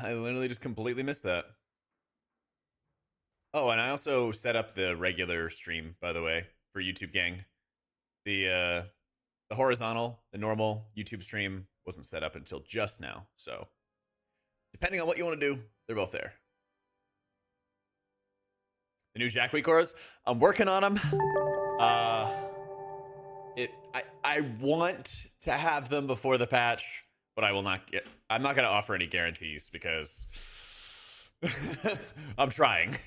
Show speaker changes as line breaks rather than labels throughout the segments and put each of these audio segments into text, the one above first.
I literally just completely missed that. Oh, and I also set up the regular stream, by the way, for YouTube Gang. The horizontal, the normal YouTube stream wasn't set up until just now. So, depending on what you want to do, they're both there. The new Jack Week auras, I'm working on them. I want to have them before the patch, but I'm not going to offer any guarantees because I'm trying.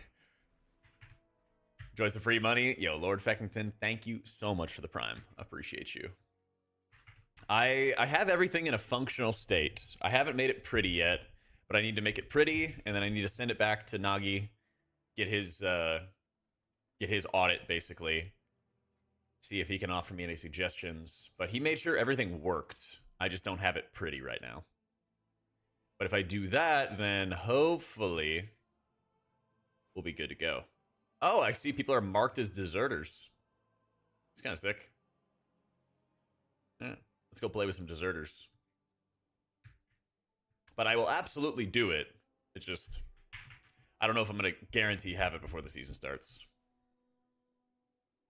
Enjoy some free money. Yo, Lord Feckington, thank you so much for the Prime. Appreciate you. I have everything in a functional state. I haven't made it pretty yet, but I need to make it pretty, and then I need to send it back to Nagi, get his audit, basically. See if he can offer me any suggestions. But he made sure everything worked. I just don't have it pretty right now. But if I do that, then hopefully we'll be good to go. Oh, I see people are marked as deserters. It's kind of sick. Yeah, let's go play with some deserters. But I will absolutely do it. It's just, I don't know if I'm going to guarantee have it before the season starts.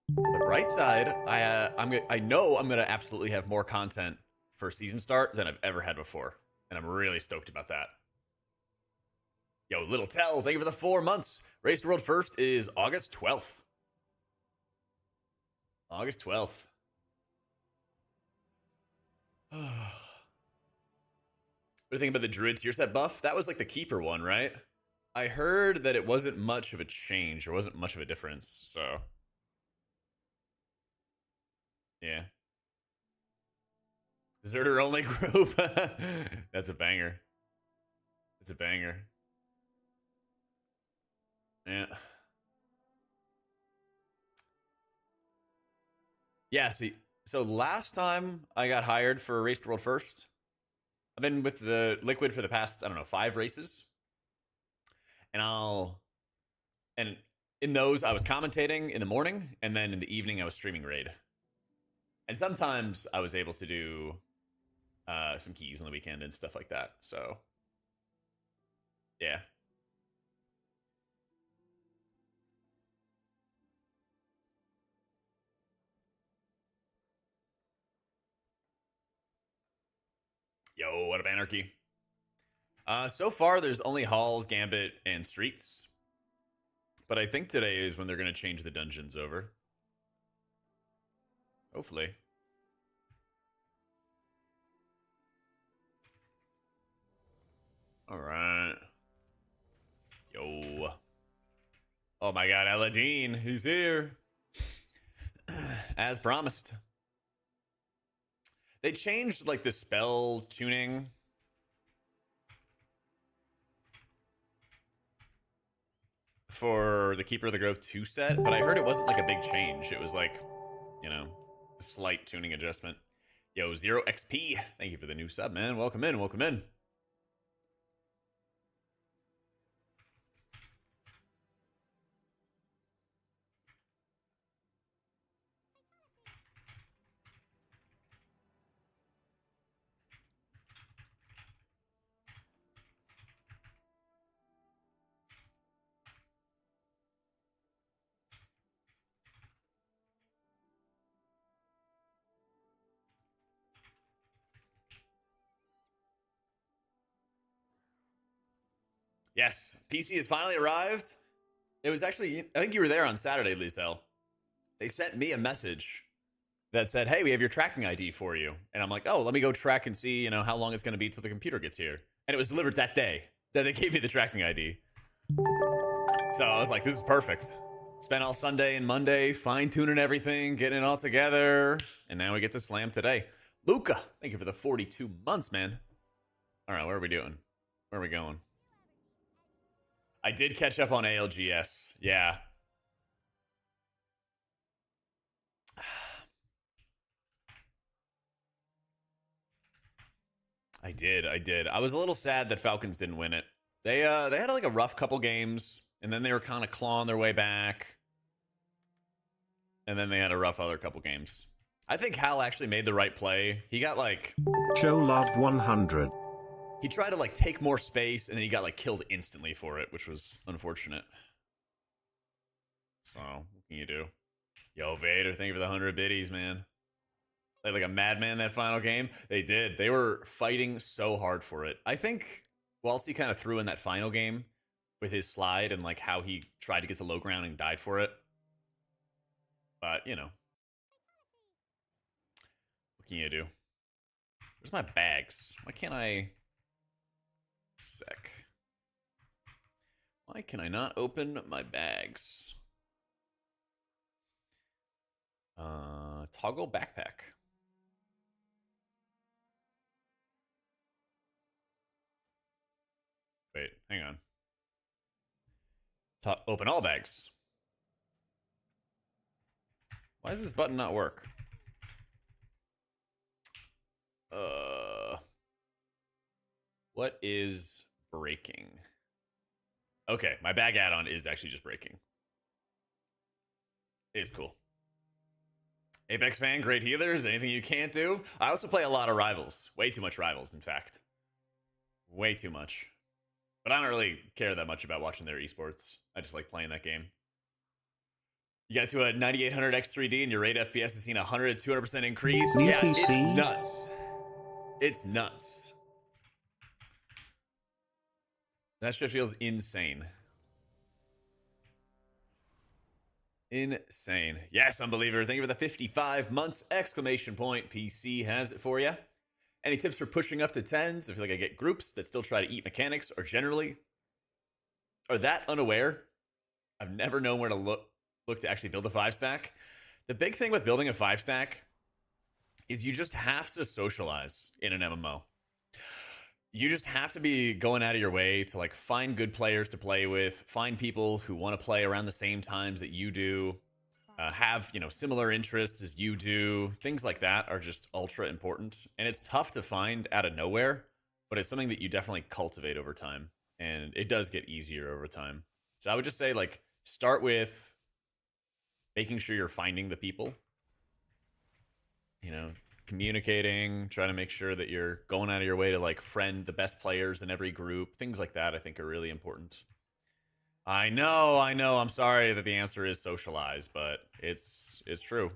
The bright side, I know I'm going to absolutely have more content for season start than I've ever had before. And I'm really stoked about that. Yo, Little Tell, thank you for the 4 months. Race to World First is August 12th. August 12th. What do you think about the Druid tier set buff? That was like the keeper one, right? I heard that it wasn't much of a change, or wasn't much of a difference, so... yeah. Deserter only group. That's a banger. It's a banger. Yeah. Yeah, see, so last time I got hired for Race to World First, I've been with the Liquid for the past, I don't know, 5 races. And in those, I was commentating in the morning, and then in the evening, I was streaming Raid. And sometimes I was able to do some keys on the weekend and stuff like that. So, yeah. Yo, what up, Anarchy? So far, there's only Halls, Gambit, and Streets. But I think today is when they're going to change the dungeons over. Hopefully. All right. Yo. Oh my god, Aladdin, he's here. As promised. They changed like the spell tuning. For the Keeper of the Grove 2 set, but I heard it wasn't like a big change. It was like, you know, a slight tuning adjustment. Yo, 0XP, thank you for the new sub, man. Welcome in, welcome in. Yes, PC has finally arrived. It was actually, I think you were there on Saturday, Liesel. They sent me a message that said, hey, we have your tracking ID for you. And I'm like, oh, let me go track and see, you know, how long it's going to be till the computer gets here. And it was delivered that day that they gave me the tracking ID. So I was like, this is perfect. Spent all Sunday and Monday fine-tuning everything, getting it all together. And now we get to slam today. Luca, thank you for the 42 months, man. All right, what are we doing? Where are we going? I did catch up on ALGS. Yeah. I did. I was a little sad that Falcons didn't win it. They had like a rough couple games, and then they were kind of clawing their way back. And then they had a rough other couple games. I think Hal actually made the right play. He got like...
Show love 100.
He tried to like take more space, and then he got like killed instantly for it, which was unfortunate. So, what can you do? Yo, Vader, thank you for the 100 biddies, man. Played like a madman that final game. They did. They were fighting so hard for it. I think Waltzy kind of threw in that final game with his slide and like how he tried to get the low ground and died for it. But, you know. What can you do? Where's my bags? Why can't I... Sec. Why can I not open my bags? Toggle backpack. Wait, hang on. Open all bags. Why does this button not work? What is breaking? Okay, my bag add-on is actually just breaking. It's cool. Apex fan, great healers. Anything you can't do? I also play a lot of Rivals. Way too much Rivals, in fact. Way too much. But I don't really care that much about watching their esports. I just like playing that game. You got to a 9800 X3D and your rate FPS has seen a 100 to 200% increase. Yeah, it's nuts. It's nuts. That shit feels insane. Insane. Yes, Unbeliever. Thank you for the 55 months! Exclamation point. PC has it for you. Any tips for pushing up to 10s? I feel like I get groups that still try to eat mechanics or generally are that unaware. I've never known where to look to actually build a 5-stack. The big thing with building a 5-stack is you just have to socialize in an MMO. You just have to be going out of your way to like find good players to play with, find people who want to play around the same times that you do, have, you know, similar interests as you do. Things like that are just ultra important. And it's tough to find out of nowhere, but it's something that you definitely cultivate over time. And it does get easier over time. So I would just say, like, start with making sure you're finding the people, you know, communicating, trying to make sure that you're going out of your way to like friend the best players in every group. Things like that I think are really important. I know, I'm sorry that the answer is socialize, but it's true.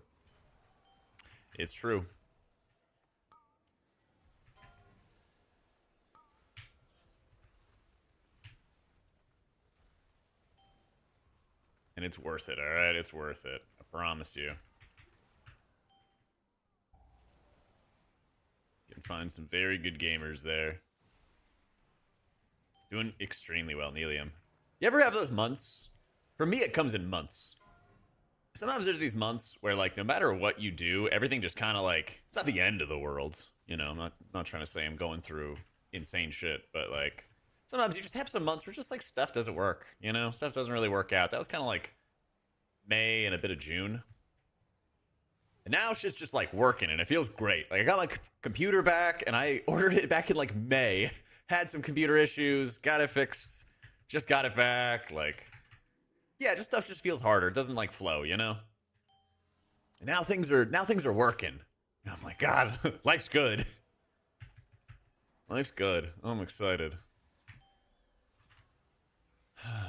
It's true. And it's worth it, alright? It's worth it. I promise you. You can find some very good gamers there. Doing extremely well, Nelium. You ever have those months? For me, it comes in months. Sometimes there's these months where, like, no matter what you do, everything just kind of, like, it's not the end of the world. You know, I'm not trying to say I'm going through insane shit, but, like, sometimes you just have some months where just, like, stuff doesn't work, you know? Stuff doesn't really work out. That was kind of, like, May and a bit of June. And now shit's just, like, working, and it feels great. Like, I got my computer back, and I ordered it back in, like, May. Had some computer issues, got it fixed, just got it back, like... Yeah, just stuff just feels harder. It doesn't, like, flow, you know? And now things are working. And I'm like, God, life's good. Life's good. Oh, I'm excited.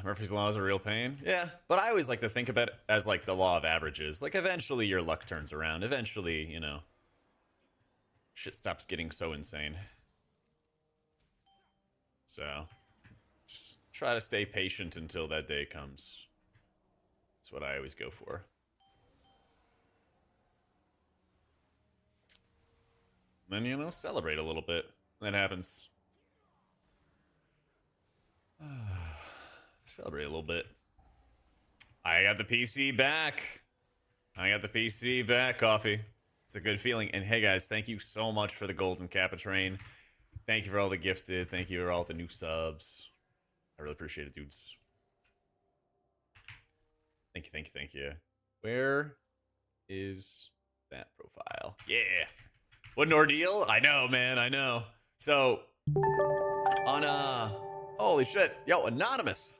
Murphy's Law is a real pain. Yeah, but I always like to think of it as, like, the law of averages. Like, eventually your luck turns around. Eventually, you know, shit stops getting so insane. So, just try to stay patient until that day comes. That's what I always go for. Then, you know, celebrate a little bit. That happens. Celebrate a little bit. I got the PC back. I got the PC back, Coffee. It's a good feeling. And hey, guys, thank you so much for the golden Capitrain. Thank you for all the gifted. Thank you for all the new subs. I really appreciate it, dudes. Thank you, thank you, thank you. Where is that profile? Yeah. What an ordeal. I know, man, I know. So, on, holy shit. Yo, Anonymous.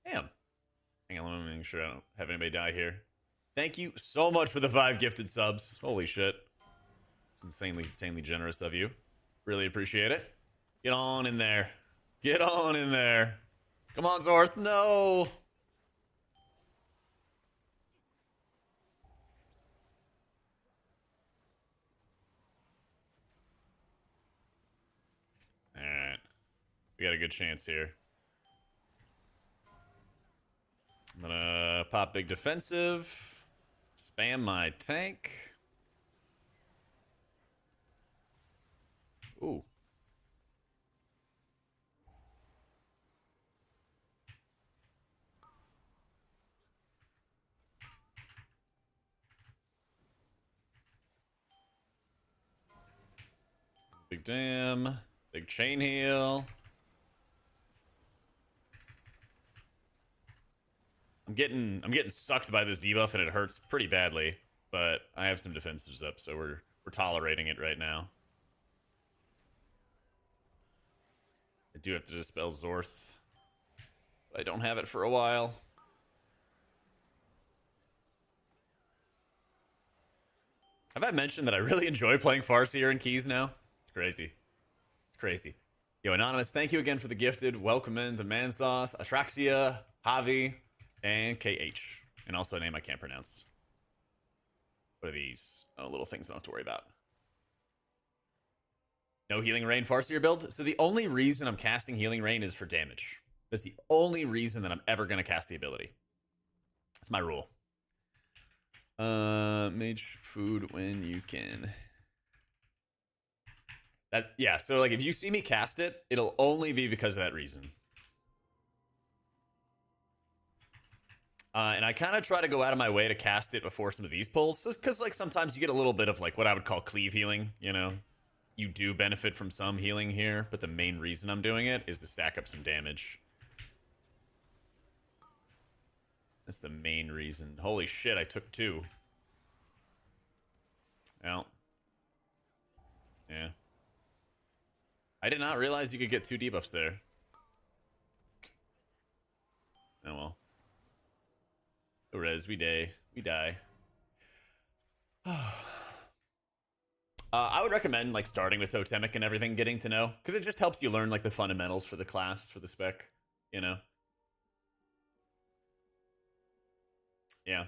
Damn. Hang on, let me make sure I don't have anybody die here. Thank you so much for the 5 gifted subs. Holy shit. It's insanely generous of you. Really appreciate it. Get on in there. Get on in there. Come on, Zorth. No. Alright. We got a good chance here. I'm gonna pop big defensive. Spam my tank. Ooh. Big dam. Big chain heal. I'm getting sucked by this debuff and it hurts pretty badly, but I have some defensives up, so we're tolerating it right now. I do have to dispel Zorth. But I don't have it for a while. Have I mentioned that I really enjoy playing Farseer and Keys now? It's crazy. It's crazy. Yo, Anonymous, thank you again for the gifted. Welcome in to Mansauce, Atraxia, Javi, and KH. And also a name I can't pronounce. What are these? Oh, little things I don't have to worry about. No Healing Rain Farseer build. So the only reason I'm casting Healing Rain is for damage. That's the only reason that I'm ever going to cast the ability. That's my rule. Mage food when you can. Yeah, so like if you see me cast it, it'll only be because of that reason. And I kind of try to go out of my way to cast it before some of these pulls, because like sometimes you get a little bit of like what I would call cleave healing, you know? You do benefit from some healing here, but the main reason I'm doing it is to stack up some damage. That's the main reason. Holy shit, I took 2. Well. Yeah. I did not realize you could get 2 debuffs there. Oh well. Res, we die. I would recommend like starting with Totemic and everything, getting to know, because it just helps you learn like the fundamentals for the class, for the spec, you know? Yeah.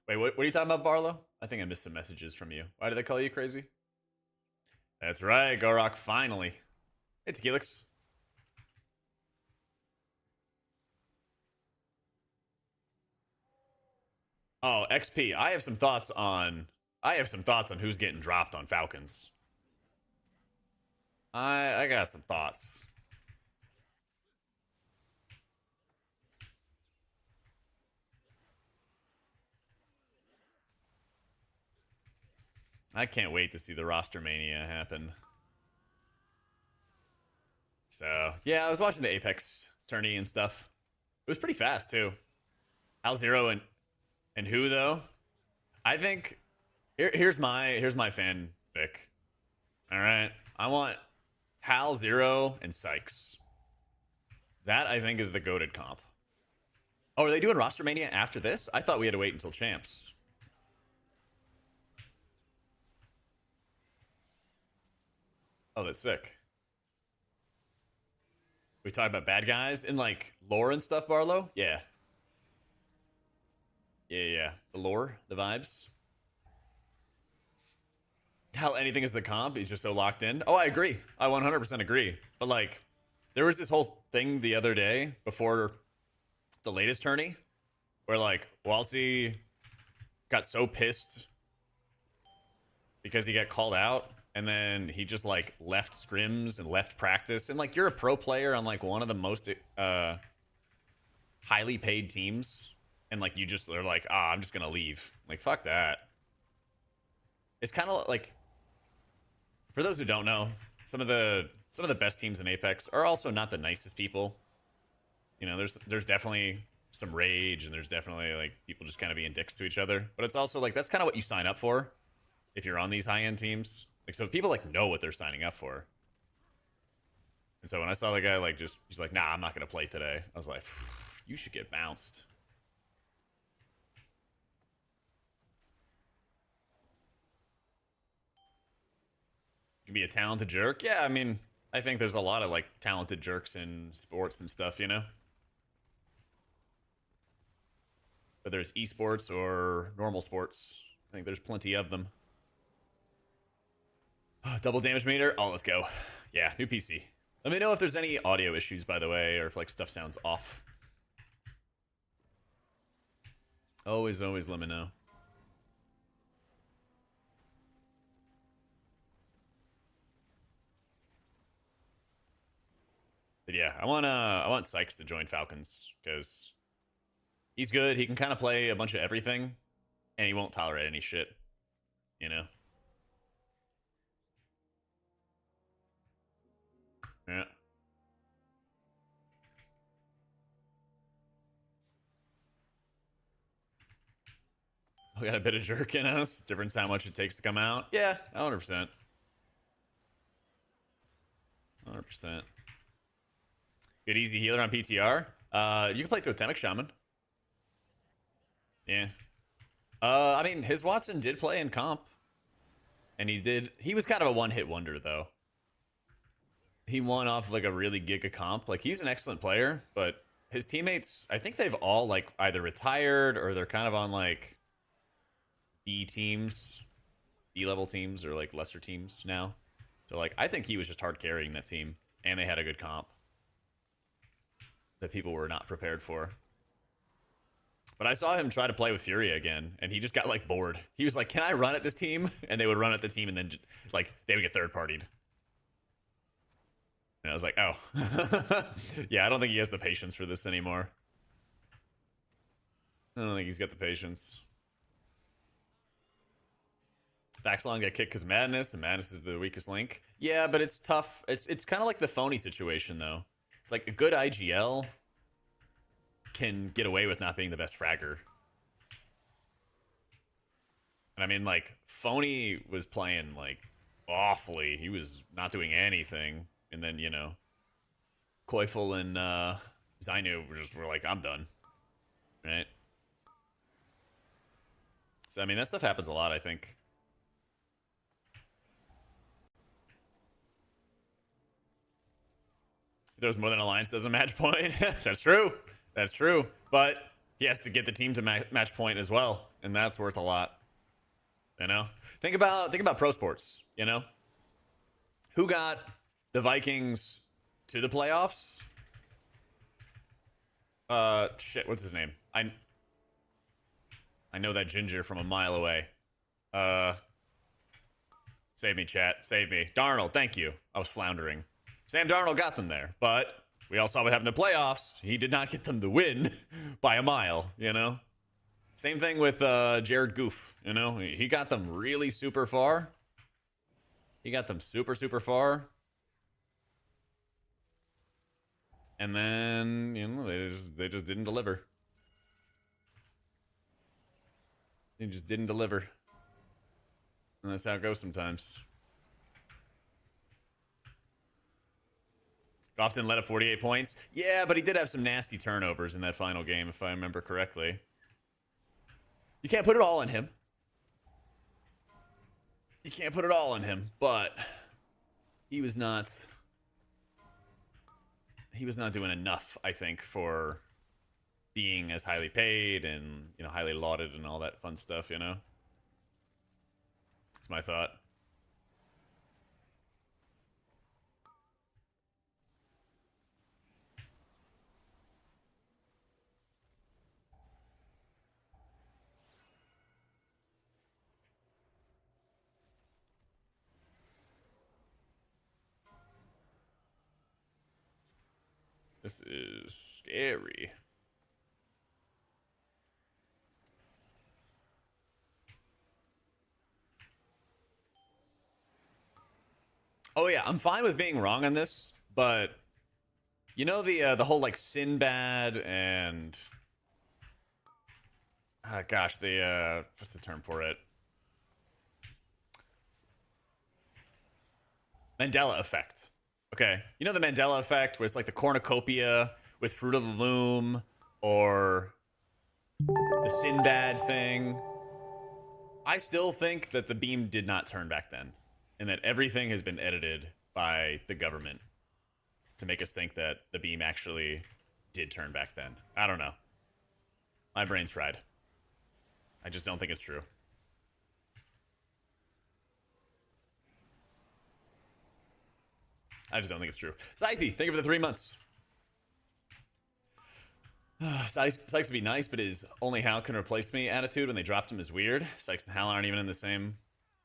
Wait, what are you talking about, Barlow? I think I missed some messages from you. Why did they call you crazy? That's right, Gorok, finally. It's Gilix. Oh, XP. I have some thoughts on who's getting dropped on Falcons. I got some thoughts. I can't wait to see the roster mania happen. So, yeah, I was watching the Apex tourney and stuff. It was pretty fast, too. Hal Zero and who, though? I think... Here's my fan pick. Alright. I want Hal Zero and Sykes. That, I think, is the goated comp. Oh, are they doing roster mania after this? I thought we had to wait until champs. Oh, that's sick. We talk about bad guys in like lore and stuff, Barlow? Yeah. Yeah. The lore, the vibes. How anything is the comp, he's just so locked in. Oh, I agree. I 100% agree. But like, there was this whole thing the other day before the latest tourney where like Walsey got so pissed because he got called out, and then he just like left scrims and left practice, and like you're a pro player on like one of the most highly paid teams, and like you just are like, I'm just gonna leave. Like, fuck that. It's kind of like, for those who don't know, some of the best teams in Apex are also not the nicest people. You know, there's definitely some rage, and there's definitely like people just kind of being dicks to each other, but it's also like that's kind of what you sign up for if you're on these high-end teams. Like, so people like know what they're signing up for. And so when I saw the guy like he's like, nah, I'm not gonna play today, I was like, you should get bounced. can be a talented jerk. Yeah, I mean, I think there's a lot of like talented jerks in sports and stuff, you know? Whether it's esports or normal sports, I think there's plenty of them. Double damage meter. Oh, let's go. Yeah, new PC. Let me know if there's any audio issues, by the way, or if like stuff sounds off. Always let me know. But yeah, I want Sykes to join Falcons because he's good. He can kind of play a bunch of everything, and he won't tolerate any shit. You know. Yeah. We got a bit of jerk in us. Difference how much it takes to come out. Yeah, 100%. 100%. Good easy healer on PTR. You can play Totemic Shaman. Yeah. I mean, his Watson did play in comp. And he was kind of a one-hit wonder, though. He won off like a really giga comp. Like, he's an excellent player, but his teammates, I think they've all like either retired or they're kind of on like B teams, B-level teams, or like lesser teams now. So like, I think he was just hard carrying that team, and they had a good comp that people were not prepared for. But I saw him try to play with Furia again, and he just got like bored. He was like, "Can I run at this team?" And they would run at the team, and then like they would get third-partied. And I was like, "Oh, yeah, I don't think he has the patience for this anymore. I don't think he's got the patience." Vaxlon got kicked because Madness, and Madness is the weakest link. Yeah, but it's tough. It's kind of like the phony situation, though. It's like a good IGL can get away with not being the best fragger. And I mean, like, phony was playing, like, awfully. He was not doing anything. And then, you know, Koifel and Zainu were like, I'm done. Right? So, I mean, that stuff happens a lot, I think. There's more than Alliance does a match point. That's true. That's true. But he has to get the team to match point as well, and that's worth a lot. You know, think about pro sports. You know, who got the Vikings to the playoffs? Shit. What's his name? I know that ginger from a mile away. Save me, chat. Save me. Darnold. Thank you. I was floundering. Sam Darnold got them there, but we all saw what happened in the playoffs. He did not get them to win by a mile, you know? Same thing with Jared Goof, you know? He got them really super far. He got them super, super far. And then, you know, they just didn't deliver. They just didn't deliver. And that's how it goes sometimes. Often led up 48 points. Yeah, but he did have some nasty turnovers in that final game, if I remember correctly. You can't put it all on him. You can't put it all on him, but he was not doing enough, I think, for being as highly paid and, you know, highly lauded and all that fun stuff, you know? That's my thought. This is scary. Oh yeah, I'm fine with being wrong on this, but you know the whole like Sinbad and gosh, the what's the term for it? Mandela effect. Okay, you know the Mandela effect, where it's like the cornucopia with Fruit of the Loom, or the Sinbad thing. I still think that the beam did not turn back then, and that everything has been edited by the government to make us think that the beam actually did turn back then. I don't know. My brain's fried. I just don't think it's true. I just don't think it's true. Scythe, thank you for the 3 months. Sykes would be nice, but his only Hal can replace me attitude when they dropped him is weird. Sykes and Hal aren't even in the same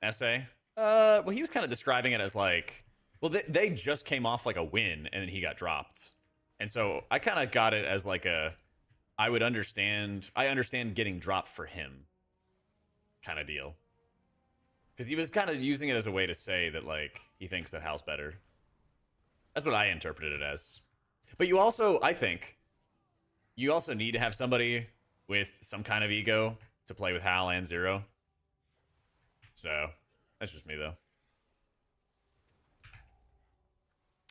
essay. Well, he was kind of describing it as like, well, they just came off like a win, and then he got dropped. And so I kind of got it as like a, I understand getting dropped for him kind of deal. Because he was kind of using it as a way to say that, like, he thinks that Hal's better. That's what I interpreted it as. But you also, I think, you also need to have somebody with some kind of ego to play with Hal and Zero. So, that's just me, though.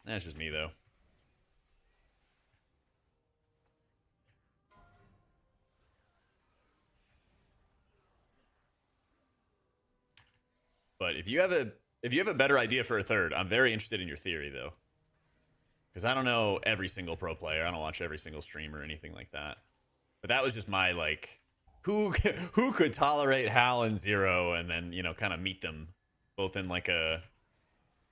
That's just me, though. But if you have a better idea for a third, I'm very interested in your theory, though. Because I don't know every single pro player. I don't watch every single stream or anything like that. But that was just my, like, who could tolerate Hal and Zero and then, you know, kind of meet them both in, like, a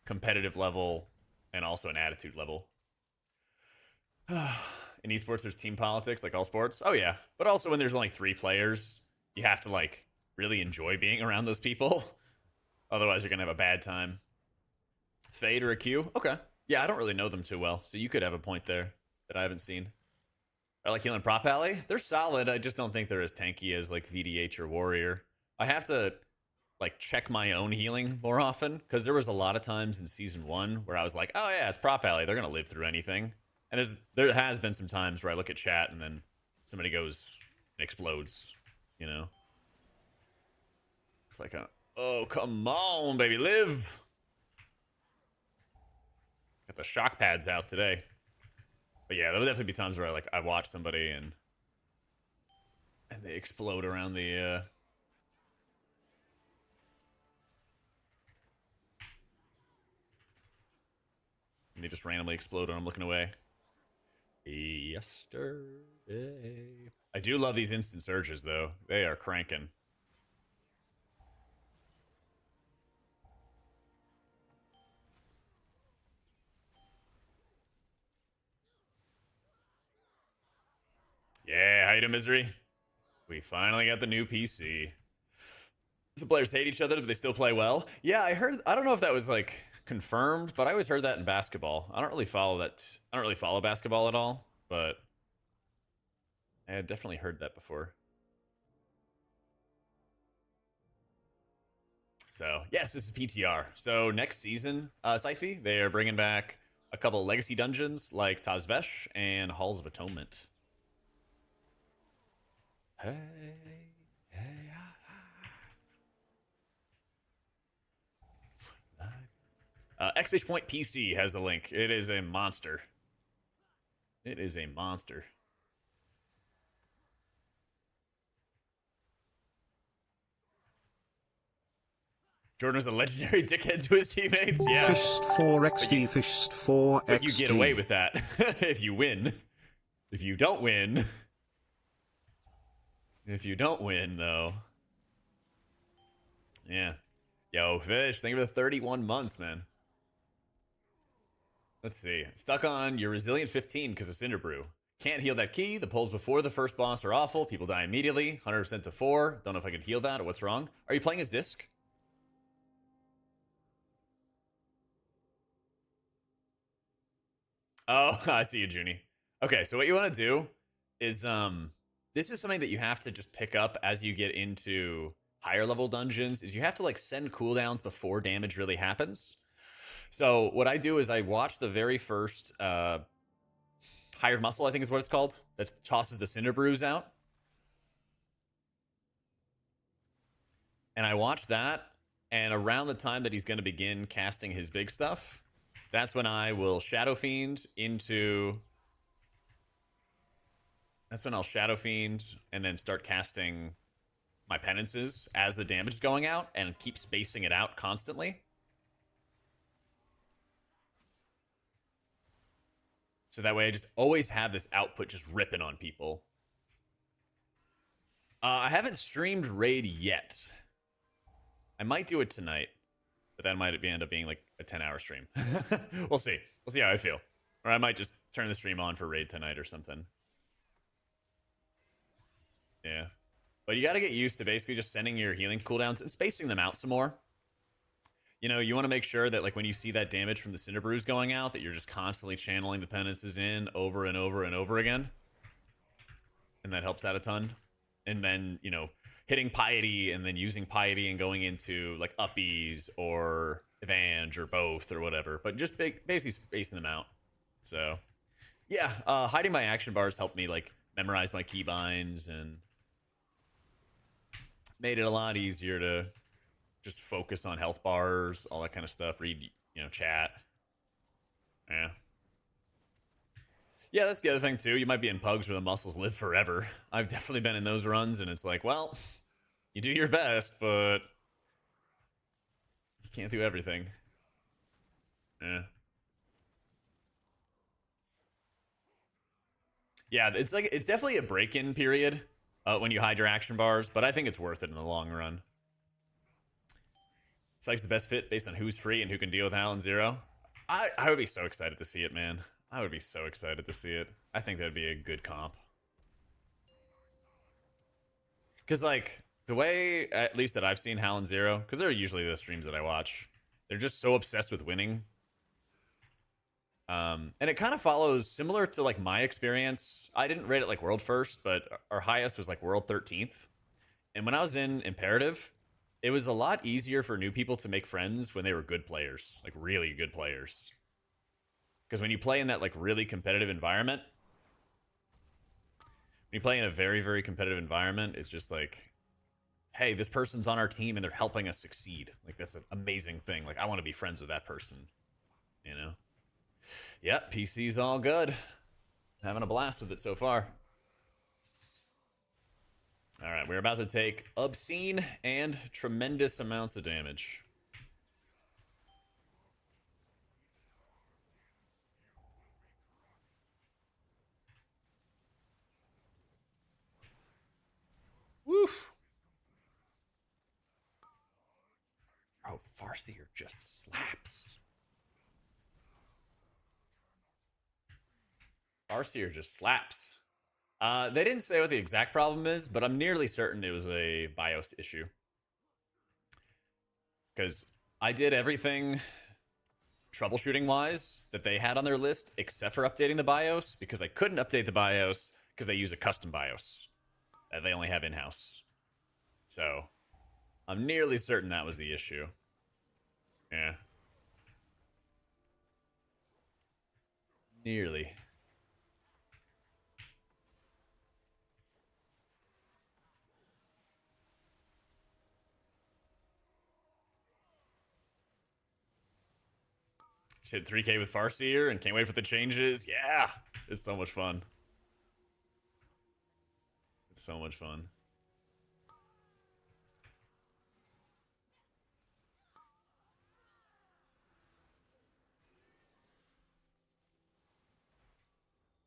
competitive level and also an attitude level. In esports, there's team politics, like all sports. Oh, yeah. But also when there's only 3 players, you have to, like, really enjoy being around those people. Otherwise, you're going to have a bad time. Fade or a Q? Okay. Yeah, I don't really know them too well, so you could have a point there that I haven't seen. I like healing Prop Alley. They're solid. I just don't think they're as tanky as, like, VDH or Warrior. I have to, like, check my own healing more often, because there was a lot of times in Season 1 where I was like, oh, yeah, it's Prop Alley. They're going to live through anything. And there has been some times where I look at chat and then somebody goes and explodes, you know? It's like, oh, come on, baby, live! Got the shock pads out today. But yeah, there'll definitely be times where I watch somebody and they explode around the and they just randomly explode when I'm looking away. Yesterday. I do love these instant surges though. They are cranking. Yeah, Height of Misery. We finally got the new PC. Some players hate each other, but they still play well. Yeah, I don't know if that was, like, confirmed, but I always heard that in basketball. I don't really follow basketball at all, but I had definitely heard that before. So, yes, this is PTR. So, next season, Scythe, they are bringing back a couple legacy dungeons like Tazvesh and Halls of Atonement. Hey, hey, Exclamation Point PC has the link. It is a monster. It is a monster. Jordan was a legendary dickhead to his teammates. Yeah.
Fished 4XD, fished 4XD.
But you get away with that if you win. If you don't win... If you don't win, though. Yeah. Yo, Fish, thank you for the 31 months, man. Let's see. Stuck on your Resilient 15 because of Cinder Brew. Can't heal that key. The pulls before the first boss are awful. People die immediately. 100% to 4. Don't know if I can heal that or what's wrong. Are you playing as Disc? Oh, I see you, Junie. Okay, so what you want to do is, this is something that you have to just pick up as you get into higher level dungeons, is you have to, like, send cooldowns before damage really happens. So what I do is I watch the very first Hired Muscle, I think is what it's called, that tosses the Cinder Brews out. And I watch that, and around the time that he's going to begin casting his big stuff, that's when I will Shadow Fiend into... That's when I'll Shadow Fiend and then start casting my penances as the damage is going out and keep spacing it out constantly. So that way I just always have this output just ripping on people. I haven't streamed Raid yet. I might do it tonight, but that might end up being like a 10-hour stream. We'll see. We'll see how I feel. Or I might just turn the stream on for Raid tonight or something. Yeah. But you got to get used to basically just sending your healing cooldowns and spacing them out some more. You know, you want to make sure that like when you see that damage from the Cinder Brews going out, that you're just constantly channeling the penances in over and over and over again. And that helps out a ton. And then, you know, hitting Piety and then using Piety and going into like Uppies or Evangel or both or whatever. But just basically spacing them out. So, yeah, hiding my action bars helped me like memorize my keybinds and made it a lot easier to just focus on health bars, all that kind of stuff. Read, you know, chat. Yeah. Yeah, that's the other thing, too. You might be in pugs where the muscles live forever. I've definitely been in those runs, and it's like, well, you do your best, but you can't do everything. Yeah. Yeah, it's definitely a break-in period when you hide your action bars, but I think it's worth it in the long run. It's like the best fit based on who's free and who can deal with Alan Zero. I would be so excited to see it, man. I would be so excited to see it. I think that'd be a good comp. Because, like, the way, at least that I've seen Hal and Zero, because they're usually the streams that I watch, they're just so obsessed with winning. And it kind of follows similar to, like, my experience. I didn't rate it, like, world first, but our highest was, like, world 13th. And when I was in Imperative, it was a lot easier for new people to make friends when they were good players, like, really good players. Because when you play in that, like, really competitive environment, when you play in a very, very competitive environment, it's just like, hey, this person's on our team and they're helping us succeed. Like, that's an amazing thing. Like, I want to be friends with that person, you know? Yep, PC's all good. Having a blast with it so far. All right, we're about to take obscene and tremendous amounts of damage. Woof. Oh, Farseer just slaps. Farseer just slaps. They didn't say what the exact problem is, but I'm nearly certain it was a BIOS issue. Because I did everything troubleshooting-wise that they had on their list, except for updating the BIOS, because I couldn't update the BIOS because they use a custom BIOS that they only have in-house. So, I'm nearly certain that was the issue. Yeah. Nearly. Just hit 3K with Farseer and can't wait for the changes. Yeah, it's so much fun. It's so much fun.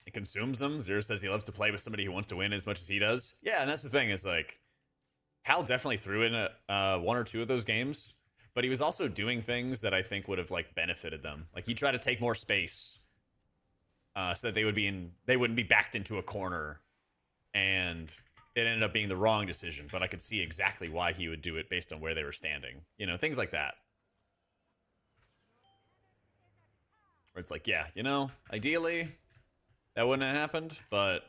It consumes them. Zero says he loves to play with somebody who wants to win as much as he does. Yeah, and that's the thing is like, Hal definitely threw in one or two of those games, but he was also doing things that I think would have like benefited them. Like he tried to take more space so that they wouldn't be backed into a corner, and it ended up being the wrong decision. But I could see exactly why he would do it based on where they were standing. You know, things like that. Where it's like, yeah, you know, ideally that wouldn't have happened, but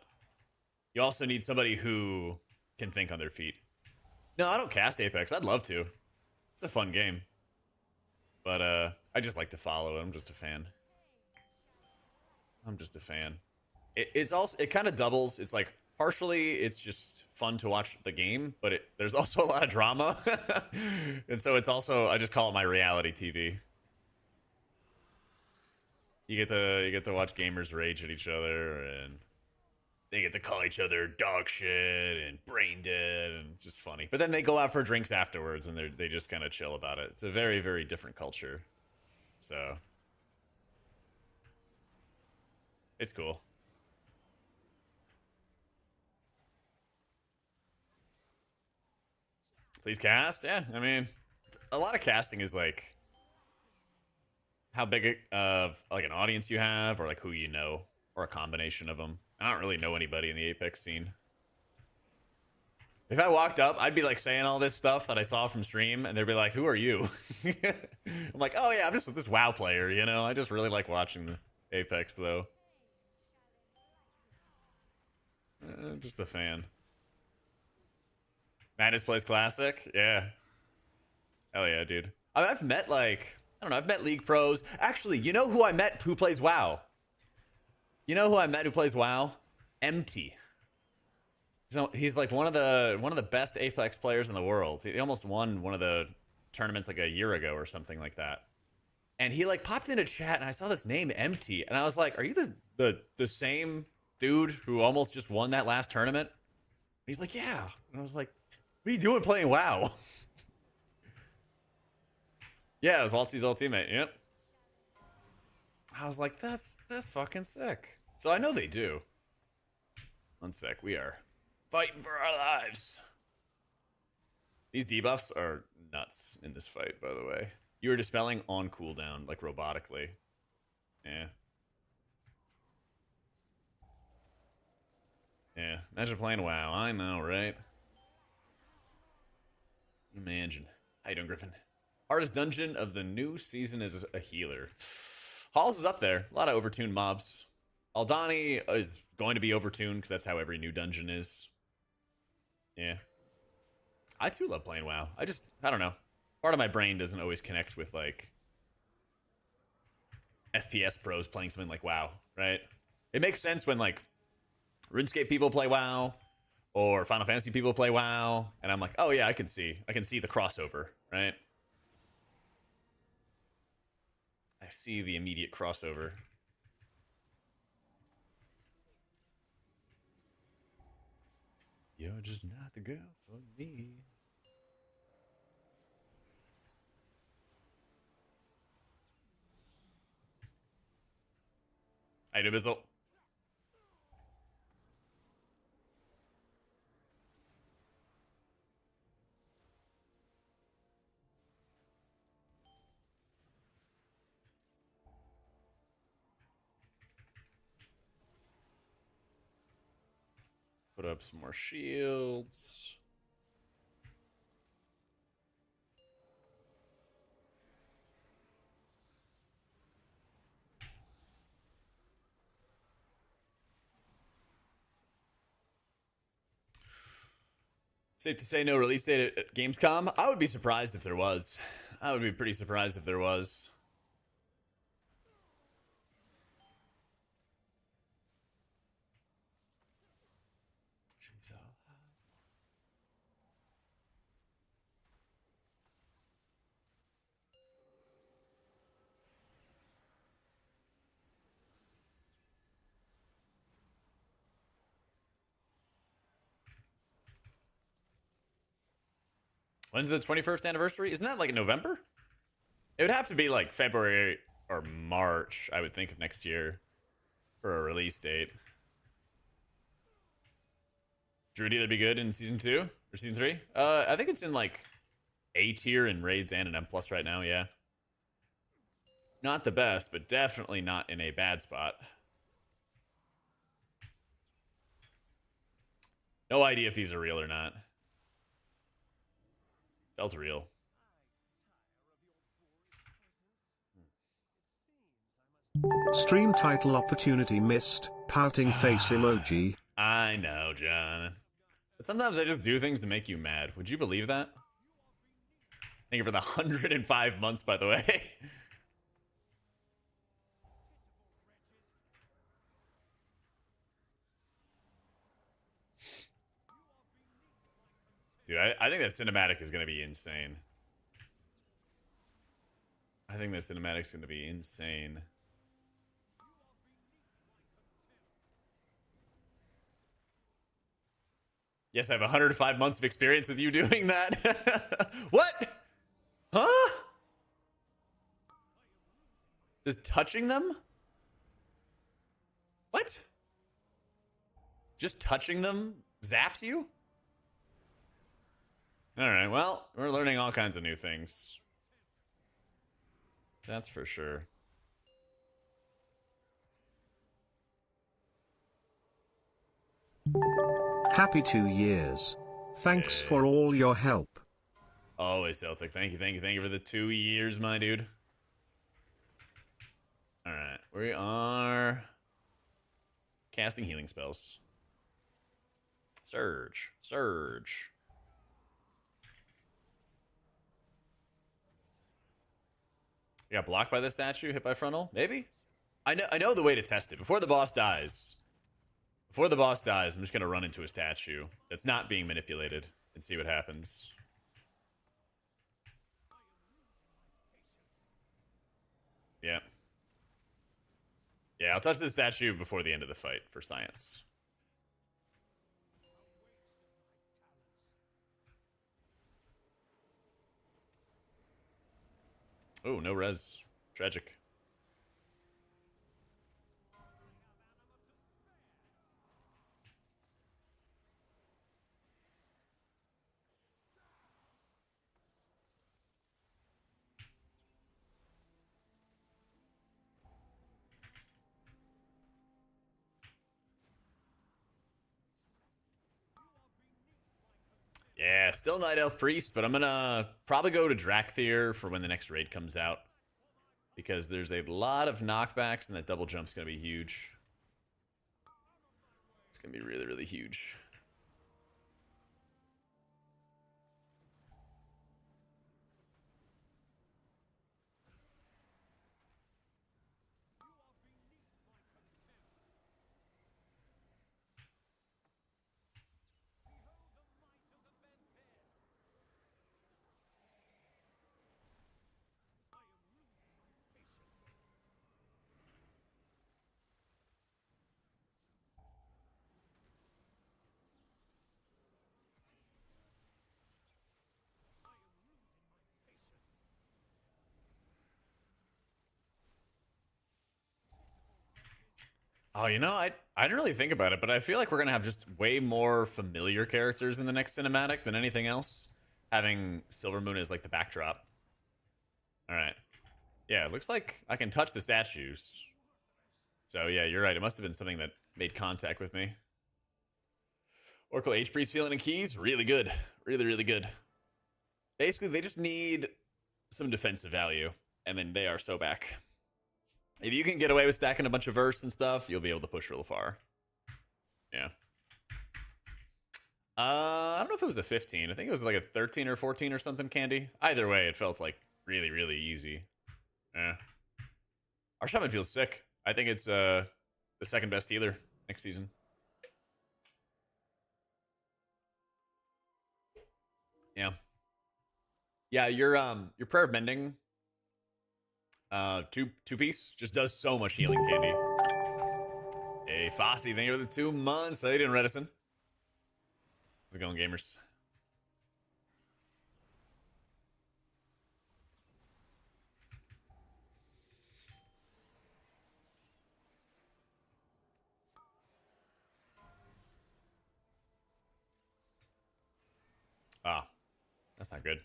you also need somebody who can think on their feet. No, I don't cast Apex. I'd love to. It's a fun game. But I just like to follow it. I'm just a fan. I'm just a fan. It's also, it kind of doubles. It's like, partially, it's just fun to watch the game, but there's also a lot of drama. And so it's also, I just call it my reality TV. You get to watch gamers rage at each other, and they get to call each other dog shit and brain dead, and just funny. But then they go out for drinks afterwards, and they just kind of chill about it. It's a very, very different culture. So It's cool. Please cast? Yeah, I mean, a lot of casting is like how big of like an audience you have, or like who you know, or a combination of them. I don't really know anybody in the Apex scene. If I walked up, I'd be like saying all this stuff that I saw from stream, and they'd be like, "Who are you?" I'm like, "Oh yeah, I'm just this WoW player, you know. I just really like watching the Apex, though. Just a fan." Madness plays Classic, yeah. Hell yeah, dude. I mean, I've met like I don't know. I've met League pros. Actually, you know who I met who plays WoW? You know who I met who plays WoW? Empty. So he's like one of the best Apex players in the world. He almost won one of the tournaments like a year ago or something like that. And he like popped into chat, and I saw this name Empty, and I was like, "Are you the same dude who almost just won that last tournament?" And he's like, "Yeah." And I was like, "What are you doing playing WoW?" Yeah, it was Waltzy's old teammate. Yep. I was like, "That's fucking sick." So I know they do. 1 sec, we are fighting for our lives. These debuffs are nuts in this fight, by the way. You were dispelling on cooldown, like robotically. Yeah. Yeah. Imagine playing WoW. I know, right? Imagine. How you doing, Griffin? Hardest dungeon of the new season is a healer. Halls is up there. A lot of overtuned mobs. Aldani is going to be overtuned because that's how every new dungeon is. Yeah. I too love playing WoW. I don't know. Part of my brain doesn't always connect with like FPS pros playing something like WoW, right? It makes sense when like RuneScape people play WoW or Final Fantasy people play WoW, and I'm like, oh yeah, I can see the crossover, right? I see the immediate crossover. You're just not the girl for me. I do, Bizzle. Put up some more shields. Safe to say no release date at Gamescom? I would be surprised if there was. I would be pretty surprised if there was. When's the 21st anniversary? Isn't that like in November? It would have to be like February or March, I would think, of next year for a release date. Druid either be good in season 2 or season 3? I think it's in like A tier in raids and an M plus right now, yeah. Not the best, but definitely not in a bad spot. No idea if these are real or not. Felt real.
Stream title opportunity missed. Pouting face emoji.
I know, John. But sometimes I just do things to make you mad. Would you believe that? Thank you for the 105 months, by the way. Dude, I think that cinematic is going to be insane. I think that cinematic's going to be insane. Yes, I have 105 months of experience with you doing that. What? Huh? Just touching them? Just touching them zaps you? Alright, well, we're learning all kinds of new things. That's for sure.
Happy 2 years. Thanks for all your help.
Always, Celtic. Thank you for the 2 years, my dude. Alright, we are casting healing spells. Surge. You got blocked by the statue, hit by frontal? Maybe? I know the way to test it. Before the boss dies, I'm just gonna run into a statue that's not being manipulated and see what happens. Yeah. Yeah, I'll touch the statue before the end of the fight for science. Oh, no res. Tragic. Yeah, still Night Elf Priest, but I'm gonna probably go to Drakthir for when the next raid comes out. Because there's a lot of knockbacks and that double jump's gonna be huge. It's gonna be really, really huge. Oh, you know, I didn't really think about it, but I feel like we're gonna have just way more familiar characters in the next cinematic than anything else. Having Silvermoon as like the backdrop. Alright. Yeah, it looks like I can touch the statues. So yeah, you're right. It must have been something that made contact with me. Oracle H-Priest feeling and keys, really good. Really, really good. Basically, they just need some defensive value, and then they are so back. If you can get away with stacking a bunch of verse and stuff, you'll be able to push real far. Yeah. I don't know if it was a 15. I think it was like a 13 or 14 or something, Candy. Either way, it felt like really, really easy. Yeah. RSham feels sick. I think it's the second best healer next season. Yeah. Yeah, your Prayer of Mending two piece just does so much healing, Candy. Hey, Fossey, thank you for the 2 months. How you doing, Redison? How's it going, gamers? Ah, that's not good.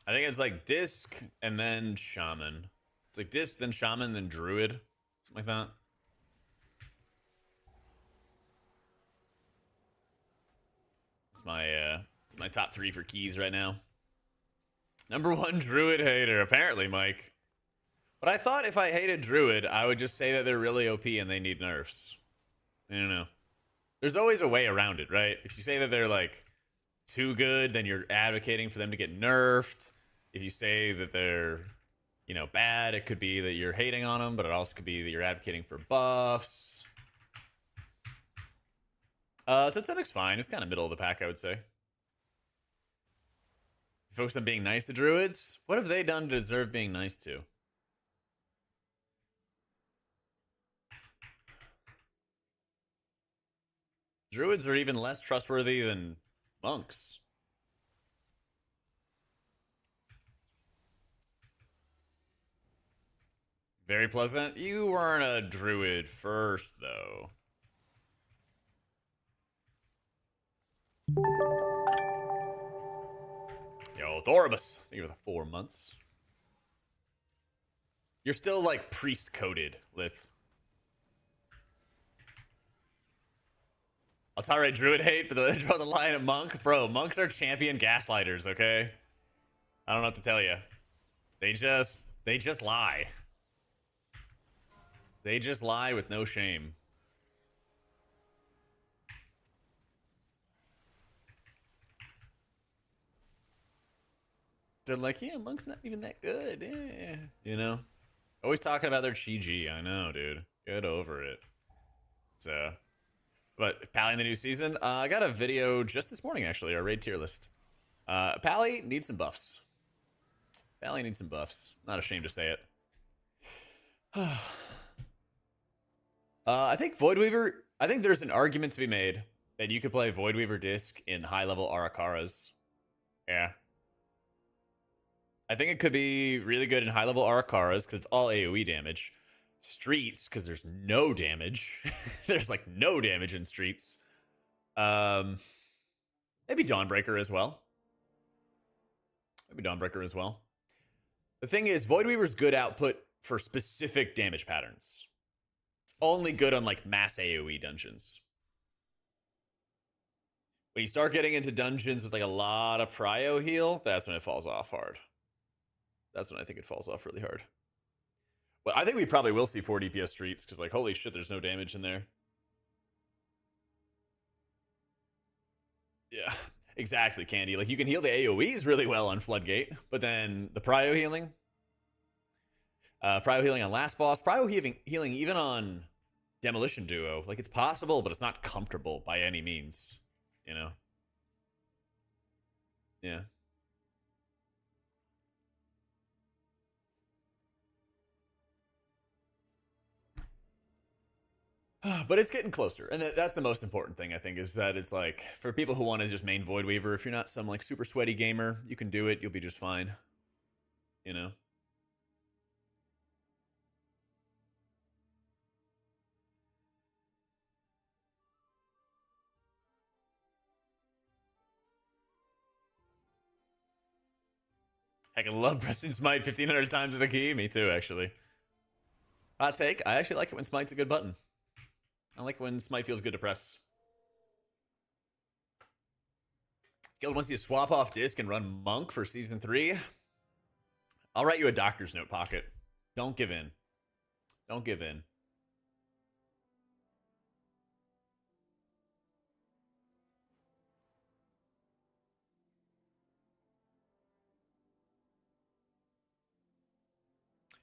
I think it's like Disc and then Shaman. It's like Disc, then Shaman, then Druid. Something like that. It's my top 3 for keys right now. Number 1 Druid hater, apparently, Mike. But I thought if I hated Druid, I would just say that they're really OP and they need nerfs. I don't know. There's always a way around it, right? If you say that they're like too good, then you're advocating for them to get nerfed. If you say that they're, you know, bad, it could be that you're hating on them, but it also could be that you're advocating for buffs. Totemic's fine. It's kind of middle of the pack, I would say. Focus on being nice to druids? What have they done to deserve being nice to? Druids are even less trustworthy than monks. Very pleasant. You weren't a druid first, though. Yo, Thoribus. Thank you for the 4 months. You're still, like, priest-coded, Lith. I'll tolerate druid hate, but draw the line at monk. Bro, monks are champion gaslighters, okay? I don't know what to tell you. They just lie. They just lie with no shame. They're like, yeah, monk's not even that good. Eh. You know? Always talking about their chi. I know, dude. Get over it. So, but Pally in the new season, I got a video just this morning, actually, our raid tier list. Pally needs some buffs. Pally needs some buffs. Not ashamed to say it. I think Voidweaver, I think there's an argument to be made that you could play Voidweaver Disc in high-level Arakaras. Yeah. I think it could be really good in high-level Arakaras because it's all AoE damage. Streets, because there's no damage. There's, like, no damage in Streets. Maybe Dawnbreaker as well. Maybe Dawnbreaker as well. The thing is, Voidweaver's good output for specific damage patterns. It's only good on, like, mass AoE dungeons. When you start getting into dungeons with, like, a lot of prio heal, that's when it falls off hard. That's when I think it falls off really hard. Well, I think we probably will see 4 DPS Streets, because, like, holy shit, there's no damage in there. Yeah, exactly, Candy. Like, you can heal the AoEs really well on Floodgate, but then the prio healing on last boss, prio healing even on Demolition Duo, like, it's possible, but it's not comfortable by any means, you know? Yeah. But it's getting closer, and that's the most important thing, I think, is that it's like, for people who want to just main Voidweaver, if you're not some, like, super sweaty gamer, you can do it, you'll be just fine, you know? Heck, I love pressing Smite 1,500 times at a key. Me too, actually. Hot take, I actually like it when Smite's a good button. I like when Smite feels good to press. Guild wants you to swap off Disc and run Monk for Season 3. I'll write you a doctor's note, Pocket. Don't give in. Don't give in.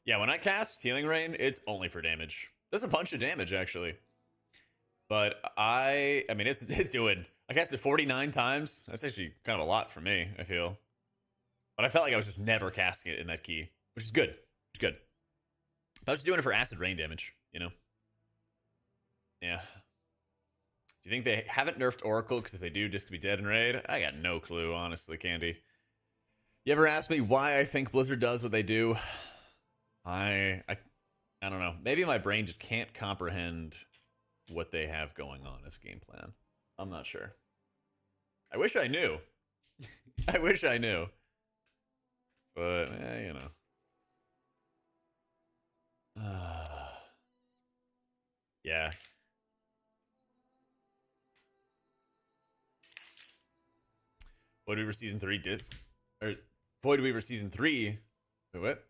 Yeah, when I cast Healing Rain, it's only for damage. That's a bunch of damage, actually. But I mean, it's doing... I cast it 49 times. That's actually kind of a lot for me, I feel. But I felt like I was just never casting it in that key, which is good. It's good. But I was just doing it for acid rain damage, you know? Yeah. Do you think they haven't nerfed Oracle? Because if they do, Disc could be dead in raid? I got no clue, honestly, Candy. You ever ask me why I think Blizzard does what they do? I don't know. Maybe my brain just can't comprehend what they have going on as a game plan. I'm not sure. I wish I knew. I wish I knew. But, you know. Yeah. Voidweaver Season 3 disc. Or Voidweaver Season 3. Wait, what?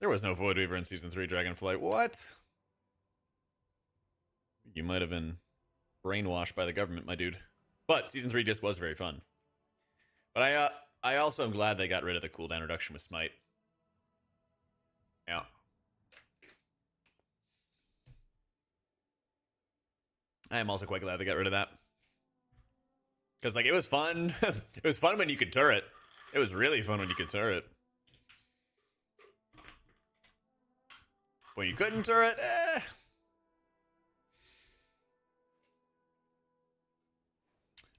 There was no Voidweaver in Season 3 Dragonflight. What? You might have been brainwashed by the government, my dude. But Season 3 disc was very fun. But I also am glad they got rid of the cooldown reduction with Smite. Yeah. I am also quite glad they got rid of that. Because, like, it was fun. It was fun when you could turret. It was really fun when you could turret. When you couldn't turret,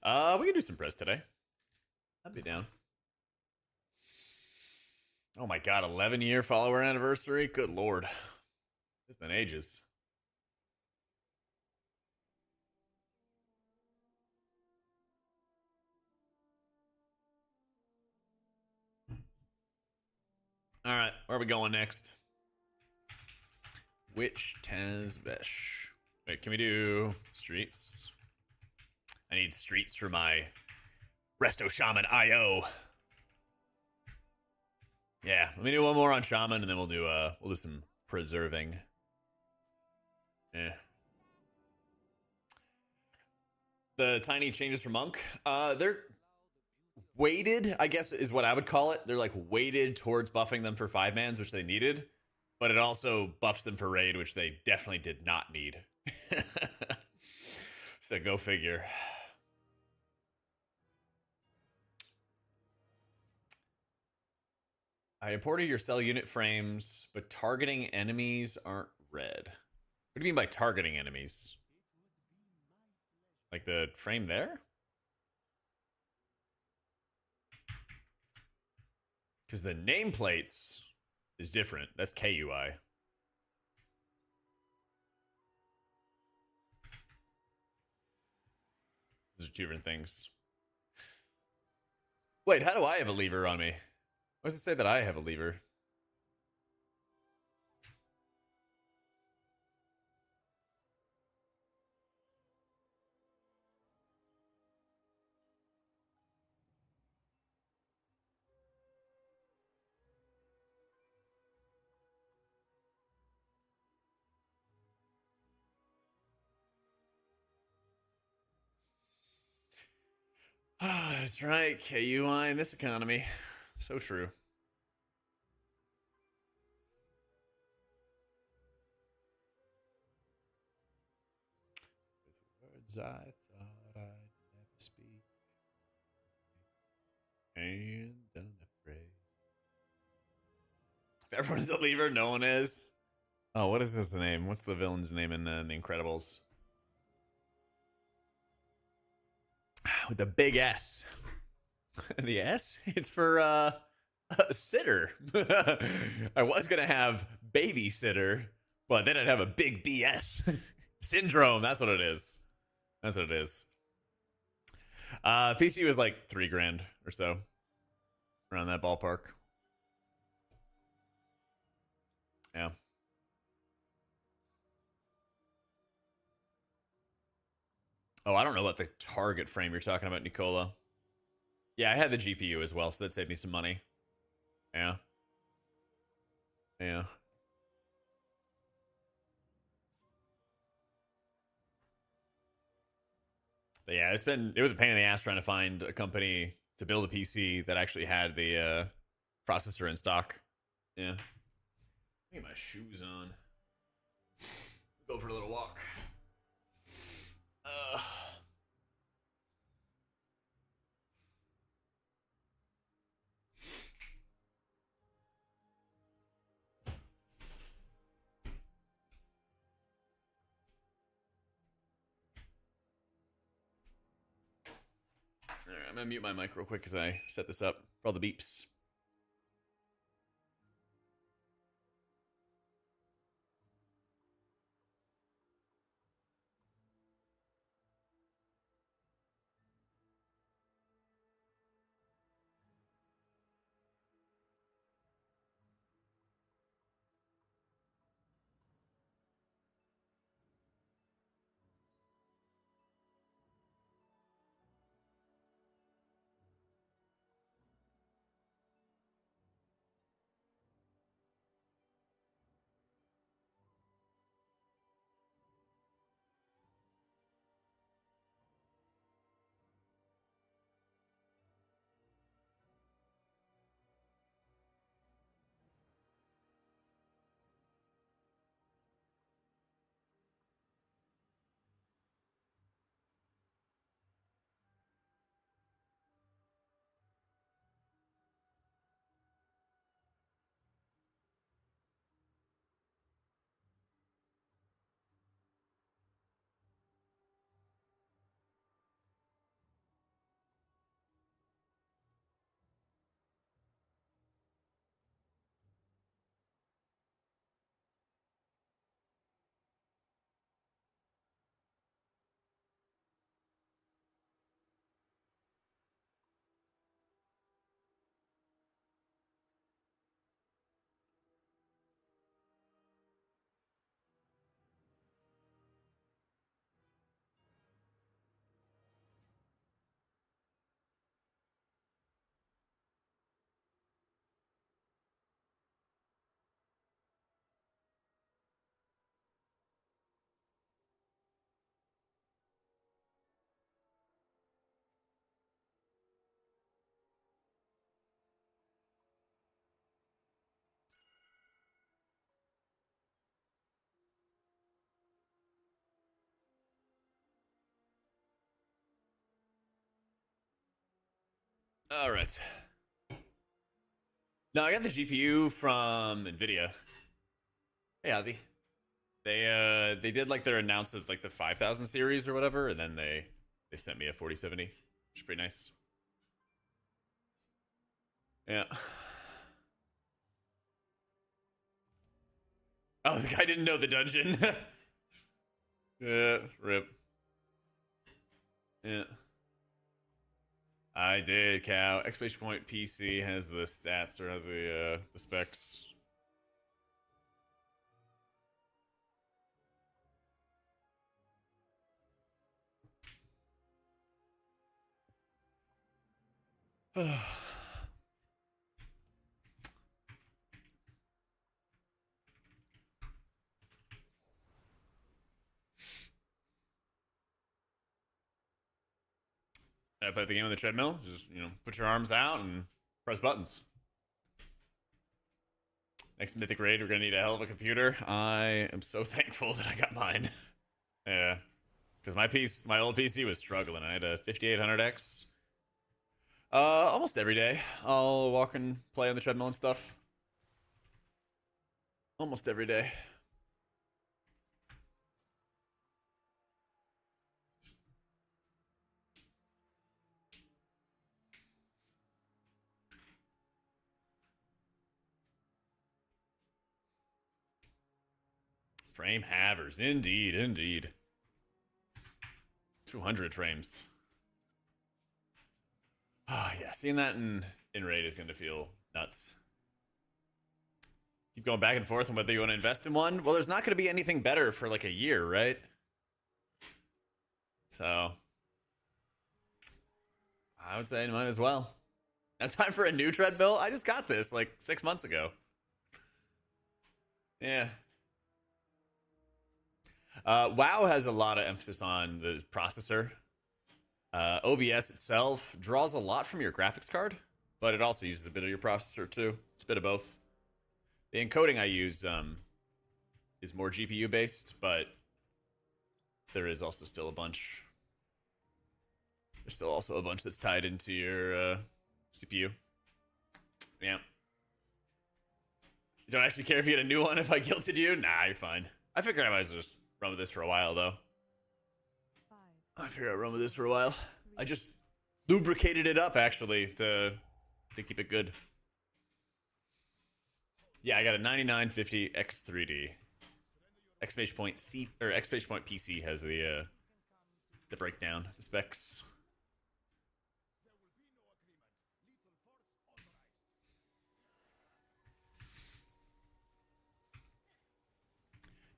we can do some press today. I'd be down. Oh my god, 11-year follower anniversary? Good lord. It's been ages. All right, where are we going next? Which Tazvesh? Wait, can we do streets? I need streets for my Resto Shaman IO. Yeah, let me do one more on Shaman, and then we'll do some preserving. Yeah. The tiny changes for Monk, they're weighted, I guess is what I would call it. They're like weighted towards buffing them for 5-mans, which they needed, but it also buffs them for raid, which they definitely did not need. So go figure. I imported your cell unit frames, but targeting enemies aren't red. What do you mean by targeting enemies? Like the frame there? Because the nameplates is different. That's KUI. Those are two different things. Wait, how do I have a lever on me? Why does it say that I have a lever? Ah, that's right. KUI in this economy. So true. With words I thought I'd never speak, and unafraid. If everyone's a lever, no one is. Oh, what is his name? What's the villain's name in The Incredibles? With the big S. The S? It's for sitter. I was gonna have babysitter, but then I'd have a big BS. Syndrome, that's what it is. That's what it is. PC was like $3,000 or so. Around that ballpark. Yeah. Oh, I don't know about the target frame you're talking about, Nicola. Yeah, I had the GPU as well, so that saved me some money. Yeah. Yeah. But yeah, it was a pain in the ass trying to find a company to build a PC that actually had the processor in stock. Yeah. Get my shoes on. Go for a little walk. Uh, all right, I'm gonna mute my mic real quick as I set this up for all the beeps. All right. No, I got the GPU from Nvidia. Hey, Ozzy. They did like their announce of like the 5000 series or whatever, and then they sent me a 4070, which is pretty nice. Yeah. Oh, the guy didn't know the dungeon. Yeah, rip. Yeah. I did, cow. Exclamation point PC has the stats or has the specs. I put the game on the treadmill. Just, put your arms out and press buttons. Next Mythic Raid, we're going to need a hell of a computer. I am so thankful that I got mine. Yeah. Because my old PC was struggling. I had a 5800X. Almost every day. I'll walk and play on the treadmill and stuff. Almost every day. Frame havers. Indeed, indeed. 200 frames. Ah, yeah. Seeing that in raid is going to feel nuts. Keep going back and forth on whether you want to invest in one. Well, there's not going to be anything better for like a year, right? So I would say might as well. Now time for a new treadmill. I just got this like 6 months ago. Yeah. WoW has a lot of emphasis on the processor. OBS itself draws a lot from your graphics card, but it also uses a bit of your processor too. It's a bit of both. The encoding I use is more GPU based, but there is also still a bunch. There's still also a bunch that's tied into your CPU. Yeah. You don't actually care if you get a new one if I guilted you? Nah, you're fine. I figured I might as well just run with this for a while, though. I figured I'd run with this for a while. I just lubricated it up, actually, to keep it good. Yeah, I got a 9950 X3D. Exclamation point PC has the breakdown, the specs.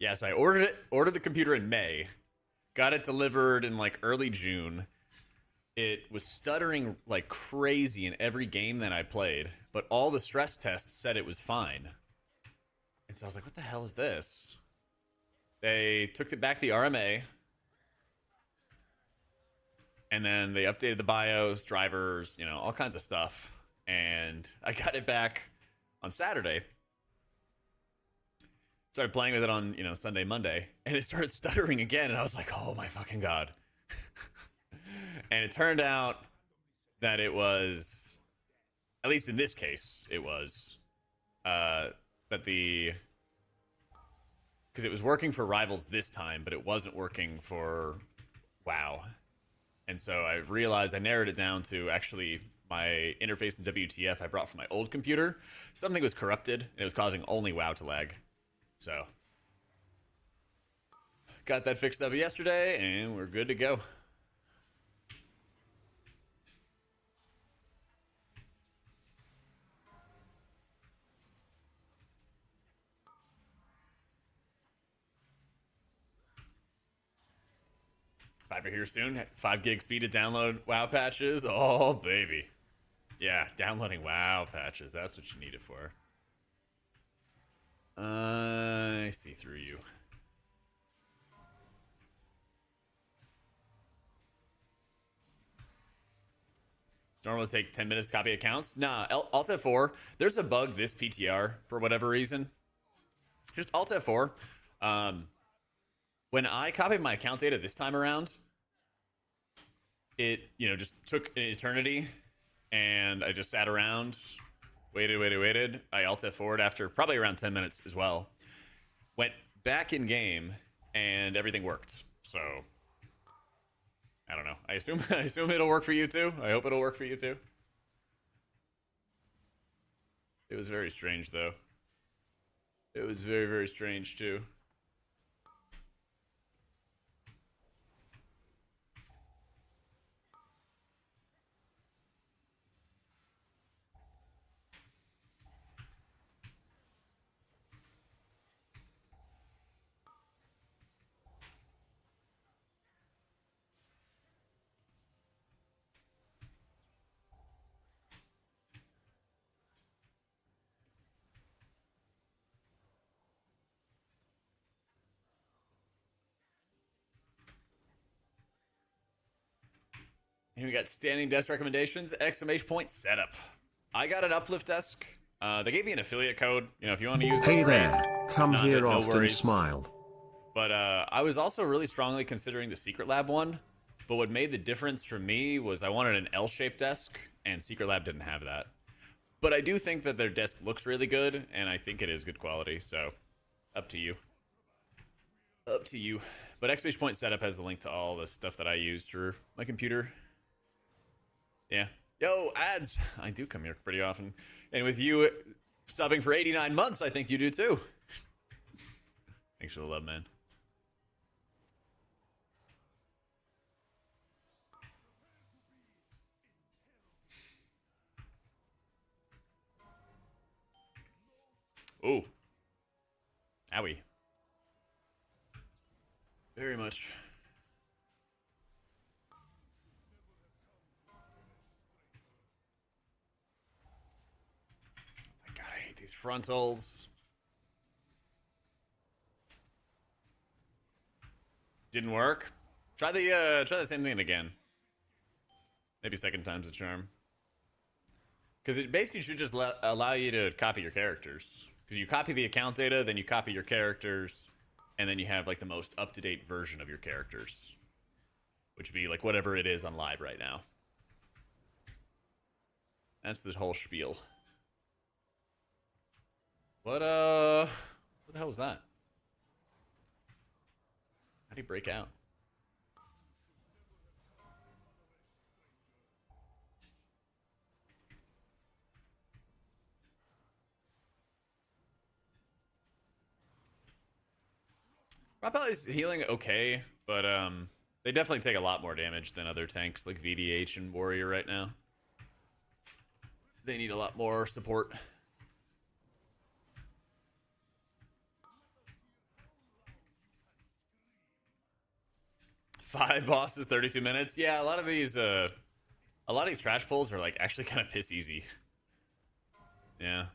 Yeah, so I ordered the computer in May, got it delivered in like early June. It was stuttering like crazy in every game that I played, but all the stress tests said it was fine. And so I was like, what the hell is this? They took it back to the RMA, and then they updated the BIOS, drivers, all kinds of stuff. And I got it back on Saturday. Started playing with it on, Sunday, Monday, and it started stuttering again, and I was like, oh my fucking god. And it turned out that it was, at least in this case, it was, that because it was working for Rivals this time, but it wasn't working for WoW. And so I realized I narrowed it down to actually my interface in WTF I brought from my old computer. Something was corrupted, and it was causing only WoW to lag. So, got that fixed up yesterday, and we're good to go. Fiber here soon. 5 gig speed to download WoW patches. Oh, baby. Yeah, downloading WoW patches. That's what you need it for. I see through you. Normally take 10 minutes to copy accounts. Nah, Alt F4. There's a bug this PTR for whatever reason. Just Alt F4. When I copied my account data this time around, it just took an eternity and I just sat around, waited. I alt F4'd after probably around 10 minutes as well. Went back in game, and everything worked. So I don't know. I assume it'll work for you too. I hope it'll work for you too. It was very strange though. It was very, very strange too. And we got standing desk recommendations, exclamation point setup. I got an uplift desk. They gave me an affiliate code. You know, if you want to use it.
Hey
great.
there, come
No,
here
no
often,
worries.
smile.
But I was also really strongly considering the Secret Lab one. But what made the difference for me was I wanted an L-shaped desk, and Secret Lab didn't have that. But I do think that their desk looks really good, and I think it is good quality, so up to you. Up to you. But exclamation point setup has the link to all the stuff that I use for my computer. Yeah. Yo, ads! I do come here pretty often. And with you subbing for 89 months, I think you do too. Thanks for the love, man. Ooh. Owie. Very much. My God, I hate these frontals. Didn't work. Try the same thing again. Maybe second time's a charm. Because it basically should just allow you to copy your characters. Because you copy the account data, then you copy your characters, and then you have like the most up-to-date version of your characters. Which would be like whatever it is on live right now. That's the whole spiel. What the hell was that? How do you break out? Rappel is healing okay, but they definitely take a lot more damage than other tanks like VDH and Warrior right now. They need a lot more support. Five bosses, 32 minutes. Yeah, a lot of these trash pulls are like actually kind of piss easy. Yeah.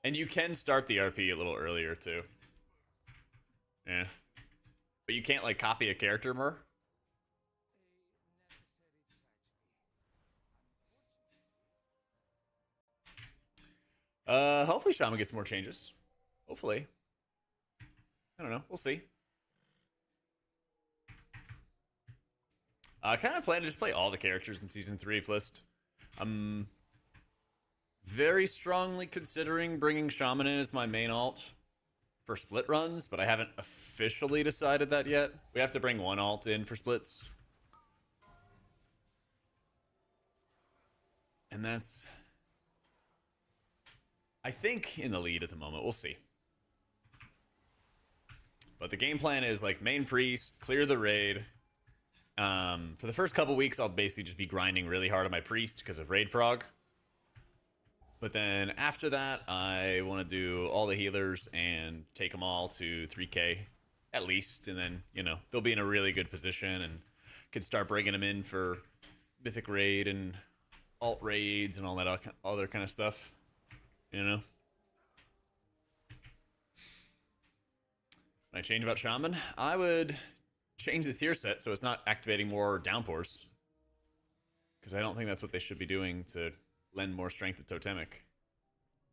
And you can start the RP a little earlier too. Yeah. But you can't like copy a character more. Hopefully Shaman gets more changes. Hopefully. I don't know. We'll see. I kind of plan to just play all the characters in Season 3 if list. I'm very strongly considering bringing Shaman in as my main alt for split runs, but I haven't officially decided that yet. We have to bring one alt in for splits. And that's, I think, in the lead at the moment. We'll see. But the game plan is like main priest, clear the raid. For the first couple weeks, I'll basically just be grinding really hard on my priest because of raid prog. But then after that, I want to do all the healers and take them all to 3k at least. And then, you know, they'll be in a really good position and can start bringing them in for mythic raid and alt raids and all that other kind of stuff, you know. When I change about Shaman, I would change the tier set so it's not activating more downpours. Because I don't think that's what they should be doing to lend more strength to Totemic.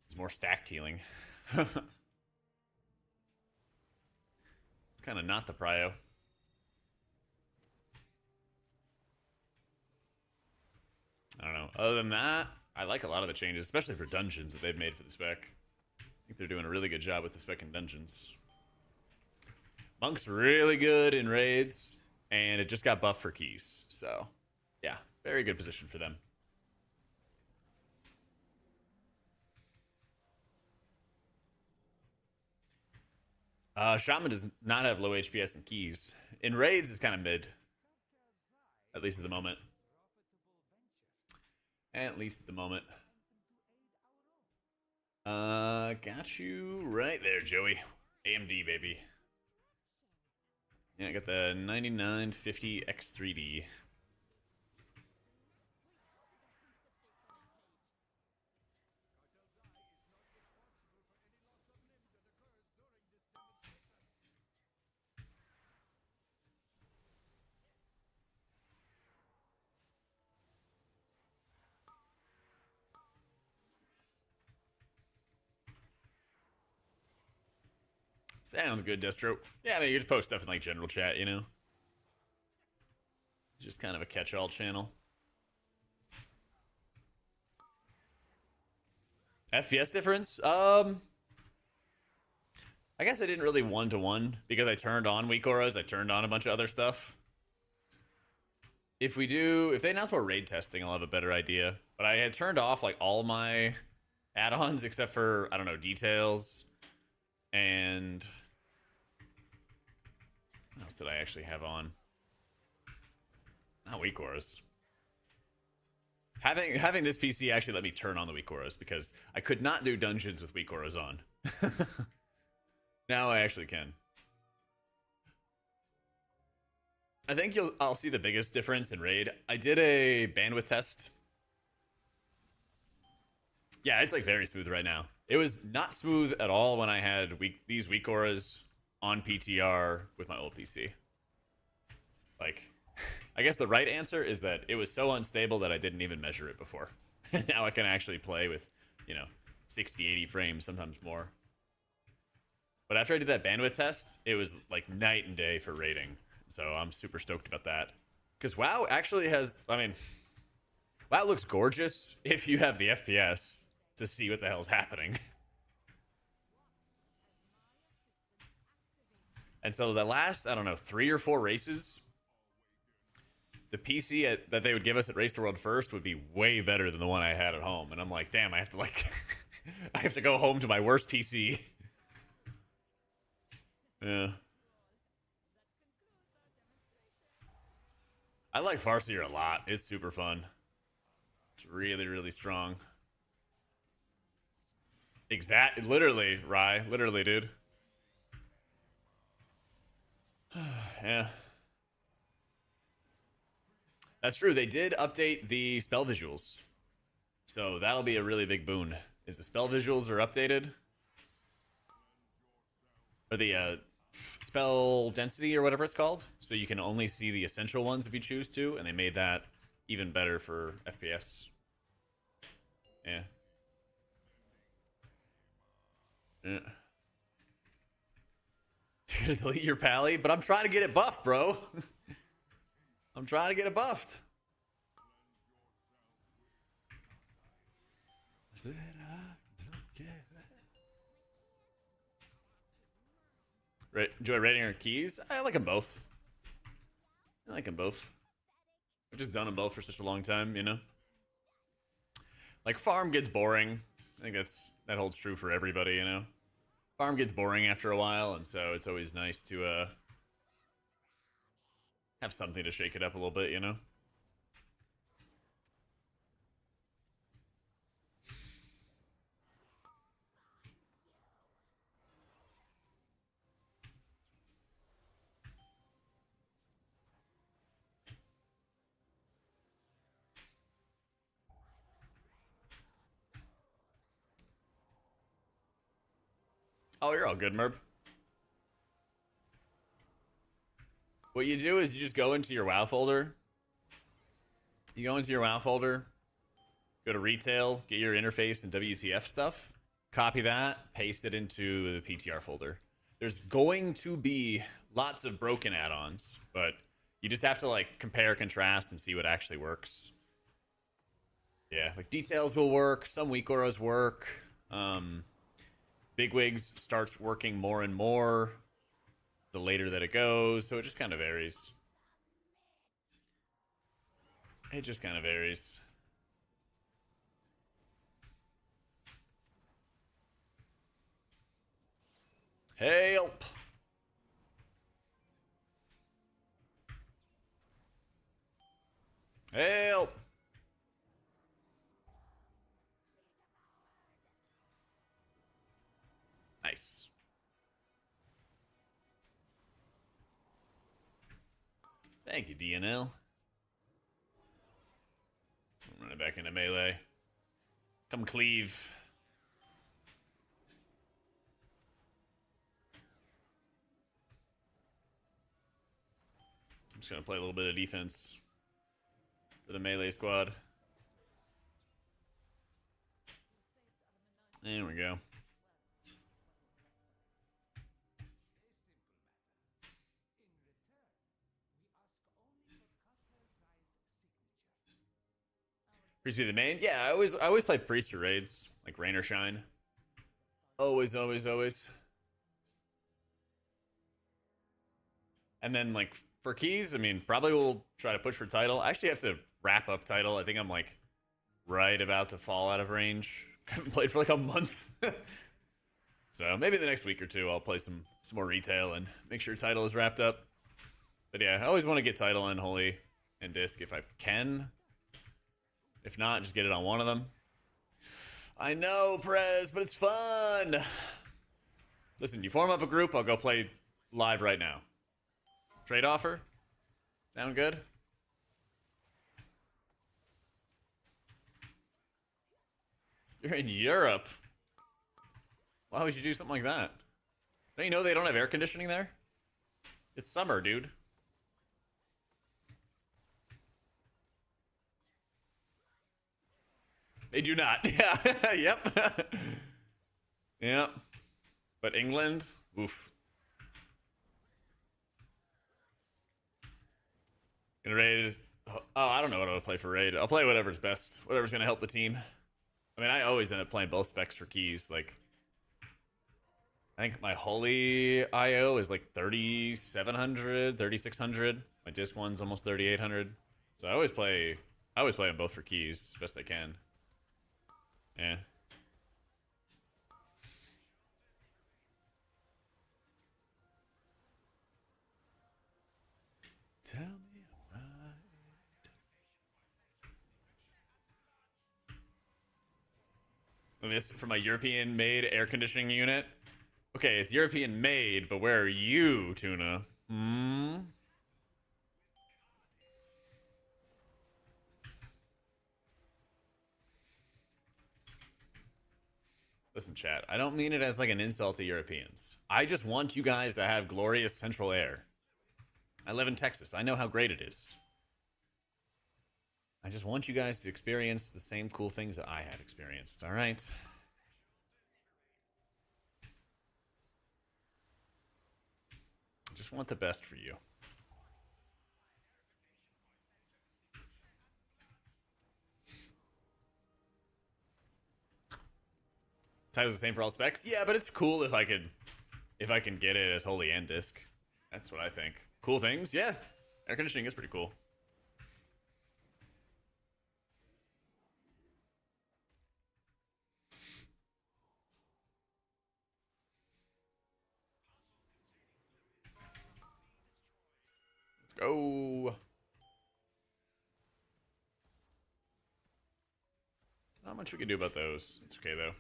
It's more stacked healing. It's kind of not the prio. I don't know. Other than that, I like a lot of the changes, especially for dungeons that they've made for the spec. I think they're doing a really good job with the spec in dungeons. Monk's really good in raids, and it just got buffed for keys. So, yeah, very good position for them. Shaman does not have low HPS and keys. In raids, it's kind of mid. At least at the moment. At least at the moment. Got you right there, Joey. AMD, baby. Yeah, I got the 9950 X3D. Sounds good, Destro. Yeah, I mean, you just post stuff in like general chat, you know? It's just kind of a catch-all channel. FPS difference? I guess I didn't really one-to-one because I turned on weak auras, I turned on a bunch of other stuff. If they announce more raid testing, I'll have a better idea. But I had turned off like all my add-ons except for, I don't know, details. And what else did I actually have on? Not weak auras. Having this PC actually let me turn on the weak auras because I could not do dungeons with weak auras on. Now I actually can. I think I'll see the biggest difference in raid. I did a bandwidth test. Yeah, it's like very smooth right now. It was not smooth at all when I had these weak auras on PTR with my old PC. Like, I guess the right answer is that it was so unstable that I didn't even measure it before. Now I can actually play with, 60, 80 frames, sometimes more. But after I did that bandwidth test, it was like night and day for rating. So I'm super stoked about that. Because WoW actually has, WoW looks gorgeous if you have the FPS to see what the hell's happening. And so the last, 3 or 4 races, the PC that they would give us at Race to World First would be way better than the one I had at home. And I'm like, damn, I have to I have to go home to my worst PC. Yeah. I like Farseer a lot. It's super fun. It's really, really strong. Literally, Rye. Literally, dude. Yeah. That's true. They did update the spell visuals. So that'll be a really big boon. Is the spell visuals are updated? Or the spell density or whatever it's called. So you can only see the essential ones if you choose to. And they made that even better for FPS. Yeah. Yeah. You're gonna delete your pally? But I'm trying to get it buffed, bro. I'm trying to get it buffed. Enjoy rating our keys? I like them both. I've just done them both for such a long time, Like, farm gets boring. I think that holds true for everybody, Farm gets boring after a while, and so it's always nice to have something to shake it up a little bit, Oh, you're all good, Merb. What you do is you just go into your WoW folder. You go into your WoW folder, go to retail, get your interface and WTF stuff, copy that, paste it into the PTR folder. There's going to be lots of broken add-ons, but you just have to compare, contrast, and see what actually works. Yeah, like details will work. Some weak auras work. Bigwigs starts working more and more the later that it goes, so it just kind of varies. It just kind of varies. Help! Help! Nice. Thank you, DNL. I'm running back into melee. Come cleave. I'm just gonna play a little bit of defense for the melee squad. There we go. Priest be the main? Yeah, I always play priest or raids, like rain or shine. Always, always, always. And then like for keys, I mean, probably we'll try to push for title. I actually have to wrap up title. I think I'm like right about to fall out of range. I haven't played for like a month. So maybe the next week or two I'll play some more retail and make sure title is wrapped up. But yeah, I always want to get title and holy and disc if I can. If not, just get it on one of them. I know, Prez, but it's fun. Listen, you form up a group, I'll go play live right now. Trade offer? Sound good? You're in Europe. Why would you do something like that? Don't you know they don't have air conditioning there? It's summer, dude. They do not. Yeah. Yep. Yep. But England? Oof. Gonna raid is... Oh, I don't know what I'll play for raid. I'll play whatever's best. Whatever's gonna help the team. I mean, I always end up playing both specs for keys. Like, I think my holy IO is like 3,700, 3,600. My disc one's almost 3,800. So I always play them both for keys as best I can. Yeah. Tell me right. And this for my European made air conditioning unit. Okay, it's European made, but where are you, Tuna? Hmm? Listen, chat, I don't mean it as like an insult to Europeans. I just want you guys to have glorious central air. I live in Texas. I know how great it is. I just want you guys to experience the same cool things that I had experienced, all right? I just want the best for you. Title's the same for all specs? Yeah, but it's cool if I can get it as holy and disc. That's what I think. Cool things? Yeah. Air conditioning is pretty cool. Let's go. Not much we can do about those. It's okay though.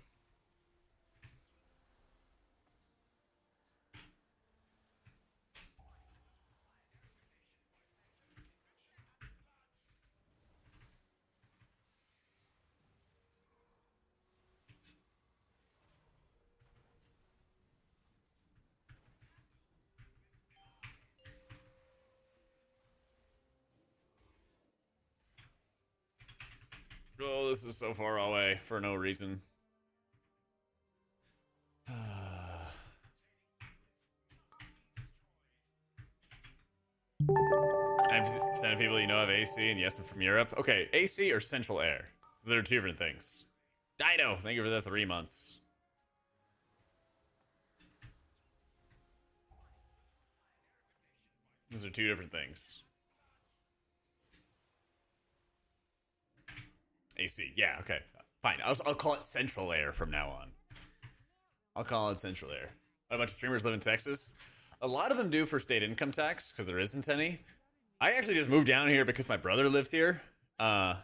Oh, this is so far away for no reason. 90% of people you know have AC, and yes, I'm from Europe. Okay, AC or central air? They're two different things. Dino, thank you for the 3 months. Those are two different things. AC, yeah, okay. Fine, I'll call it Central Air from now on. I'll call it Central Air. A bunch of streamers live in Texas. A lot of them do for state income tax, because there isn't any. I actually just moved down here because my brother lives here. And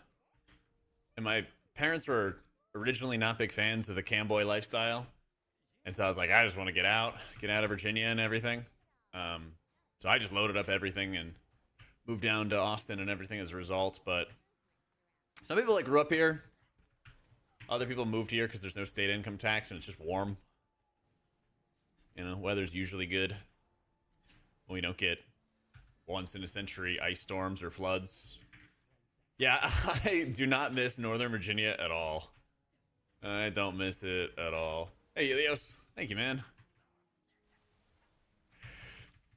my parents were originally not big fans of the camboy lifestyle. And so I was like, I just want to get out of Virginia and everything. So I just loaded up everything and moved down to Austin and everything as a result. But some people like grew up here. Other people moved here because there's no state income tax and it's just warm. You know, weather's usually good. We don't get once in a century ice storms or floods. Yeah, I do not miss Northern Virginia at all. I don't miss it at all. Hey, Elios. Thank you, man.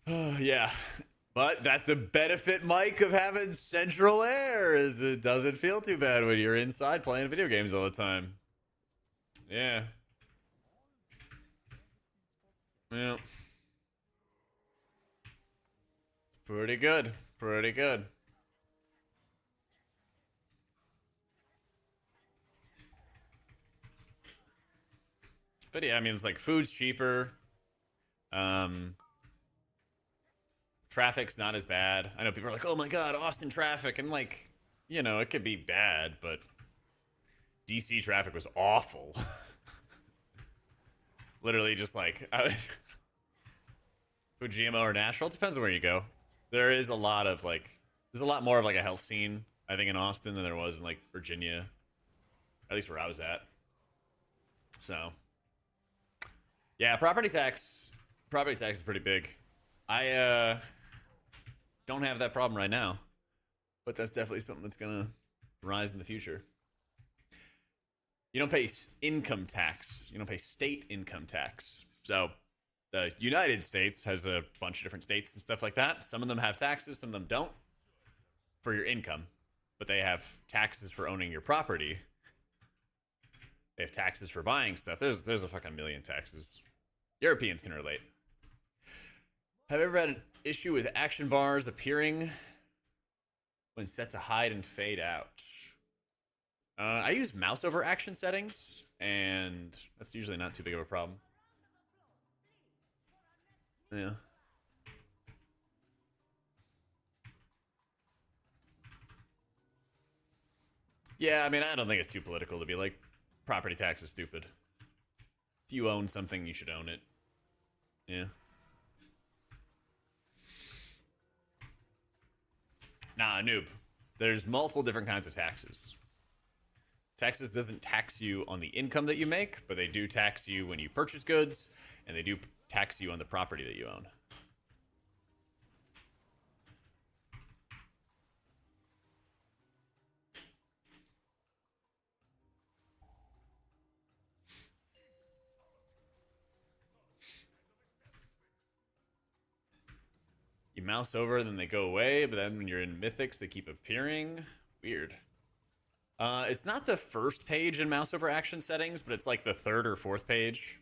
Yeah. But that's the benefit, Mike, of having central air, is it doesn't feel too bad when you're inside playing video games all the time. Yeah. Yeah. Pretty good. Pretty good. But yeah, I mean, it's like food's cheaper. Traffic's not as bad. I know people are like, oh my god, Austin traffic. And like, you know, it could be bad, but DC traffic was awful. Literally just like Fujima or Nashville. It depends on where you go. There is a lot of like, there's a lot more of like a health scene, I think, in Austin than there was in like Virginia. At least where I was at. So yeah, property tax is pretty big. I don't have that problem right now, but that's definitely something that's gonna rise in the future. You don't pay income tax. You don't pay state income tax. So the United States has a bunch of different states and stuff like that. Some of them have taxes, some of them don't for your income, but they have taxes for owning your property. They have taxes for buying stuff. There's a fucking million taxes. Europeans can relate. Have you ever had an issue with action bars appearing when set to hide and fade out? I use mouse over action settings, and that's usually not too big of a problem. Yeah. Yeah, I mean, I don't think it's too political to be like, property tax is stupid. If you own something, you should own it. Yeah. Nah, noob. There's multiple different kinds of taxes. Texas doesn't tax you on the income that you make, but they do tax you when you purchase goods, and they do tax you on the property that you own. You mouse over, then they go away, but then when you're in Mythics, they keep appearing. Weird. It's not the first page in mouse over action settings, but it's like the third or fourth page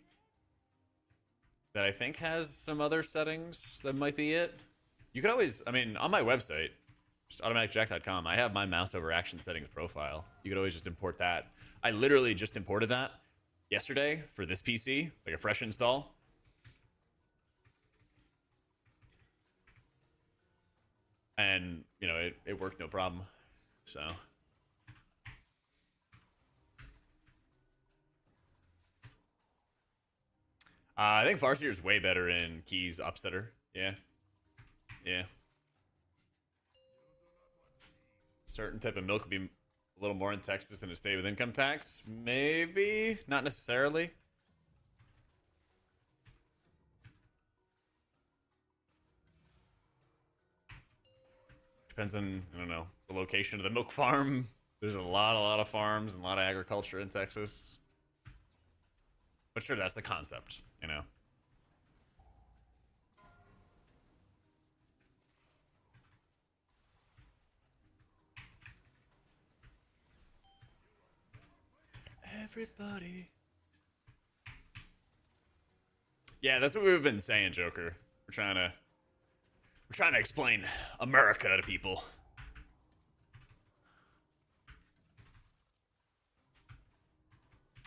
that I think has some other settings that might be it. You could always, I mean, on my website, just AutomaticJak.com, I have my mouse over action settings profile. You could always just import that. I literally just imported that yesterday for this PC, like a fresh install. And, you know, it worked no problem. So I think Farseer is way better in keys upsetter. Yeah. Yeah. Certain type of milk would be a little more in Texas than a state with income tax. Maybe. Not necessarily. Depends on, I don't know, the location of the milk farm. There's a lot of farms and a lot of agriculture in Texas. But sure, that's the concept, you know. everybody. Yeah, that's what we've been saying, Joker. We're trying to explain America to people.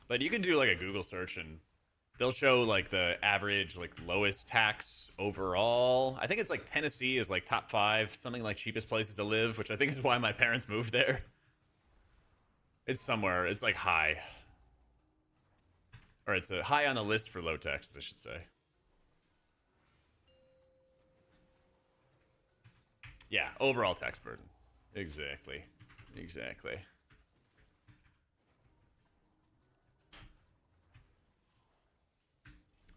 But you can do like a Google search and they'll show like the average, like lowest tax overall. I think it's like Tennessee is like top 5, something like cheapest places to live, which I think is why my parents moved there. It's somewhere, it's like high. Or it's a high on the list for low taxes, I should say. Yeah, overall tax burden. Exactly. Exactly.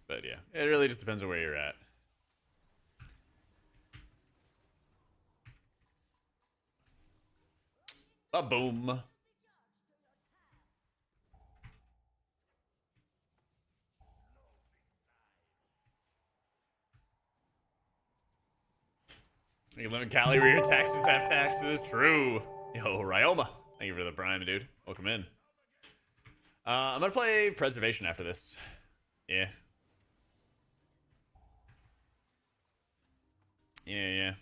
But yeah, it really just depends on where you're at. Boom. You live in Cali where your taxes have taxes. True. Yo, Ryoma. Thank you for the prime, dude. Welcome in. I'm gonna play Preservation after this. Yeah. Yeah.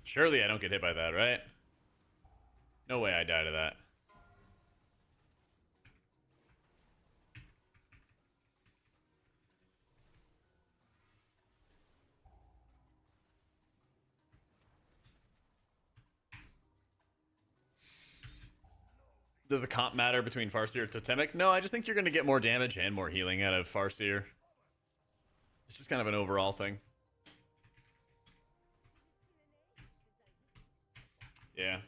Surely I don't get hit by that, right? No way I die to that. Does the comp matter between Farseer and Totemic? No, I just think you're going to get more damage and more healing out of Farseer. It's just kind of an overall thing. Yeah.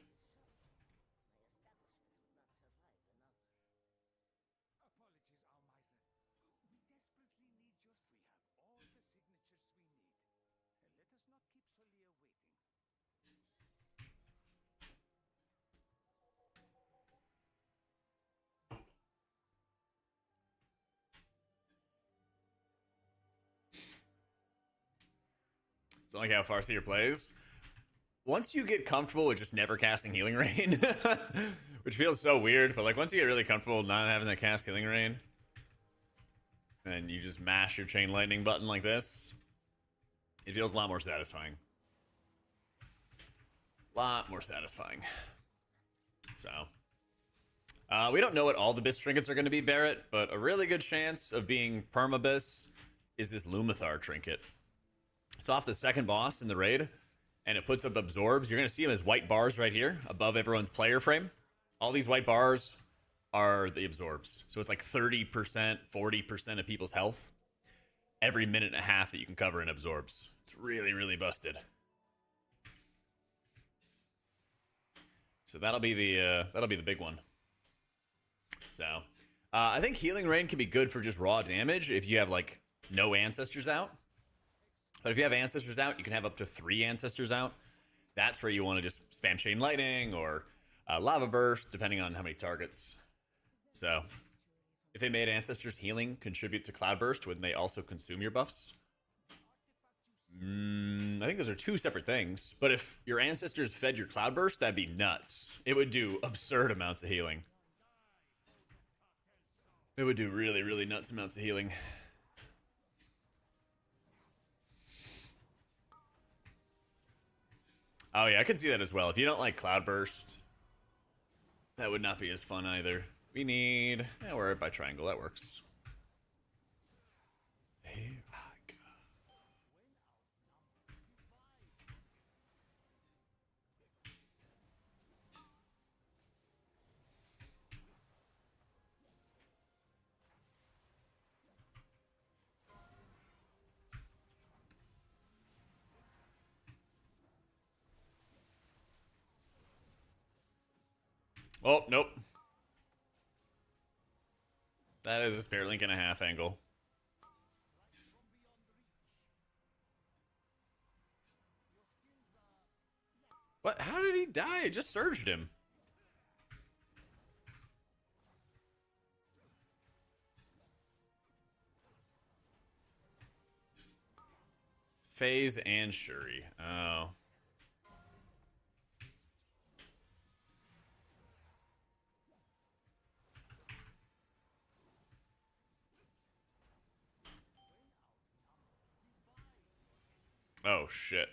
It's not like how Farseer plays. Once you get comfortable with just never casting Healing Rain, which feels so weird, but like once you get really comfortable not having to cast Healing Rain, and you just mash your Chain Lightning button like this, it feels a lot more satisfying. Lot more satisfying. So, we don't know what all the Bis trinkets are going to be, Barrett, but a really good chance of being Perma-Bis is this Lumathar trinket. It's off the second boss in the raid, and it puts up absorbs. You're going to see them as white bars right here above everyone's player frame. All these white bars are the absorbs. So it's like 30%, 40% of people's health every minute and a half that you can cover in absorbs. It's really, really busted. So that'll be the big one. So I think Healing Rain can be good for just raw damage if you have like no Ancestors out. But if you have Ancestors out, you can have up to 3 Ancestors out. That's where you want to just spam Chain Lightning or Lava Burst, depending on how many targets. So if they made Ancestors healing contribute to Cloudburst, wouldn't they also consume your buffs? I think those are 2 separate things. But if your Ancestors fed your Cloudburst, that'd be nuts. It would do absurd amounts of healing. It would do really, really nuts amounts of healing. Oh yeah, I could see that as well. If you don't like Cloudburst, that would not be as fun either. We need... Yeah, we're by triangle. That works. Here I go. Oh, nope. That is a Spirit Link and a half angle. What? How did he die? It just surged him. FaZe and Shuri. Oh. Oh, shit.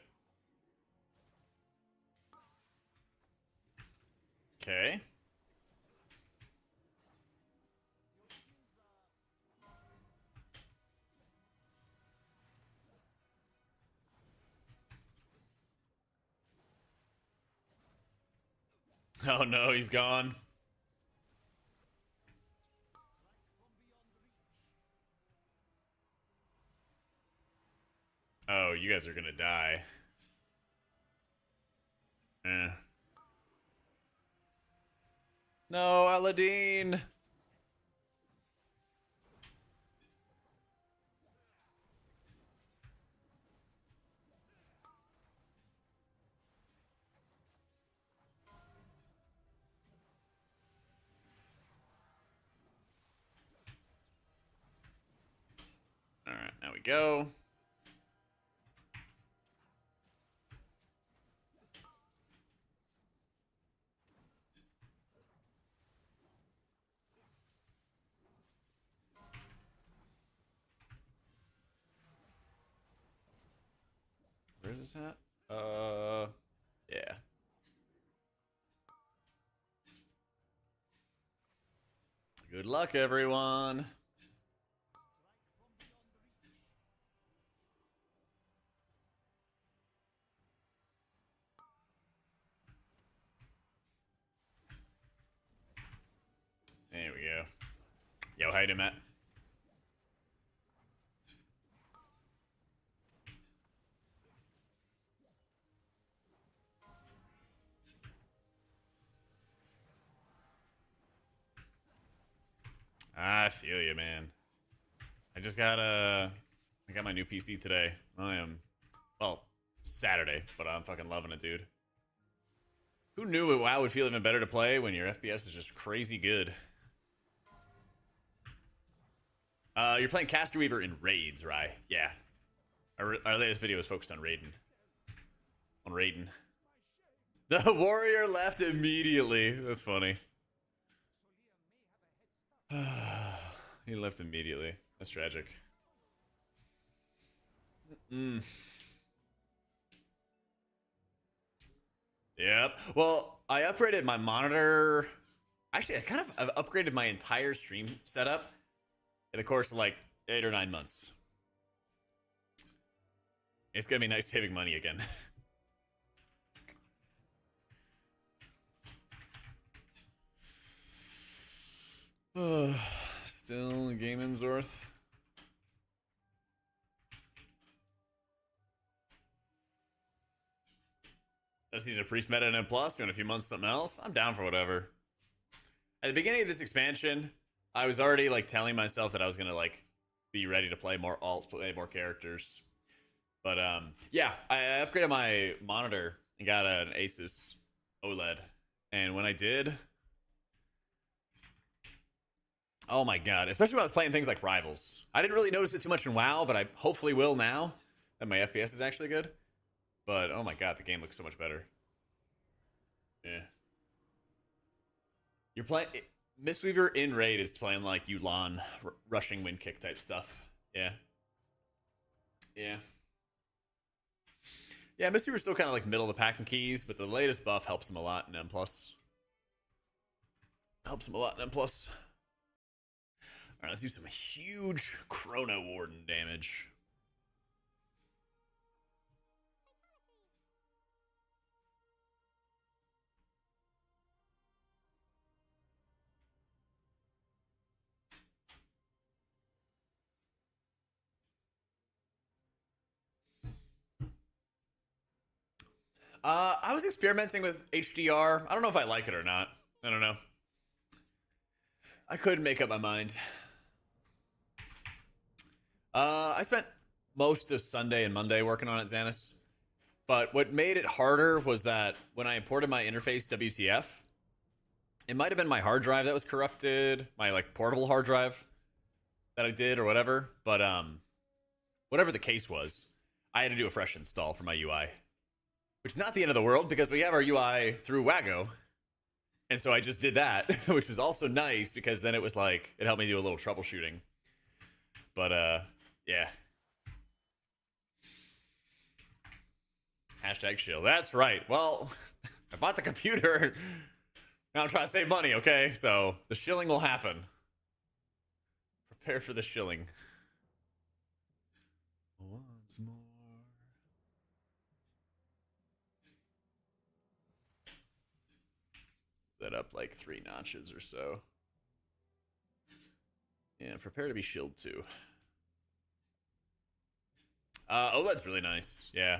Okay. Oh no, he's gone. Oh, you guys are gonna die. Eh. No, Aladdin. All right, now we go. Where's this at? Yeah. Good luck, everyone. There we go. Yo, how you doing, Matt? I feel you, man. I got my new PC today. Well, Saturday, but I'm fucking loving it, dude. Who knew WoW would feel even better to play when your FPS is just crazy good? You're playing Caster Weaver in raids, right? Yeah. Our latest video was focused on Raiden. On Raiden. The warrior left immediately. That's funny. He left immediately. That's tragic. Yep. Well, I upgraded my monitor. Actually, I've upgraded my entire stream setup in the course of like 8 or 9 months. It's gonna be nice saving money again. Still gaming Zorth. This season of Priest Meta and M Plus, in a few months something else. I'm down for whatever. At the beginning of this expansion, I was already like telling myself that I was gonna like be ready to play more alts, play more characters. But yeah, I upgraded my monitor and got an Asus OLED. And when I did, oh my god, especially when I was playing things like Rivals. I didn't really notice it too much in WoW, but I hopefully will now that my FPS is actually good. But oh my god, the game looks so much better. Yeah. You're playing Mistweaver in raid is playing like Yu'lon rushing wind kick type stuff. Yeah. Yeah. Yeah, Mistweaver's still kind of like middle of the pack in keys, but the latest buff helps him a lot in M+. Helps him a lot in M+. Alright, let's do some huge Chrono Warden damage. I was experimenting with HDR. I don't know if I like it or not. I don't know. I couldn't make up my mind. I spent most of Sunday and Monday working on it, Xanis. But what made it harder was that when I imported my interface WTF, it might have been my hard drive that was corrupted, my like portable hard drive that I did or whatever. But whatever the case was, I had to do a fresh install for my UI. Which is not the end of the world because we have our UI through Wago. And so I just did that, which was also nice because then it was like, it helped me do a little troubleshooting. But yeah. Hashtag shill. That's right. Well, I bought the computer. Now I'm trying to save money, okay? So the shilling will happen. Prepare for the shilling. Once more. That up like 3 notches or so. Yeah, prepare to be shilled too. OLED's really nice. Yeah.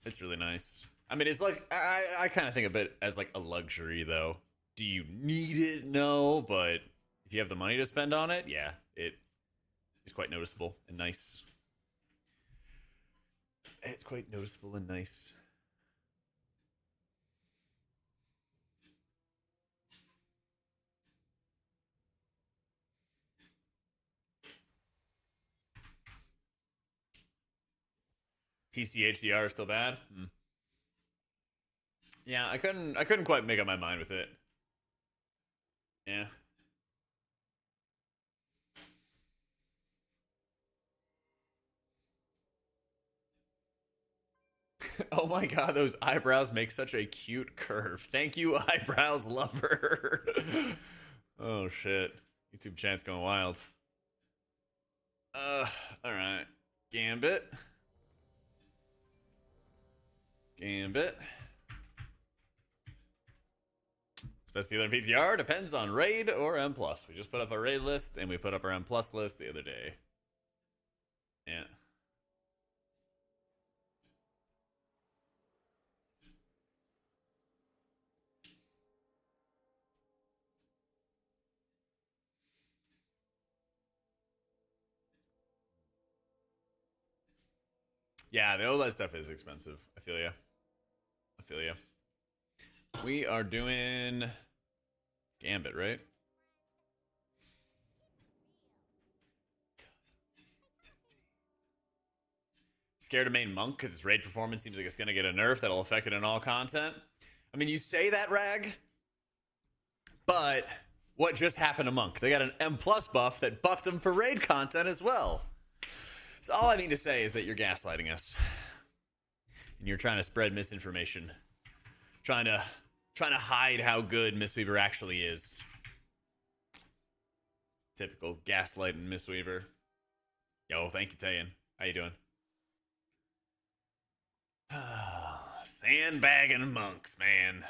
It's really nice. I mean, it's like, I kind of think of it as like a luxury, though. Do you need it? No, but if you have the money to spend on it, yeah, it is quite noticeable and nice. It's quite noticeable and nice. PC HDR is still bad. Yeah, I couldn't quite make up my mind with it. Yeah. Oh my god, those eyebrows make such a cute curve. Thank you, eyebrows lover. Oh shit. YouTube chat's going wild. Alright. Gambit. Best dealer in PTR depends on raid or M+. We just put up a raid list and we put up our M+ list the other day. Yeah. Yeah, the OLED stuff is expensive. I feel ya. We are doing Gambit, right? Scared of main Monk because its raid performance seems like it's going to get a nerf that'll affect it in all content. I mean, you say that, Rag, but what just happened to Monk? They got an M+ buff that buffed him for raid content as well. So all I mean to say is that you're gaslighting us. And you're trying to spread misinformation. Trying to hide how good Mistweaver actually is. Typical gaslighting Mistweaver. Yo, thank you, Tayan. How you doing? Sandbagging monks, man.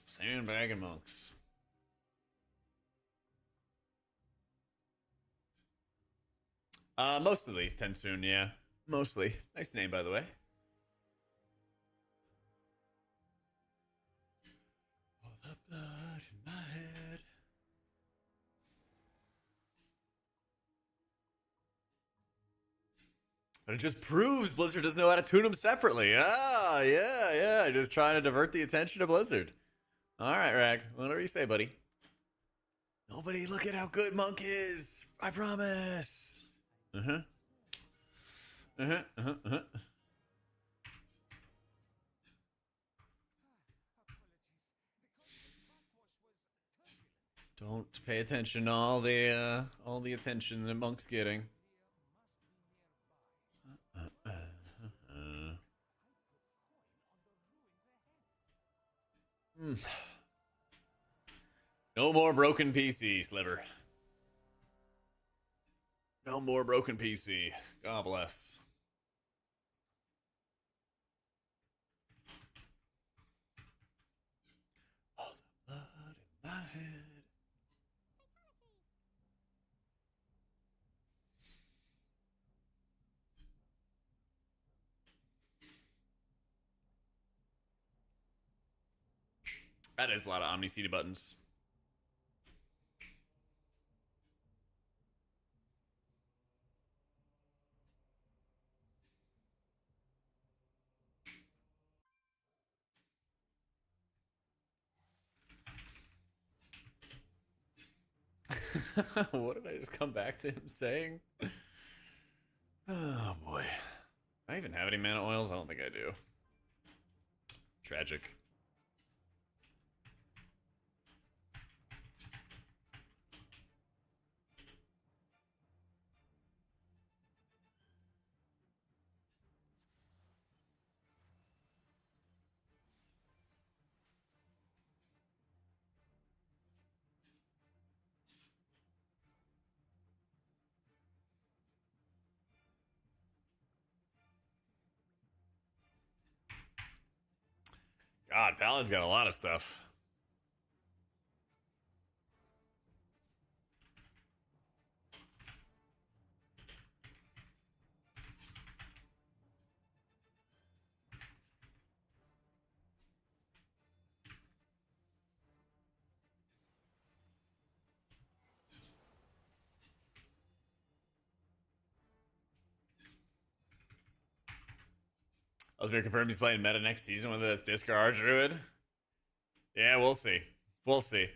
Sandbagging monks. Mostly Tensoon, yeah. Mostly. Nice name, by the way. All the blood in my head. But it just proves Blizzard doesn't know how to tune them separately. Ah, yeah. Just trying to divert the attention of Blizzard. All right, Rag. Whatever you say, buddy. Nobody look at how good Monk is. I promise. Don't pay attention to all the attention that Monk's getting. No more broken PC, Sliver. No more broken PC. God bless. All the blood in my head. That is a lot of Omni-seated buttons. What did I just come back to him saying? Oh boy. I even have any mana oils? I don't think I do. Tragic. God, Paladin's got a lot of stuff. Osmir confirmed he's playing meta next season, whether that's Disc or RDruid. Yeah, we'll see. We'll see.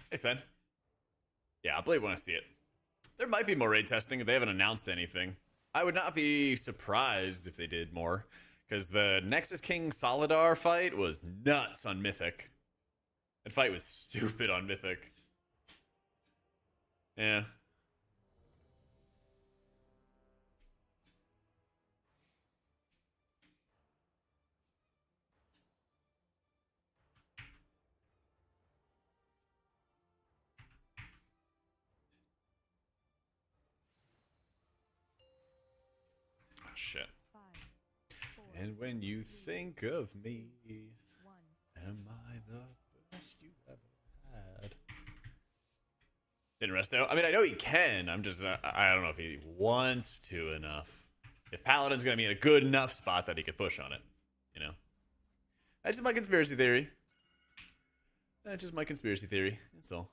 Hey, Sven. Yeah, I believe when I see it. There might be more raid testing if they haven't announced anything. I would not be surprised if they did more, because the Nexus King Solidar fight was nuts on Mythic. That fight was stupid on Mythic. Yeah. Oh, shit. And when you think of me, am I the best you ever had? Didn't Resto? I mean, I know he can. I'm just, I don't know if he wants to enough. If Paladin's gonna be in a good enough spot that he could push on it, you know? That's just my conspiracy theory. That's just my conspiracy theory. That's all.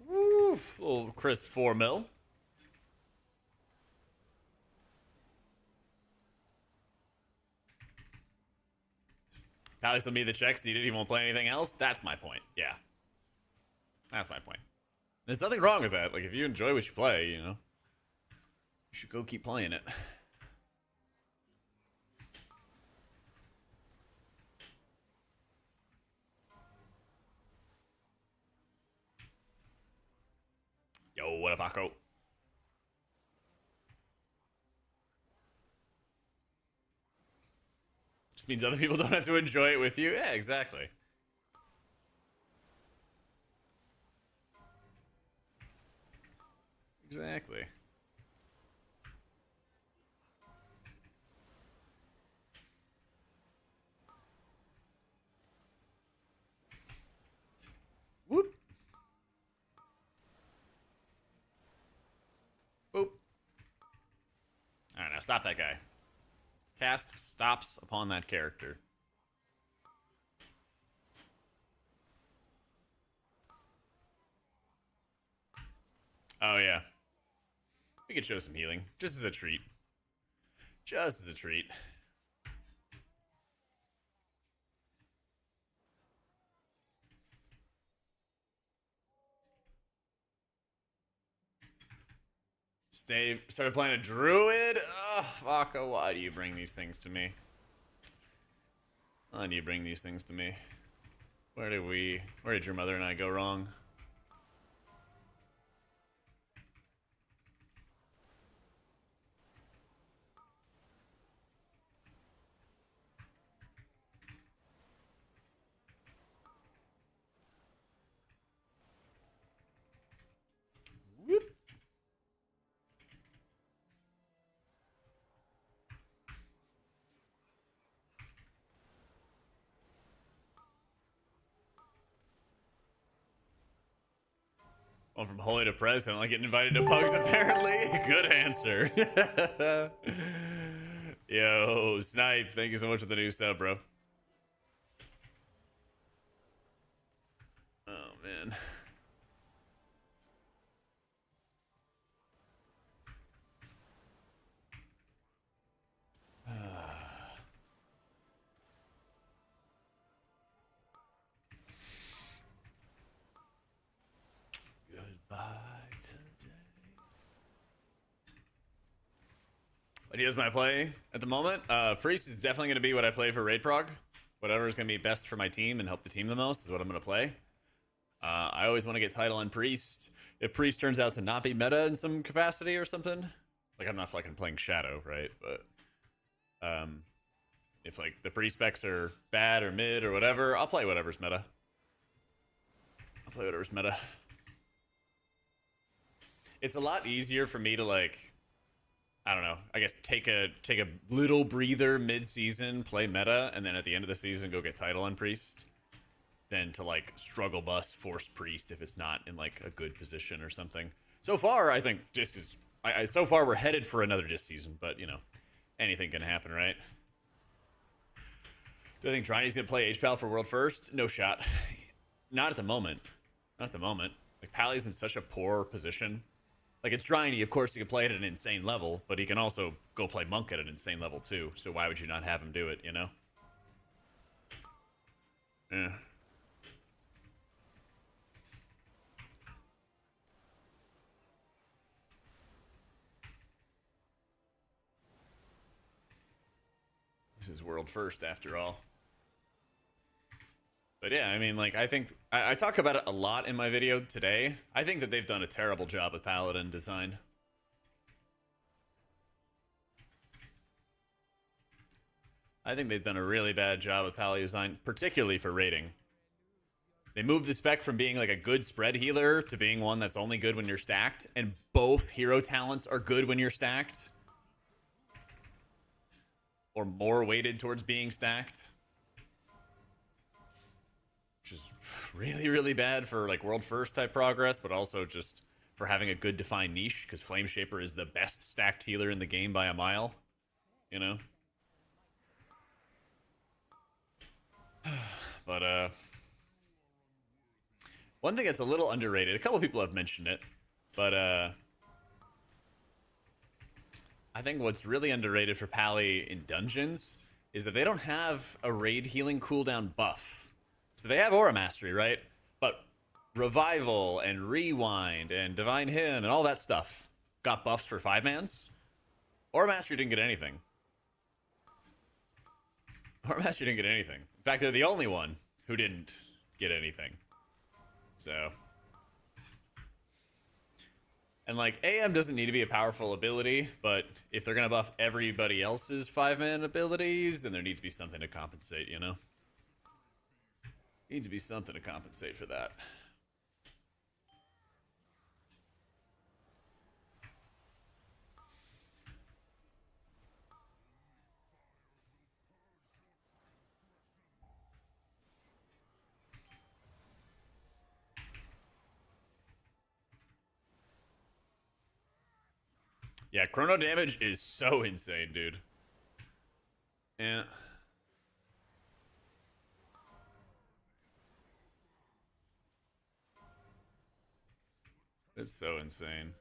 Woo! Little crisp 4 mil. Pally still made the checks needed. He won't play anything else. That's my point. Yeah. That's my point. There's nothing wrong with that. Like, if you enjoy what you play, you know, you should go keep playing it. Yo, what up, Akko? Just means other people don't have to enjoy it with you. Yeah, exactly. Exactly. Whoop. Boop. Alright, now stop that guy. Cast stops upon that character. Oh, yeah. We could show some healing. Just as a treat. Just as a treat. Started playing a druid? Ugh, Vaka, why do you bring these things to me? Why do you bring these things to me? Where did your mother and I go wrong? Whoop. Going from holy to president, like getting invited to pugs, apparently. Good answer. Yo, Snipe, thank you so much for the new sub, bro. Oh, man. Goodbye today. But here's my play at the moment. Priest is definitely going to be what I play for raid prog. Whatever is going to be best for my team and help the team the most is what I'm going to play. I always want to get title on Priest. If Priest turns out to not be meta in some capacity or something, like I'm not fucking playing Shadow, right? But if like the Priest specs are bad or mid or whatever, I'll play whatever's meta. I'll play whatever's meta. It's a lot easier for me to like, I don't know, I guess take a little breather mid-season, play meta, and then at the end of the season go get title on Priest, than to like struggle bus force Priest if it's not in like a good position or something. So far, I think Disc is, so far we're headed for another Disc season, but you know, anything can happen, right? Do I think Dryny's gonna play HPAL for World First? No shot. Not at the moment. Not at the moment. Like Pally's in such a poor position. Like, it's Dryny, of course, he can play it at an insane level, but he can also go play Monk at an insane level, too. So why would you not have him do it, you know? Yeah. This is world first, after all. But yeah, I mean, like, I think... I talk about it a lot in my video today. I think that they've done a terrible job with Paladin design. I think they've done a really bad job with Pally design, particularly for raiding. They moved the spec from being like a good spread healer to being one that's only good when you're stacked, and both hero talents are good when you're stacked. Or more weighted towards being stacked. Which is really, really bad for like world first type progress, but also just for having a good defined niche, because Flame Shaper is the best stacked healer in the game by a mile. You know? But, one thing that's a little underrated, a couple people have mentioned it, but, I think what's really underrated for Pally in dungeons is that they don't have a raid healing cooldown buff. So they have Aura Mastery, right? But Revival and Rewind and Divine Hymn and all that stuff got buffs for 5-mans. Aura Mastery didn't get anything. Aura Mastery didn't get anything. In fact, they're the only one who didn't get anything. So... And, like, AM doesn't need to be a powerful ability, but if they're going to buff everybody else's 5-man abilities, then there needs to be something to compensate, you know? Needs to be something to compensate for that. Yeah, chrono damage is so insane, dude. Yeah. It's so insane.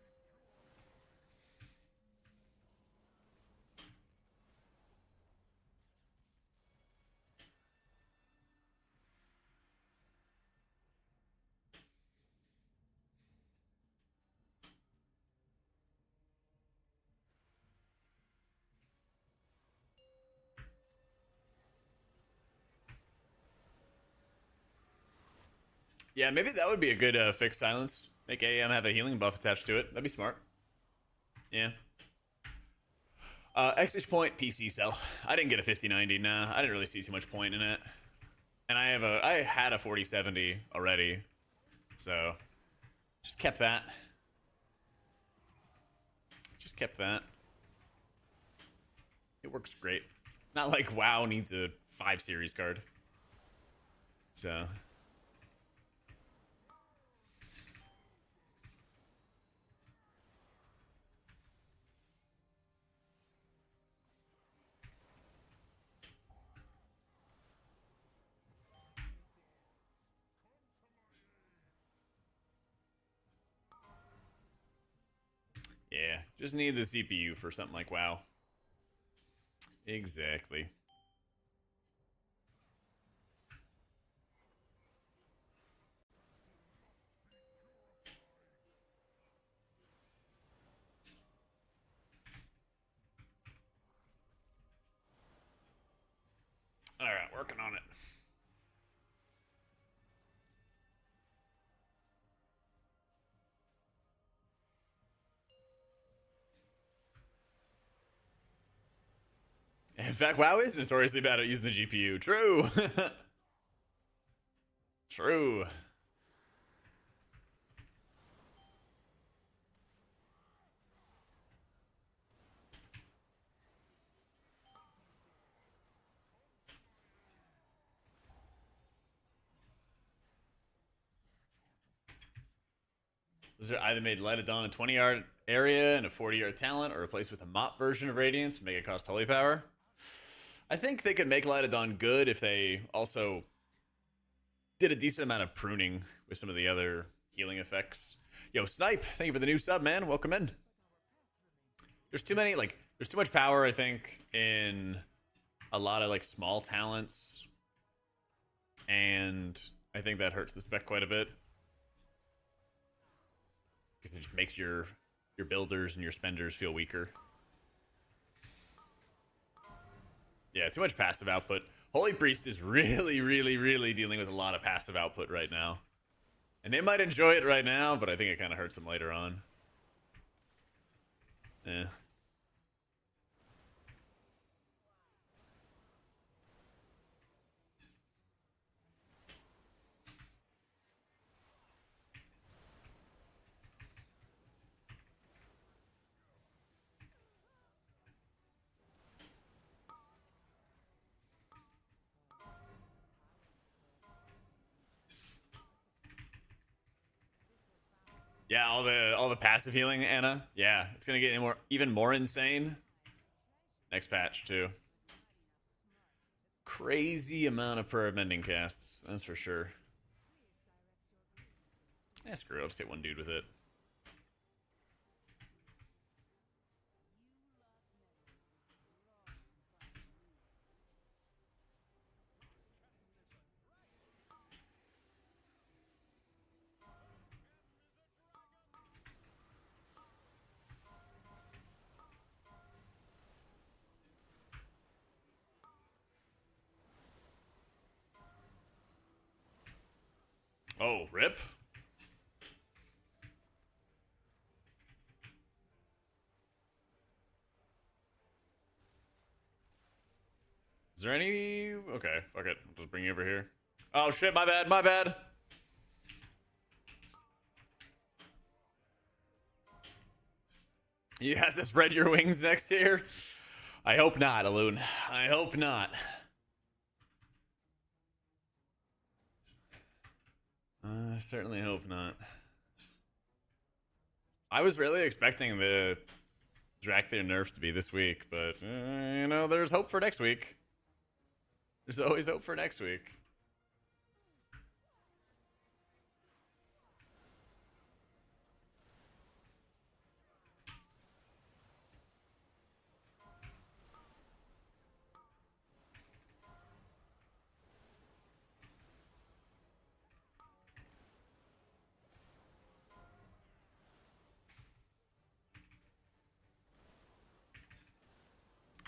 Yeah, maybe that would be a good fix silence. Make AM have a healing buff attached to it. That'd be smart. Yeah. XH point, PC cell. I didn't get a 5090, nah. I didn't really see too much point in it. And I had a 4070 already. So, just kept that. Just kept that. It works great. Not like WoW needs a 5 series card. So... Yeah, just need the CPU for something like WoW. Exactly. working on it. In fact, WoW is notoriously bad at using the GPU. True. True. Those are either made Light of Dawn a 20-yard area and a 40-yard talent, or replaced with a mop version of Radiance to make it cost Holy Power. I think they could make Light of Dawn good if they also did a decent amount of pruning with some of the other healing effects. Yo, Snipe, thank you for the new sub, man. Welcome in. There's too many, like, there's too much power, I think, in a lot of, like, small talents. And I think that hurts the spec quite a bit. Because it just makes your builders and your spenders feel weaker. Yeah, too much passive output. Holy Priest is really, really, really dealing with a lot of passive output right now. And they might enjoy it right now, but I think it kind of hurts them later on. Yeah. Yeah, all the passive healing, Anna. Yeah, it's gonna get even more insane. Next patch too. Crazy amount of prayer mending casts, that's for sure. Yeah, screw it, I'll just hit one dude with it. Oh, rip. Is there any... Okay, fuck it. I'll just bring you over here. Oh shit, my bad, my bad. You have to spread your wings next year? I hope not, Alun. I hope not. I certainly hope not. I was really expecting the Dracthyr nerfs to be this week, but, you know, there's hope for next week. There's always hope for next week.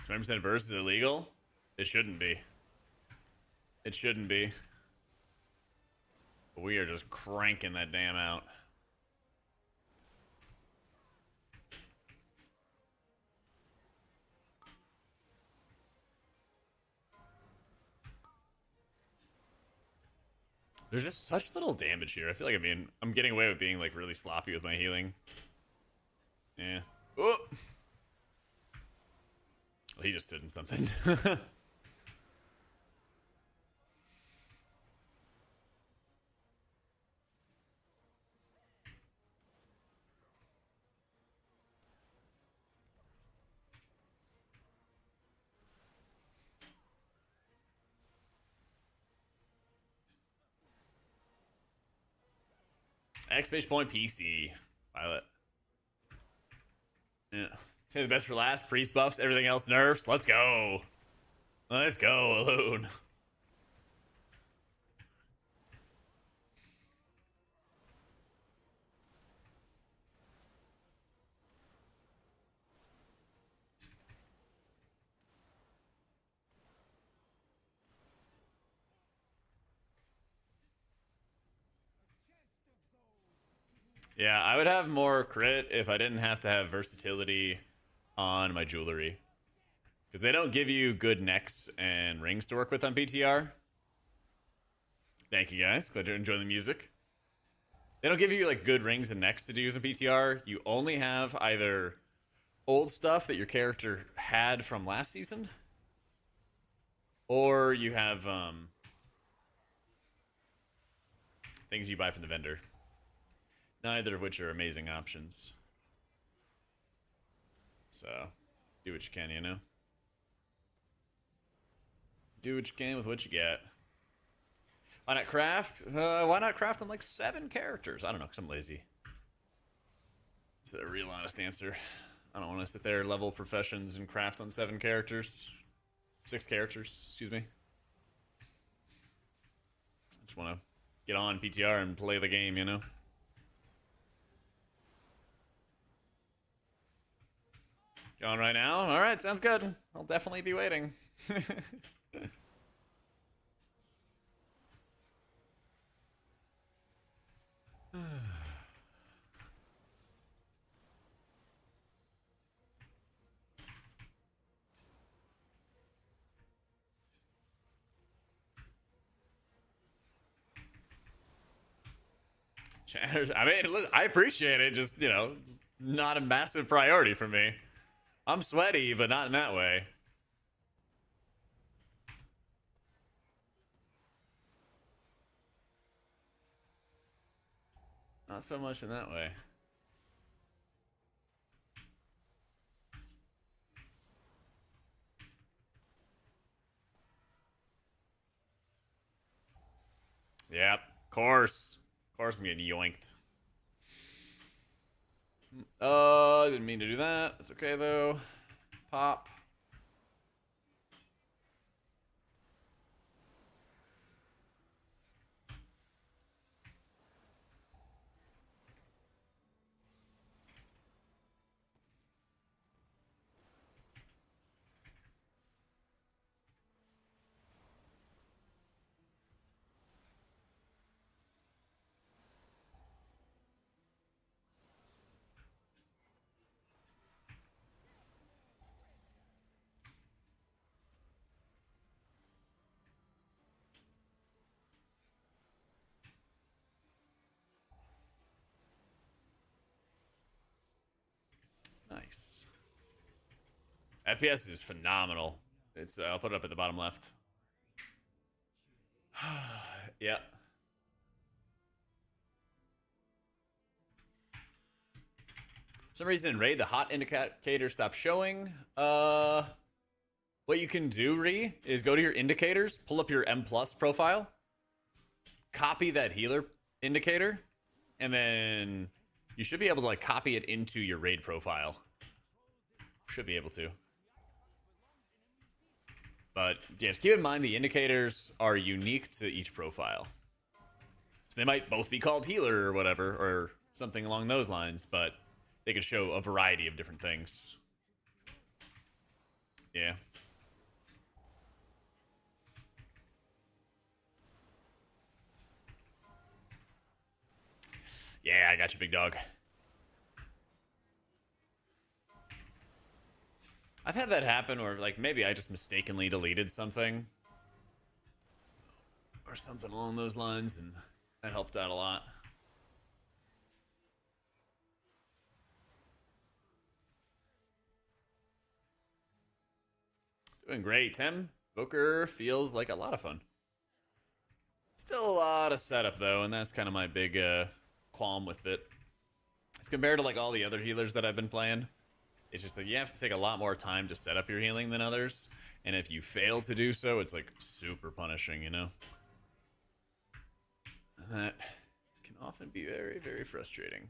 %, versus illegal? It shouldn't be. It shouldn't be. But we are just cranking that damn out. There's just such little damage here. I feel like I'm getting away with being like really sloppy with my healing. Yeah. Oh. Well, he just stood in something. Exclamation point PC. Violet. Yeah. Say the best for last. Priest buffs, everything else nerfs. Let's go. Let's go, Alone. Yeah, I would have more crit if I didn't have to have versatility on my jewelry. Because they don't give you good necks and rings to work with on PTR. Thank you guys. Glad you enjoy the music. They don't give you like good rings and necks to use in PTR. You only have either old stuff that your character had from last season, or you have things you buy from the vendor. Neither of which are amazing options. So, do what you can, you know? Do what you can with what you got. Why not craft? Why not craft on like 7 characters? I don't know, because I'm lazy. Is that a real honest answer? I don't want to sit there, level professions, and craft on 7 characters. 6 characters, excuse me. I just want to get on PTR and play the game, you know? Going right now? Alright, sounds good. I'll definitely be waiting. I mean, listen, I appreciate it. Just, you know, it's not a massive priority for me. I'm sweaty, but not in that way. Not so much in that way. Yep, of course. Of course I'm getting yoinked. Didn't mean to do that. It's okay though. Pop. Nice. FPS is phenomenal. It's I'll put it up at the bottom left. Yeah. For some reason in raid the hot indicator stopped showing. What you can do, is go to your indicators, pull up your M+ profile, copy that healer indicator, and then you should be able to like copy it into your raid profile. Should be able to. But yeah, just keep in mind the indicators are unique to each profile. So they might both be called healer or whatever, or something along those lines, but they could show a variety of different things. Yeah. Yeah, I got you, big dog. I've had that happen where, like, maybe I just mistakenly deleted something. Or something along those lines, and that helped out a lot. Doing great, Tim. Booker feels like a lot of fun. Still a lot of setup, though, and that's kind of my big qualm with it. As compared to, like, all the other healers that I've been playing, it's just like you have to take a lot more time to set up your healing than others. And if you fail to do so, it's, like, super punishing, you know? And that can often be very, very frustrating.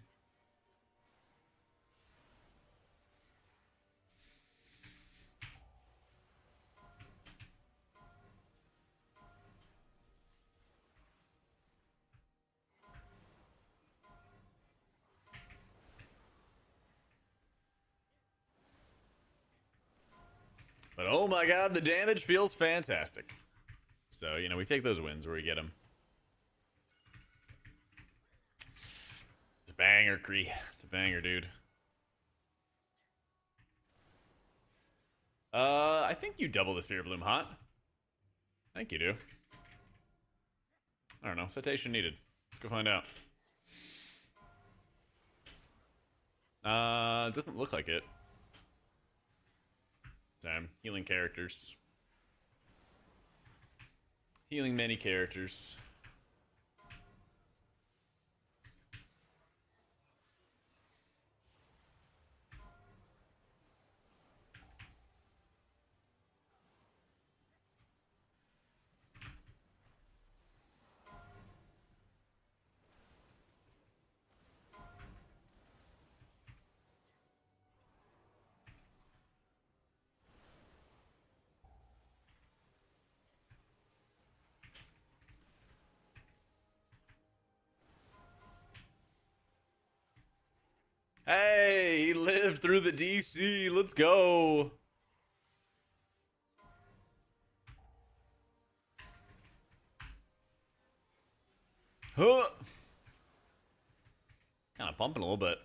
But oh my god, the damage feels fantastic. So, you know, we take those wins where we get them. It's a banger, Cree. It's a banger, dude. I think you double the Spirit Bloom hot. I think you do. I don't know. Citation needed. Let's go find out. It doesn't look like it. Damn. Healing characters. Healing many characters. Hey, he lived through the DC. Let's go. Huh. Kind of pumping a little bit.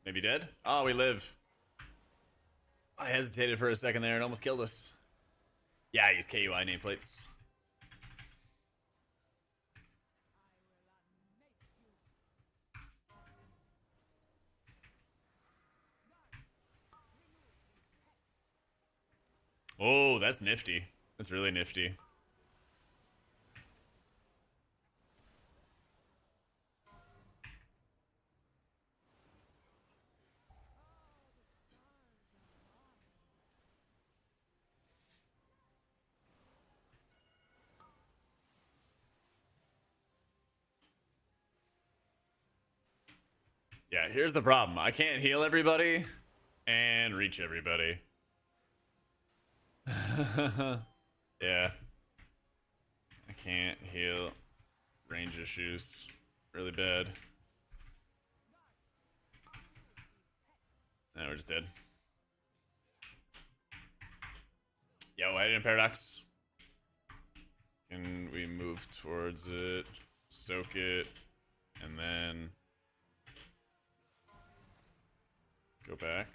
Maybe dead? Oh, we live. I hesitated for a second there. It almost killed us. Yeah, I use KUI nameplates. Oh, that's nifty. That's really nifty. Yeah, here's the problem. I can't heal everybody and reach everybody. Yeah. I can't heal. Range issues. Really bad. No, we're just dead. Yo, I did a paradox. Can we move towards it? Soak it. And then go back.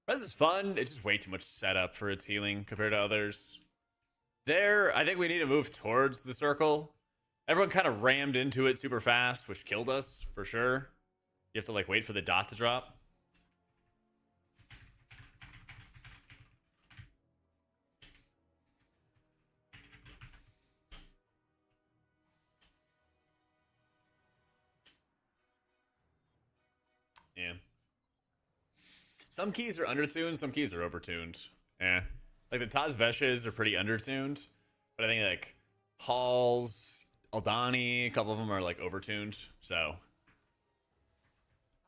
Res is fun. It's just way too much setup for its healing compared to others. There, I think we need to move towards the circle. Everyone kind of rammed into it super fast, which killed us, for sure. You have to, like, wait for the dot to drop. Yeah. Some keys are undertuned, some keys are overtuned. Yeah. Like the Tazveshes are pretty undertuned, but I think like Halls, Aldani, a couple of them are like overtuned. So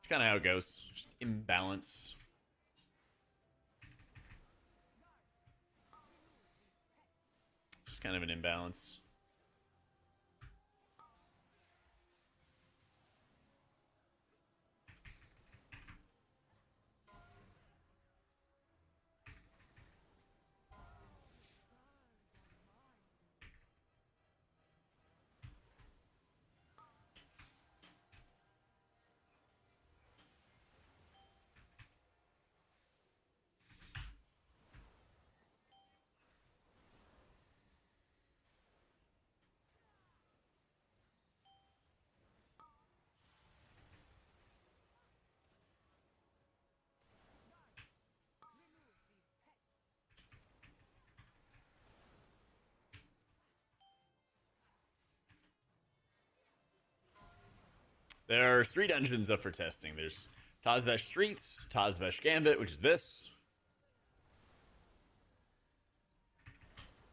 it's kind of how it goes. Just imbalance. Just kind of an imbalance. There's 3 dungeons up for testing. There's Tazvesh Streets, Tazvesh Gambit, which is this,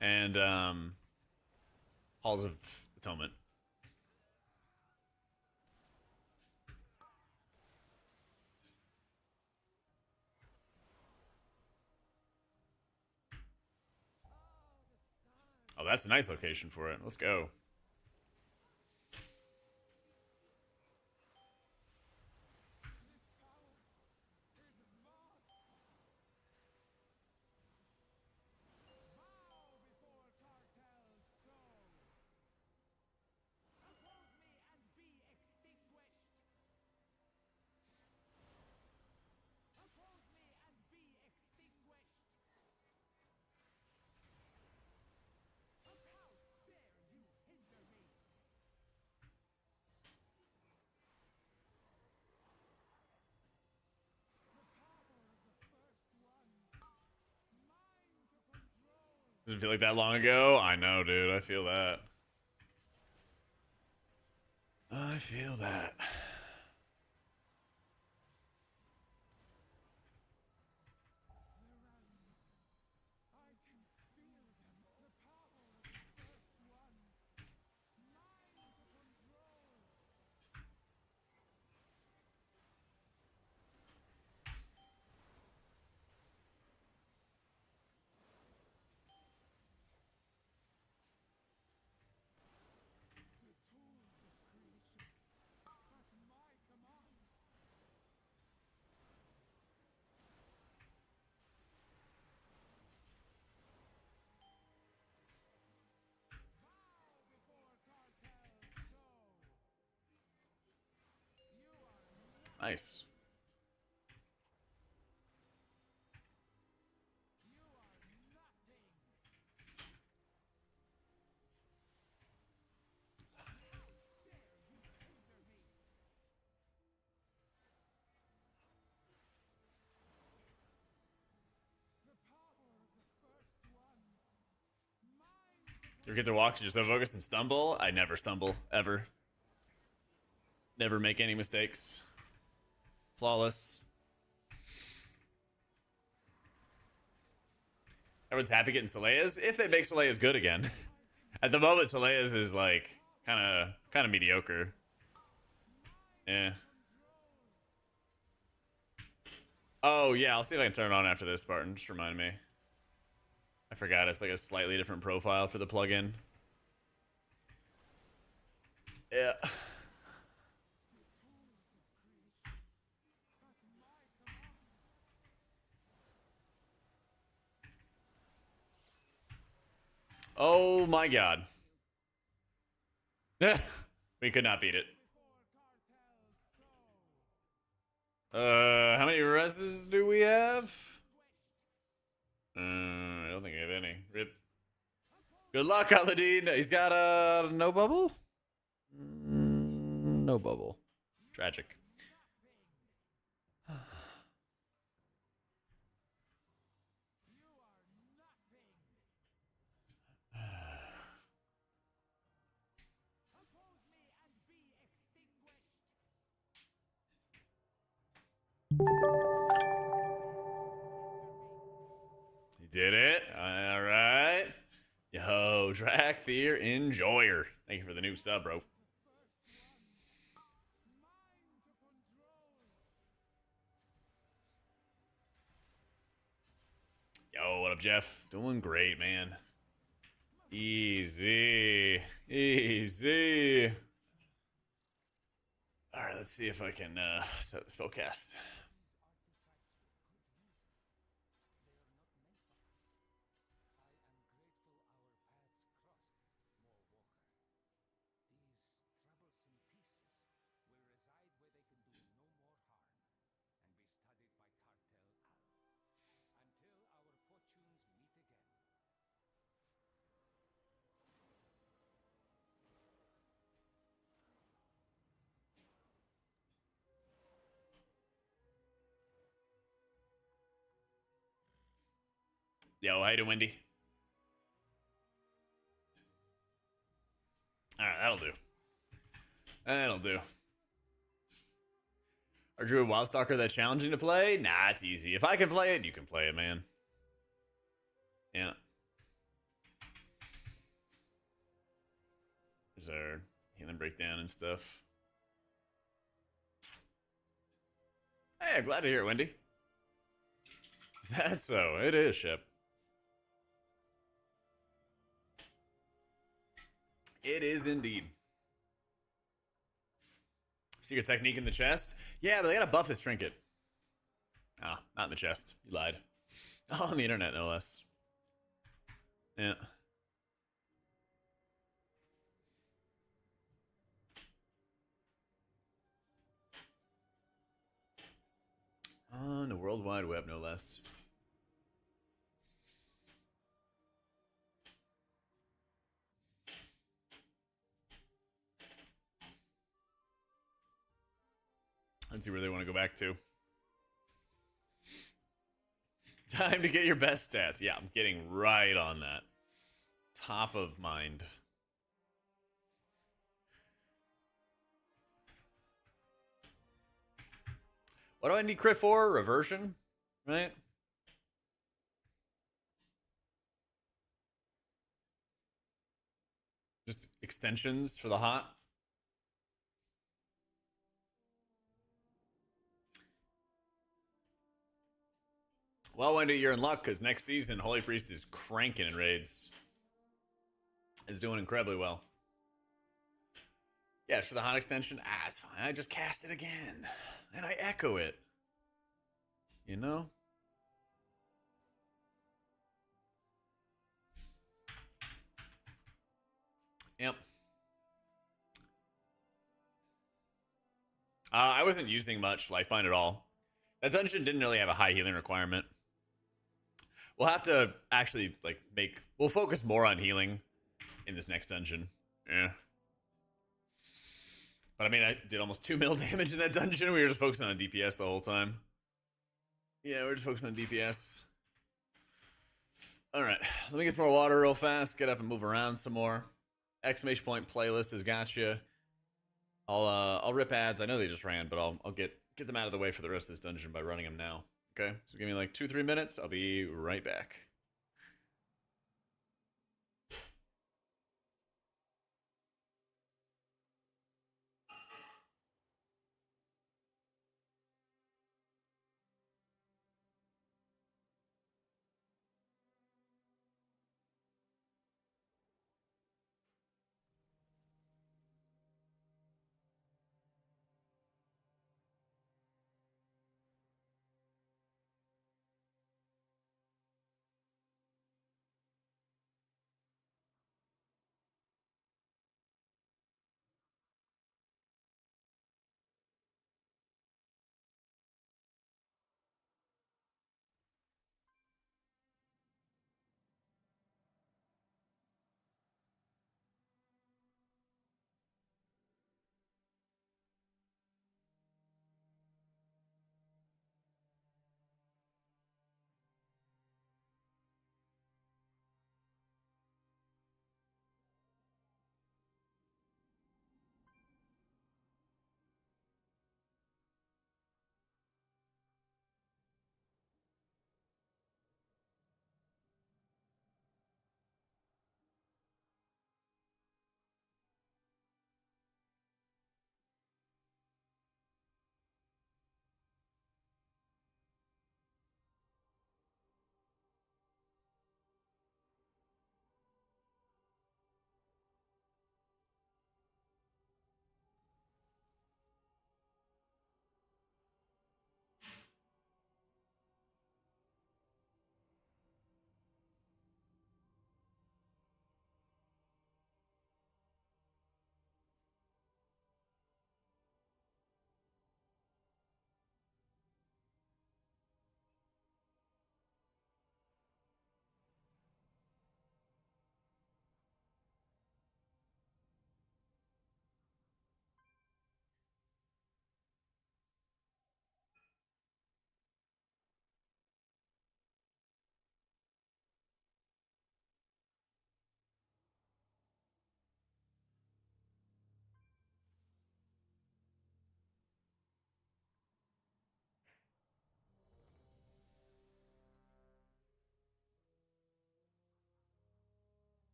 and Halls of Atonement. that's a nice location for it. Let's go. Doesn't feel like that long ago. I know, dude. I feel that. I feel that. Nice. You ever get to walk, you're so focused and stumble? I never stumble, ever. Never make any mistakes. Flawless. Everyone's happy getting Soleil's if they make Soleil's good again. At the moment, Soleil's is like kind of mediocre. Yeah. Oh yeah, I'll see if I can turn it on after this, Spartan. Just remind me. I forgot it's like a slightly different profile for the plugin. Yeah. Oh my god. We could not beat it. How many reses do we have? I don't think I have any. Rip. Good luck, Aladdin. He's got a no bubble? No bubble. Tragic. You did it. All right. Yo, Drakthir Enjoyer. Thank you for the new sub, bro. Yo, what up, Jeff? Doing great, man. Easy. Easy. All right, let's see if I can set the spellcast. Yo, hi to Wendy. All right, that'll do. That'll do. Are Druid Wildstalker that challenging to play? Nah, it's easy. If I can play it, you can play it, man. Yeah. There's our healing breakdown and stuff. Hey, I'm glad to hear it, Wendy. Is that so? It is, Shep. It is indeed. Secret technique in the chest? Yeah, but they gotta buff this trinket. Ah, not in the chest. You lied. Oh, on the internet, no less. Yeah. On the World Wide Web, no less. Let's see where they want to go back to. Time to get your best stats. Yeah, I'm getting right on that. Top of mind. What do I need crit for? Reversion? Right? Just extensions for the hot? Well, Wendy, you're in luck because next season, Holy Priest is cranking in raids. Is doing incredibly well. Yeah, it's for the hot extension. Ah, it's fine. I just cast it again. And I echo it. You know? Yep. I wasn't using much Lifeline at all. That dungeon didn't really have a high healing requirement. We'll have to actually, like, we'll focus more on healing in this next dungeon. Yeah. But I mean, I did almost 2 mil damage in that dungeon. We were just focusing on DPS the whole time. Yeah, we're just focusing on DPS. All right, let me get some more water real fast. Get up and move around some more. Exclamation point playlist has got you. I'll rip ads. I know they just ran, but I'll get them out of the way for the rest of this dungeon by running them now. Okay, so give me like 2-3 minutes. I'll be right back.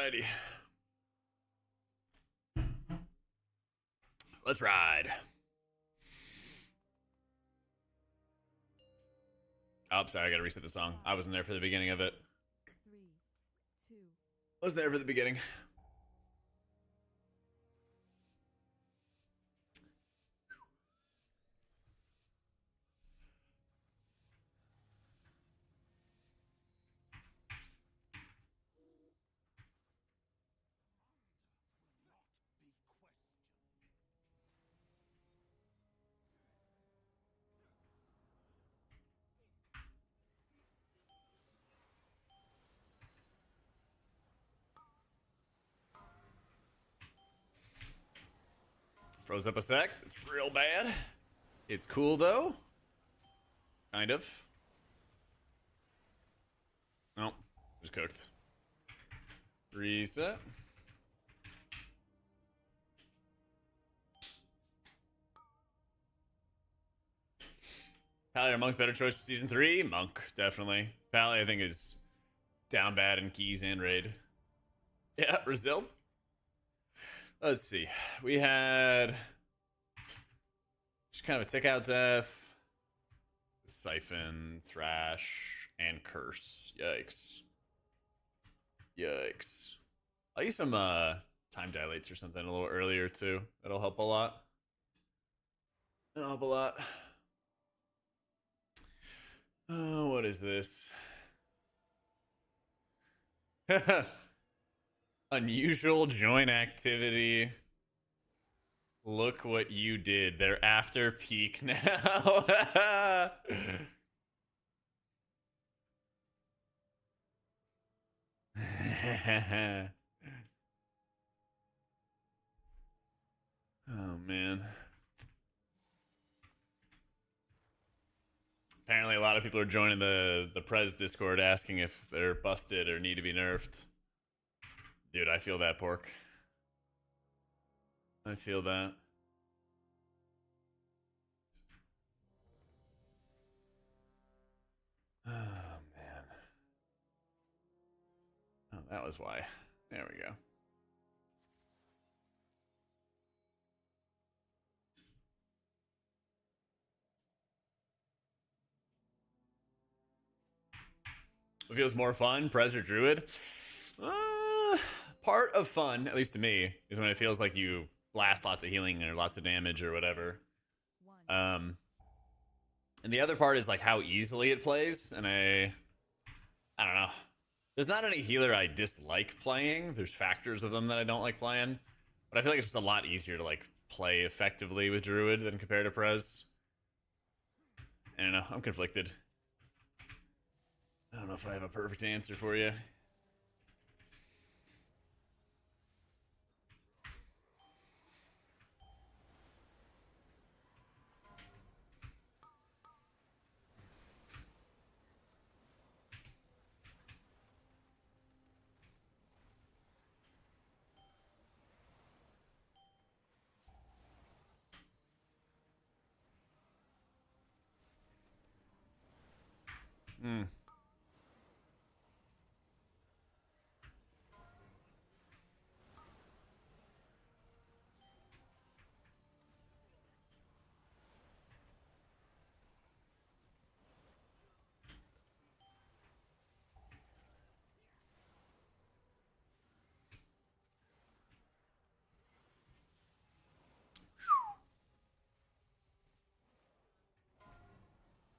Alrighty. Let's ride. Oh, sorry, I gotta reset the song. I wasn't there for the beginning of it.
3, 2.
I was there for the beginning. Froze up a sec. It's real bad. It's cool though. Kind of. Nope. Just cooked. Reset. Pally or Monk better choice for season 3? Monk, definitely. Pally, I think, is down bad in keys and raid. Yeah, Brazil. Let's see. We had just kind of a tick out death, siphon, thrash, and curse. Yikes. Yikes. I'll use some time dilates or something a little earlier too. That'll help a lot. That'll help a lot. Oh, what is this? Unusual join activity. Look what you did. They're after peak now. Oh, man. Apparently a lot of people are joining the Prez Discord asking if they're busted or need to be nerfed. Dude, I feel that, Pork. I feel that. Oh, man. Oh, that was why. There we go. What feels more fun, Prez or Druid? Part of fun, at least to me, is when it feels like you blast lots of healing or lots of damage or whatever.
1.
And the other part is like how easily it plays, and I don't know. There's not any healer I dislike playing. There's factors of them that I don't like playing, but I feel like it's just a lot easier to like play effectively with Druid than compared to Prez. I don't know. I'm conflicted. I don't know if I have a perfect answer for you. Hmm.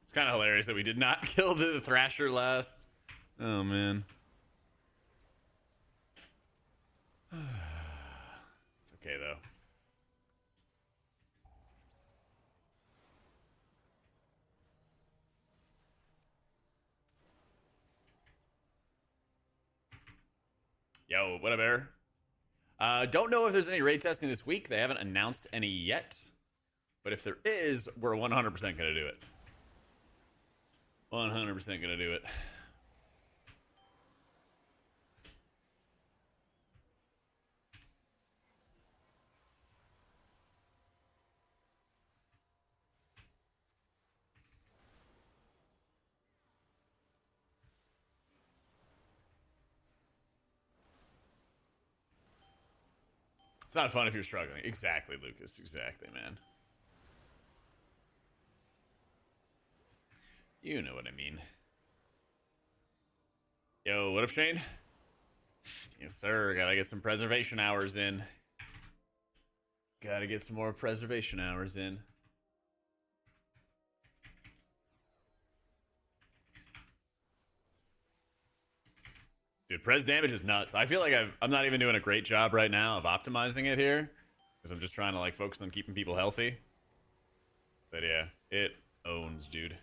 It's kind of hilarious that we did not kill the Thrasher last. Oh, man. It's okay, though. Yo, what up, Bear? Don't know if there's any raid testing this week. They haven't announced any yet. But if there is, we're 100% going to do it. 100% going to do it. It's not fun if you're struggling. Exactly, Lucas. Exactly, man. You know what I mean. Yo, what up, Shane? Yes, sir. Gotta get some preservation hours in. Gotta get some more preservation hours in. Dude, pres damage is nuts. I feel like I'm not even doing a great job right now of optimizing it here. Because I'm just trying to like focus on keeping people healthy. But yeah, it owns, dude.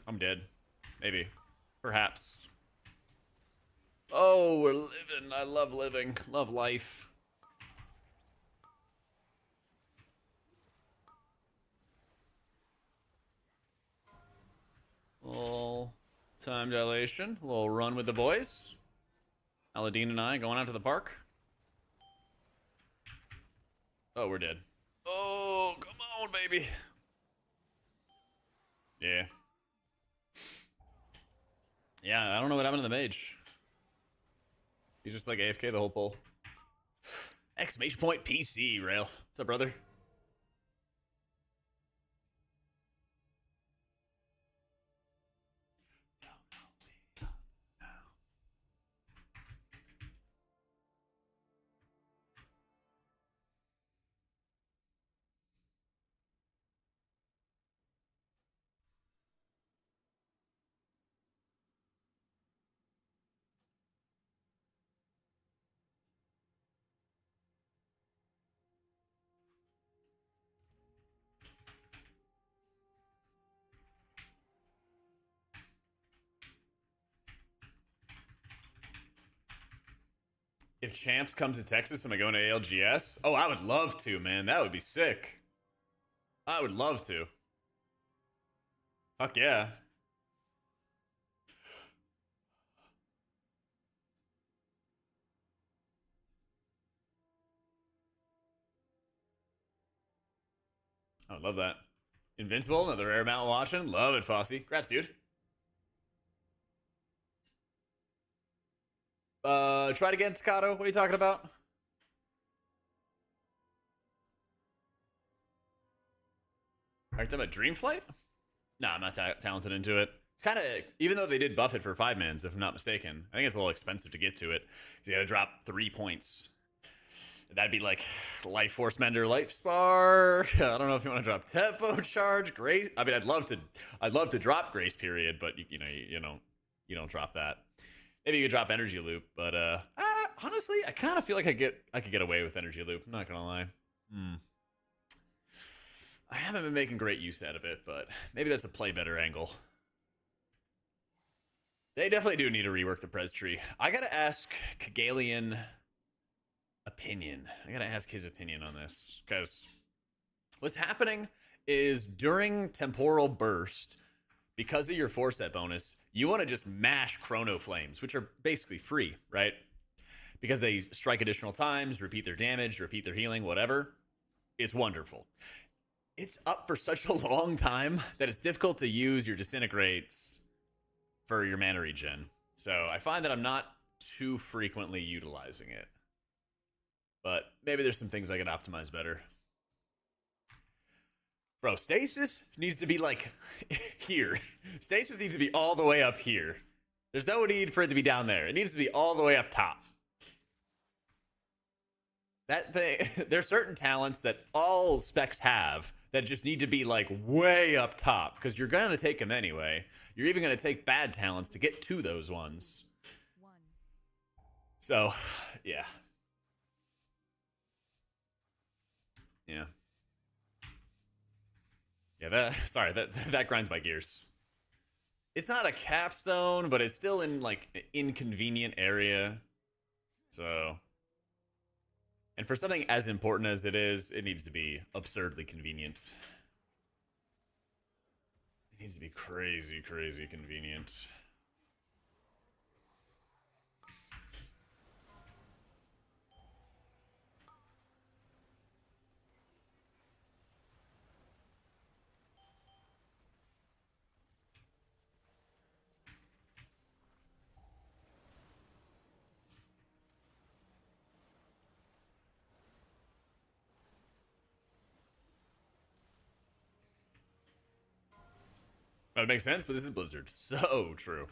I'm dead. Maybe. Perhaps. Oh, we're living. I love living. Love life. Little time dilation. A little run with the boys. Aladdin and I going out to the park. Oh, we're dead. Oh, come on, baby. Yeah. Yeah, I don't know what happened to the mage. He's just like AFK the whole pull. Exclamation point PC, Rail. What's up, brother? If Champs comes to Texas, am I going to ALGS? Oh, I would love to, man. That would be sick. I would love to. Fuck yeah. I would love that. Invincible, another rare amount watching. Love it, Fossey. Congrats, dude. Try it again, Takato. What are you talking about? Are you talking about Dreamflight? Nah, I'm not talented into it. It's kind of, even though they did buff it for 5-mans, if I'm not mistaken, I think it's a little expensive to get to it. You gotta drop 3 points. That'd be like Life Force Mender, Life Spark. I don't know if you want to drop Tempo Charge, Grace. I mean, I'd love to drop Grace Period, but you don't drop that. Maybe you could drop Energy Loop, but honestly, I kind of feel like I could get away with Energy Loop. I'm not gonna lie. I haven't been making great use out of it, but maybe that's a play better angle. They definitely do need to rework the Prez tree. I gotta ask Kagalian opinion. I gotta ask his opinion on this, because what's happening is during Temporal Burst, because of your 4-set bonus, you want to just mash Chrono Flames, which are basically free, right? Because they strike additional times, repeat their damage, repeat their healing, whatever. It's wonderful. It's up for such a long time that it's difficult to use your Disintegrates for your mana regen. So I find that I'm not too frequently utilizing it. But maybe there's some things I could optimize better. Bro, Stasis needs to be like here. Stasis needs to be all the way up here. There's no need for it to be down there. It needs to be all the way up top. That thing, there's certain talents that all specs have that just need to be like way up top, because you're going to take them anyway. You're even going to take bad talents to get to those ones. So, yeah. Yeah. Yeah, that grinds my gears. It's not a capstone, but it's still in like an inconvenient area. So, and for something as important as it is, it needs to be absurdly convenient. Needs to be crazy, crazy convenient. That would make sense, but this is Blizzard. So true.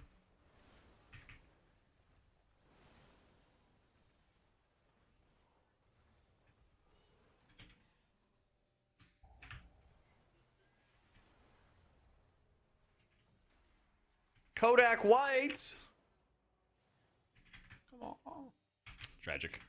Kodak White! Come on. Tragic.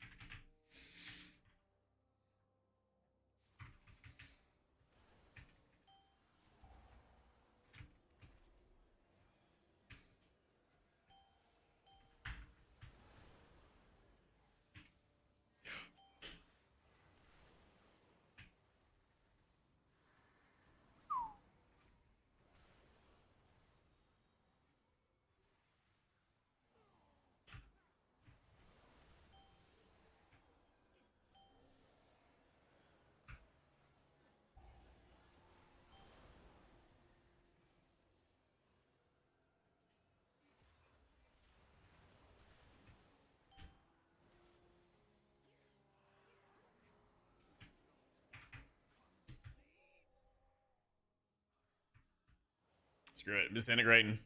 Screw it. Disintegrating.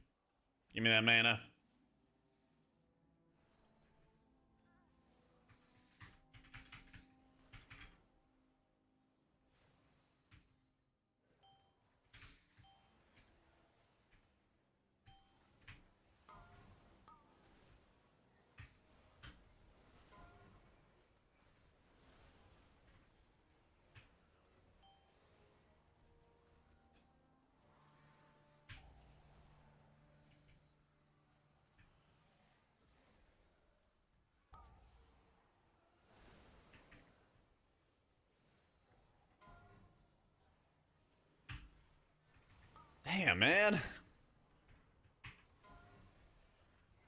Give me that mana. Damn, man.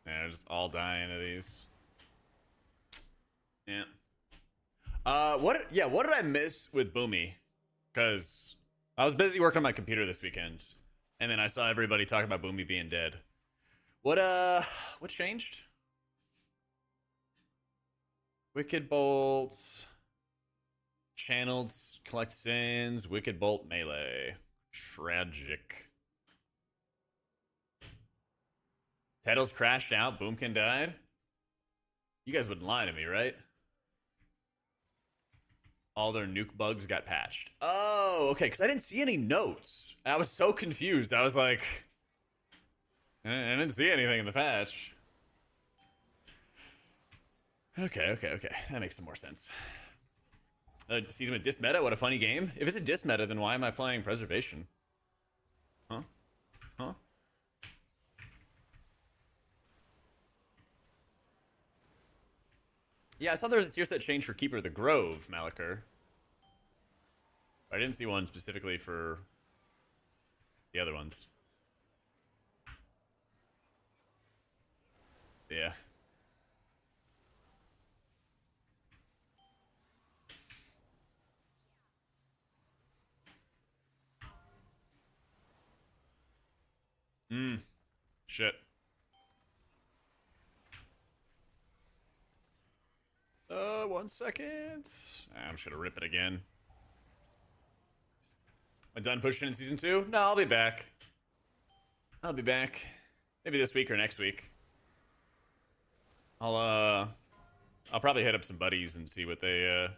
Yeah, just all dying to these. Yeah. What did I miss with Boomy? Because I was busy working on my computer this weekend, and then I saw everybody talking about Boomy being dead. What changed? Wicked Bolt, Channeled Collect Sins, Wicked Bolt Melee. Tragic. Titles crashed out, Boomkin died. You guys wouldn't lie to me, right? All their nuke bugs got patched. Oh, okay, because I didn't see any notes. I was so confused. I was like, I didn't see anything in the patch. Okay. That makes some more sense. Season with Dismeta? What a funny game. If it's a Dismeta, then why am I playing Preservation? Huh? Yeah, I saw there was a tier set change for Keeper of the Grove, Malachur. I didn't see one specifically for the other ones. Yeah. Shit. One second. I'm just gonna rip it again. Am I done pushing in season 2? No, I'll be back. Maybe this week or next week. I'll probably hit up some buddies and see what they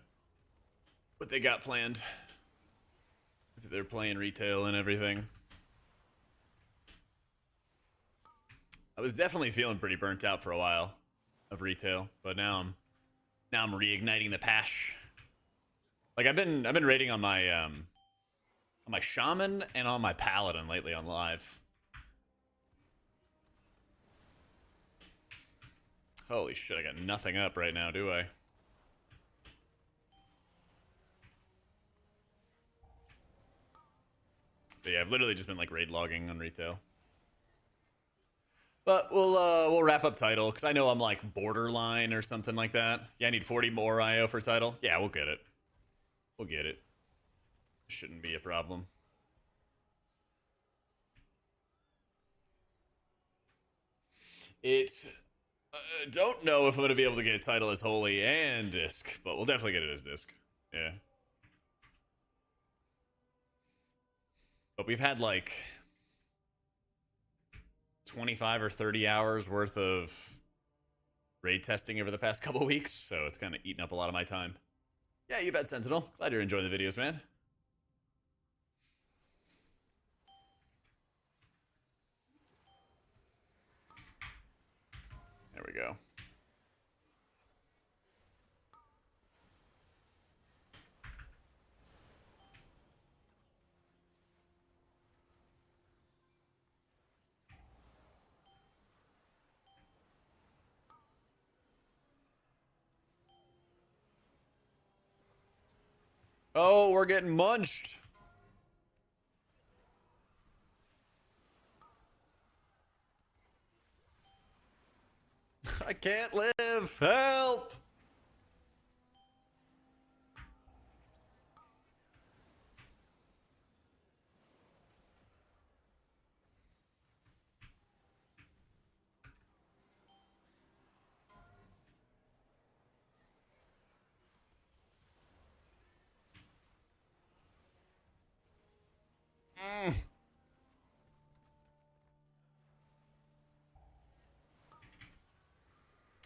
got planned. If they're playing retail and everything. I was definitely feeling pretty burnt out for a while of retail, but now I'm reigniting the pash. Like I've been raiding on my shaman and on my paladin lately on live. Holy shit, I got nothing up right now, do I? But yeah, I've literally just been like raid logging on retail. But we'll wrap up title because I know I'm like borderline or something like that. Yeah, I need 40 more IO for title. Yeah, we'll get it. We'll get it. Shouldn't be a problem. Don't know if I'm gonna be able to get a title as holy and disc, but we'll definitely get it as disc. Yeah. But we've had like 25 or 30 hours worth of raid testing over the past couple weeks, so it's kind of eating up a lot of my time. Yeah, you bet, Sentinel. Glad you're enjoying the videos, man. There we go. Oh, we're getting munched. I can't live. Help.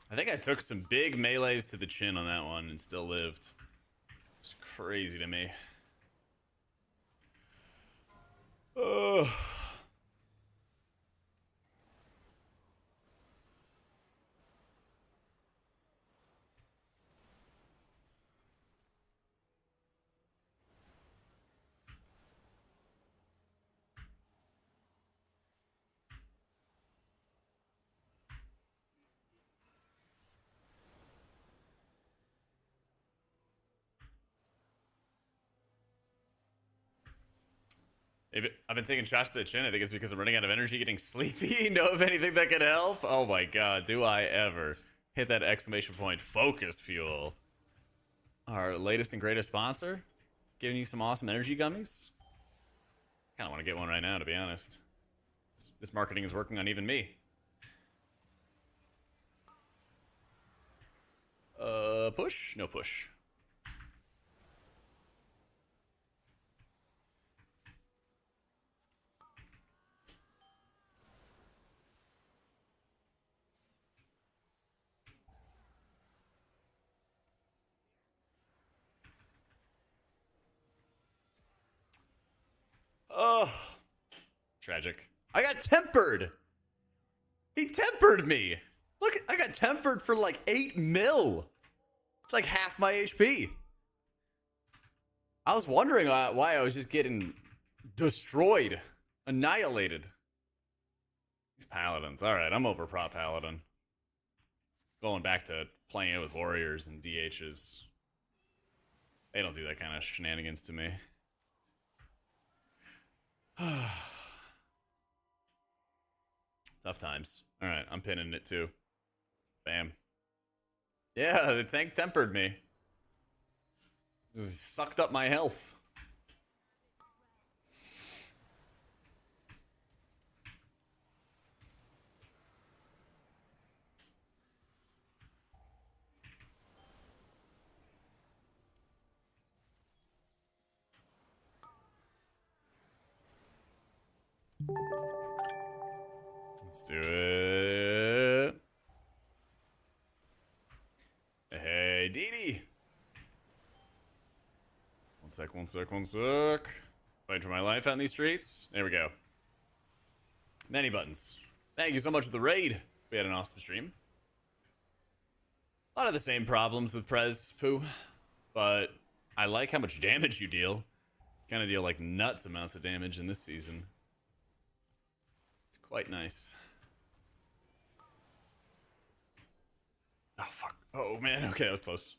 I think I took some big melees to the chin on that one and still lived. It's crazy to me. Ugh. I've been taking shots to the chin. I think it's because I'm running out of energy, getting sleepy. Know of anything that could help? Oh my god, do I ever. Hit that exclamation point. Focus fuel. Our latest and greatest sponsor. Giving you some awesome energy gummies. Kind of want to get one right now, to be honest. This marketing is working on even me. Push? No push. Oh, tragic. I got tempered. He tempered me. Look, I got tempered for like 8 mil. It's like half my HP. I was wondering why I was just getting destroyed, annihilated. These paladins. All right, I'm over prop paladin. Going back to playing it with warriors and DHs. They don't do that kind of shenanigans to me. Tough times. All right, I'm pinning it too. Bam. Yeah, the tank tempered me. Just sucked up my health. Let's do it. Hey, Dee. One sec. Fighting for my life out in these streets. There we go. Many buttons. Thank you so much for the raid. We had an awesome stream. A lot of the same problems with Prez, Pooh. But I like how much damage you deal. Kind of deal like nuts amounts of damage in this season. It's quite nice. Oh, fuck. Oh, man. Okay, that was close.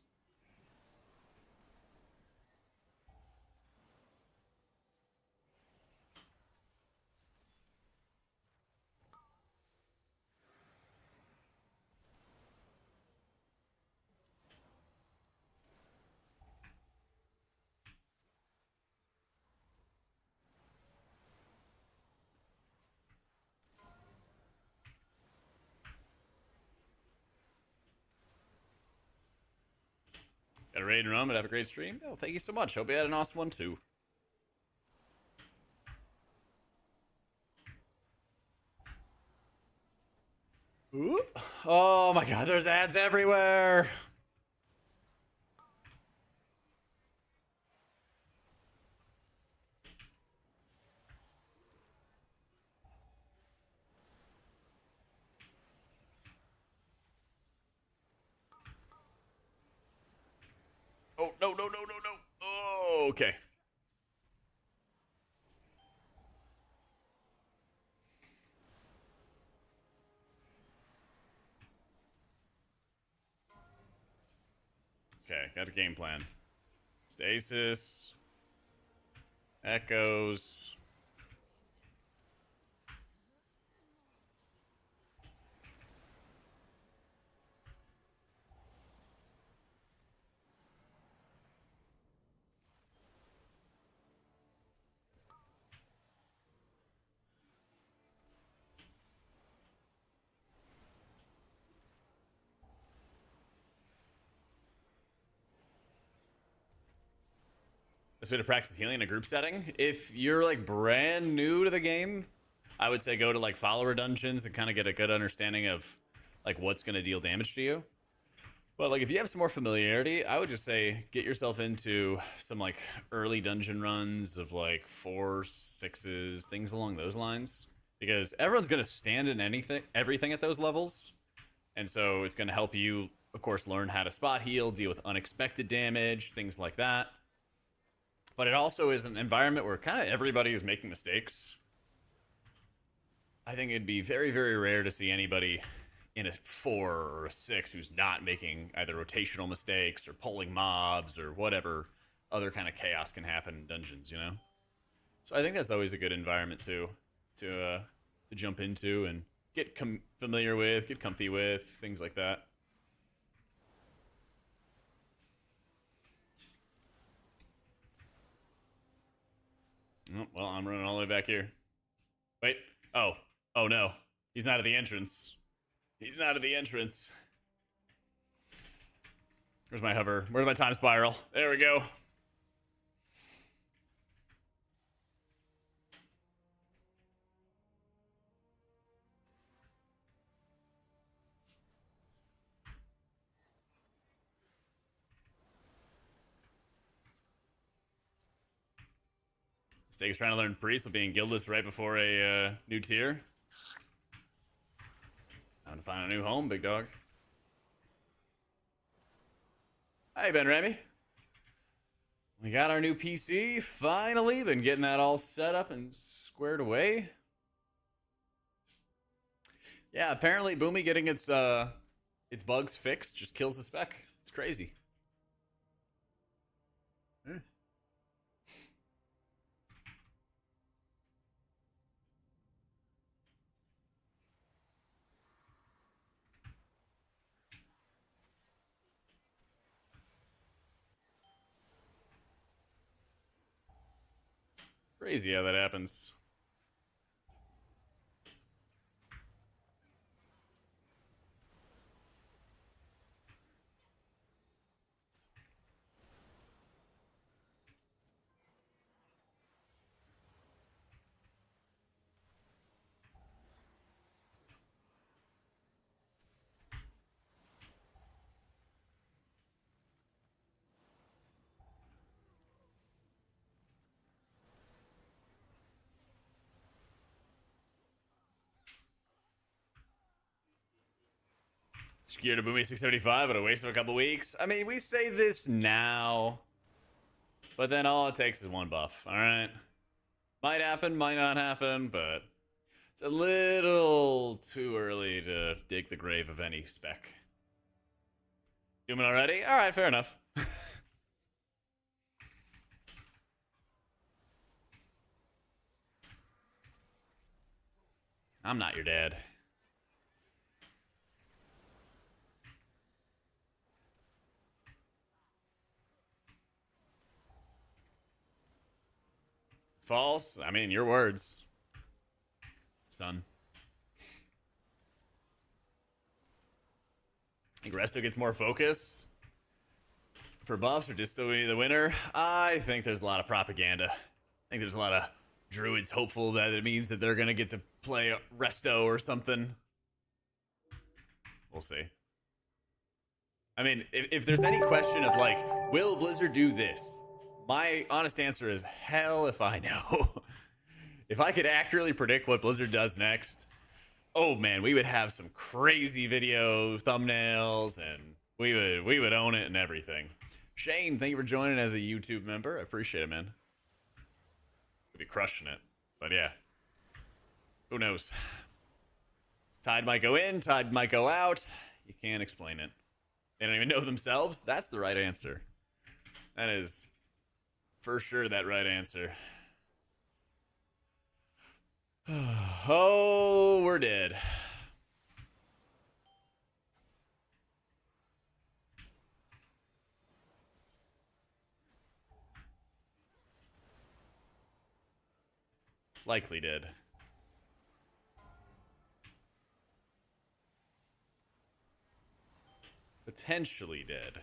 Got a raid and run, but have a great stream. Oh, thank you so much. Hope you had an awesome one too. Ooh. Oh my god, there's ads everywhere. Oh, no, no, no, no, no. Oh, okay. Okay, got a game plan. Stasis. Echoes. Best way to practice healing in a group setting. If you're like brand new to the game, I would say go to like follower dungeons and kind of get a good understanding of like what's going to deal damage to you. But like if you have some more familiarity, I would just say get yourself into some like early dungeon runs of like 4s, 6s, things along those lines. Because everyone's going to stand in everything at those levels. And so it's going to help you, of course, learn how to spot heal, deal with unexpected damage, things like that. But it also is an environment where kind of everybody is making mistakes. I think it'd be very, very rare to see anybody in a 4 or a 6 who's not making either rotational mistakes or pulling mobs or whatever other kind of chaos can happen in dungeons, you know? So I think that's always a good environment to jump into and get familiar with, get comfy with, things like that. Oh, well, I'm running all the way back here. Wait. Oh. Oh, no. He's not at the entrance. He's not at the entrance. Where's my hover? Where's my time spiral? There we go. Steak's trying to learn priest with being guildless right before a new tier. Time to find a new home, big dog. Hey, Ben Remy. We got our new PC, finally. Been getting that all set up and squared away. Yeah, apparently Boomy getting its bugs fixed just kills the spec. It's crazy. Crazy how that happens. Secure to Boomy 675, but a waste of a couple weeks. I mean, we say this now, but then all it takes is one buff, alright? Might happen, might not happen, but it's a little too early to dig the grave of any spec. Doing it already? Alright, fair enough. I'm not your dad. False? I mean, your words, son. I think Resto gets more focus. for buffs or just to be the winner? I think there's a lot of propaganda. I think there's a lot of druids hopeful that it means that they're gonna get to play resto or something. We'll see. I mean, if there's any question of like, will Blizzard do this? My honest answer is hell if I know. If I could accurately predict what Blizzard does next, oh man, we would have some crazy video thumbnails and we would own it and everything. Shane, thank you for joining as a YouTube member. I appreciate it, man. We'd be crushing it. But yeah. Who knows? Tide might go in, Tide might go out. You can't explain it. They don't even know themselves. That's the right answer. That is for sure that right answer. Oh, we're dead. Likely dead. Potentially dead.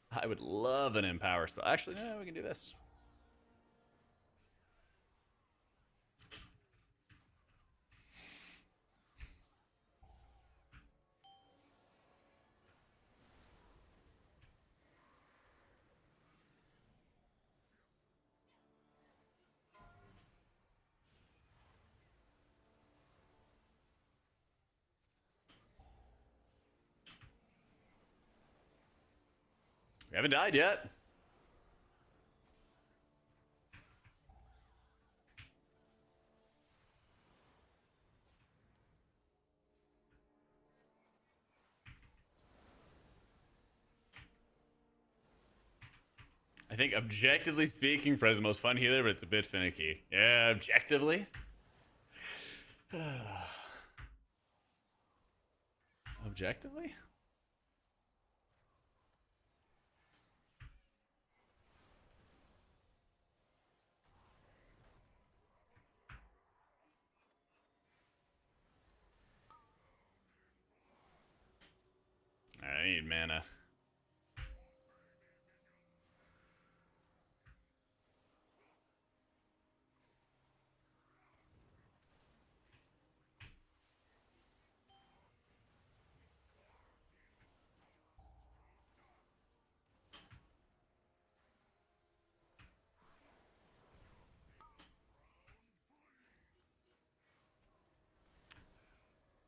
I would love an empower spell. Actually, no, we can do this. We haven't died yet. I think objectively speaking, Prez's the most fun healer, but it's a bit finicky. Yeah, objectively. Objectively? I need mana.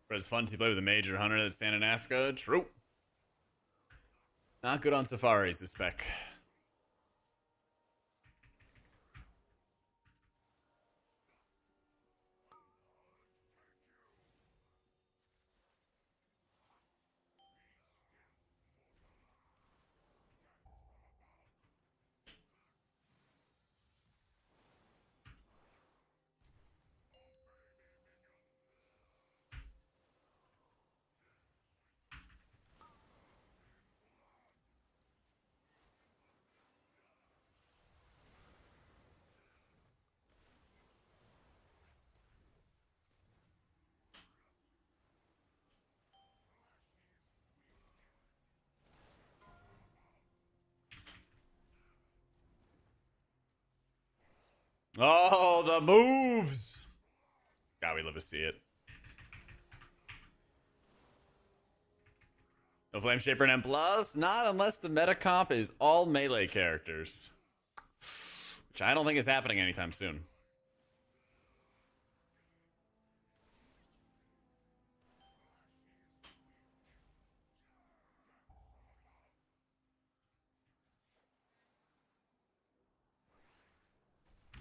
But it's fun to play with a major hunter that's standing in Africa. True. Not good on safaris, the spec. Oh, the moves! God, we love to see it. No Flame Shaper and M+? Not unless the meta comp is all melee characters. Which I don't think is happening anytime soon.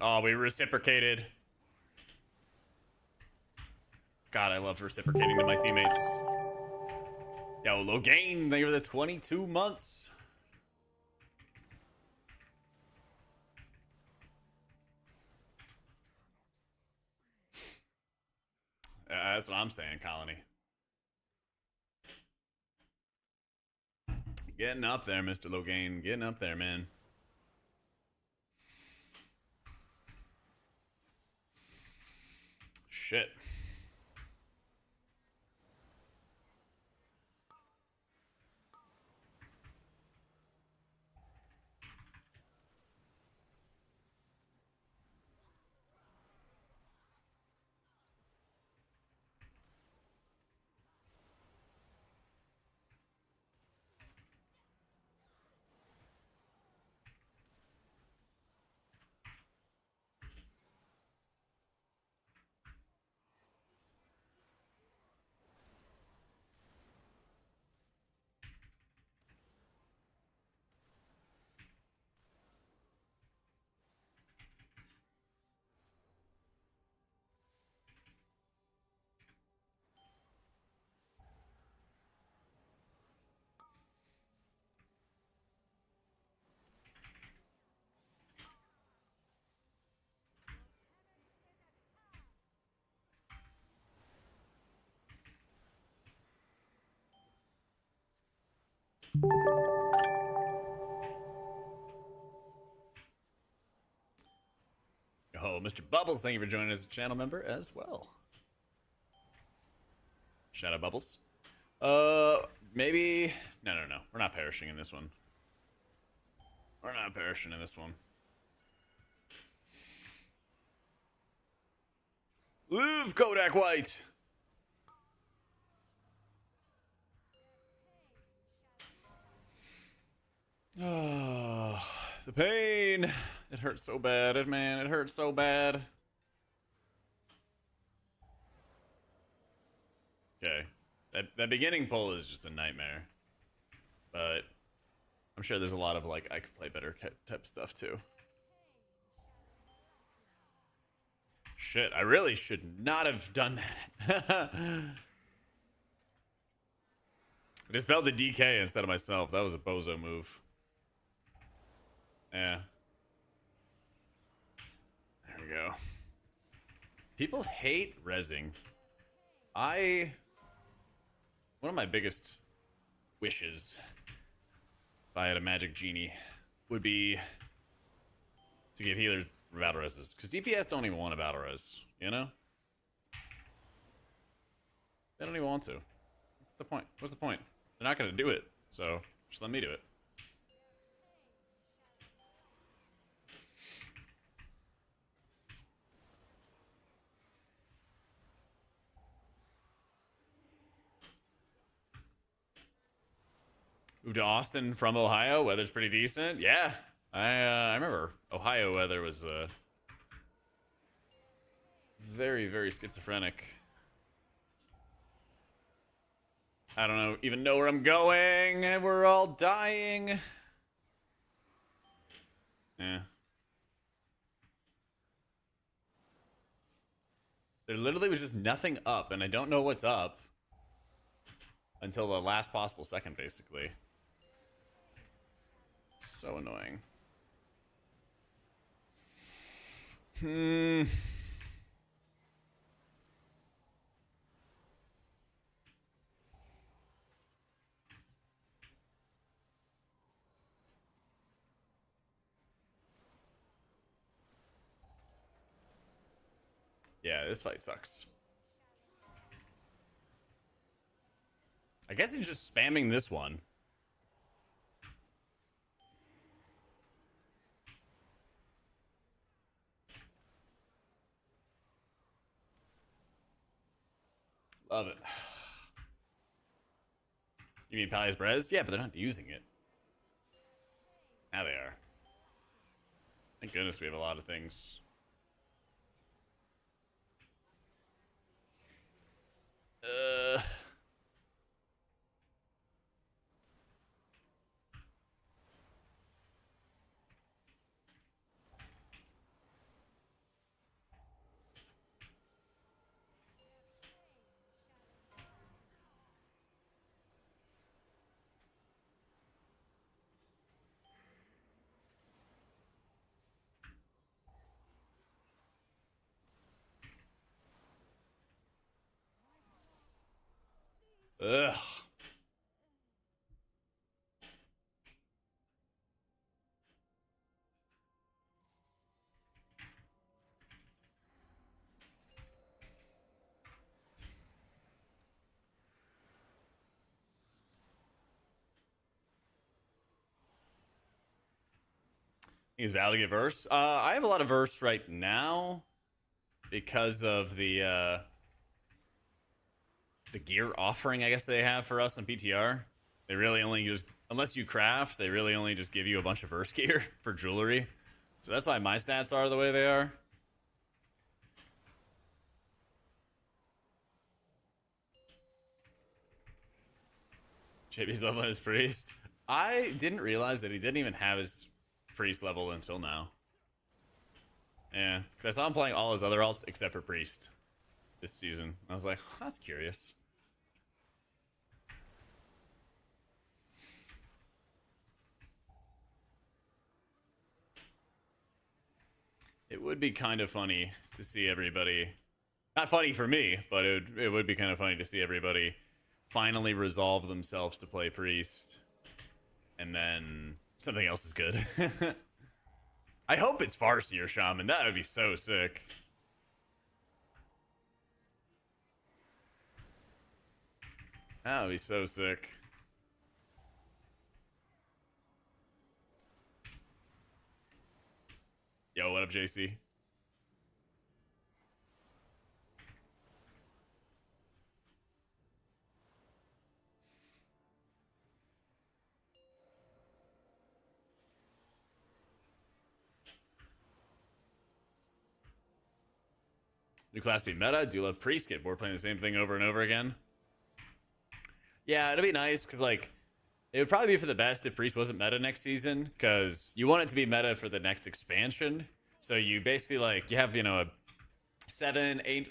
Oh, we reciprocated. God, I love reciprocating to my teammates. Yo, Logain, thank you for the 22 months. That's what I'm saying, Colony. Getting up there, Mr. Logain. Getting up there, man. Shit. Oh, Mr. Bubbles, thank you for joining as a channel member as well. Shout out Bubbles. Maybe... No. We're not perishing in this one. We're not perishing in this one. Live, Kodak White! Oh, the pain. It hurts so bad, man. It hurts so bad. Okay. That beginning pull is just a nightmare. But I'm sure there's a lot of, like, I could play better type stuff, too. Shit, I really should not have done that. I dispelled the DK instead of myself. That was a bozo move. Yeah. There we go. People hate rezzing. One of my biggest wishes, if I had a magic genie, would be to give healers battle reses. Because DPS don't even want a battle res, you know? They don't even want to. What's the point? What's the point? They're not going to do it, so just let me do it. Moved to Austin from Ohio. Weather's pretty decent. Yeah, I remember Ohio weather was very, very schizophrenic. I don't even know where I'm going, and we're all dying. Yeah. There literally was just nothing up, and I don't know what's up until the last possible second, basically. So annoying. Yeah, this fight sucks. I guess he's just spamming this one. Love it. You mean Pallia's Brez? Yeah, but they're not using it. Now they are. Thank goodness we have a lot of things. Ugh. Is valid to get verse? I have a lot of verse right now because of the gear offering, I guess they have for us on PTR. They really only just, unless you craft, they really only just give you a bunch of verse gear for jewelry. So that's why my stats are the way they are. JB's leveling his priest. I didn't realize that he didn't even have his priest level until now. Yeah, because I saw him playing all his other alts except for priest this season. I was like, that's curious. It would be kind of funny to see everybody, not funny for me, but it would be kind of funny to see everybody finally resolve themselves to play priest and then something else is good. I hope it's Farsi or Shaman. That would be so sick. That would be so sick. Yo, what up, JC? New class be meta? Do you love Priest? Get bored playing the same thing over and over again? Yeah, it'd be nice, because, like, it would probably be for the best if Priest wasn't meta next season, because you want it to be meta for the next expansion. So you basically, like, you have, you know, a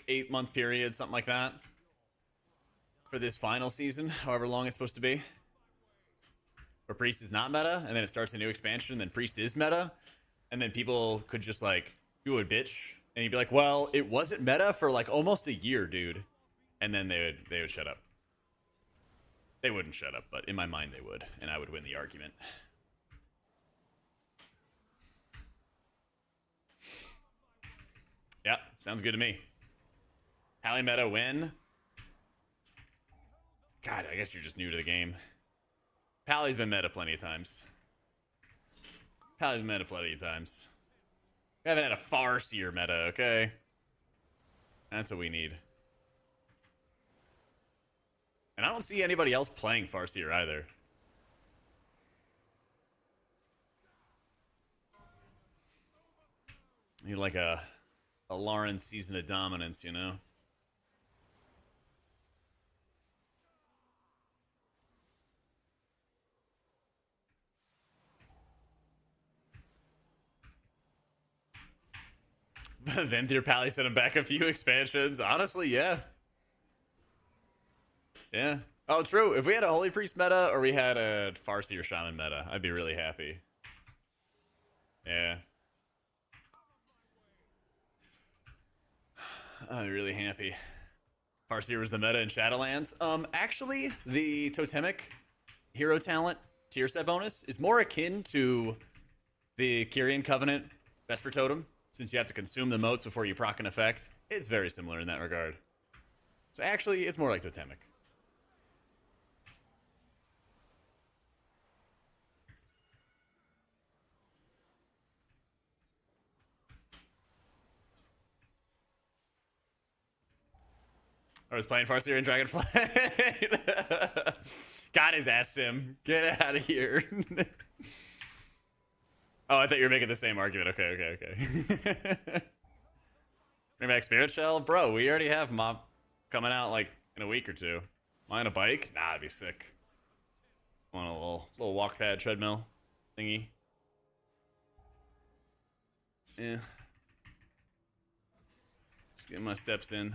8 month period, something like that, for this final season, however long it's supposed to be, where Priest is not meta, and then it starts a new expansion, and then Priest is meta, and then people could just, like, people would bitch, and you'd be like, well, it wasn't meta for, like, almost a year, dude. And then they would shut up. They wouldn't shut up, but in my mind they would, and I would win the argument. Yep, sounds good to me. Pally meta win. God, I guess you're just new to the game. Pally's been meta plenty of times. Pally's been meta plenty of times. We haven't had a Farseer meta, okay? That's what we need. And I don't see anybody else playing Farseer either. Need like a Lauren season of dominance, you know? Venthyr Pally sent him back a few expansions. Honestly, yeah. Yeah. Oh, true. If we had a Holy Priest meta or we had a Farsi or Shaman meta, I'd be really happy. Yeah. I'd be really happy. Farseer was the meta in Shadowlands. Actually, the totemic hero talent tier set bonus is more akin to the Kyrian Covenant Vesper Totem, since you have to consume the motes before you proc an effect. It's very similar in that regard. So actually, it's more like totemic. I was playing Farseer and Dragonflight. Got his ass, Sim. Get out of here. Oh, I thought you were making the same argument. Okay. Bring back Spirit Shell? Bro, we already have Mob coming out, like, in a week or two. Am I on a bike? Nah, it'd be sick. I want a little walk pad treadmill thingy. Yeah. Just getting my steps in.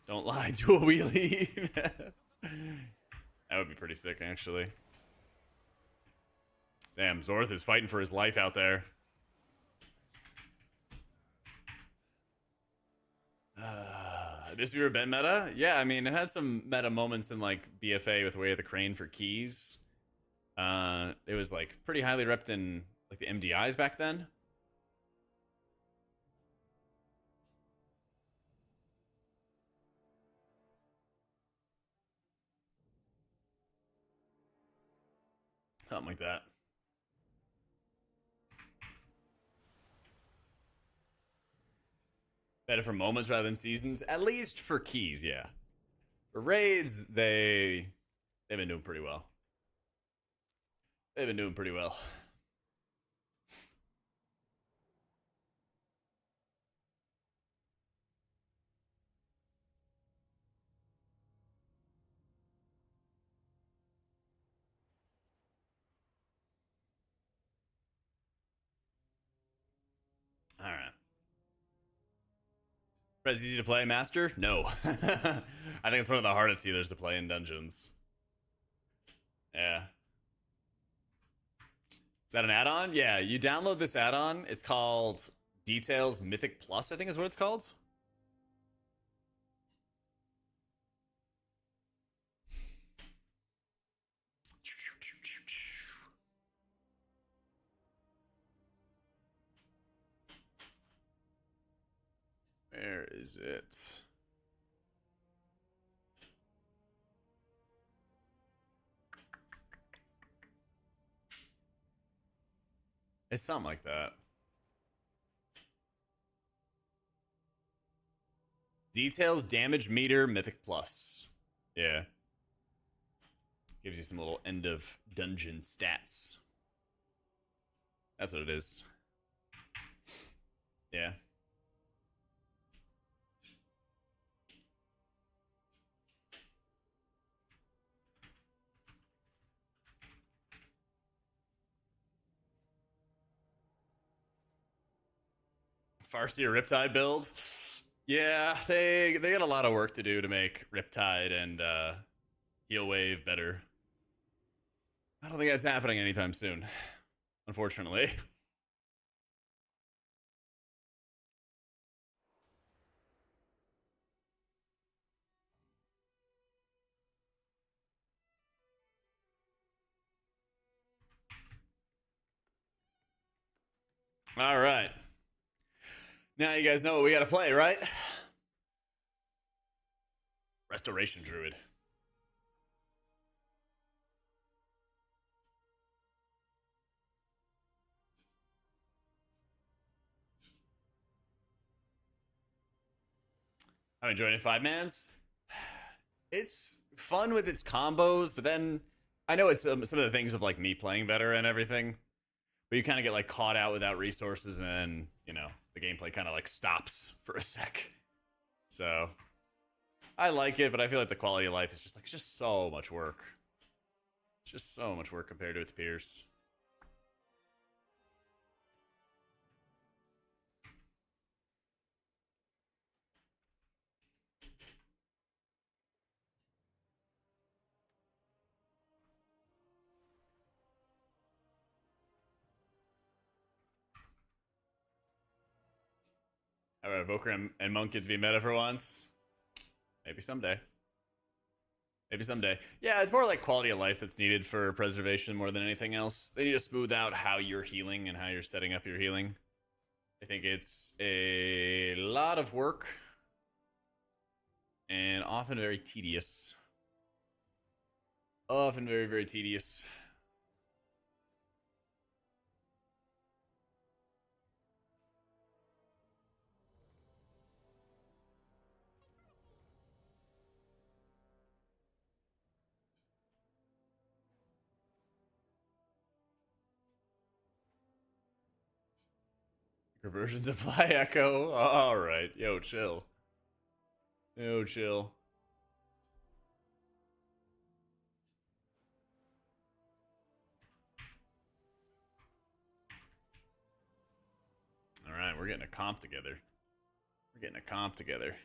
Don't lie, do a wheelie. That would be pretty sick, actually. Damn, Zorth is fighting for his life out there. This year been meta? Yeah, I mean, it had some meta moments in, like, BFA with Way of the Crane for keys. It was, like, pretty highly repped in, like, the MDIs back then. Something like that. Better for moments rather than seasons, at least for keys, yeah. For raids, they've been doing pretty well. They've been doing pretty well. All right. Is easy to play, Master? No. I think it's one of the hardest healers to play in dungeons. Yeah. Is that an add-on? Yeah, you download this add-on. It's called Details Mythic Plus, I think is what it's called. is it? It's something like that. Details, damage meter, mythic plus. Yeah. Gives you some little end of dungeon stats. That's what it is. Yeah. Farseer Riptide build. Yeah, they got a lot of work to do to make Riptide and Heal Wave better. I don't think that's happening anytime soon, unfortunately. All right. Now you guys know what we got to play, right? Restoration Druid. I'm enjoying it. 5-mans. It's fun with its combos, but then I know it's some of the things of like me playing better and everything, but you kind of get like caught out without resources, and then the gameplay kind of like stops for a sec. So I like it, but I feel like the quality of life is just like so much work. It's just so much work compared to its peers. I would Evoker and Monk kids be meta for once. Maybe someday. Maybe someday. Yeah, it's more like quality of life that's needed for preservation more than anything else. They need to smooth out how you're healing and how you're setting up your healing. I think it's a lot of work and often very tedious. Often very, very tedious. Conversions apply echo. All right. Yo, chill. Yo, chill. All right, we're getting a comp together. We're getting a comp together.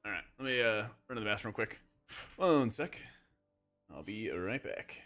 All right, let me run to the bathroom quick. 1 sec. I'll be right back.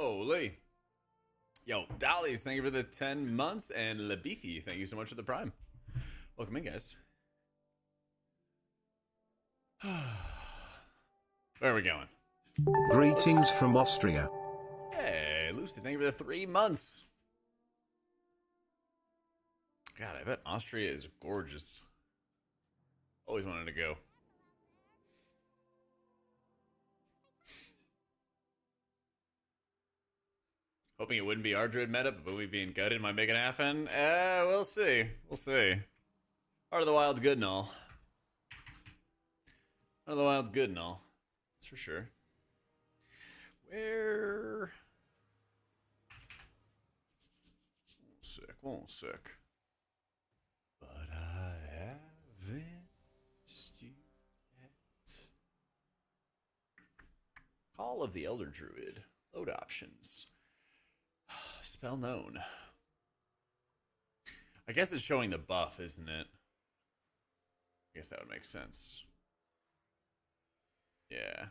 Holy. Yo, Dollies, thank you for the 10 months. And Labeefy, thank you so much for the prime. Welcome in, guys. Where are we going?
Greetings from Austria.
Hey, Lucy, thank you for the 3 months. God, I bet Austria is gorgeous. Always wanted to go. Hoping it wouldn't be RDruid meta, but we being gutted might make it happen. We'll see. We'll see. Heart of the Wild's good and all. Heart of the Wild's good and all. That's for sure. Where? One sec. But I haven't missed you yet. Call of the Elder Druid. Load options. Spell known. I guess it's showing the buff, isn't it? I guess that would make sense. Yeah.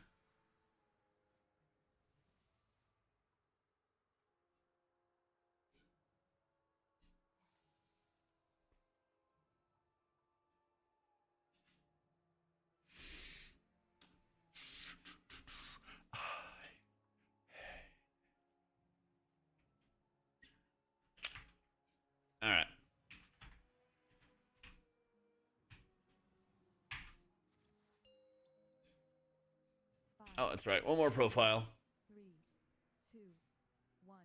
All right. Oh, that's right. One more profile.
3, 2, 1.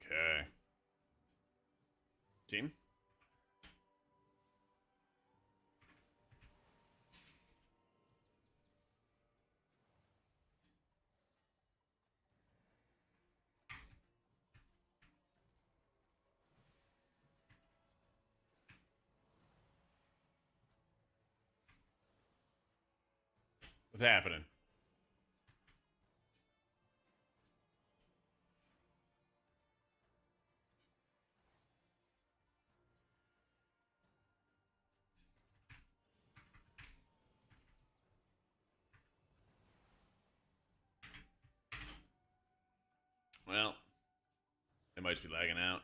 Okay. Team? What's happening? Well, it might just be lagging out.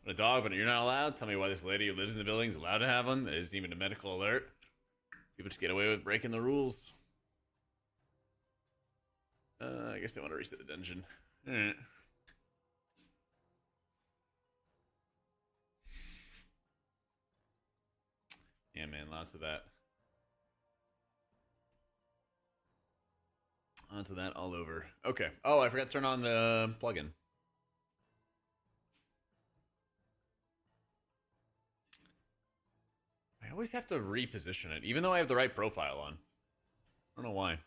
A dog, but you're not allowed? Tell me why this lady who lives in the building is allowed to have one? That isn't even a medical alert. People just get away with breaking the rules. I guess they want to reset the dungeon. Alright. Yeah, man, lots of that. Lots of that all over. Okay. Oh, I forgot to turn on the plugin. I always have to reposition it, even though I have the right profile on. I don't know why.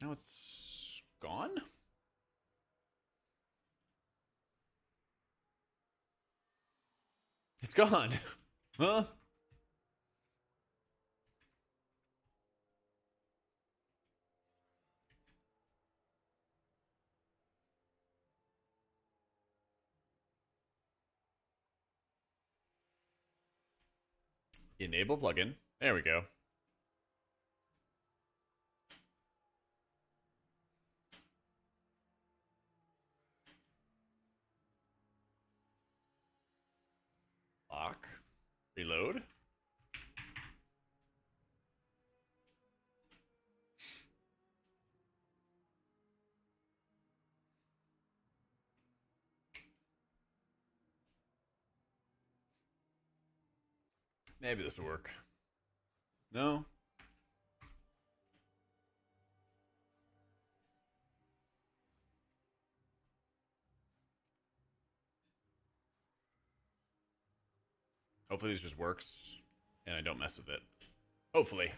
Now it's gone? It's gone. Huh? Enable plugin. There we go. Reload. Maybe this will work. No? Hopefully this just works and I don't mess with it. Hopefully.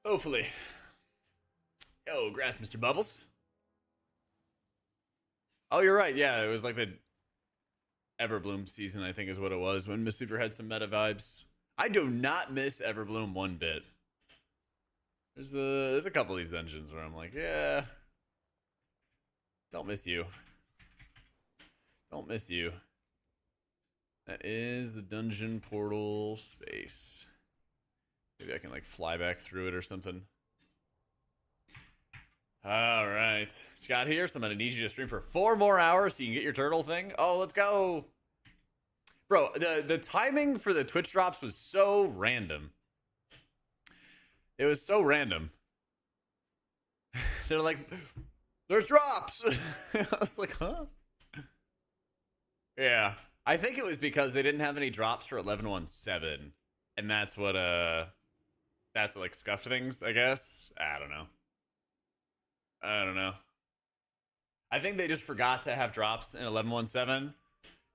Hopefully. Yo, grass, Mr. Bubbles. Oh, you're right. Yeah, it was like the Everbloom season, I think is what it was, when Mistweaver had some meta vibes. I do not miss Everbloom one bit. There's a couple of these dungeons where I'm like, yeah, don't miss you. Don't miss you. That is the dungeon portal space. Maybe I can like fly back through it or something. All right, what you got here? So I'm gonna need you to stream for 4 more hours so you can get your turtle thing. Oh, let's go. Bro, the timing for the Twitch drops was so random. It was so random. They're like, there's drops. I was like, huh? Yeah. I think it was because they didn't have any drops for 11.17. And that's what, that's like scuffed things, I guess. I don't know. I think they just forgot to have drops in 11.17.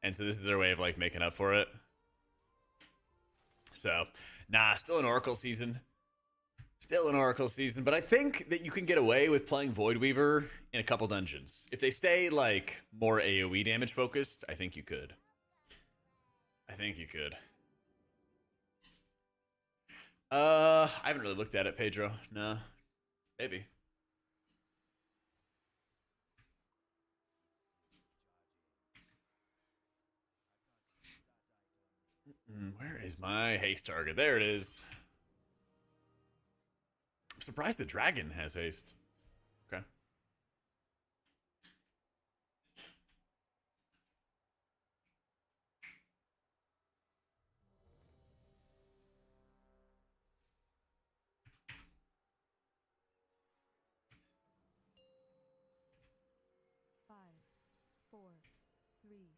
And so this is their way of like making up for it. So, nah, still an Oracle season. Still an Oracle season, but I think that you can get away with playing Void Weaver in a couple dungeons. If they stay like more AoE damage focused, I think you could. I think you could. I haven't really looked at it, Pedro. No. Maybe. Where is my haste target? There it is. I'm surprised the dragon has haste. Okay.
Five, four, three,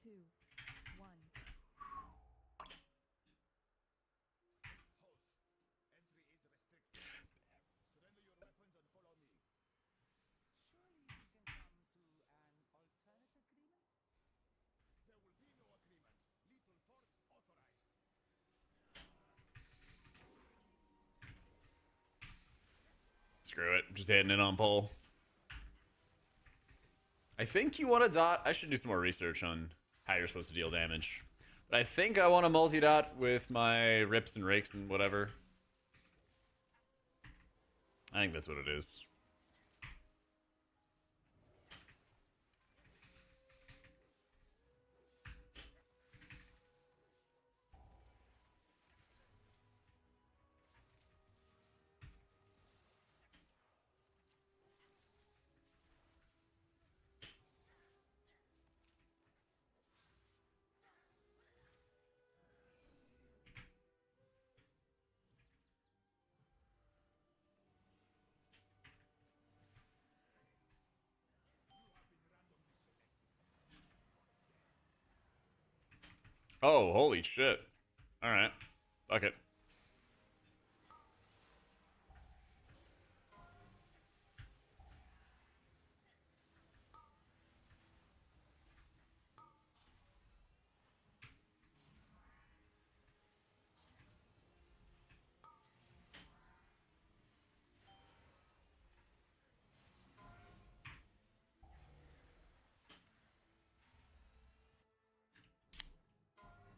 two, one.
Screw it. Just hitting it on pole. I think you want to dot. I should do some more research on how you're supposed to deal damage. But I think I want to multi-dot with my rips and rakes and whatever. I think that's what it is. Oh, holy shit. Alright. Fuck it.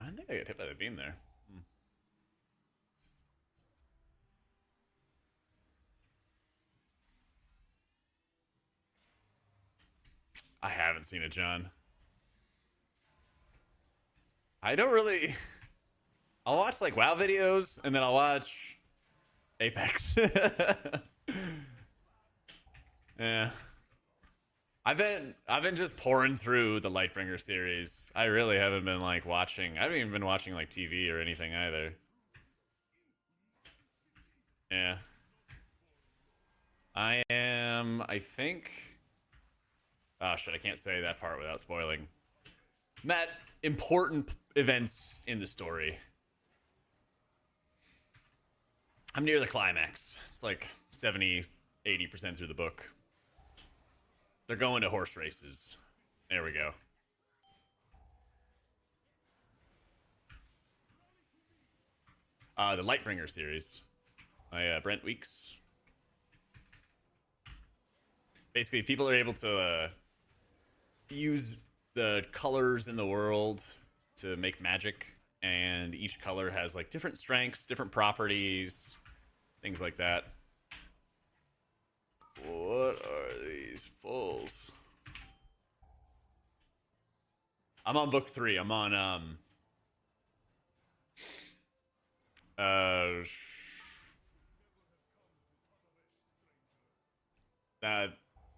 I don't think I got hit by the beam there. I haven't seen it, John. I don't really... I'll watch like WoW videos, and then I'll watch Apex. Yeah. I've been just pouring through the Lightbringer series. I really haven't been like watching. I haven't even been watching like TV or anything either. Yeah. I think. Oh shit! I can't say that part without spoiling. Matt, important events in the story. I'm near the climax. It's like 70, 80% through the book. They're going to horse races. There we go. The Lightbringer series by Brent Weeks. Basically, people are able to use the colors in the world to make magic, and each color has like different strengths, different properties, things like that. What are these pulls? I'm on book 3. I'm on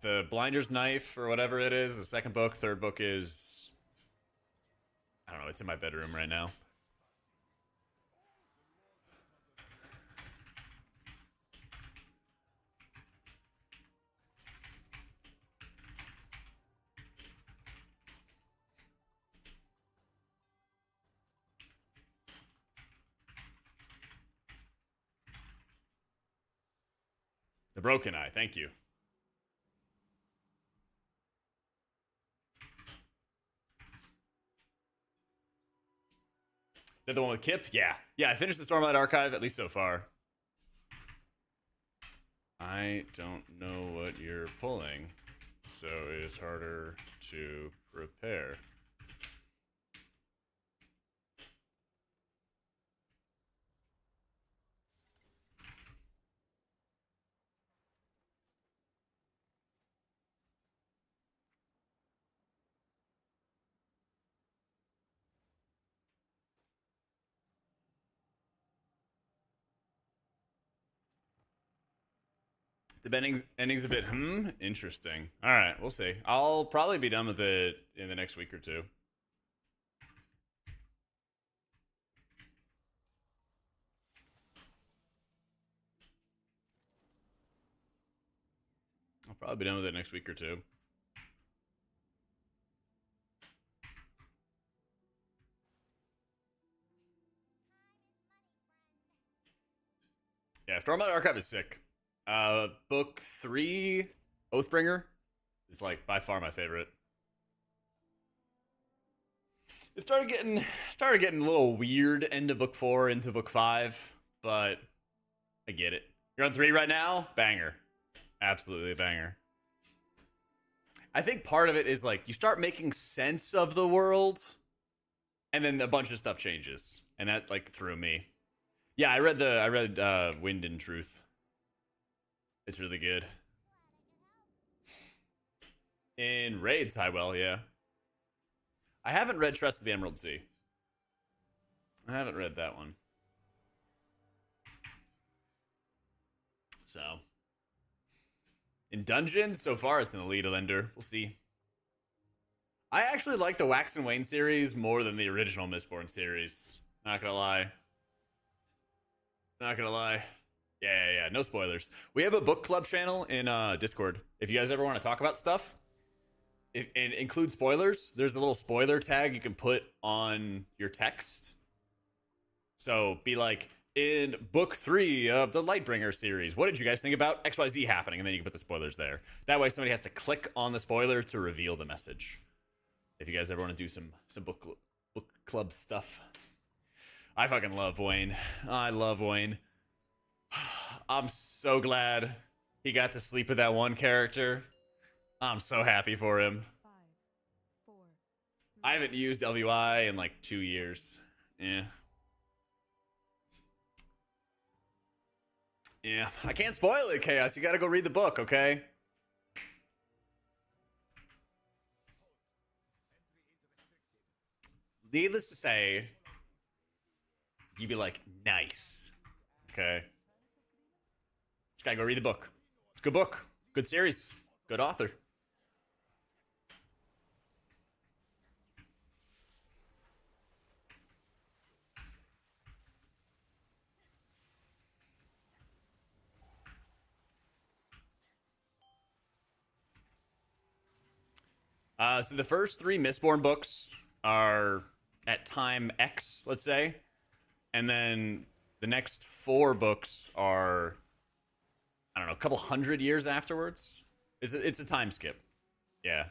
the Blinder's Knife or whatever it is. The second book. Third book is, I don't know, it's in my bedroom right now. The Broken Eye, thank you. They're the one with Kip? Yeah. Yeah, I finished the Stormlight Archive, at least so far. I don't know what you're pulling, so it is harder to prepare. The ending's a bit, interesting. All right, we'll see. I'll probably be done with it in the next week or two. I'll probably be done with it next week or two. Yeah, Stormlight Archive is sick. Book 3, Oathbringer, is like by far my favorite. It started getting a little weird end of book 4 into book 5, but I get it. You're on 3 right now? Banger. Absolutely a banger. I think part of it is like you start making sense of the world, and then a bunch of stuff changes, and that like threw me. Yeah, I read Wind and Truth. It's really good. In Raids, Highwell, yeah. I haven't read Trust of the Emerald Sea. I haven't read that one. So, in Dungeons, so far it's in the lead lender. We'll see. I actually like the Wax and Wane series more than the original Mistborn series. Not gonna lie. Not gonna lie. Yeah. No spoilers. We have a book club channel in Discord. If you guys ever want to talk about stuff, it includes spoilers. There's a little spoiler tag you can put on your text. So be like, in book 3 of the Lightbringer series, what did you guys think about XYZ happening? And then you can put the spoilers there. That way somebody has to click on the spoiler to reveal the message. If you guys ever want to do some book club stuff. I fucking love Wayne. I love Wayne. I'm so glad he got to sleep with that one character. I'm so happy for him.
5, 4, 3,
I haven't used LVI in like 2 years. Yeah. Yeah, I can't spoil it, Chaos. You gotta go read the book, okay? Needless to say, you'd be like, nice. Okay. Just gotta go read the book. It's a good book. Good series. Good author. So the first 3 Mistborn books are at time X, let's say, and then the next 4 books are, I don't know, a couple hundred years afterwards. It's a time skip. Yeah.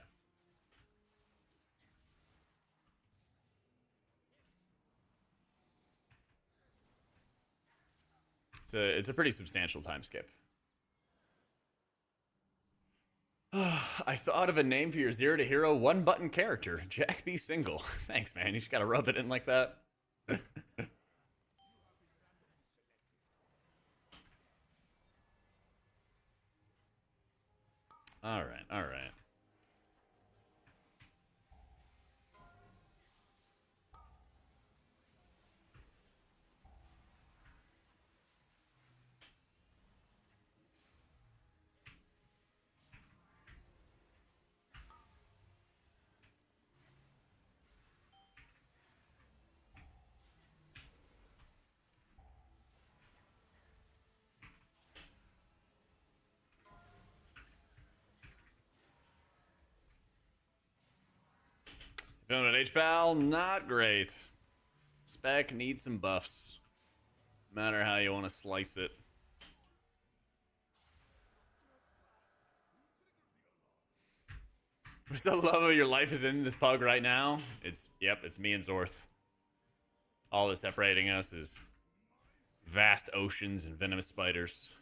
It's a pretty substantial time skip. I thought of a name for your 0 to hero 1 button character. Jack be single. Thanks, man. You just gotta rub it in like that. Alright, alright. Feeling an H-Pal? Not great. Spec needs some buffs. No matter how you want to slice it. What's the love of your life is in this pug right now? Yep, it's me and Zorth. All that's separating us is vast oceans and venomous spiders.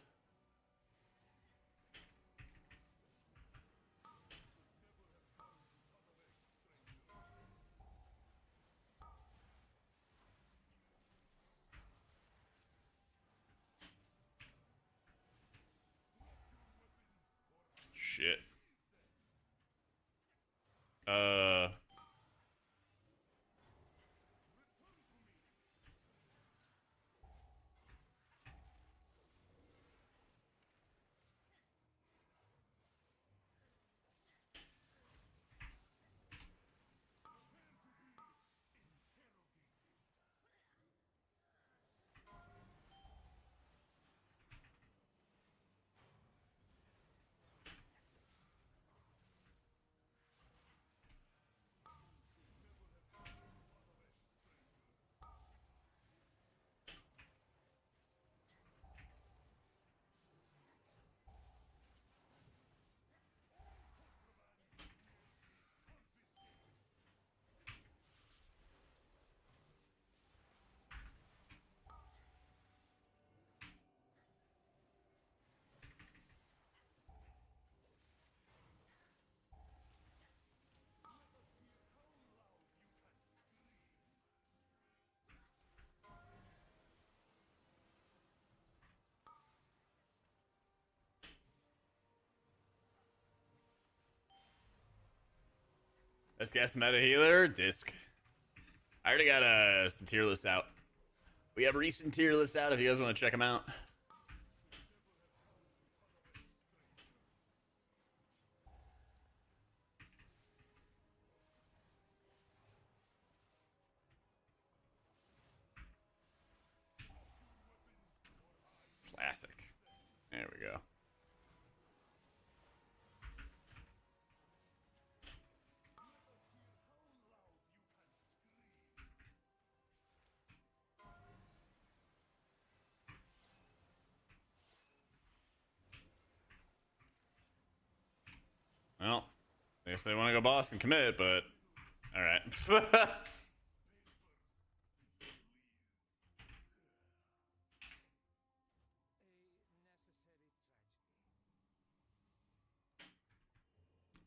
Shit. Let's guess meta healer disc. I already got some tier lists out. We have recent tier lists out if you guys want to check them out. Classic. There we go. Well, I guess they want to go boss and commit, but all right.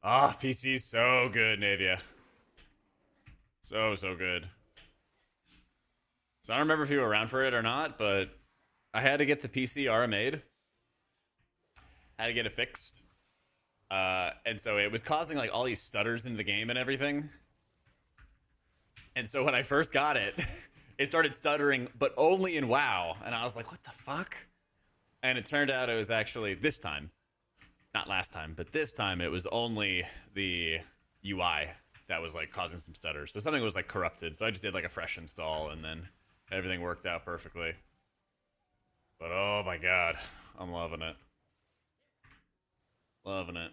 Ah, PC's so good, Navia. So good. So I don't remember if you were around for it or not, but I had to get the PC RMA'd. Had to get it fixed. And so it was causing like all these stutters in the game and everything. And so when I first got it, it started stuttering, but only in WoW. And I was like, what the fuck? And it turned out it was actually this time. Not last time, but this time it was only the UI that was like causing some stutters. So something was like corrupted. So I just did like a fresh install and then everything worked out perfectly. But oh my god, I'm loving it. Loving it.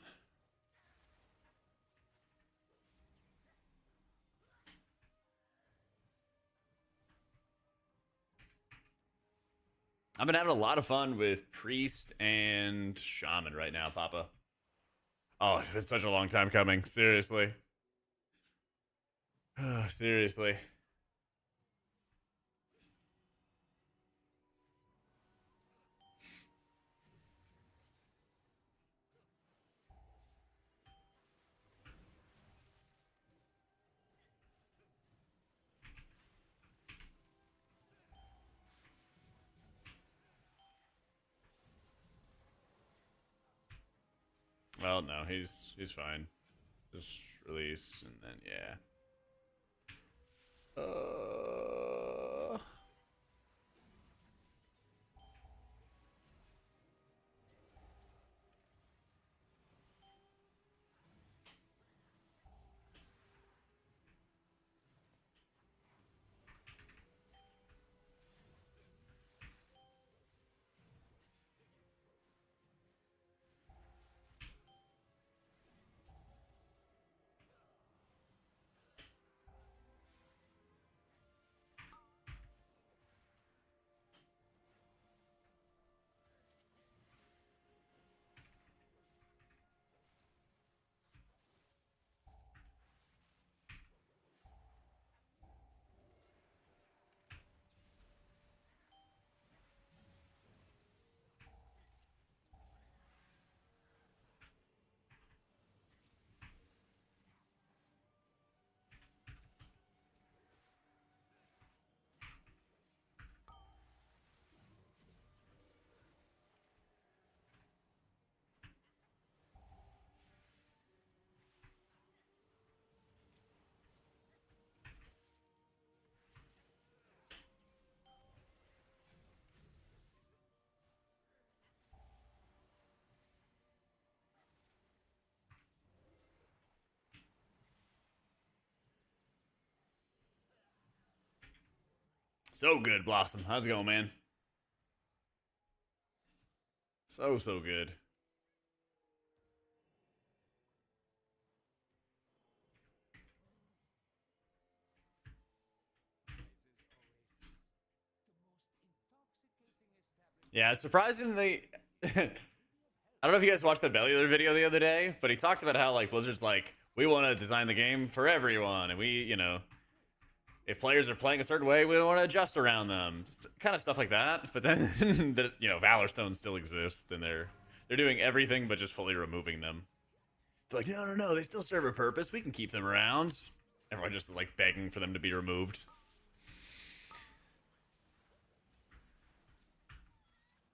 I've been having a lot of fun with Priest and Shaman right now, Papa. Oh, it's been such a long time coming. Seriously. Seriously. Well, no, he's fine. Just release and then yeah. So good, Blossom. How's it going, man? So good. Yeah, surprisingly, I don't know if you guys watched the Bellular video the other day, but he talked about how like Blizzard's like, we want to design the game for everyone, and we, if players are playing a certain way, we don't want to adjust around them, kind of stuff like that. But then, Valorstone still exists, and they're doing everything but just fully removing them. They're like, no, they still serve a purpose. We can keep them around. Everyone just is like begging for them to be removed.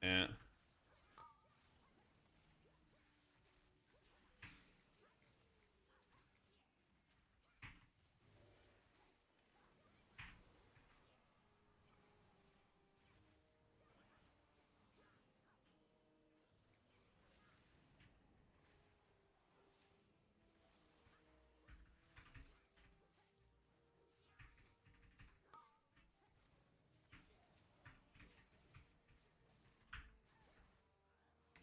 Yeah.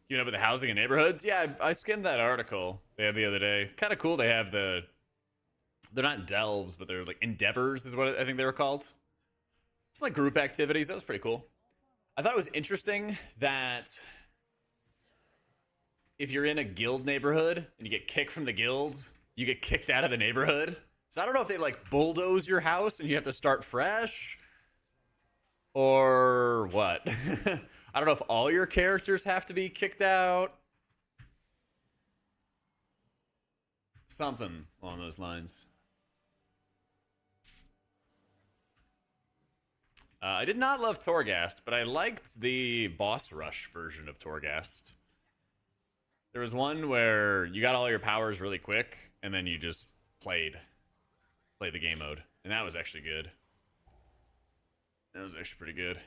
Keeping up with the housing and neighborhoods? Yeah, I skimmed that article they had the other day. It's kind of cool. They have they're not delves, but they're like endeavors, is what I think they were called. It's like group activities. That was pretty cool. I thought it was interesting that if you're in a guild neighborhood and you get kicked from the guild, you get kicked out of the neighborhood. So I don't know if they like bulldoze your house and you have to start fresh or what. I don't know if all your characters have to be kicked out. Something along those lines. I did not love Torghast, but I liked the boss rush version of Torghast. There was one where you got all your powers really quick, and then you just played the game mode, and that was actually good. That was actually pretty good.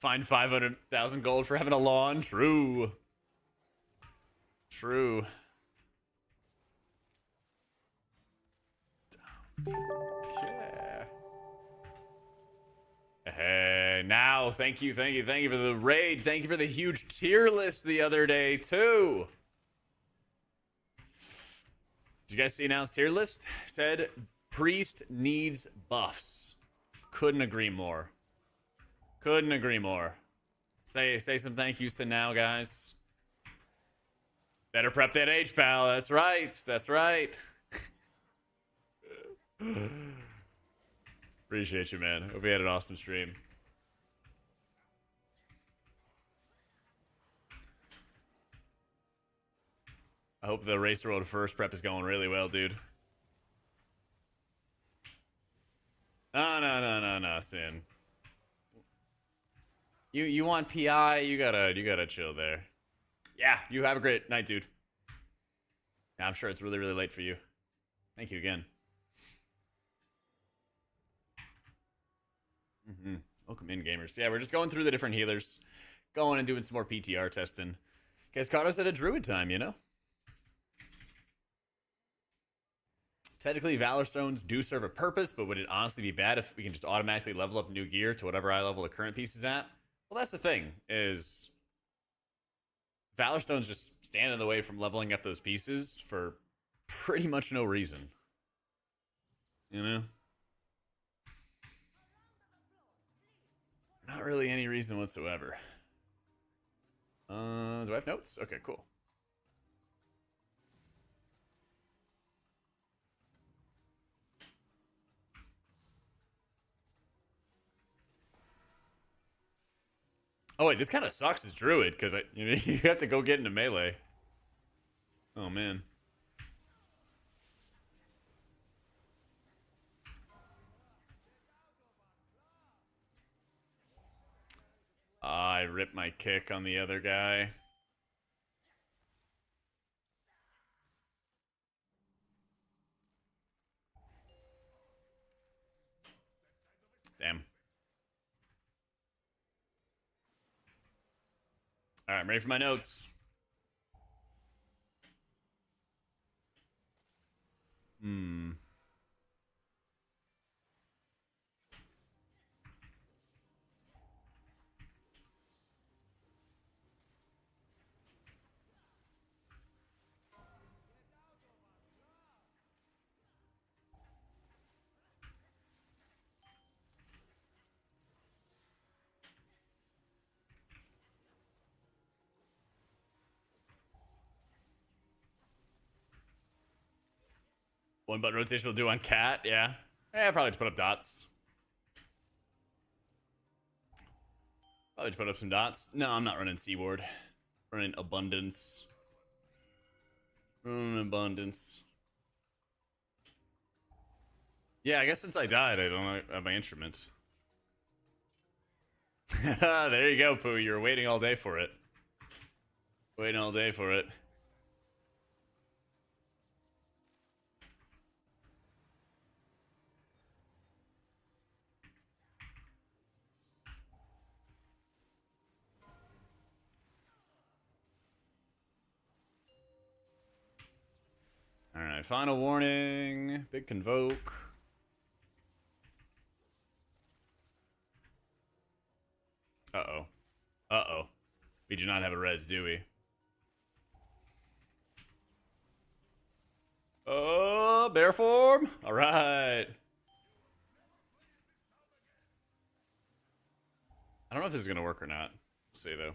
Find 500,000 gold for having a lawn. True. True. Okay. Hey, now, thank you for the raid. Thank you for the huge tier list the other day, too. Did you guys see announced tier list? Said Priest needs buffs. Couldn't agree more. Couldn't agree more. Say some thank yous to now, guys. Better prep that H, pal. That's right. That's right. Appreciate you, man. Hope you had an awesome stream. I hope the Racer Road first prep is going really well, dude. No, Sin. You want PI? You gotta chill there. Yeah, you have a great night, dude. Yeah, I'm sure it's really late for you. Thank you again. Welcome in, gamers. Yeah, we're just going through the different healers, going and doing some more PTR testing. Guys caught us at a druid time, you know. Technically, Valor Stones do serve a purpose, but would it honestly be bad if we can just automatically level up new gear to whatever eye level the current piece is at? Well, that's the thing, is Valor Stones just stand in the way from leveling up those pieces for pretty much no reason. You know? Not really any reason whatsoever. Do I have notes? Okay, cool. Oh wait, this kind of sucks as Druid because you have to go get into melee. Oh man. I ripped my kick on the other guy. Damn. All right, I'm ready for my notes. One button rotation will do on cat, yeah. Yeah, probably to put up dots. Probably to put up some dots. No, I'm not running Seaward. Running Abundance. Running Abundance. Yeah, I guess since I died, I don't have my instrument. There you go, Pooh. You were waiting all day for it. Waiting all day for it. Alright, final warning. Big convoke. Uh-oh. Uh-oh. We do not have a res, do we? Oh, bear form. Alright. I don't know if this is going to work or not. We'll see, though.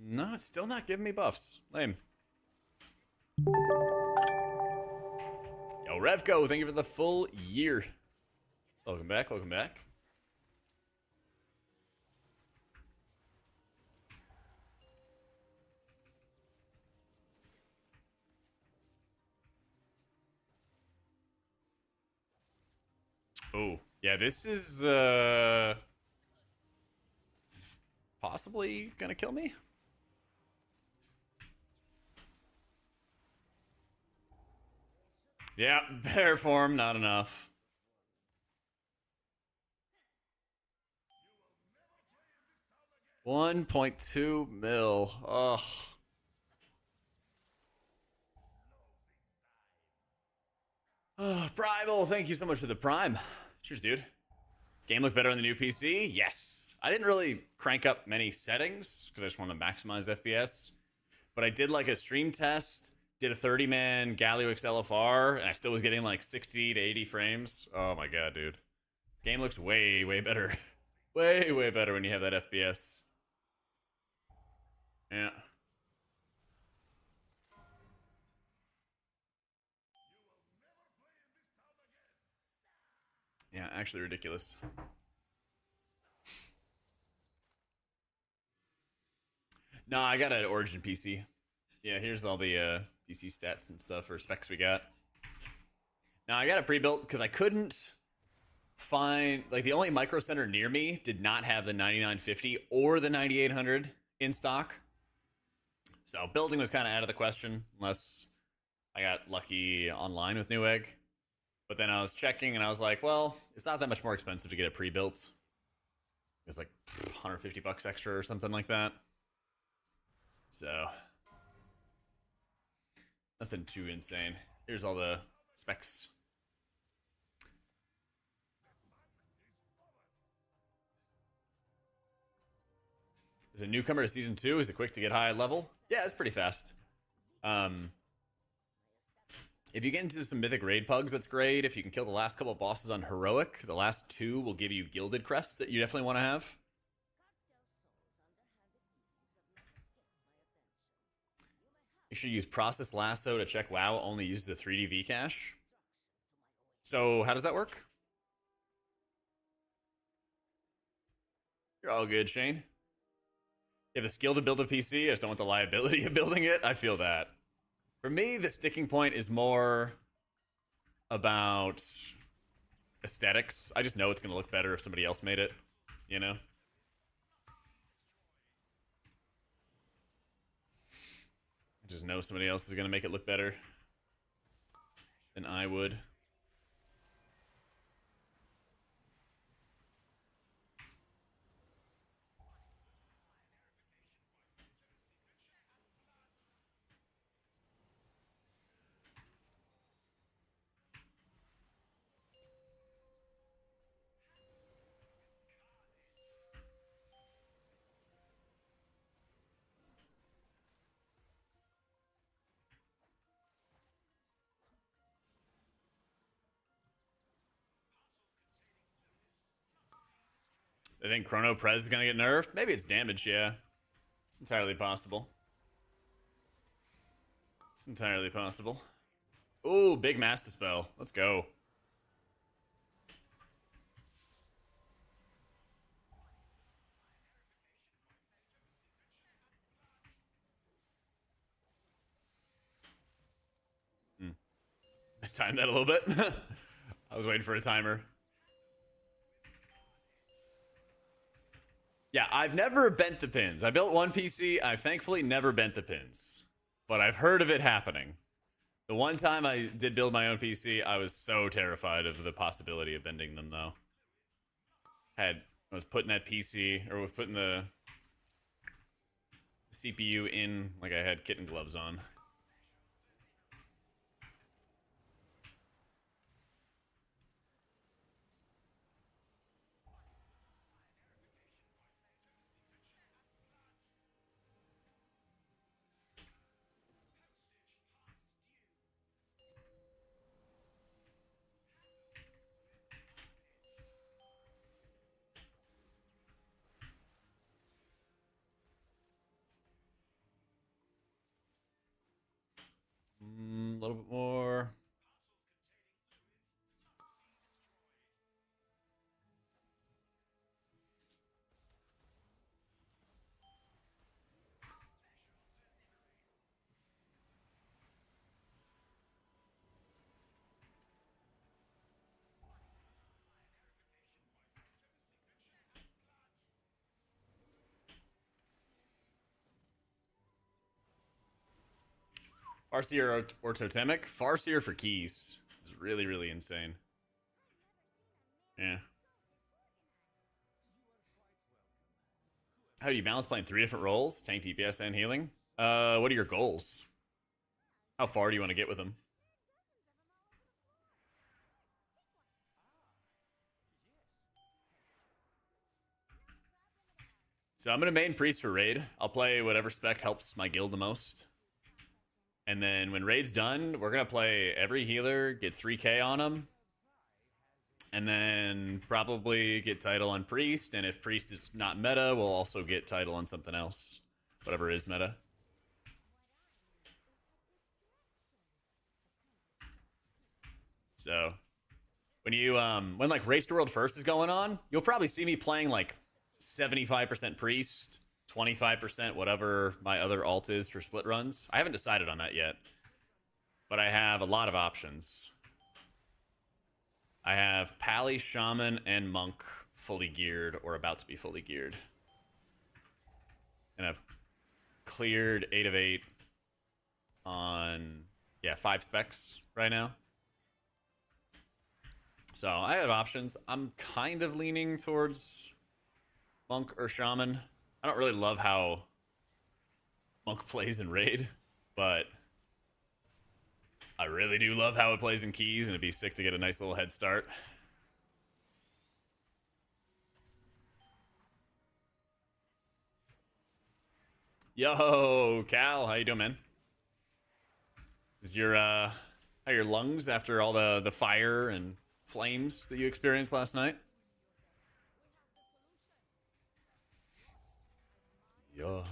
No, it's still not giving me buffs. Lame. Yo, Revco, thank you for the full year. Welcome back, welcome back. Oh, yeah, this is possibly gonna kill me. Yeah, bear form, not enough. $1.2 mil. Ugh. Oh, Primal, thank you so much for the prime. Cheers, dude. Game look better on the new PC? Yes. I didn't really crank up many settings because I just wanted to maximize FPS. But I did like a stream test, did a 30-man Galio XLFR, and I still was getting like 60 to 80 frames. Oh my god, dude. Game looks way, way better. Way, way better when you have that FPS. Yeah. Yeah, actually ridiculous. No, I got an Origin PC. Yeah, here's all the PC stats and stuff or specs we got. Now, I got it pre-built because I couldn't find, like, the only Micro Center near me did not have the 9950 or the 9800 in stock. So building was kind of out of the question unless I got lucky online with Newegg. But then I was checking and I was like, well, it's not that much more expensive to get it pre-built. It's like 150 bucks extra or something like that. So nothing too insane. Here's all the specs. Is a newcomer to season 2? Is it quick to get high level? Yeah, it's pretty fast. If you get into some mythic raid pugs, that's great. If you can kill the last couple of bosses on heroic, the last 2 will give you gilded crests that you definitely want to have. Make sure you use process lasso to check WoW only uses the 3D V cache. So how does that work? You're all good, Shane. You have the skill to build a PC, I just don't want the liability of building it. I feel that. For me, the sticking point is more about aesthetics. I just know it's going to look better if somebody else made it, you know? I just know somebody else is going to make it look better than I would. I think Chrono Prez is going to get nerfed. Maybe it's damage, yeah. It's entirely possible. It's entirely possible. Ooh, big Master Spell. Let's go. Let's time that a little bit. I was waiting for a timer. Yeah, I've never bent the pins. I built one PC. I've thankfully never bent the pins. But I've heard of it happening. The one time I did build my own PC, I was so terrified of the possibility of bending them, though. I was putting that PC, or was putting the CPU in, like I had kitten gloves on. A little bit more. Farseer or Totemic? Farseer for keys. It's really, really insane. Yeah. How do you balance playing 3 different roles? Tank, DPS, and healing? What are your goals? How far do you want to get with them? So I'm gonna main priest for raid. I'll play whatever spec helps my guild the most. And then when raid's done, we're gonna play every healer, get 3k on them, and then probably get title on priest. And if priest is not meta, we'll also get title on something else, whatever is meta. So when you when like Race to World First is going on, you'll probably see me playing like 75% priest, 25% whatever my other alt is for split runs. I haven't decided on that yet, but I have a lot of options. I have Pally, Shaman, and Monk fully geared or about to be fully geared. And I've cleared 8 of 8 on, 5 specs right now. So I have options. I'm kind of leaning towards Monk or Shaman. I don't really love how Monk plays in Raid, but I really do love how it plays in Keys, and it'd be sick to get a nice little head start. Yo, Cal, how you doing, man? Is your how are your lungs after all the fire and flames that you experienced last night? Yeah.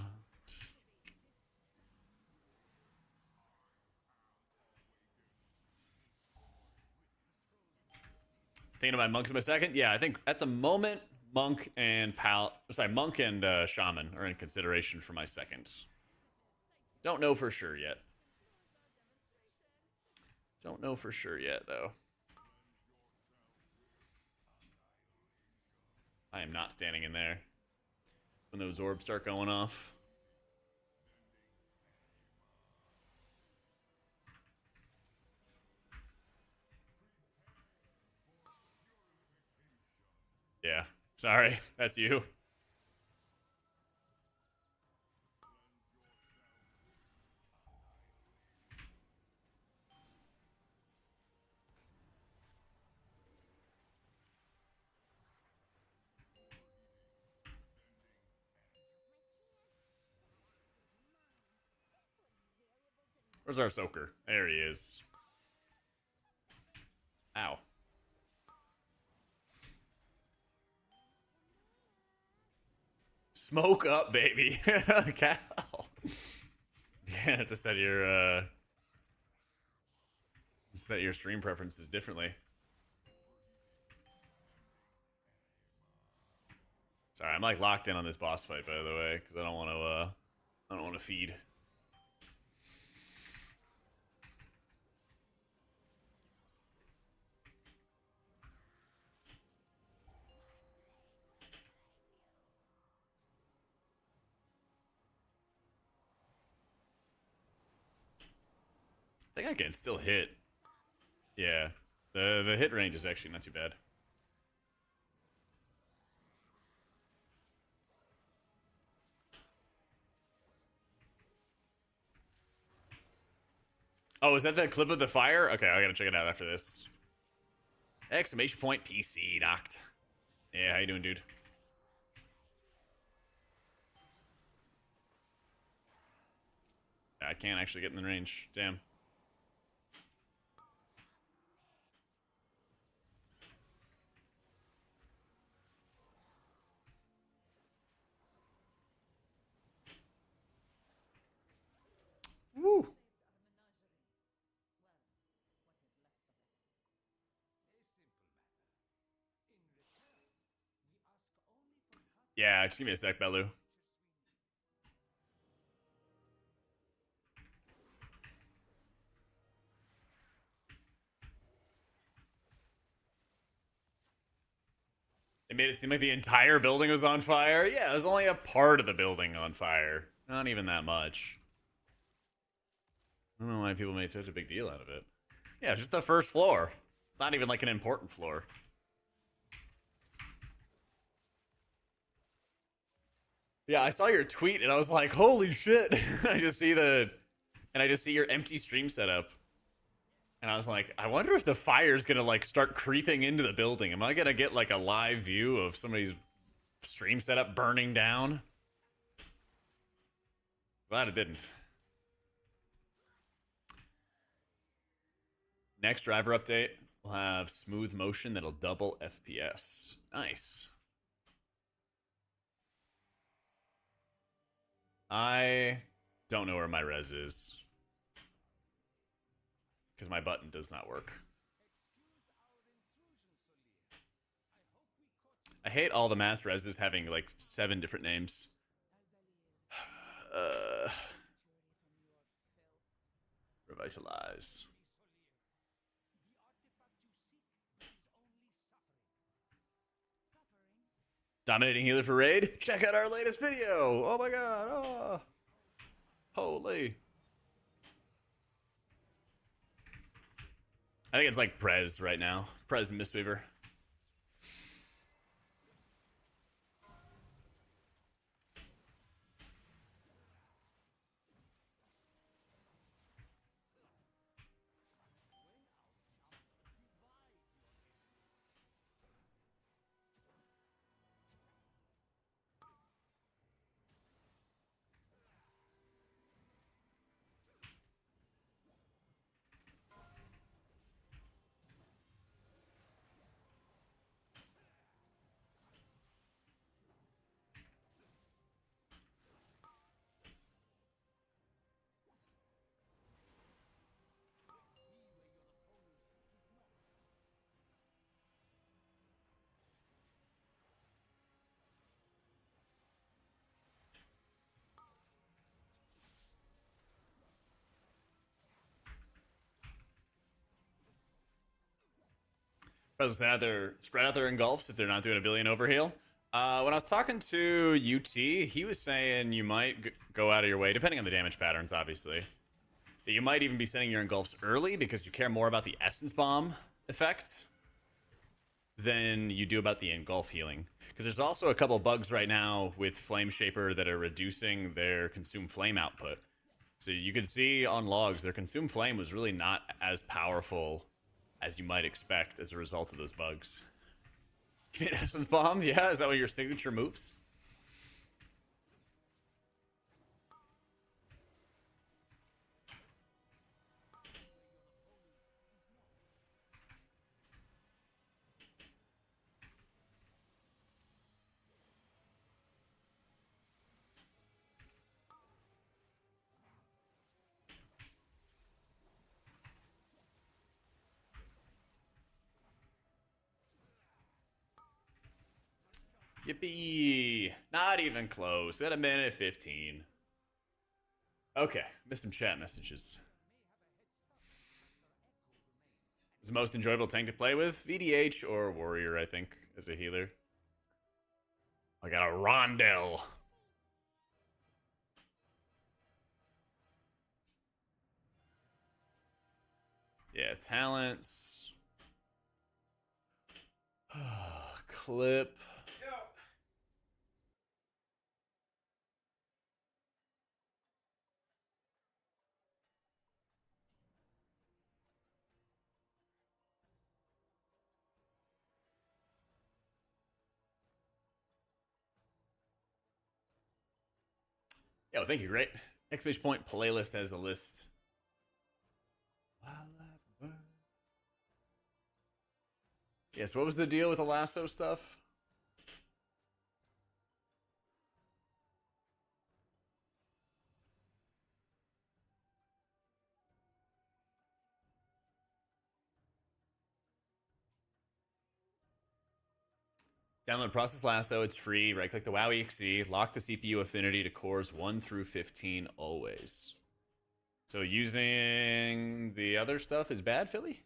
Thinking about Monks in a second. Yeah, I think at the moment Monk and Shaman are in consideration for my second. Don't know for sure yet. Don't know for sure yet, though. I am not standing in there when those orbs start going off. Yeah, sorry, that's you. Where's our soaker? There he is. Ow. Smoke up, baby. Cal. You have to set your stream preferences differently. Sorry, I'm like locked in on this boss fight, by the way, because I don't want to feed. I think I can still hit. Yeah, the hit range is actually not too bad. Oh, is that the clip of the fire? Okay, I gotta check it out after this. Exclamation point PC knocked. Yeah, how you doing, dude? I can't actually get in the range. Damn. Woo. Yeah, just give me a sec, Belu. It made it seem like the entire building was on fire. Yeah, there's only a part of the building on fire. Not even that much. I don't know why people made such a big deal out of it. Yeah, just the first floor. It's not even like an important floor. Yeah, I saw your tweet and I was like, holy shit. I just see your empty stream setup. And I was like, I wonder if the fire's gonna like start creeping into the building. Am I gonna get like a live view of somebody's stream setup burning down? Glad it didn't. Next driver update will have smooth motion that'll double FPS. Nice. I don't know where my res is because my button does not work. I hate all the mass reses having like 7 different names. Revitalize. Dominating healer for raid? Check out our latest video! Oh my god! Oh. Holy. I think it's like Prez right now. Prez and Mistweaver. Spread out their engulfs if they're not doing a billion overheal. When I was talking to UT, he was saying you might go out of your way, depending on the damage patterns, obviously, that you might even be sending your engulfs early because you care more about the essence bomb effect than you do about the engulf healing. Because there's also a couple bugs right now with Flame Shaper that are reducing their consume flame output. So you can see on logs, their consume flame was really not as powerful as you might expect as a result of those bugs. You mean Essence Bomb? Yeah, is that one of your signature moves? Yippee! Not even close. At a minute 15. Okay, missed some chat messages. Was the most enjoyable tank to play with? VDH or Warrior, I think, as a healer. I got a Rondell. Yeah, talents. Clip. Yo, thank you, great. Exclamation point playlist has a list. Yes, what was the deal with the lasso stuff? Download Process Lasso, it's free. Right click the WoW EXE, lock the CPU affinity to cores 1 through 15 always. So using the other stuff is bad, Philly?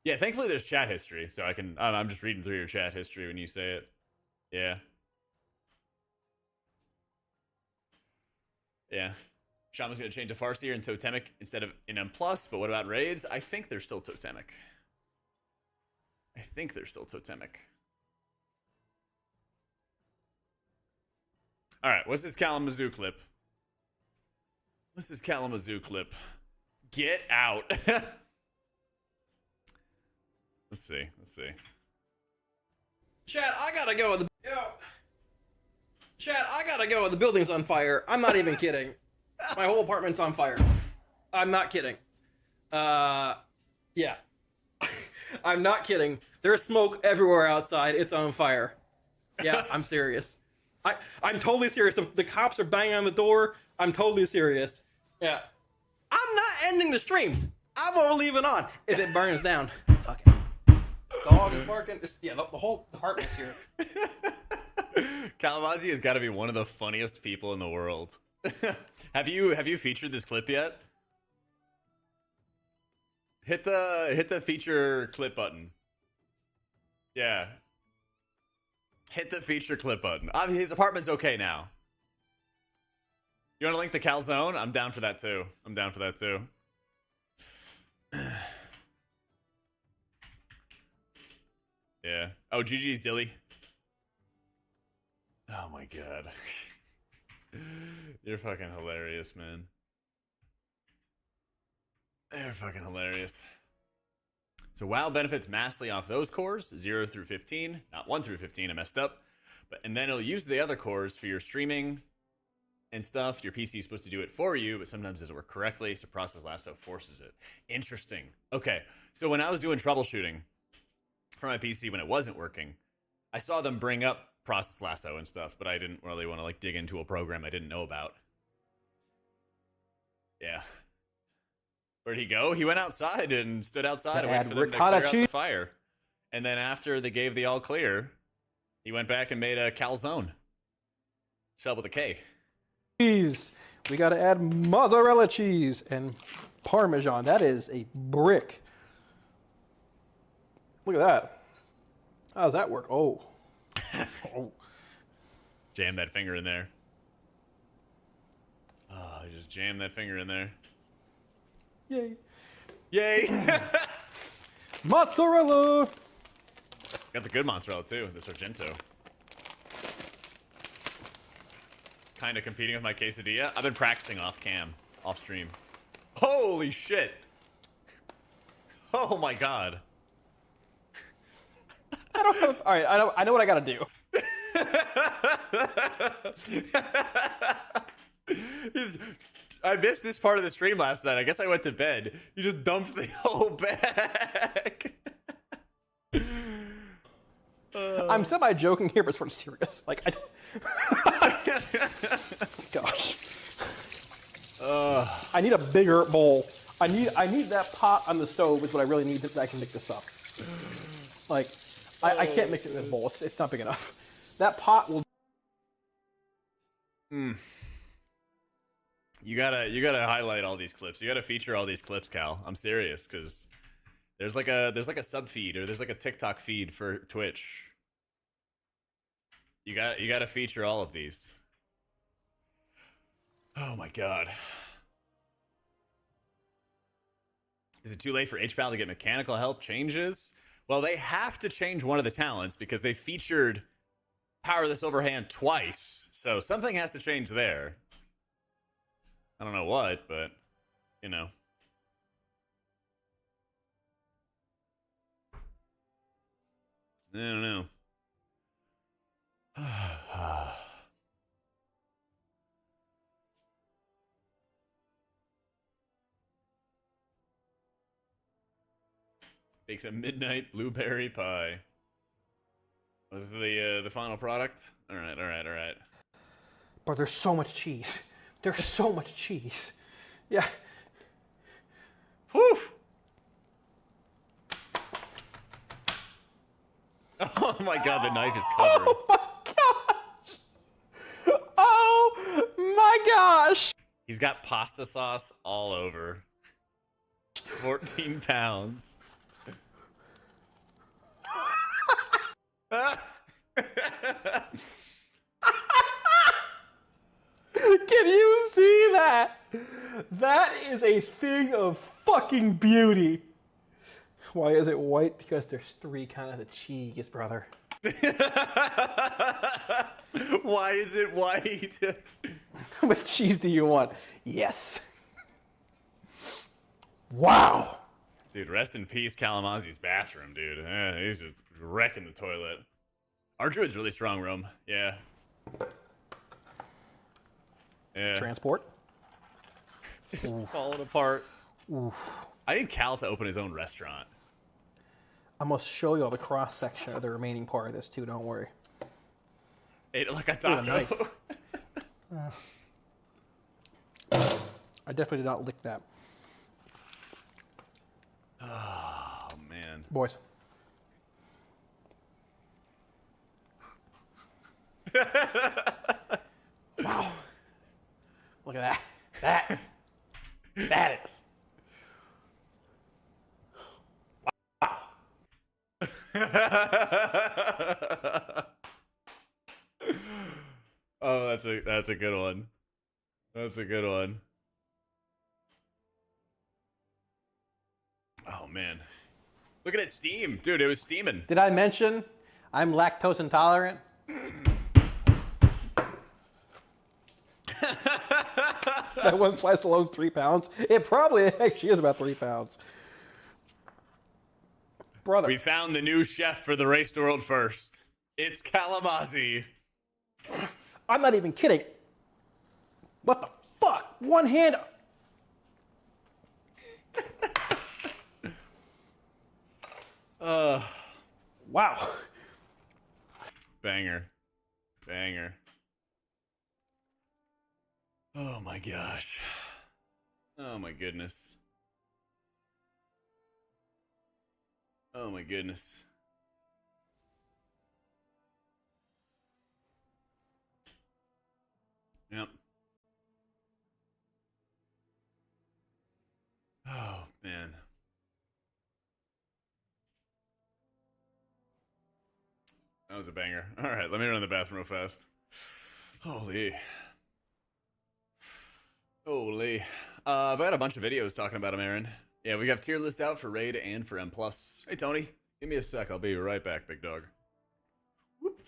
Yeah, thankfully there's chat history, so I'm just reading through your chat history when you say it. Yeah. Yeah. Shaman's gonna change to Farseer and Totemic instead of in M+, but what about raids? I think they're still Totemic. Alright, what's this Kalamazoo clip? Get out. Let's see.
Chat, I gotta go. Chat, I gotta go. The building's on fire. I'm not even kidding. My whole apartment's on fire. I'm not kidding. Yeah. I'm not kidding. There's smoke everywhere outside. It's on fire. Yeah, I'm serious. I'm totally serious. The cops are banging on the door. I'm totally serious. Yeah. I'm not ending the stream. I'm gonna leave it on. If it burns down, fuck it. Dog is barking. Yeah, the whole apartment's here.
Kalamazoo has got to be one of the funniest people in the world. Have you featured this clip yet? Hit the feature clip button. Yeah. Hit the feature clip button. His apartment's okay now. You want to link the calzone? I'm down for that too. Yeah. Oh, GG's Dilly. Oh my god. You're fucking hilarious, man. They're fucking hilarious. So WoW benefits massively off those cores, 0 through 15. Not 1 through 15, I messed up. And then it'll use the other cores for your streaming and stuff. Your PC is supposed to do it for you, but sometimes it doesn't work correctly, so Process Lasso forces it. Interesting. Okay, so when I was doing troubleshooting for my PC when it wasn't working, I saw them bring up Process Lasso and stuff, but I didn't really want to dig into a program I didn't know about. Yeah. Where'd he go? He went outside and stood outside and waited for them to clear out the fire. And then after they gave the all clear, he went back and made a calzone. Spelled with a K.
Cheese. We got to add mozzarella cheese and Parmesan. That is a brick. Look at that. How does that work? Oh. Oh.
Jam that finger in there. Oh, just jam that finger in there.
Yay.
Yay!
Mozzarella.
Got the good mozzarella too, the Sargento. Kind of competing with my quesadilla. I've been practicing off cam, off stream. Holy shit! Oh my god.
I don't have. All right, I know what I got to do.
I missed this part of the stream last night. I guess I went to bed. You just dumped the whole bag.
I'm semi-joking here, but sort of serious. Like, I don't... Gosh. I need a bigger bowl. I need that pot on the stove is what I really need that I can make this up. Like, I can't mix it in this bowl. It's not big enough. That pot will...
You gotta highlight all these clips. You gotta feature all these clips, Cal. I'm serious, because there's like a sub feed, or there's like a TikTok feed for Twitch. You gotta feature all of these. Oh my god. Is it too late for HPAL to get mechanical help changes? Well, they have to change one of the talents because they featured Power This Overhand twice. So something has to change there. I don't know what, but, you know. I don't know. Bakes a midnight blueberry pie. Was the final product? All right.
But there's so much cheese. There's so much cheese. Yeah.
Whew. Oh my god, the knife is covered.
Oh my gosh. Oh my gosh.
He's got pasta sauce all over. 14 pounds.
Can you see that? That is a thing of fucking beauty. Why is it white? Because there's 3 kinds of cheese, brother.
Why is it white?
How much cheese do you want? Yes. Wow.
Dude, rest in peace, Kalamazoo's bathroom, dude. He's just wrecking the toilet. RDruid's really strong, Rome. Yeah.
Transport.
It's falling apart.
Oof.
I need Cal to open his own restaurant.
I'm gonna show you all the cross section of the remaining part of this too. Don't worry.
Ate it like a
Ooh, a
taco.
knife. I definitely did not lick that,
Oh man.
boys. Wow. Look at that. That is.
Oh, that's a good one. That's a good one. Oh man. Look at it steam. Dude, it was steaming.
Did I mention I'm lactose intolerant? That one slice alone's 3 pounds. It probably actually is about 3 pounds. Brother.
We found the new chef for the Race to World First. It's Kalamazoo.
I'm not even kidding. What the fuck? One hand. Wow.
Banger. Banger. Oh my gosh. Oh my goodness. Oh my goodness. Yep. Oh man. That was a banger. All right, let me run to the bathroom real fast. Holy. Holy. I got a bunch of videos talking about him, Aaron. Yeah, we got tier list out for Raid and for M+. Hey, Tony. Give me a sec. I'll be right back, big dog. Whoop.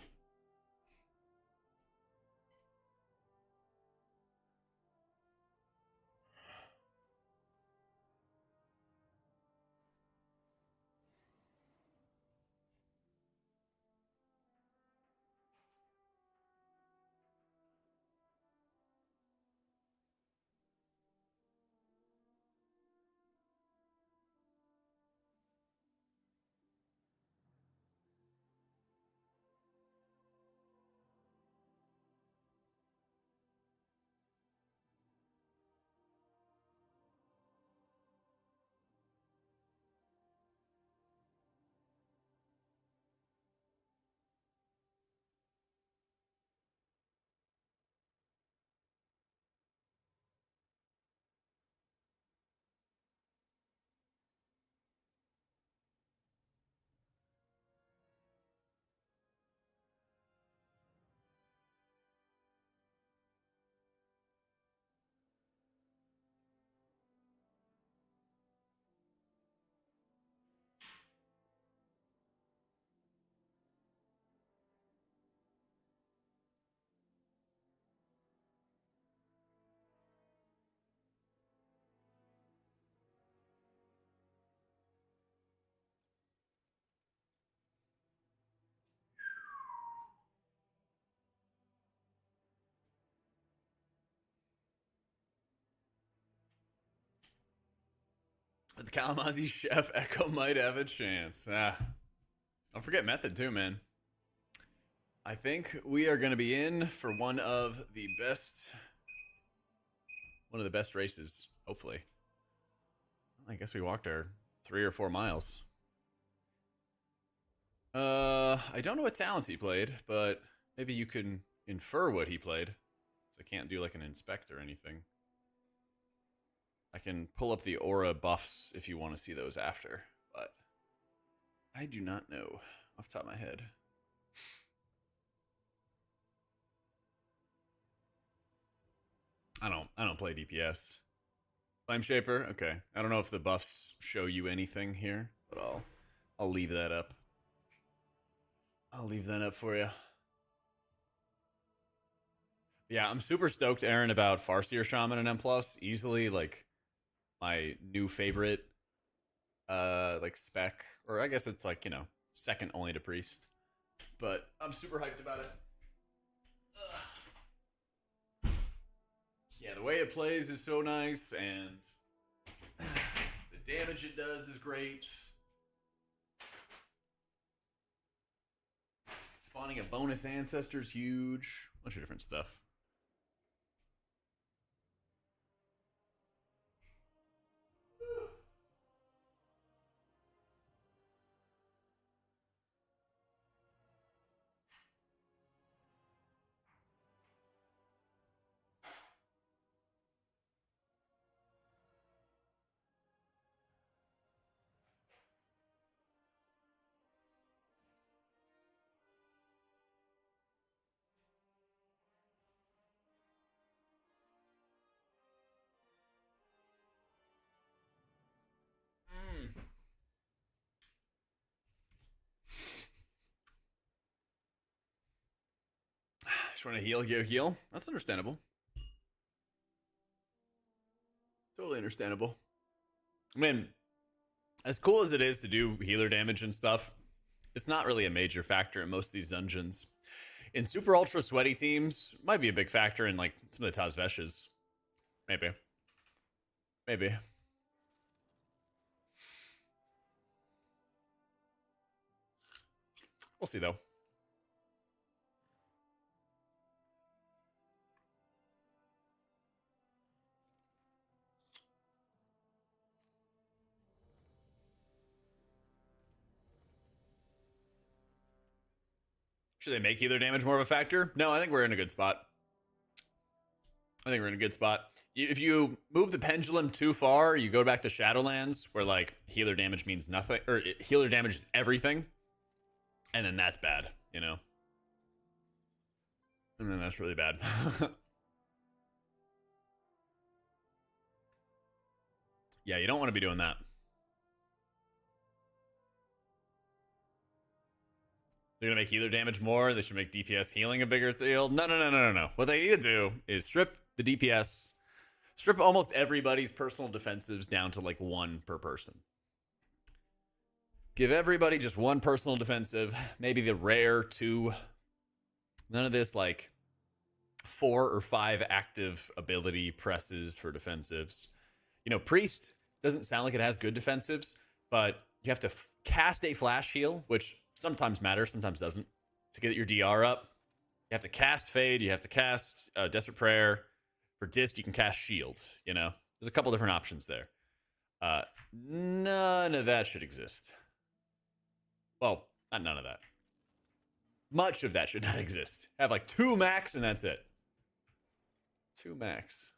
The Kalamazoo chef Echo might have a chance. Don't forget Method too, man. I think we are going to be in for one of the best races, hopefully. I guess we walked our 3 or 4 miles. I don't know what talents he played, but maybe you can infer what he played. I can't do like an inspect or anything. I can pull up the aura buffs if you want to see those after, but I do not know off the top of my head. I don't play DPS. Flame Shaper? Okay. I don't know if the buffs show you anything here, but I'll leave that up. I'll leave that up for you. Yeah, I'm super stoked, Aaron, about Farseer Shaman and M+. Easily, like, my new favorite, like, spec. Or I guess it's, like, you know, second only to Priest. But I'm super hyped about it. Ugh. Yeah, the way it plays is so nice, and the damage it does is great. Spawning a bonus ancestor's huge. Bunch of different stuff. Just want to heal. That's understandable. Totally understandable. I mean, as cool as it is to do healer damage and stuff, it's not really a major factor in most of these dungeons. In super ultra sweaty teams, might be a big factor in like some of the Tazveshes. Maybe. Maybe. We'll see though. Should they make healer damage more of a factor? No, I think we're in a good spot. If you move the pendulum too far, you go back to Shadowlands, where like healer damage means nothing, or healer damage is everything, and then that's bad, you know? And then that's really bad. Yeah, you don't want to be doing that. They're going to make healer damage more. They should make DPS healing a bigger deal. No. What they need to do is strip the DPS, strip almost everybody's personal defensives down to like 1 per person. Give everybody just 1 personal defensive, maybe the rare 2. None of this like 4 or 5 active ability presses for defensives. You know, Priest doesn't sound like it has good defensives, but you have to cast a flash heal, which sometimes matters, sometimes doesn't, to get your DR up. You have to cast Fade, you have to cast Desperate Prayer. For Disc, you can cast Shield, you know? There's a couple different options there. None of that should exist. Well, not none of that. Much of that should not exist. Have like 2 max and that's it. 2 max.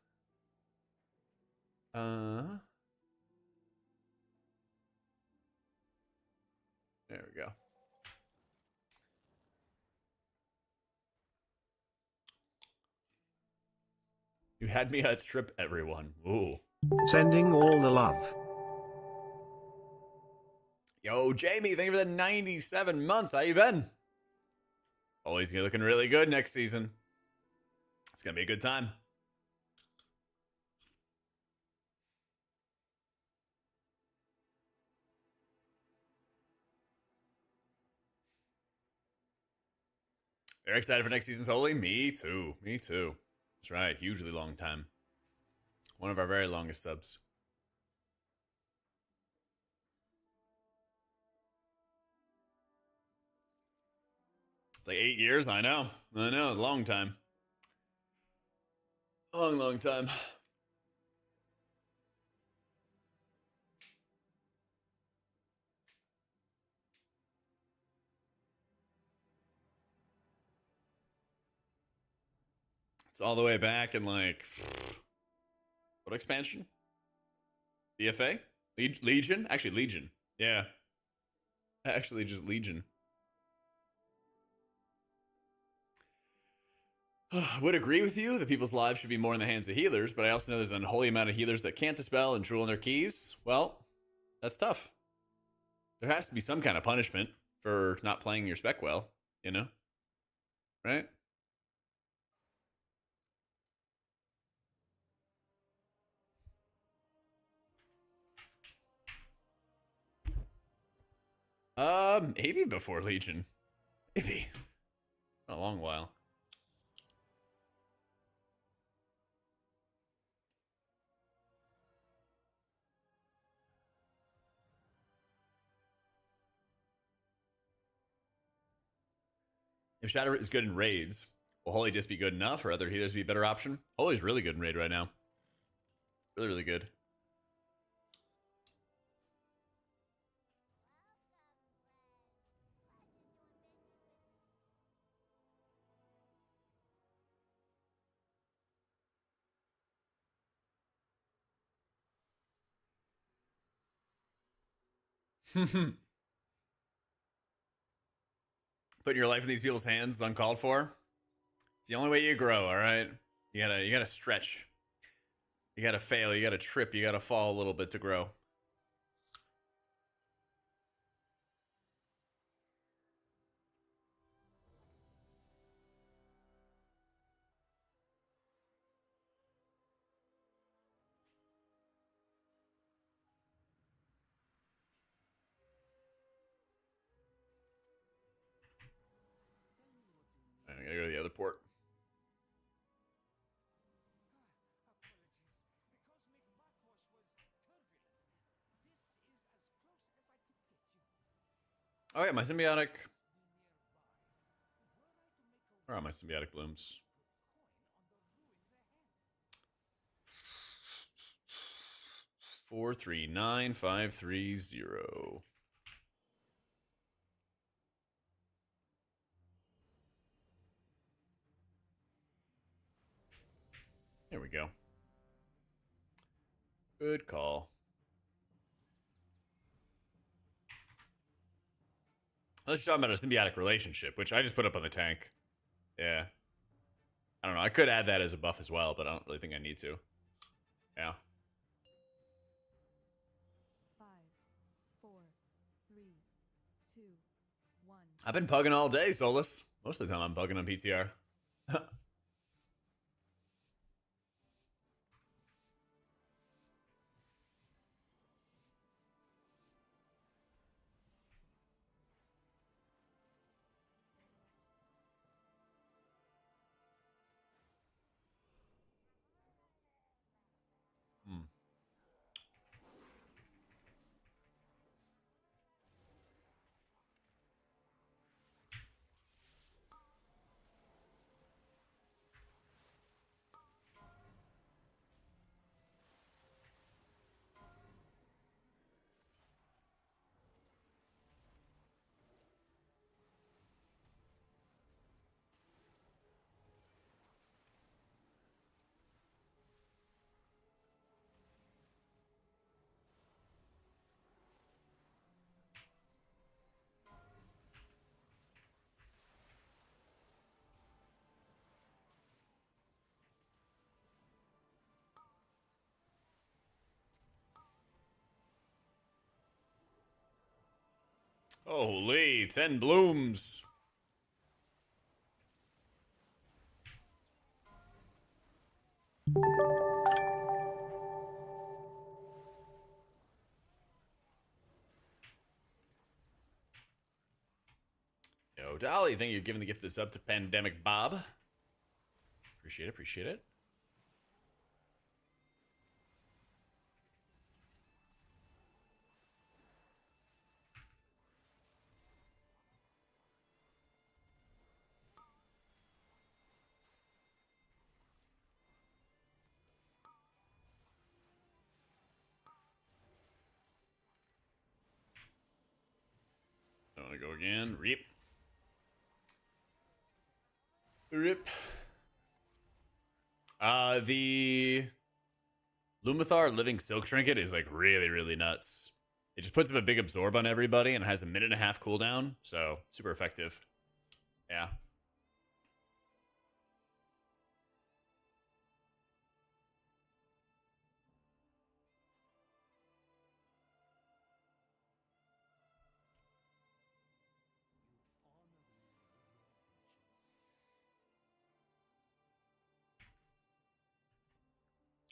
There we go. You had me outstrip everyone. Ooh.
Sending all the love.
Yo, Jamie, thank you for the 97 months. How you been? Always looking really good next season. It's going to be a good time. Very excited for next season's Holy. Me too. That's right. Hugely long time. One of our very longest subs. It's like 8 years. I know. Long time. Long time. It's all the way back in like what expansion? BFA? Legion? Actually, Legion. Yeah. Actually, just Legion. Would agree with you that people's lives should be more in the hands of healers, but I also know there's an unholy amount of healers that can't dispel and drool on their keys. Well, that's tough. There has to be some kind of punishment for not playing your spec well, you know? Right? Maybe before Legion. Maybe. A long while. If Shatter is good in raids, will Holy just be good enough, or other healers be a better option? Holy's really good in raid right now. Really, really good. Putting your life in these people's hands is uncalled for. It's the only way you grow, all right? You gotta stretch. You gotta fail, you gotta trip, you gotta fall a little bit to grow. I gotta go to the other port. Oh yeah, my symbiotic. Where are my symbiotic blooms? Four, 3, 9, 5, 3, 0. There we go. Good call. Let's talk about a symbiotic relationship, which I just put up on the tank. Yeah. I don't know. I could add that as a buff as well, but I don't really think I need to. Yeah.
5, 4, 3, 2, 1.
I've been pugging all day, Solus. Most of the time I'm bugging on PTR. Holy, 10 blooms. Yo, Dolly, thank you for giving the gift of this up to Pandemic Bob. Appreciate it, appreciate it. I want to go again. Reap. Rip. The Lumathar Living Silk Trinket is like really, really nuts. It just puts up a big absorb on everybody and it has a 1.5-minute cooldown, so super effective. Yeah.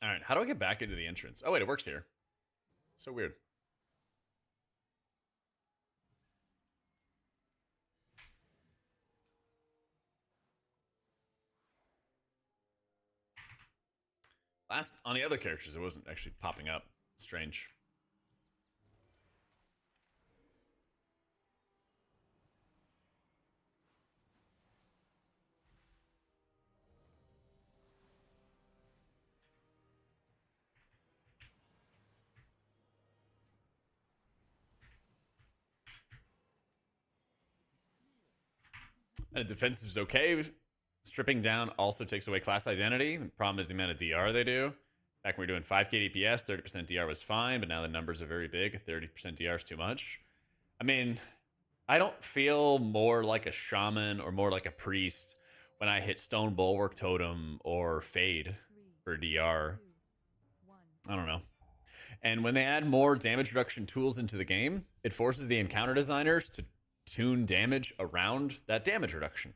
All right, how do I get back into the entrance? Oh wait, it works here. So weird. Last on the other characters, it wasn't actually popping up. Strange. And defensive is okay. Stripping down also takes away class identity. The problem is the amount of DR they do. Back when we were doing 5k DPS, 30% DR was fine, but now the numbers are very big. 30% DR is too much. I mean, I don't feel more like a shaman or more like a priest when I hit Stone Bulwark Totem or Fade for DR. I don't know. And when they add more damage reduction tools into the game, it forces the encounter designers to tune damage around that damage reduction.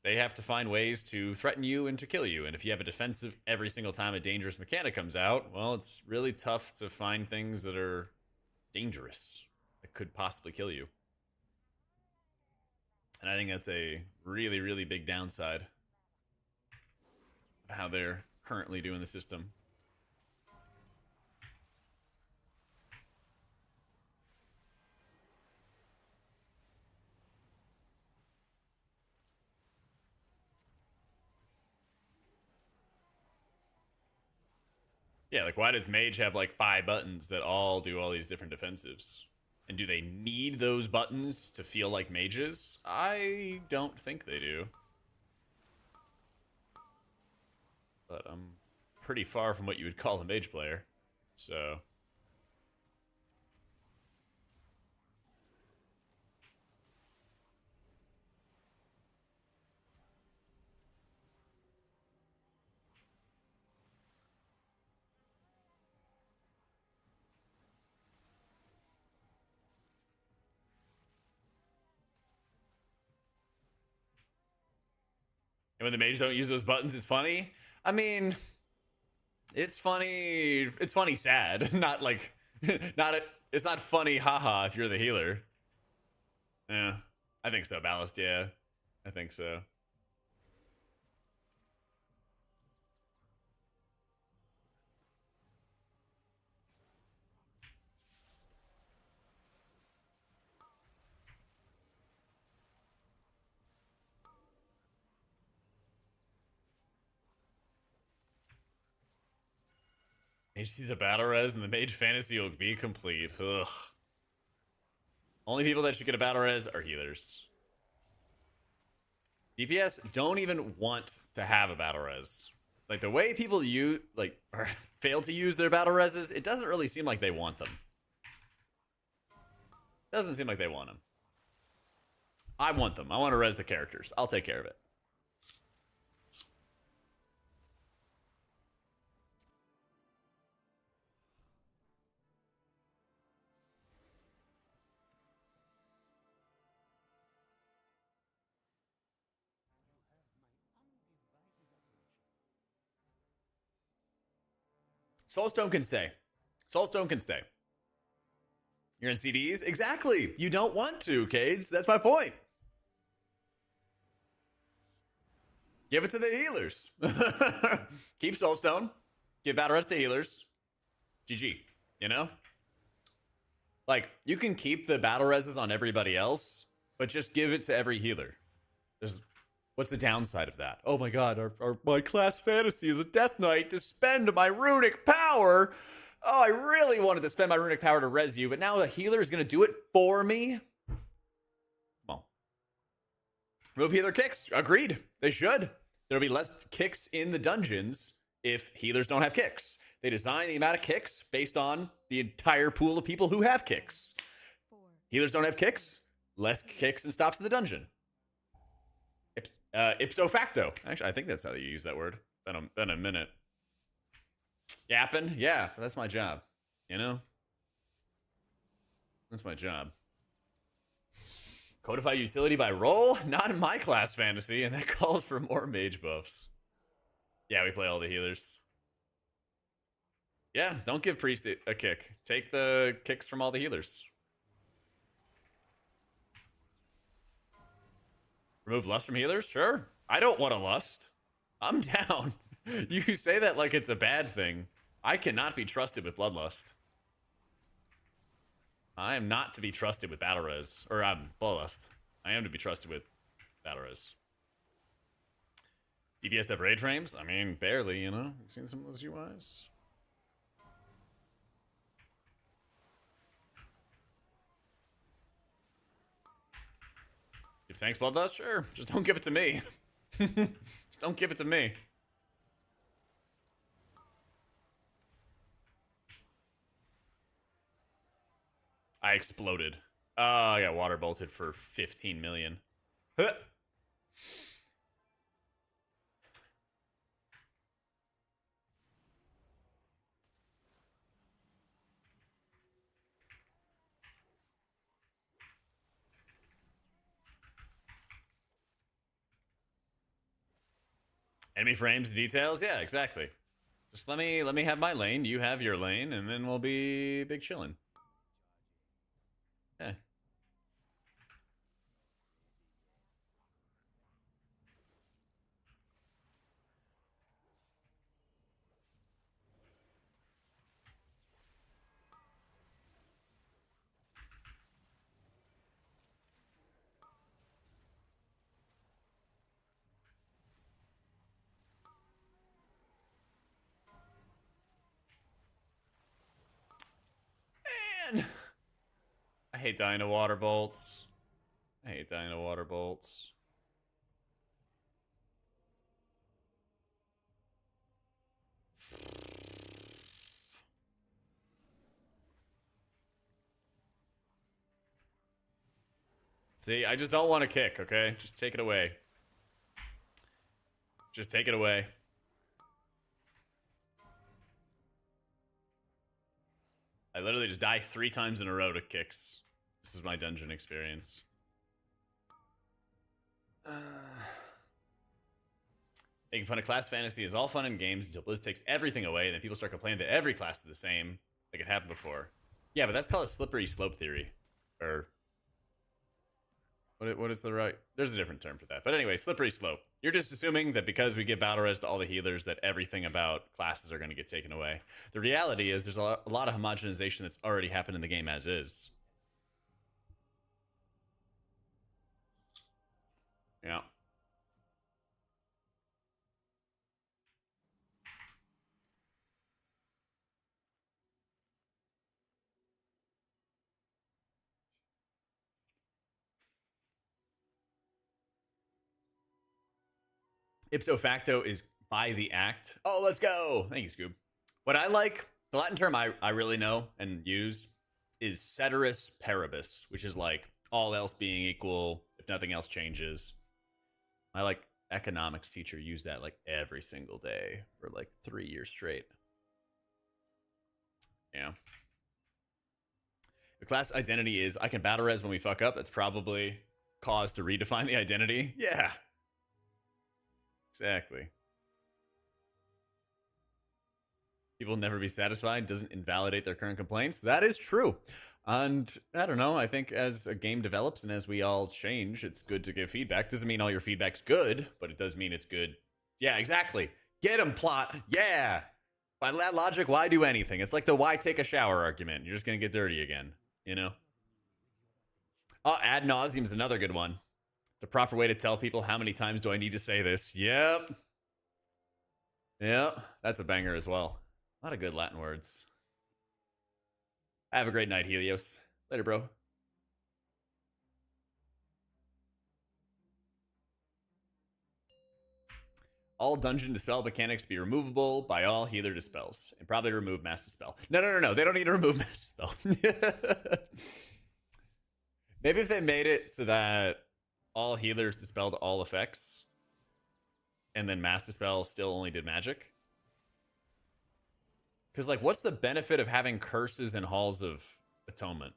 They have to find ways to threaten you and to kill you. And if you have a defensive every single time a dangerous mechanic comes out, well, it's really tough to find things that are dangerous, that could possibly kill you. And I think that's a really, really big downside of how they're currently doing the system. Yeah, like why does Mage have like 5 buttons that all do all these different defensives? And do they need those buttons to feel like mages? I don't think they do. But I'm pretty far from what you would call a mage player. So... And when the mages don't use those buttons, it's funny. I mean, it's funny. It's funny sad. Not like, it's not funny haha if you're the healer. Yeah, I think so, Ballast. Yeah, I think so. Mage sees a battle res and the mage fantasy will be complete. Ugh. Only people that should get a battle res are healers. DPS don't even want to have a battle res. Like the way people use, like, or fail to use their battle reses, it doesn't really seem like they want them. Doesn't seem like they want them. I want them. I want to res the characters. I'll take care of it. Soulstone can stay. Soulstone can stay. You're in CDs? Exactly. You don't want to, Cades. That's my point. Give it to the healers. Keep Soulstone. Give battle res to healers. GG. You know? Like, you can keep the battle reses on everybody else, but just give it to every healer. What's the downside of that? Oh my god, my class fantasy is a death knight to spend my runic power. Oh, I really wanted to spend my runic power to res you, but now a healer is going to do it for me? Well, remove healer kicks. Agreed. They should. There'll be less kicks in the dungeons if healers don't have kicks. They design the amount of kicks based on the entire pool of people who have kicks. Healers don't have kicks. Less kicks and stops in the dungeon. Ipso facto. Actually, I think that's how you use that word. Been a minute. Yapping? Yeah, that's my job. You know? That's my job. Codify utility by role? Not in my class fantasy, and that calls for more mage buffs. Yeah, we play all the healers. Yeah, don't give priest a kick. Take the kicks from all the healers. Remove lust from healers? Sure. I don't want a lust. I'm down. You say that like it's a bad thing. I cannot be trusted with bloodlust. I am not to be trusted with battle res. Or bloodlust. I am to be trusted with battle res. DPS have raid frames? I mean, barely, you know? You've seen some of those UIs? If Tank's Bloodlust, sure. Just don't give it to me. Just don't give it to me. I exploded. Oh, I got water bolted for 15 million. Huh. Enemy frames, details, yeah, exactly. Just let me have my lane, you have your lane, and then we'll be big chillin'. Yeah. Man! I hate dying to water bolts. I hate dying to water bolts. See, I just don't want to kick, okay? Just take it away. Just take it away. I literally just die 3 times in a row to kicks. This is my dungeon experience. Making fun of class fantasy is all fun in games until Blizz takes everything away, and then people start complaining that every class is the same, like it happened before. Yeah, but that's called a slippery slope theory. Or... What is the right... There's a different term for that. But anyway, slippery slope. You're just assuming that because we give battle res to all the healers that everything about classes are going to get taken away. The reality is there's a lot of homogenization that's already happened in the game as is. Yeah. Ipso facto is by the act. Oh, let's go. Thank you, Scoob. What I like, the Latin term I really know and use is ceteris paribus, which is like all else being equal, if nothing else changes. My like economics teacher used that like every single day for like 3 years straight. Yeah. The class identity is I can battle res when we fuck up. That's probably cause to redefine the identity. Yeah. Exactly. People never be satisfied doesn't invalidate their current complaints. That is true. And I don't know, I think as a game develops and as we all change, it's good to give feedback. Doesn't mean all your feedback's good, but it does mean it's good. Yeah, exactly. Get 'em, plot. Yeah. By that logic, why do anything? It's like the why take a shower argument. You're just going to get dirty again, you know? Oh, ad nauseum is another good one. The proper way to tell people how many times do I need to say this. Yep. Yep. That's a banger as well. A lot of good Latin words. Have a great night, Helios. Later, bro. All dungeon dispel mechanics be removable by all healer dispels. And probably remove mass dispel. No. They don't need to remove mass dispel. Maybe if they made it so that all healers dispelled all effects, and then mass dispel still only did magic. Because, like, what's the benefit of having curses and halls of atonement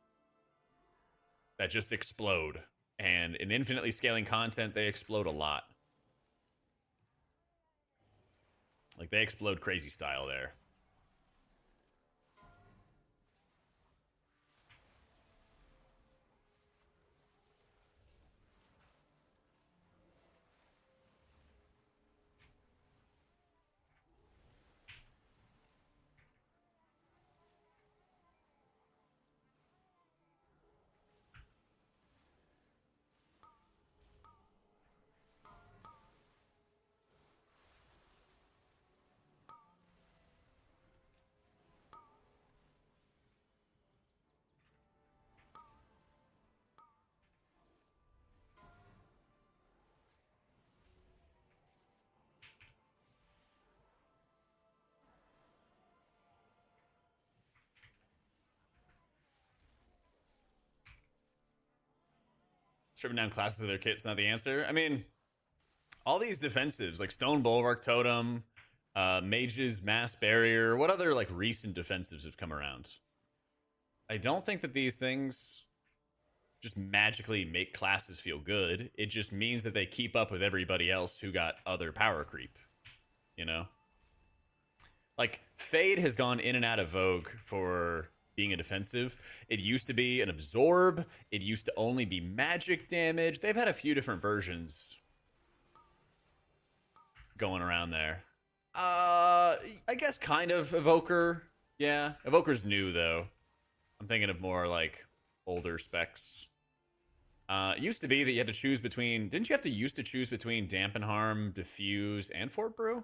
that just explode? And in infinitely scaling content, they explode a lot. Like, they explode crazy style there. stripping down classes of their kit's not the answer. I mean, all these defensives like Stone Bulwark Totem, Mage's Mass Barrier, what other like recent defensives have come around? I don't think that these things just magically make classes feel good. It just means that they keep up with everybody else who got other power creep, you know? Like, Fade has gone in and out of vogue for being a defensive. It used to be an absorb. It used to only be magic damage. They've had a few different versions going around there. I guess kind of Evoker. Yeah, Evoker's new, though. I'm thinking of more, like, older specs. It used to be that you had to choose between... Didn't you have to used to choose between Dampen Harm, Diffuse, and Fort Brew?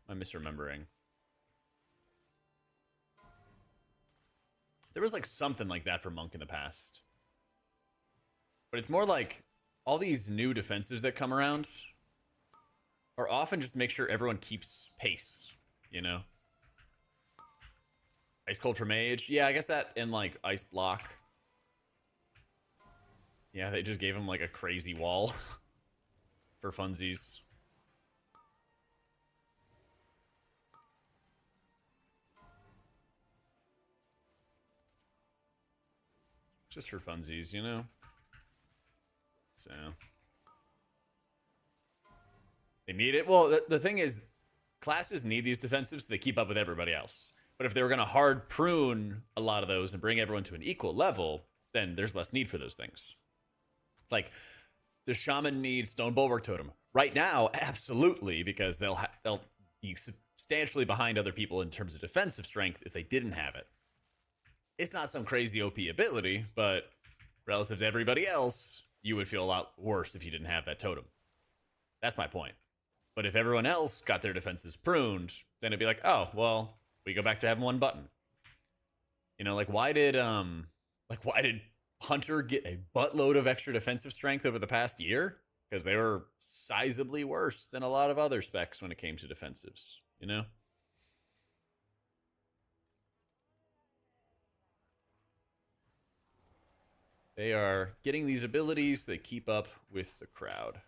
I'm misremembering. There was, like, something like that for Monk in the past. But it's more like all these new defenses that come around are often just to make sure everyone keeps pace, you know? Ice Cold for Mage? Yeah, I guess that and, like, Ice Block. Yeah, they just gave him, like, a crazy wall for funsies. Just for funsies, you know? So... They need it. Well, the thing is, classes need these defensives so they keep up with everybody else. But if they were going to hard prune a lot of those and bring everyone to an equal level, then there's less need for those things. Like, does Shaman need Stone Bulwark Totem? Right now, absolutely, because they'll be substantially behind other people in terms of defensive strength if they didn't have it. It's not some crazy OP ability, but relative to everybody else, you would feel a lot worse if you didn't have that totem. That's my point. But if everyone else got their defenses pruned, then it'd be like, oh, well, we go back to having one button. You know, like why did Hunter get a buttload of extra defensive strength over the past year? Because they were sizably worse than a lot of other specs when it came to defensives, you know? They are getting these abilities that keep up with the crowd.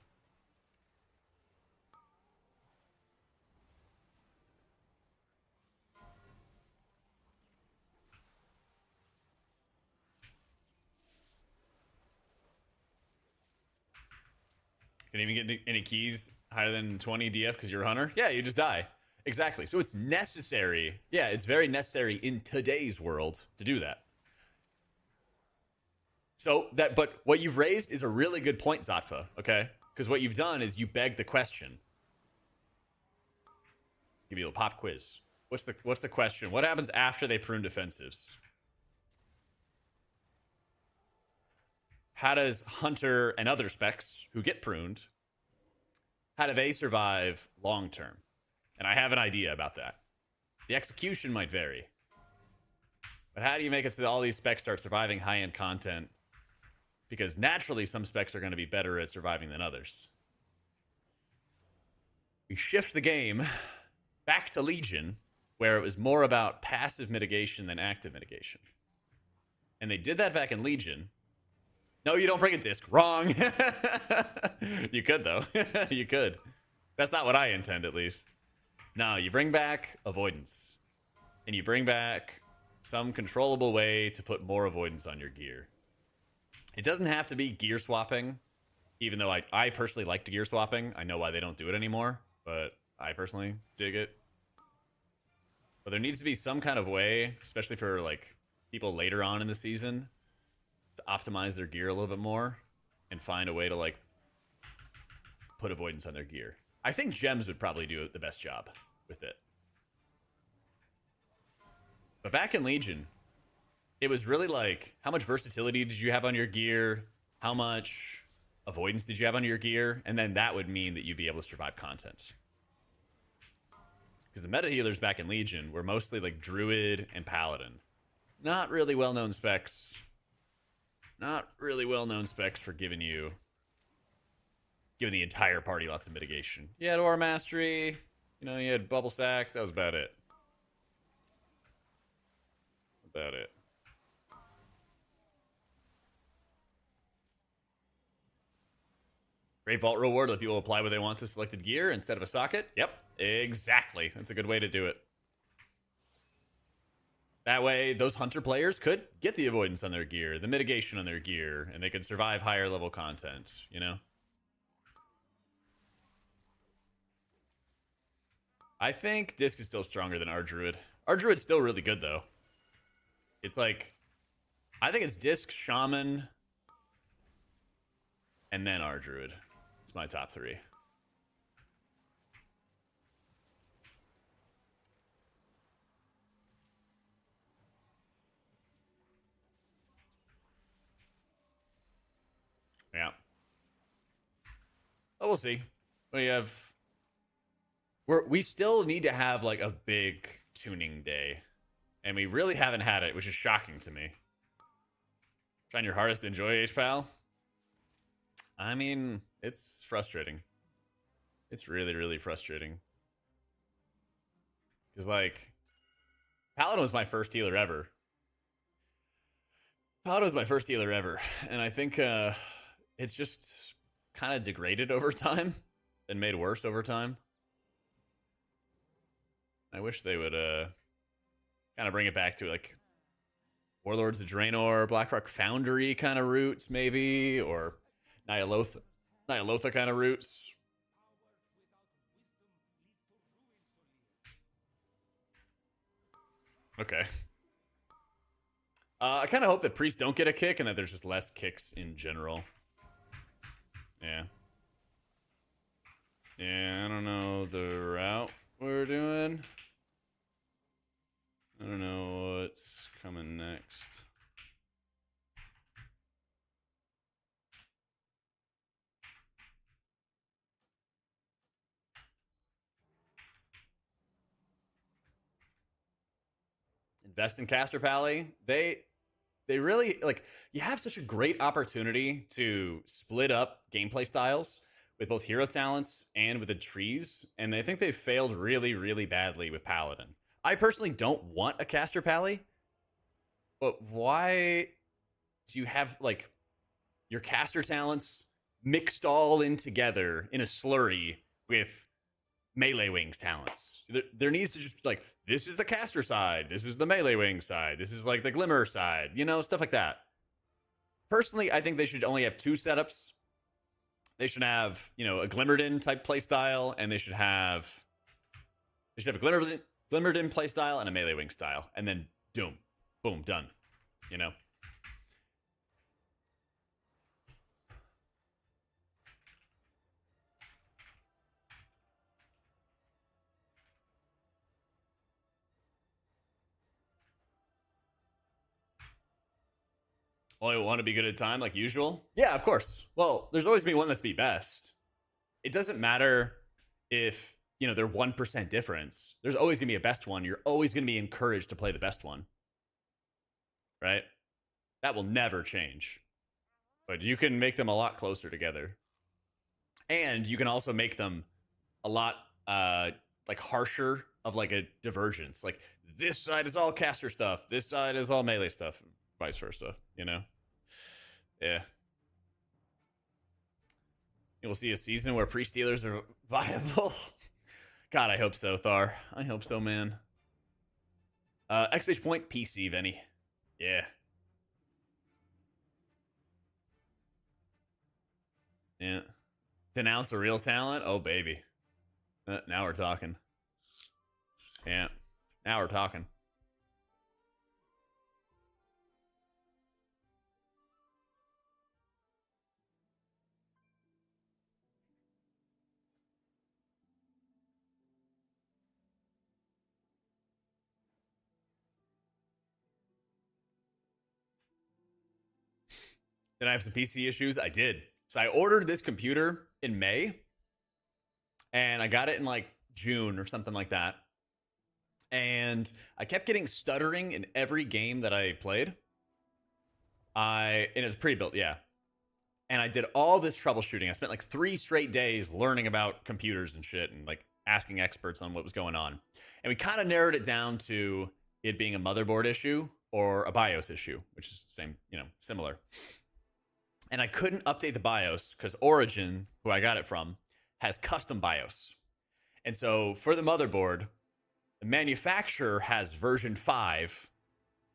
Can you even get any keys higher than 20 DF because you're a hunter? Yeah, you just die. Exactly. So it's necessary. Yeah, it's very necessary in today's world to do that. So but what you've raised is a really good point, Zotfa, okay? Because what you've done is you begged the question. Give you a little pop quiz. What's the question? What happens after they prune defensives? How does Hunter and other specs who get pruned, how do they survive long term? And I have an idea about that. The execution might vary. But how do you make it so that all these specs start surviving high-end content? Because naturally, some specs are going to be better at surviving than others. We shift the game back to Legion, where it was more about passive mitigation than active mitigation. And they did that back in Legion. No, you don't bring a disc. Wrong. You could, though. You could. That's not what I intend, at least. No, you bring back avoidance. And you bring back some controllable way to put more avoidance on your gear. It doesn't have to be gear swapping, even though I personally like gear swapping. I know why they don't do it anymore, but I personally dig it. But there needs to be some kind of way, especially for like people later on in the season, to optimize their gear a little bit more and find a way to like put avoidance on their gear. I think gems would probably do the best job with it. But back in Legion, it was really like, how much versatility did you have on your gear? How much avoidance did you have on your gear? And then that would mean that you'd be able to survive content. Because the meta healers back in Legion were mostly like Druid and Paladin. Not really well-known specs. Not really well-known specs for giving the entire party lots of mitigation. You had Aura Mastery, you know, you had Bubble Sack, that was about it. Great vault reward. Let people apply what they want to selected gear instead of a socket. Yep, exactly. That's a good way to do it. That way, those hunter players could get the avoidance on their gear, the mitigation on their gear, and they could survive higher level content, you know? I think Disc is still stronger than RDruid. RDruid's still really good, though. It's like, I think it's Disc, Shaman, and then RDruid. It's my top 3. Yeah. Oh, we'll see. We still need to have like a big tuning day, and we really haven't had it, which is shocking to me. Trying your hardest to enjoy H-Pal. I mean, it's frustrating. It's really, really frustrating. Because, like, Paladin was my first healer ever. And I think it's just kind of degraded over time and made worse over time. I wish they would kind of bring it back to, like, Warlords of Draenor, Blackrock Foundry kind of roots, maybe, or Nyalotha kind of roots. Okay. I kind of hope that priests don't get a kick and that there's just less kicks in general. Yeah. Yeah, I don't know the route we're doing. I don't know what's coming next. Invest in Caster Pally. They really, like, you have such a great opportunity to split up gameplay styles with both hero talents and with the trees, and I think they've failed really, really badly with Paladin. I personally don't want a Caster Pally, but why do you have, like, your caster talents mixed all in together in a slurry with melee wings talents? There needs to just, like, this is the caster side, this is the melee wing side, this is like the glimmer side, you know, stuff like that. Personally, I think they should only have 2 setups. They should have, you know, a Glimmerden type playstyle, and they should have a Glimmerden playstyle and a melee wing style, and then doom, boom, done. You know. Well, I want to be good at time like usual. Yeah, of course. Well, there's always going to be one that's be best. It doesn't matter if, you know, they're 1% difference. There's always going to be a best one. You're always going to be encouraged to play the best one. Right? That will never change. But you can make them a lot closer together. And you can also make them a lot like harsher of like a divergence. Like, this side is all caster stuff, this side is all melee stuff, vice versa, you know? Yeah. We'll see a season where pre-stealers are viable. God, I hope so, Thar. I hope so, man. Exclamation point, PC, Venny. Yeah. Yeah. Denounce a real talent? Oh, baby. Now we're talking. Yeah. Now we're talking. Then I have some PC issues. I did. So I ordered this computer in May, and I got it in like June or something like that. And I kept getting stuttering in every game that I played. And it's pre-built, yeah. And I did all this troubleshooting. I spent like 3 straight days learning about computers and shit and like asking experts on what was going on. And we kind of narrowed it down to it being a motherboard issue or a BIOS issue, which is the same, you know, similar. and I couldn't update the BIOS because Origin, who I got it from, has custom BIOS. And so for the motherboard, the manufacturer has version 5,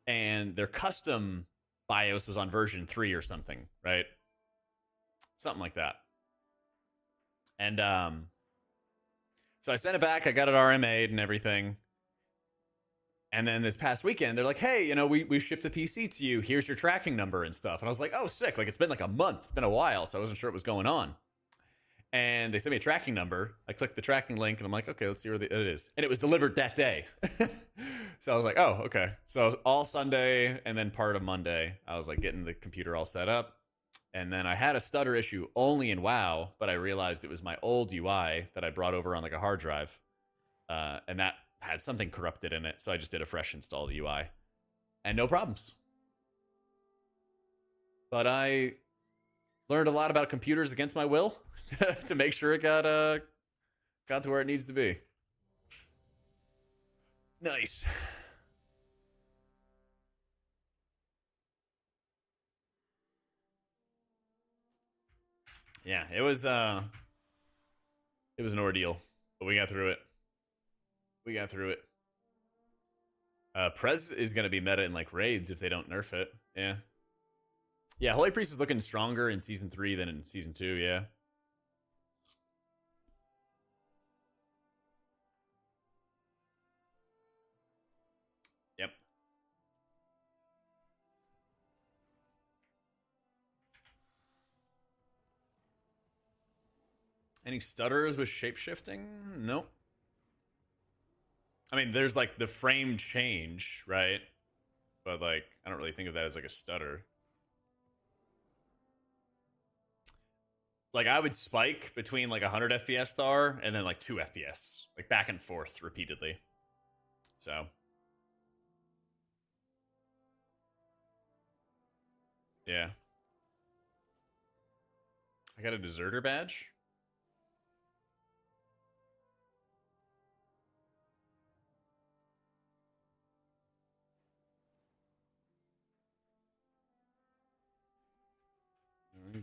and their custom BIOS was on version 3 or something, right? Something like that. And so I sent it back. I got it RMA'd and everything. And then this past weekend, they're like, hey, you know, we shipped the PC to you. Here's your tracking number and stuff. And I was like, oh, sick. Like, it's been like a month. It's been a while, so I wasn't sure what was going on. And they sent me a tracking number. I clicked the tracking link, and I'm like, okay, let's see where it is. And it was delivered that day. So I was like, oh, okay. So all Sunday and then part of Monday, I was like getting the computer all set up. And then I had a stutter issue only in WoW, but I realized it was my old UI that I brought over on like a hard drive. And that had something corrupted in it, so I just did a fresh install of the UI. And no problems. But I learned a lot about computers against my will to make sure it got to where it needs to be. Nice. Yeah, it was an ordeal, but we got through it. Prez is gonna be meta in like raids if they don't nerf it. Yeah, Holy Priest is looking stronger in season 3 than in season 2. Yeah. Yep. Any stutterers with shapeshifting? Nope. I mean, there's like the frame change, right? But like, I don't really think of that as like a stutter. Like, I would spike between like 100 FPS star and then like 2 FPS, like back and forth repeatedly. So. Yeah. I got a deserter badge.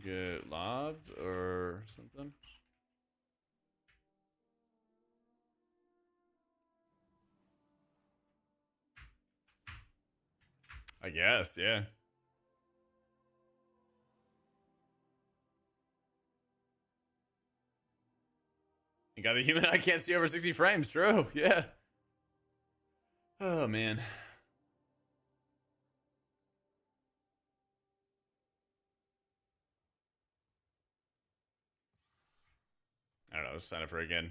Get lobbed or something. I guess, yeah. You got the human eye can't see over 60 frames, true, yeah. Oh, man. I don't know, sign up for it again.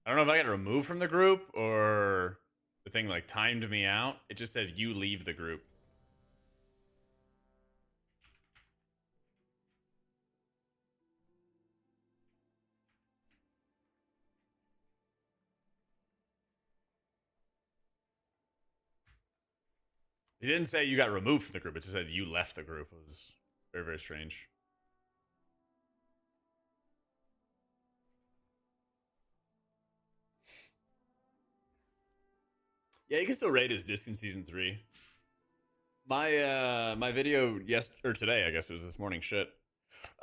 I don't know if I got removed from the group or the thing like timed me out. It just says you leave the group. It didn't say you got removed from the group. It just said you left the group. It was very, very strange. Yeah, you can still rate his disc in season 3. My video today, I guess it was this morning. Shit.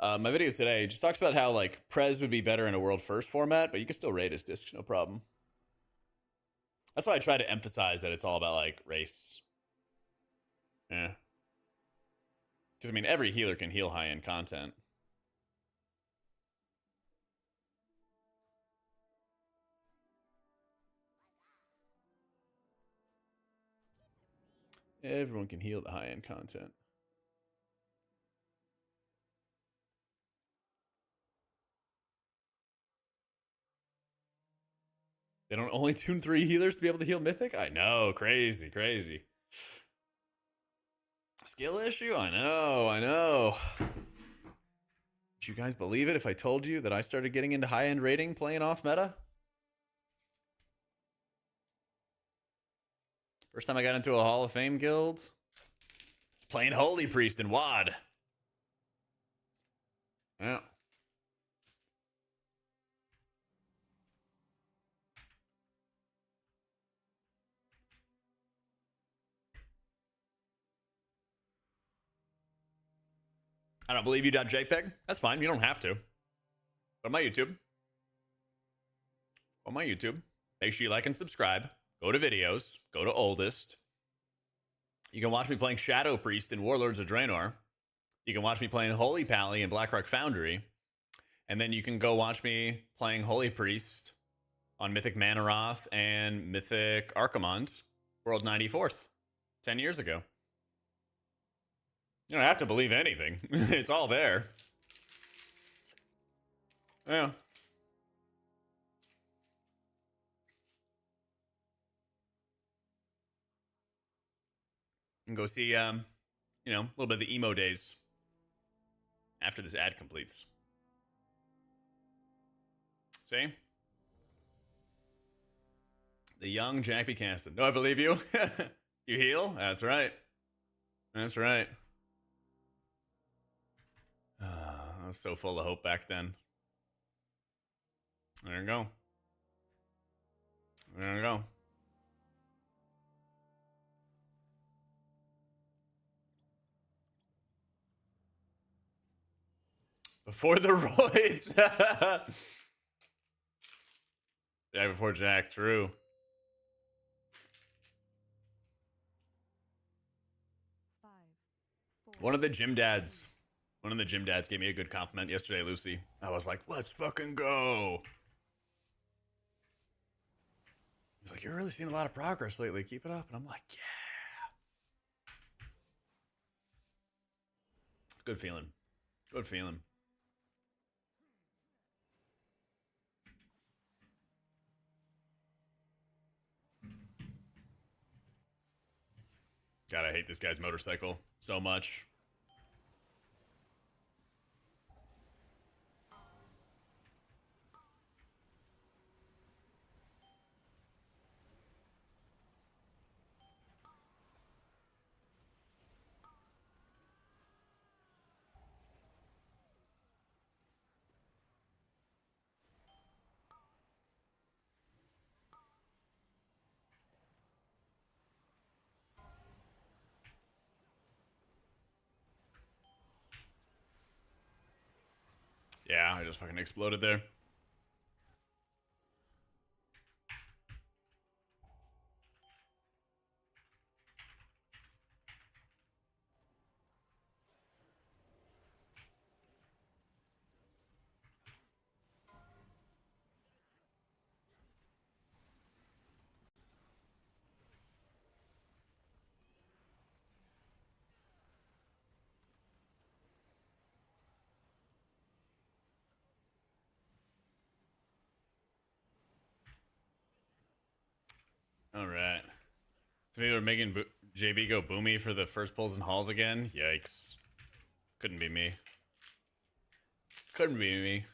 My video today just talks about how like Prez would be better in a world first format, but you can still raid his discs, no problem. That's why I try to emphasize that it's all about like race. Yeah. Because I mean, every healer can heal high-end content. Everyone can heal the high-end content. They don't only tune 3 healers to be able to heal Mythic? I know, crazy, crazy. Skill issue? I know. Would you guys believe it if I told you that I started getting into high-end raiding playing off meta? First time I got into a Hall of Fame guild, playing Holy Priest in WoD. Yeah. I don't believe you.jpg. That's fine. You don't have to. Go to my YouTube. On my YouTube. Make sure you like and subscribe. Go to videos. Go to oldest. You can watch me playing Shadow Priest in Warlords of Draenor. You can watch me playing Holy Pally in Blackrock Foundry. And then you can go watch me playing Holy Priest on Mythic Manaroth and Mythic Archimond, World 94th, 10 years ago. You don't have to believe anything. It's all there. Yeah. And go see, you know, a little bit of the emo days after this ad completes. See? The young Jack B. Caston. No, I believe you. You heal? That's right. That's right. I was so full of hope back then. There you go. There you go. Before the roids. Yeah, before Jack, true. One of the gym dads gave me a good compliment yesterday, Lucy. I was like, let's fucking go. He's like, you're really seeing a lot of progress lately. Keep it up. And I'm like, yeah. Good feeling. Good feeling. God, I hate this guy's motorcycle so much. Yeah, I just fucking exploded there. All right. So maybe we're making JB go boomy for the first pulls and hauls again? Yikes. Couldn't be me. Couldn't be me.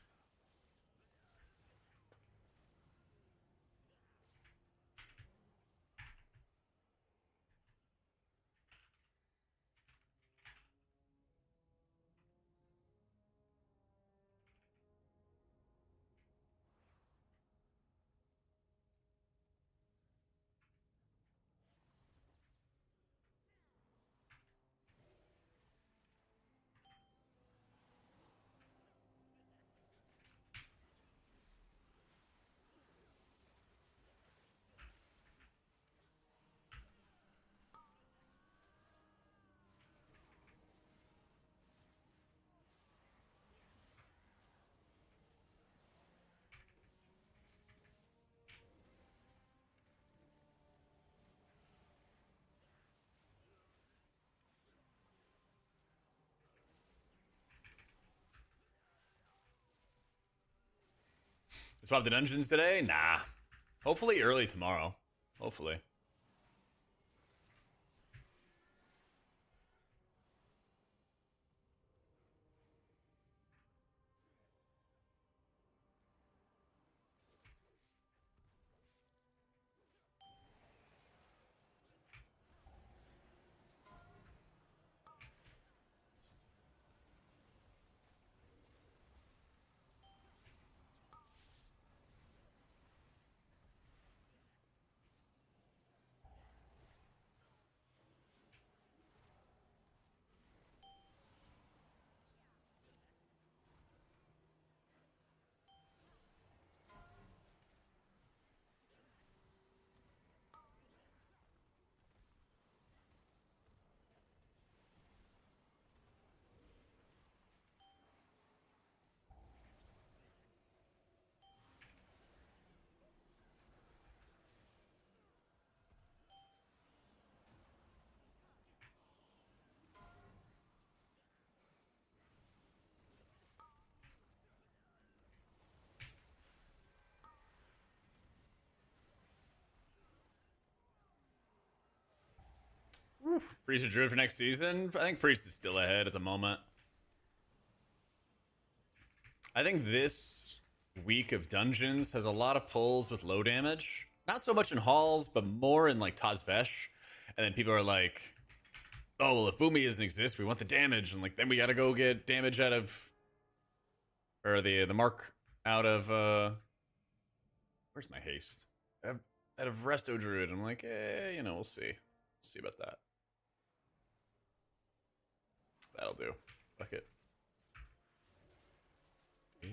Swap the dungeons today? Nah. Hopefully early tomorrow. Hopefully. Priest or Druid for next season? I think Priest is still ahead at the moment. I think this week of dungeons has a lot of pulls with low damage. Not so much in halls, but more in like Tazvesh. And then people are like, oh, well, if Boomy doesn't exist, we want the damage. And like, then we gotta go get damage out of, or the mark out of, where's my haste? Out of Resto Druid. I'm like, you know, we'll see. We'll see about that. That'll do. Fuck it. Yeah.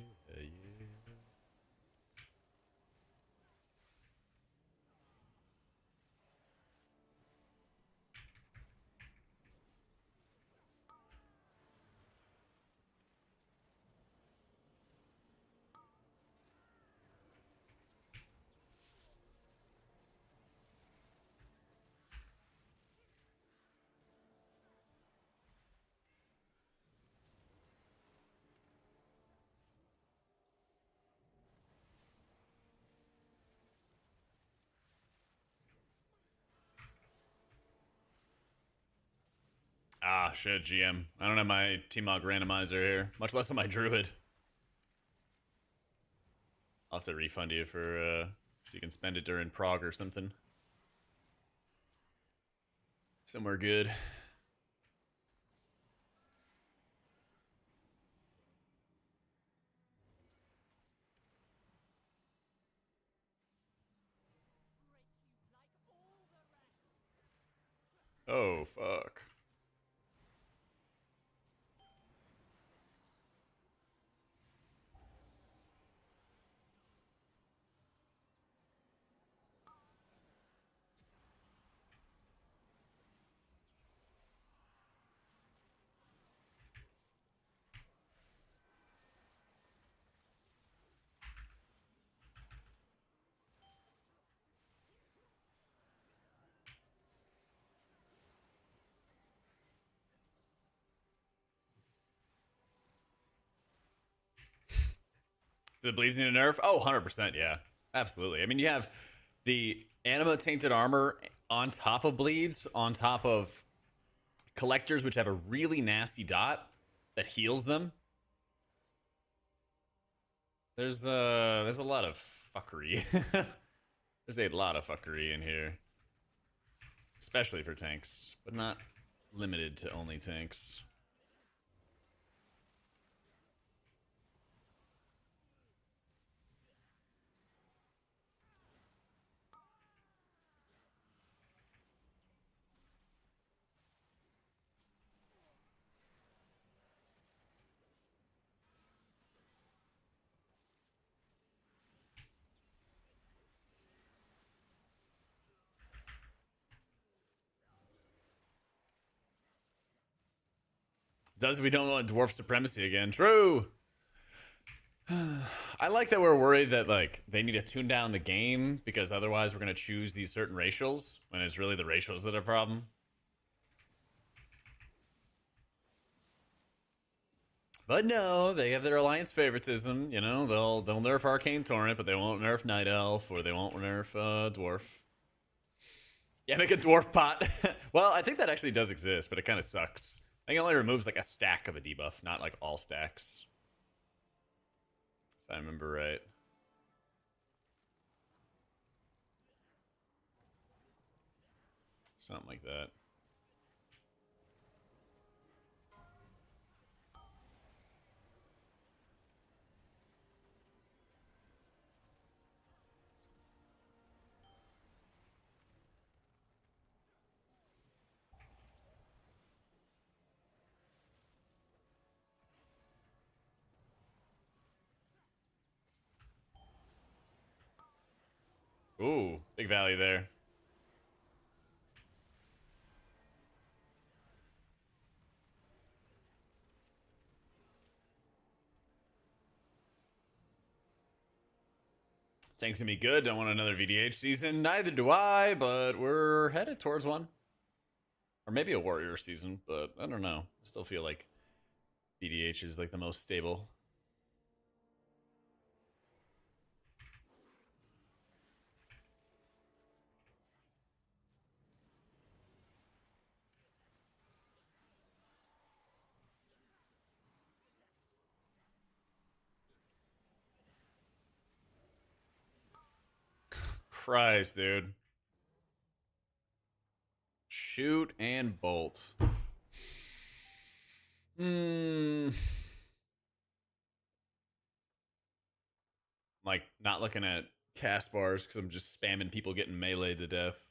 Ah, shit, GM. I don't have my T-Mog randomizer here, much less on my Druid. I'll have to refund you for, so you can spend it during Prague or something. Somewhere good. Oh, fuck. The Bleeds need a nerf? Oh, 100%, yeah. Absolutely. I mean, you have the Anima Tainted Armor on top of Bleeds, on top of Collectors, which have a really nasty dot that heals them. There's a lot of fuckery. There's a lot of fuckery in here. Especially for tanks, but not limited to only tanks. Does we don't want dwarf supremacy again? True. I like that we're worried that like they need to tune down the game because otherwise we're gonna choose these certain racials when it's really the racials that are a problem. But no, they have their alliance favoritism. You know, they'll nerf Arcane Torrent, but they won't nerf Night Elf or they won't nerf Dwarf. Yeah, make a dwarf pot. Well, I think that actually does exist, but it kind of sucks. I think it only removes like a stack of a debuff, not like all stacks. If I remember right. Something like that. Ooh, big value there. Tanks gonna be good. Don't want another VDH season. Neither do I, but we're headed towards one. Or maybe a warrior season, but I don't know. I still feel like VDH is like the most stable. Christ, dude. Shoot and bolt. Like, not looking at cast bars because I'm just spamming people getting meleeed to death.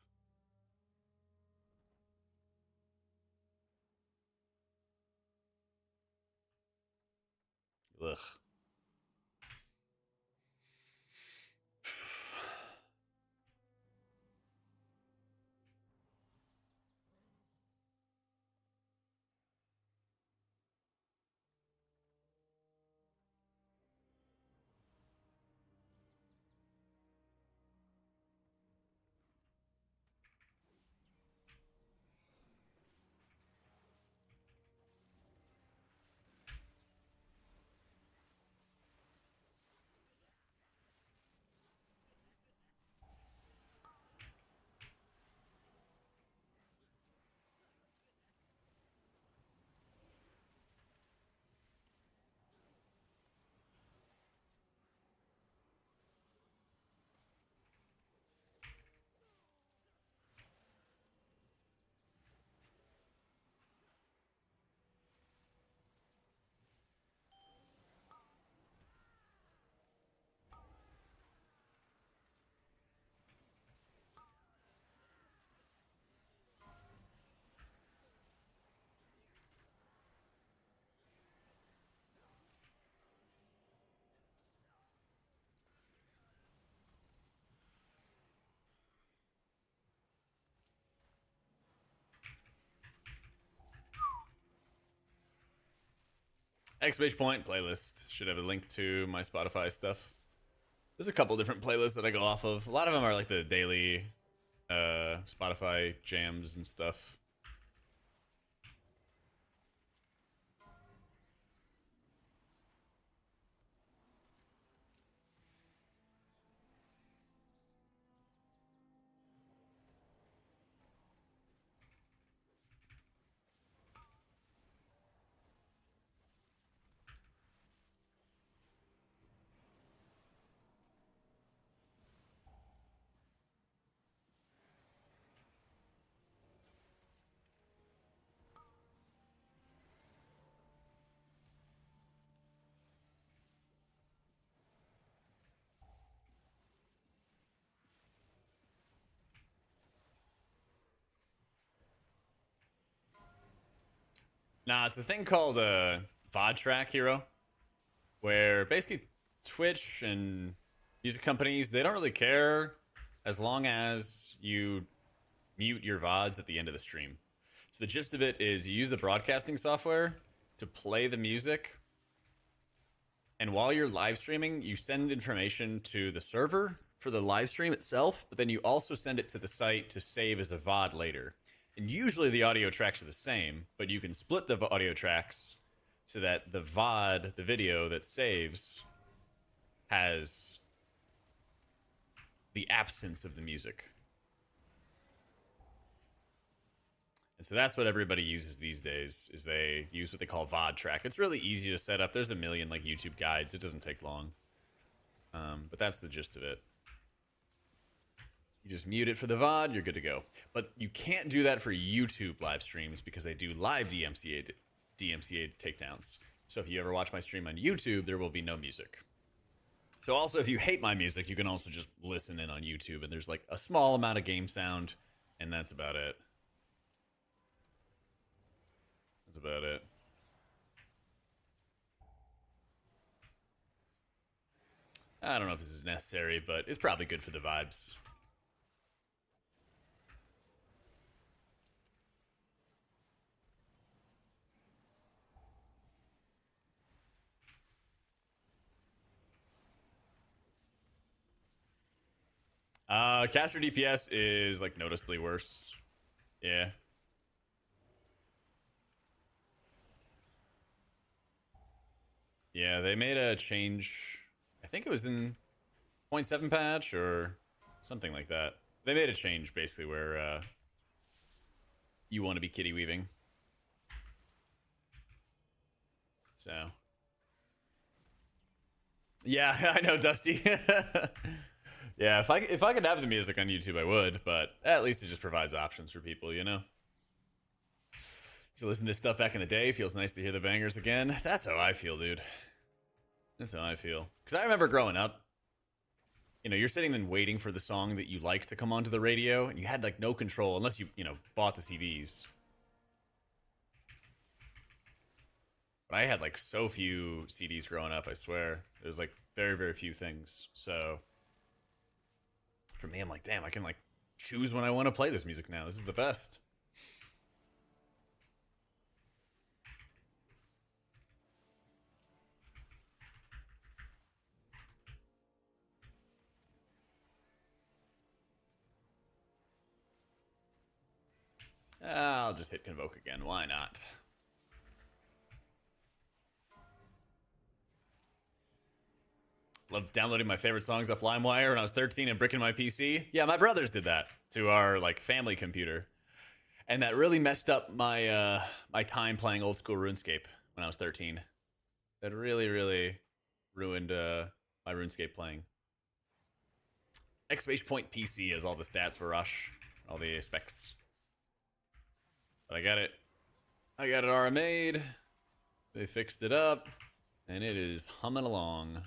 Ugh. Exclamation point playlist. Should have a link to my Spotify stuff. There's a couple different playlists that I go off of. A lot of them are like the daily Spotify jams and stuff. Nah, it's a thing called VOD track hero, where basically Twitch and music companies, they don't really care as long as you mute your VODs at the end of the stream. So the gist of it is you use the broadcasting software to play the music, and while you're live streaming, you send information to the server for the live stream itself, but then you also send it to the site to save as a VOD later. And usually the audio tracks are the same, but you can split the audio tracks so that the VOD, the video that saves, has the absence of the music. And so that's what everybody uses these days, is they use what they call VOD track. It's really easy to set up. There's a million like YouTube guides. It doesn't take long. But that's the gist of it. You just mute it for the VOD, you're good to go. But you can't do that for YouTube live streams because they do live DMCA takedowns. So if you ever watch my stream on YouTube, there will be no music. So also, if you hate my music, you can also just listen in on YouTube, and there's like a small amount of game sound, and that's about it. That's about it. I don't know if this is necessary, but it's probably good for the vibes. Caster DPS is like noticeably worse. Yeah. Yeah, they made a change. I think it was in 0.7 patch or something like that. They made a change basically where you want to be kitty weaving. So. Yeah, I know, Dusty. Yeah, if I could have the music on YouTube, I would, but at least it just provides options for people, you know? So listen to this stuff back in the day. Feels nice to hear the bangers again. That's how I feel, dude. That's how I feel. Because I remember growing up, you know, you're sitting and waiting for the song that you like to come onto the radio, and you had, like, no control unless you know, bought the CDs. But I had, like, so few CDs growing up, I swear. There's, like, very, very few things. So for me, I'm like, damn, I can, like, choose when I want to play this music now. This is the best. I'll just hit Convoke again. Why not? Love downloading my favorite songs off LimeWire when I was 13 and bricking my PC. Yeah, my brothers did that to our, like, family computer. And that really messed up my my time playing old school RuneScape when I was 13. That really, really ruined my RuneScape playing. Exclamation point PC has all the stats for Rush, all the specs. But I got it RMA'd. They fixed it up, and it is humming along.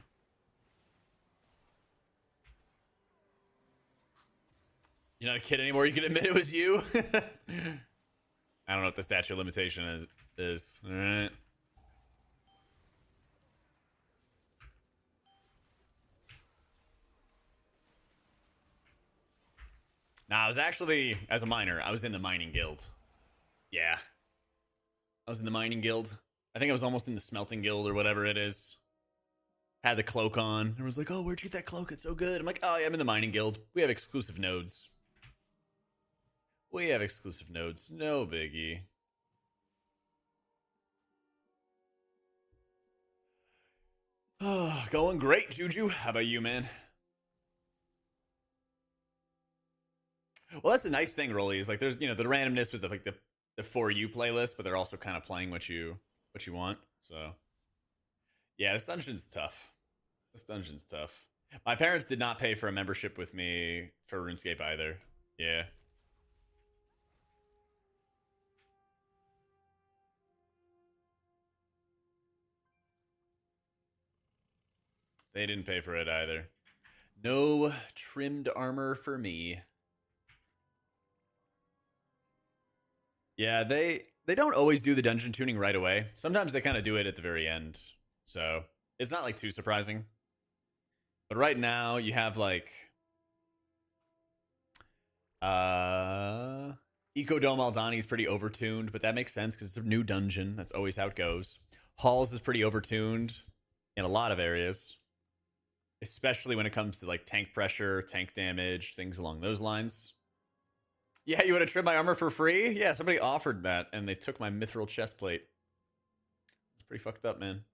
You're not a kid anymore. You can admit it was you. I don't know what the statute of limitation is. All right. Nah, I was actually, as a miner, I was in the mining guild. Yeah. I was in the mining guild. I think I was almost in the smelting guild or whatever it is. Had the cloak on. Everyone's like, oh, where'd you get that cloak? It's so good. I'm like, oh, yeah, I'm in the mining guild. We have exclusive nodes. We have exclusive nodes. No biggie. Oh, going great, Juju. How about you, man? Well, that's the nice thing, Rolly, is like there's, you know, the randomness with the For You playlist, but they're also kind of playing what you want. So yeah, this dungeon's tough. This dungeon's tough. My parents did not pay for a membership with me for RuneScape either. Yeah. They didn't pay for it either. No trimmed armor for me. Yeah, they don't always do the dungeon tuning right away. Sometimes they kind of do it at the very end. So it's not like too surprising. But right now you have like Ecodome Aldani is pretty overtuned, but that makes sense because it's a new dungeon. That's always how it goes. Halls is pretty overtuned in a lot of areas, especially when it comes to like tank pressure, tank damage, things along those lines. Yeah, you would have trimmed my armor for free? Yeah, somebody offered that, and they took my mithril chestplate. It's pretty fucked up, man.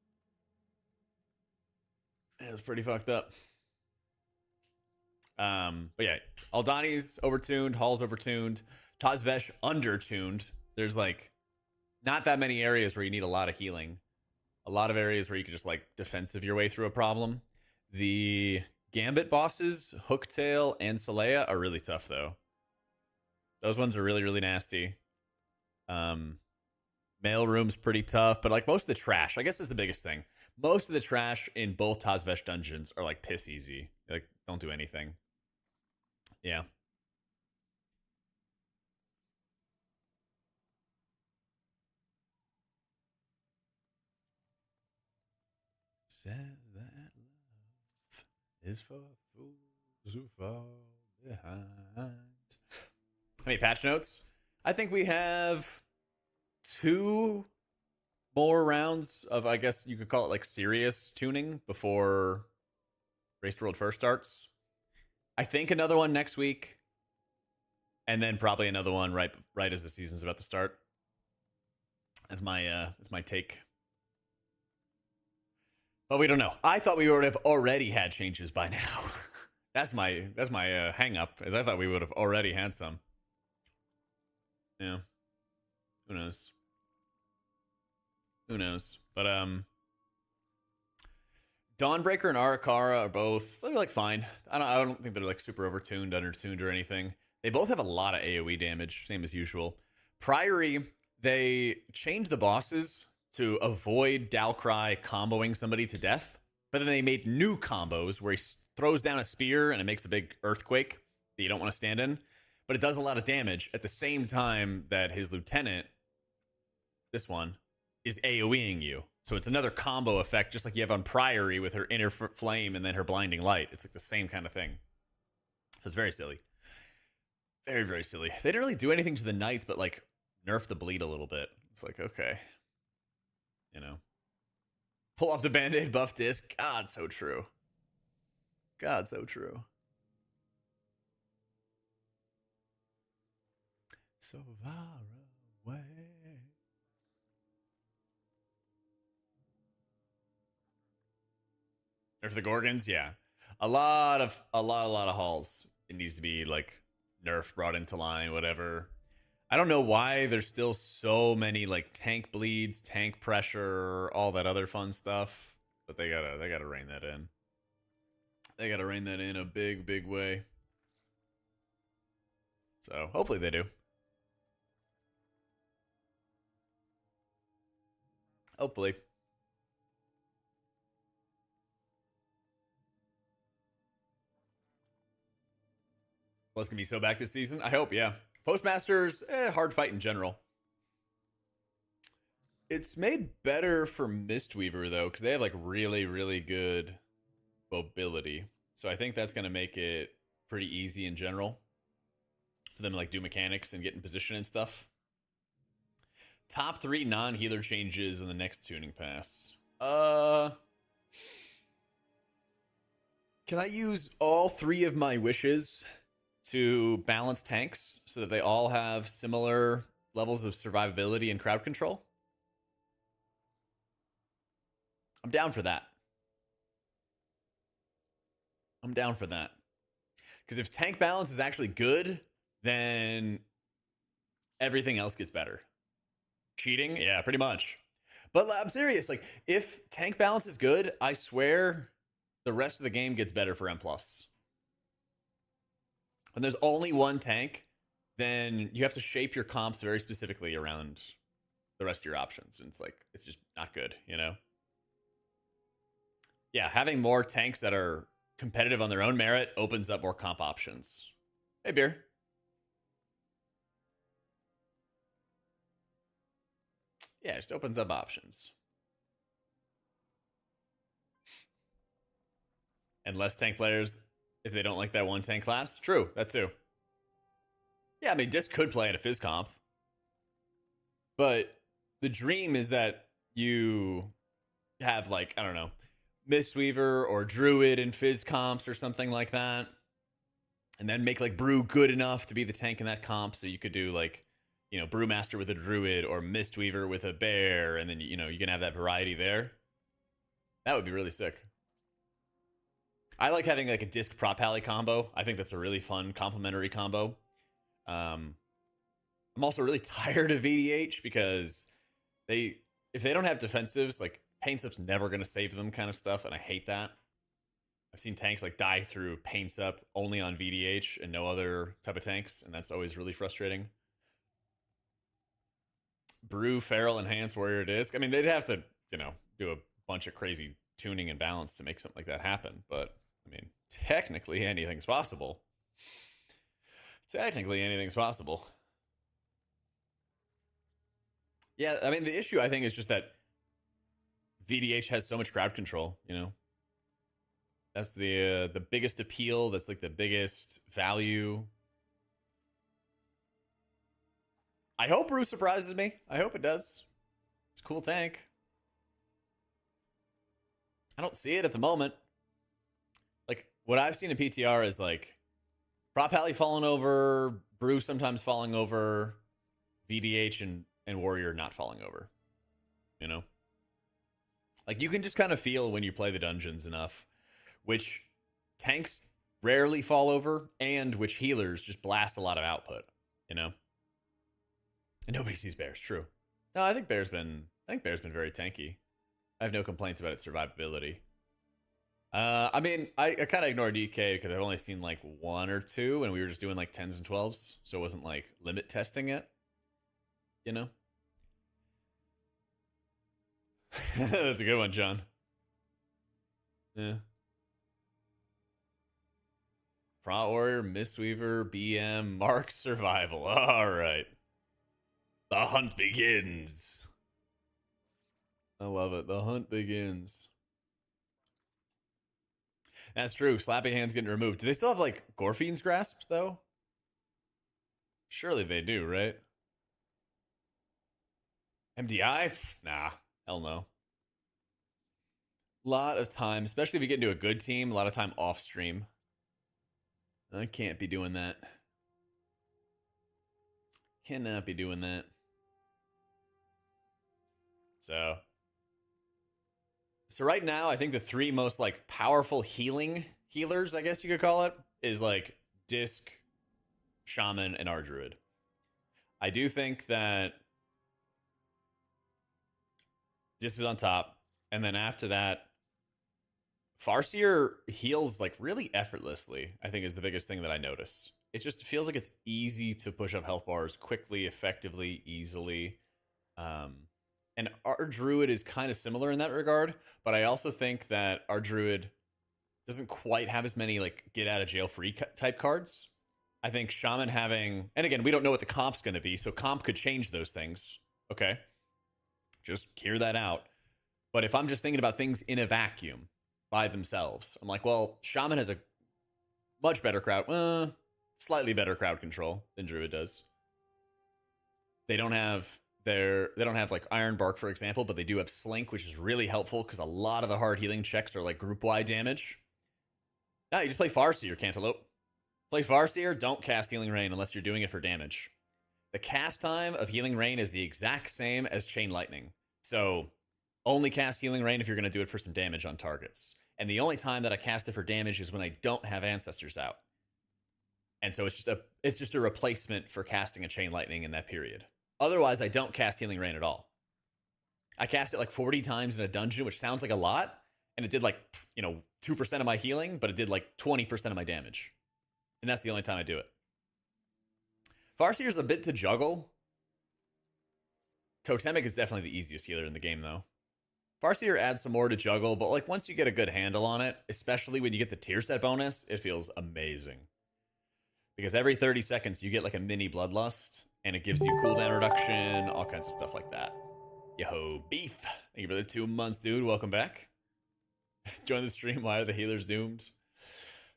It was pretty fucked up. But yeah, Aldani's overtuned, Hall's overtuned, Tazvesh undertuned. There's like not that many areas where you need a lot of healing. A lot of areas where you can just like defensive your way through a problem. The Gambit bosses, Hooktail and Saleya, are really tough though. Those ones are really, really nasty. Mailroom's pretty tough, but like most of the trash, I guess that's the biggest thing. Most of the trash in both Tazvesh dungeons are like piss easy. Like, don't do anything. Yeah. Says that love is for fools who fall behind. How many patch notes? I think we have 2 more rounds of, I guess you could call it like serious tuning before Race to World first starts. I think another one next week, and then probably another one right as the season's about to start. That's my take. But we don't know. I thought we would have already had changes by now. that's my hang up, is I thought we would have already had some. Yeah. Who knows? Who knows? But Dawnbreaker and Arakara are both, they're like fine. I don't think they're like super overtuned, undertuned, or anything. They both have a lot of AoE damage, same as usual. Priory, they changed the bosses to avoid Dalcry comboing somebody to death, but then they made new combos where he throws down a spear and it makes a big earthquake that you don't want to stand in, but it does a lot of damage at the same time that his lieutenant, this one, is AoEing you. So it's another combo effect, just like you have on Priory with her inner flame and then her blinding light. It's like the same kind of thing. So it's very silly. Very, very silly. They didn't really do anything to the knights, but like nerf the bleed a little bit. It's like, okay. You know. Pull off the band-aid buff disc. God, so true. God, so true. So far away. Or for the Gorgons, yeah. A lot of hauls. It needs to be like nerf brought into line, whatever. I don't know why there's still so many like tank bleeds, tank pressure, all that other fun stuff. But they gotta rein that in. They gotta rein that in a big, big way. So hopefully they do. Hopefully. Well, it's going to be so back this season? I hope, yeah. Postmasters, hard fight in general. It's made better for Mistweaver, though, because they have, like, really, really good mobility. So I think that's going to make it pretty easy in general for them to, like, do mechanics and get in position and stuff. Top 3 non-healer changes in the next tuning pass. Can I use all 3 of my wishes to balance tanks so that they all have similar levels of survivability and crowd control? I'm down for that. I'm down for that. Because if tank balance is actually good, then everything else gets better. Cheating? Yeah, pretty much. But I'm serious. Like, if tank balance is good, I swear the rest of the game gets better for M+. When there's only one tank, then you have to shape your comps very specifically around the rest of your options. And it's like, it's just not good, you know? Yeah, having more tanks that are competitive on their own merit opens up more comp options. Hey, Beer. Yeah, it just opens up options. And less tank players if they don't like that one tank class. True, that too. Yeah, I mean, Disc could play at a Fizz comp. But the dream is that you have, like, I don't know, Mistweaver or Druid in Fizz comps or something like that. And then make, like, Brew good enough to be the tank in that comp. So you could do, like, you know, Brewmaster with a Druid or Mistweaver with a Bear. And then, you know, you can have that variety there. That would be really sick. I like having like a disc prop pally combo. I think that's a really fun complementary combo. I'm also really tired of VDH because if they don't have defensives, like Pain Sup's never going to save them kind of stuff, and I hate that. I've seen tanks like die through Pain Sup only on VDH and no other type of tanks, and that's always really frustrating. Brew, Feral, Enhanced, Warrior Disc. I mean, they'd have to, you know, do a bunch of crazy tuning and balance to make something like that happen, but I mean, technically anything's possible. Technically anything's possible. Yeah, I mean, the issue I think is just that VDH has so much crowd control, you know? That's the biggest appeal, that's like the biggest value. I hope Brew surprises me. I hope it does. It's a cool tank. I don't see it at the moment. Like, what I've seen in PTR is, like, Prop Pally falling over, Brew sometimes falling over, VDH and Warrior not falling over. You know? Like, you can just kind of feel when you play the dungeons enough which tanks rarely fall over and which healers just blast a lot of output, you know? And nobody sees Bears, true. No, I think Bear's been very tanky. I have no complaints about its survivability. I mean, I kind of ignored DK because I've only seen like 1 or 2, and we were just doing like 10s and 12s, so it wasn't like limit testing it. You know? That's a good one, John. Yeah. Prot Warrior, Mistweaver, BM, Mark Survival. All right. The hunt begins. I love it. The hunt begins. That's true. Slapping Hands getting removed. Do they still have, like, Gorfine's Grasp, though? Surely they do, right? MDI? Pfft, nah. Hell no. Lot of time, especially if you get into a good team, a lot of time off stream. I can't be doing that. Cannot be doing that. So right now, I think the 3 most like powerful healers, I guess you could call it, is like Disc, Shaman, and RDruid. I do think that Disc is on top, and then after that, Farseer heals like really effortlessly, I think is the biggest thing that I notice. It just feels like it's easy to push up health bars quickly, effectively, easily. And RDruid is kind of similar in that regard, but I also think that RDruid doesn't quite have as many like get out of jail free type cards. I think Shaman having, and again, we don't know what the comp's going to be, so comp could change those things. Okay. Just hear that out. But if I'm just thinking about things in a vacuum by themselves, I'm like, well, Shaman has a much better crowd, slightly better crowd control than Druid does. They don't have like Iron Bark, for example, but they do have Slink, which is really helpful because a lot of the hard healing checks are like group-wide damage. No, you just play Farseer, Cantaloupe. Play Farseer, don't cast Healing Rain unless you're doing it for damage. The cast time of Healing Rain is the exact same as Chain Lightning. So only cast Healing Rain if you're going to do it for some damage on targets. And the only time that I cast it for damage is when I don't have Ancestors out. And so it's just a replacement for casting a Chain Lightning in that period. Otherwise, I don't cast Healing Rain at all. I cast it like 40 times in a dungeon, which sounds like a lot, and it did like, 2% of my healing, but it did like 20% of my damage. And that's the only time I do it. Farseer's a bit to juggle. Totemic is definitely the easiest healer in the game, though. Farseer adds some more to juggle, but like once you get a good handle on it, especially when you get the tier set bonus, it feels amazing. Because every 30 seconds, you get like a mini Bloodlust, and it gives you cooldown reduction, all kinds of stuff like that. Yo, Beef. Thank you for the 2 months, dude. Welcome back. Join the stream. Why are the healers doomed?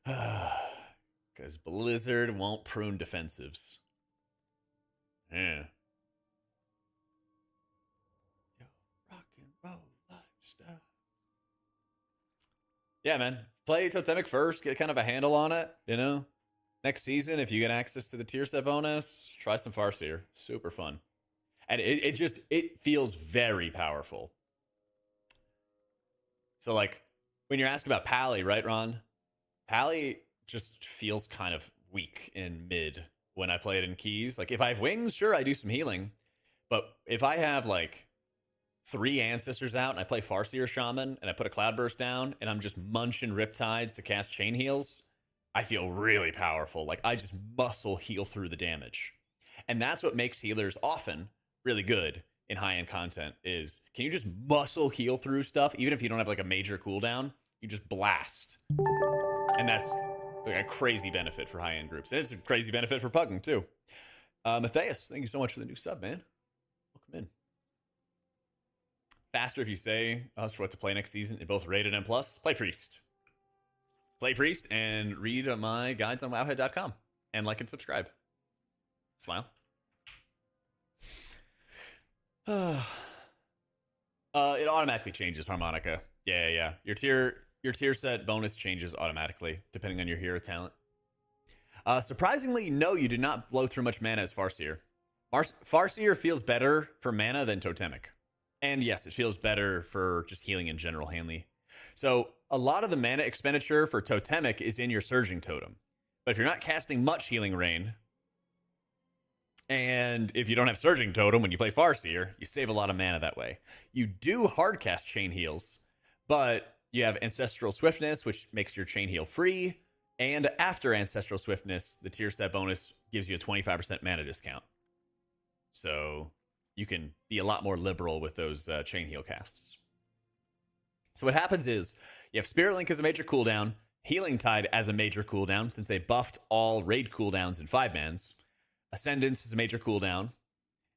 Because Blizzard won't prune defensives. Yeah. Yo, rock and roll lifestyle. Yeah, man. Play Totemic first. Get kind of a handle on it, Next season, if you get access to the tier set bonus, try some Farseer. Super fun. And it feels very powerful. So, like, when you're asked about Pally, right, Ron? Pally just feels kind of weak in mid when I play it in keys. Like, if I have wings, sure, I do some healing. But if I have, like, 3 Ancestors out and I play Farseer Shaman and I put a Cloudburst down and I'm just munching Riptides to cast Chain Heals, I feel really powerful. Like, I just muscle heal through the damage. And that's what makes healers often really good in high-end content is, can you just muscle heal through stuff, even if you don't have, like, a major cooldown? You just blast. And that's like a crazy benefit for high-end groups. And it's a crazy benefit for pugging, too. Matthias, thank you so much for the new sub, man. Welcome in. Faster if you say us for what to play next season in both Rated and Plus. Play Priest. Play Priest and read my guides on wowhead.com and like and subscribe. Smile. It automatically changes Harmonica. Yeah. Your tier set bonus changes automatically depending on your hero talent. Surprisingly, no, you do not blow through much mana as Farseer. Farseer feels better for mana than Totemic. And yes, it feels better for just healing in general, Hanley. So a lot of the mana expenditure for Totemic is in your Surging Totem. But if you're not casting much Healing Rain, and if you don't have Surging Totem when you play Farseer, you save a lot of mana that way. You do hard cast Chain Heals, but you have Ancestral Swiftness, which makes your chain heal free. And after Ancestral Swiftness, the tier set bonus gives you a 25% mana discount. So you can be a lot more liberal with those chain heal casts. So what happens is you have Spirit Link as a major cooldown, Healing Tide as a major cooldown, since they buffed all raid cooldowns in 5-mans. Ascendance is a major cooldown.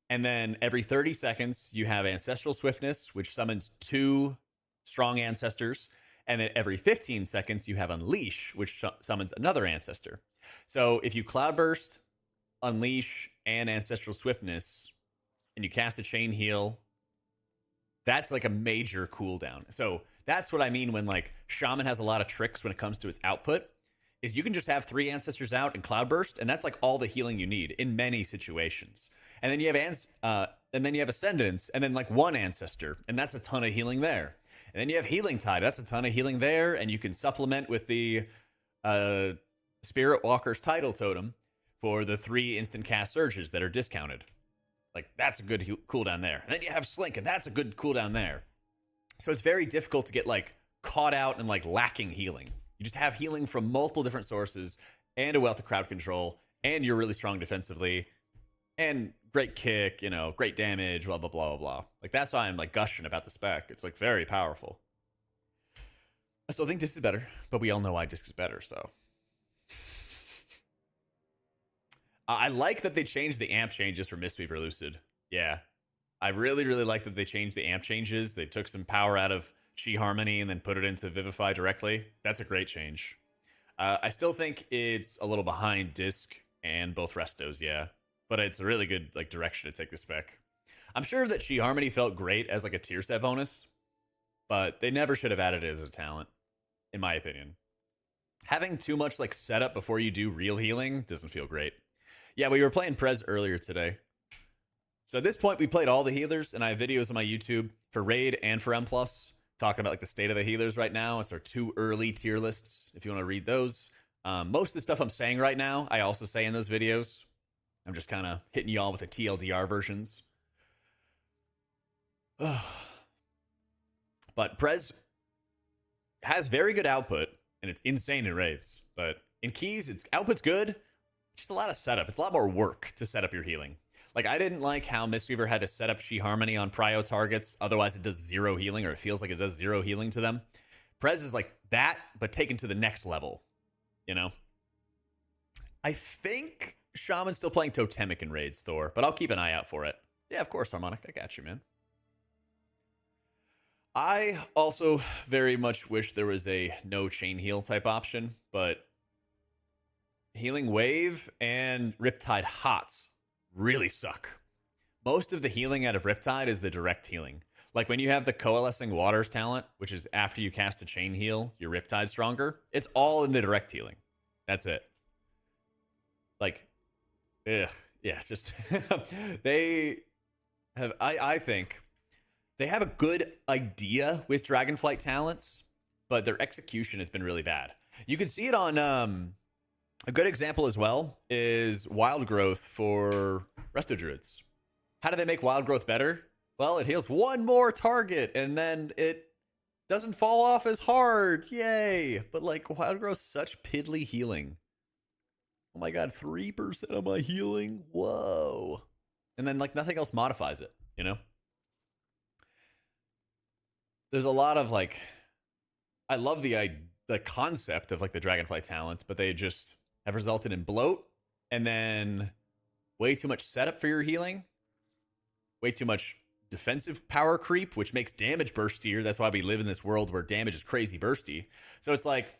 And then every 30 seconds, you have Ancestral Swiftness, which summons 2 strong ancestors. And then every 15 seconds, you have Unleash, which summons another ancestor. So if you Cloudburst, Unleash, and Ancestral Swiftness, and you cast a Chain Heal, that's like a major cooldown. So that's what I mean when like Shaman has a lot of tricks when it comes to its output, is you can just have 3 ancestors out and Cloudburst, and that's like all the healing you need in many situations. And then you have Ascendance, and then like 1 ancestor, and that's a ton of healing there. And then you have Healing Tide. That's a ton of healing there. And you can supplement with the Spirit Walker's Tidal Totem for the 3 instant cast surges that are discounted. Like, that's a good cooldown there. And then you have Slink, and that's a good cooldown there. So it's very difficult to get, like, caught out and, like, lacking healing. You just have healing from multiple different sources and a wealth of crowd control, and you're really strong defensively, and great kick, you know, great damage, blah, blah, blah, blah, blah. Like, that's why I'm, like, gushing about the spec. It's, like, very powerful. I still think this is better, but we all know why Disc is better, so. I like that they changed the amp changes for Mistweaver Lucid. Yeah. I really, really like that they changed the amp changes. They took some power out of Chi Harmony and then put it into Vivify directly. That's a great change. I still think it's a little behind Disc and both Restos, yeah. But it's a really good like direction to take the spec. I'm sure that Chi Harmony felt great as like a tier set bonus, but they never should have added it as a talent, in my opinion. Having too much like setup before you do real healing doesn't feel great. Yeah, we were playing Prez earlier today. So at this point, we played all the healers, and I have videos on my YouTube for Raid and for M+, talking about like the state of the healers right now. It's our 2 early tier lists, if you want to read those. Most of the stuff I'm saying right now, I also say in those videos. I'm just kind of hitting y'all with the TLDR versions. But Prez has very good output, and it's insane in raids. But in keys, its output's good. Just a lot of setup. It's a lot more work to set up your healing. Like, I didn't like how Mistweaver had to set up Chi Harmony on prio targets. Otherwise, it does 0 healing, or it feels like it does 0 healing to them. Prez is like that, but taken to the next level. You know? I think Shaman's still playing Totemic in raids, Thor, but I'll keep an eye out for it. Yeah, of course, Harmonic. I got you, man. I also very much wish there was a no chain heal type option, but Healing Wave and Riptide Hots really suck. Most of the healing out of Riptide is the direct healing. Like when you have the Coalescing Waters talent, which is after you cast a chain heal, your Riptide stronger, it's all in the direct healing. That's it. Like, ugh. Yeah, it's just, they have, I think, they have a good idea with Dragonflight talents, but their execution has been really bad. You can see it on, a good example as well is Wild Growth for Resto Druids. How do they make Wild Growth better? Well, it heals 1 more target, and then it doesn't fall off as hard. Yay! But like, Wild Growth's such piddly healing. Oh my god, 3% of my healing? Whoa. And then like nothing else modifies it, you know? There's a lot of like, I love the concept of like the Dragonfly talent, but they just have resulted in bloat and then way too much setup for your healing, way too much defensive power creep, which makes damage burstier. That's why we live in this world where damage is crazy bursty. So it's like,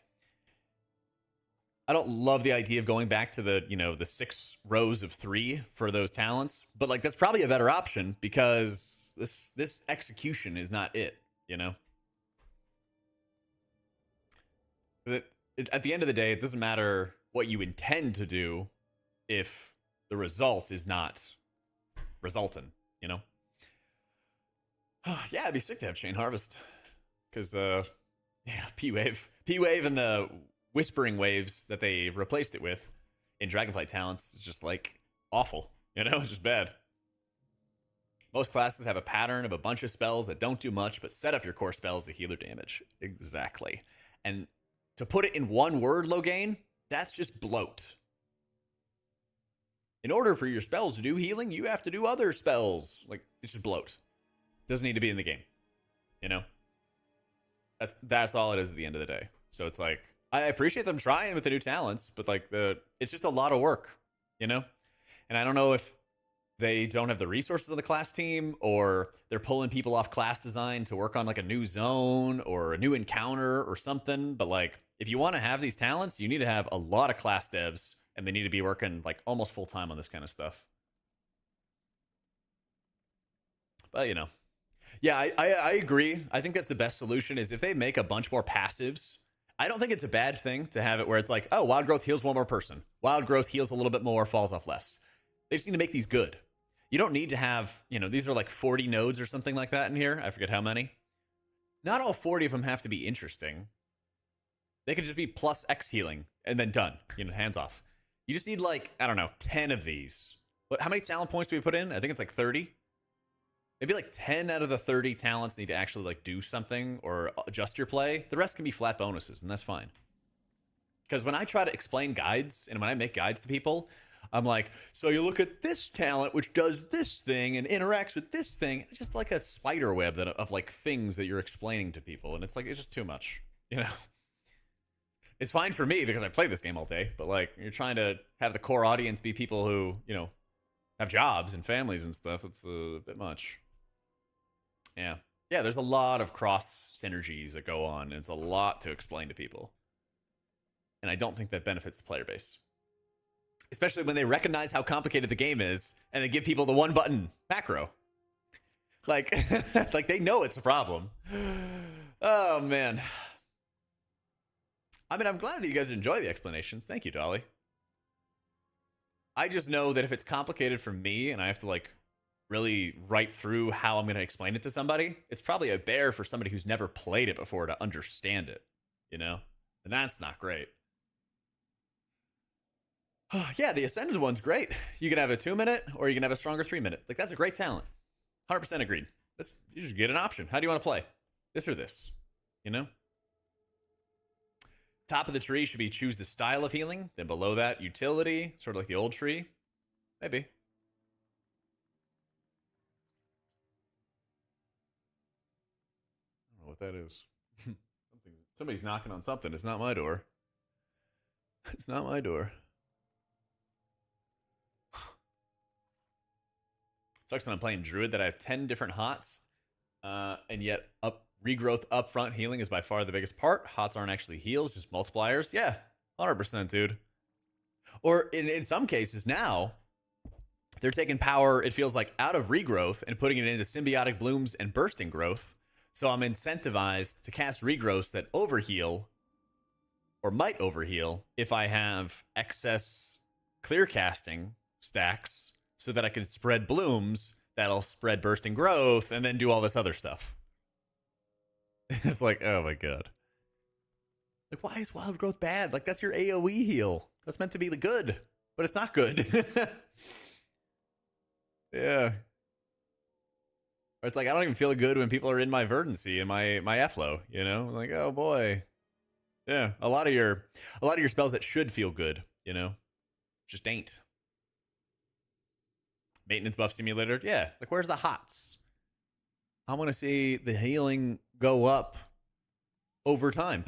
I don't love the idea of going back to the, you know, the 6 rows of 3 for those talents, but like that's probably a better option because this execution is not it, you know? At the end of the day, it doesn't matter what you intend to do if the result is not resultant, you know? Yeah, it'd be sick to have Chain Harvest. Because, yeah, P-Wave. P-Wave and the Whispering Waves that they replaced it with in Dragonflight talents is just, like, awful. You know? It's just bad. Most classes have a pattern of a bunch of spells that don't do much, but set up your core spells to heal their damage. Exactly. And to put it in one word, Logain, that's just bloat. In order for your spells to do healing, you have to do other spells. Like, it's just bloat. Doesn't need to be in the game. You know? That's all it is at the end of the day. So it's like, I appreciate them trying with the new talents, but like it's just a lot of work, you know? And I don't know if they don't have the resources on the class team, or they're pulling people off class design to work on like a new zone or a new encounter or something. But like, if you want to have these talents, you need to have a lot of class devs, and they need to be working like almost full time on this kind of stuff. But you know, yeah, I agree. I think that's the best solution is if they make a bunch more passives. I don't think it's a bad thing to have it where it's like, oh, Wild Growth heals one more person. Wild Growth heals a little bit more, falls off less. They just need to make these good. You don't need to have, these are like 40 nodes or something like that in here. I forget how many. Not all 40 of them have to be interesting. They could just be plus X healing and then done. Hands off. You just need like, I don't know, 10 of these. How many talent points do we put in? I think it's like 30. Maybe like 10 out of the 30 talents need to actually like do something or adjust your play. The rest can be flat bonuses, and that's fine. Because when I try to explain guides and when I make guides to people, I'm like, so you look at this talent, which does this thing and interacts with this thing. It's just like a spider web of like things that you're explaining to people. And it's like, it's just too much, It's fine for me because I play this game all day, but like you're trying to have the core audience be people who, have jobs and families and stuff. It's a bit much. Yeah. Yeah, there's a lot of cross synergies that go on. And it's a lot to explain to people. And I don't think that benefits the player base. Especially when they recognize how complicated the game is and they give people the one button macro. Like, like they know it's a problem. Oh, man. I mean, I'm glad that you guys enjoy the explanations. Thank you, Dolly. I just know that if it's complicated for me and I have to like really write through how I'm going to explain it to somebody, it's probably a bear for somebody who's never played it before to understand it, And that's not great. Yeah, the Ascended one's great. You can have a 2-minute or you can have a stronger 3-minute. Like, that's a great talent. 100% agreed. You just get an option. How do you want to play? This or this? Top of the tree should be choose the style of healing. Then below that, utility. Sort of like the old tree. Maybe. I don't know what that is. Somebody's knocking on something. It's not my door. It's not my door. Sucks when I'm playing Druid that I have 10 different HOTS, and yet regrowth upfront healing is by far the biggest part. HOTS aren't actually heals, just multipliers. Yeah, 100%, dude. Or in some cases now, they're taking power, it feels like, out of regrowth and putting it into symbiotic blooms and bursting growth. So I'm incentivized to cast regrowths that overheal, or might overheal, if I have excess clear casting stacks, so that I can spread blooms that'll spread bursting growth and then do all this other stuff. It's like, oh my god. Like, why is wild growth bad? Like, that's your AoE heal. That's meant to be the good, but it's not good. Yeah. Or it's like, I don't even feel good when people are in my verdancy and my F-low, Like, oh boy. Yeah, a lot of your spells that should feel good, just ain't. Maintenance buff simulator, yeah. Like, where's the HOTS? I want to see the healing go up over time.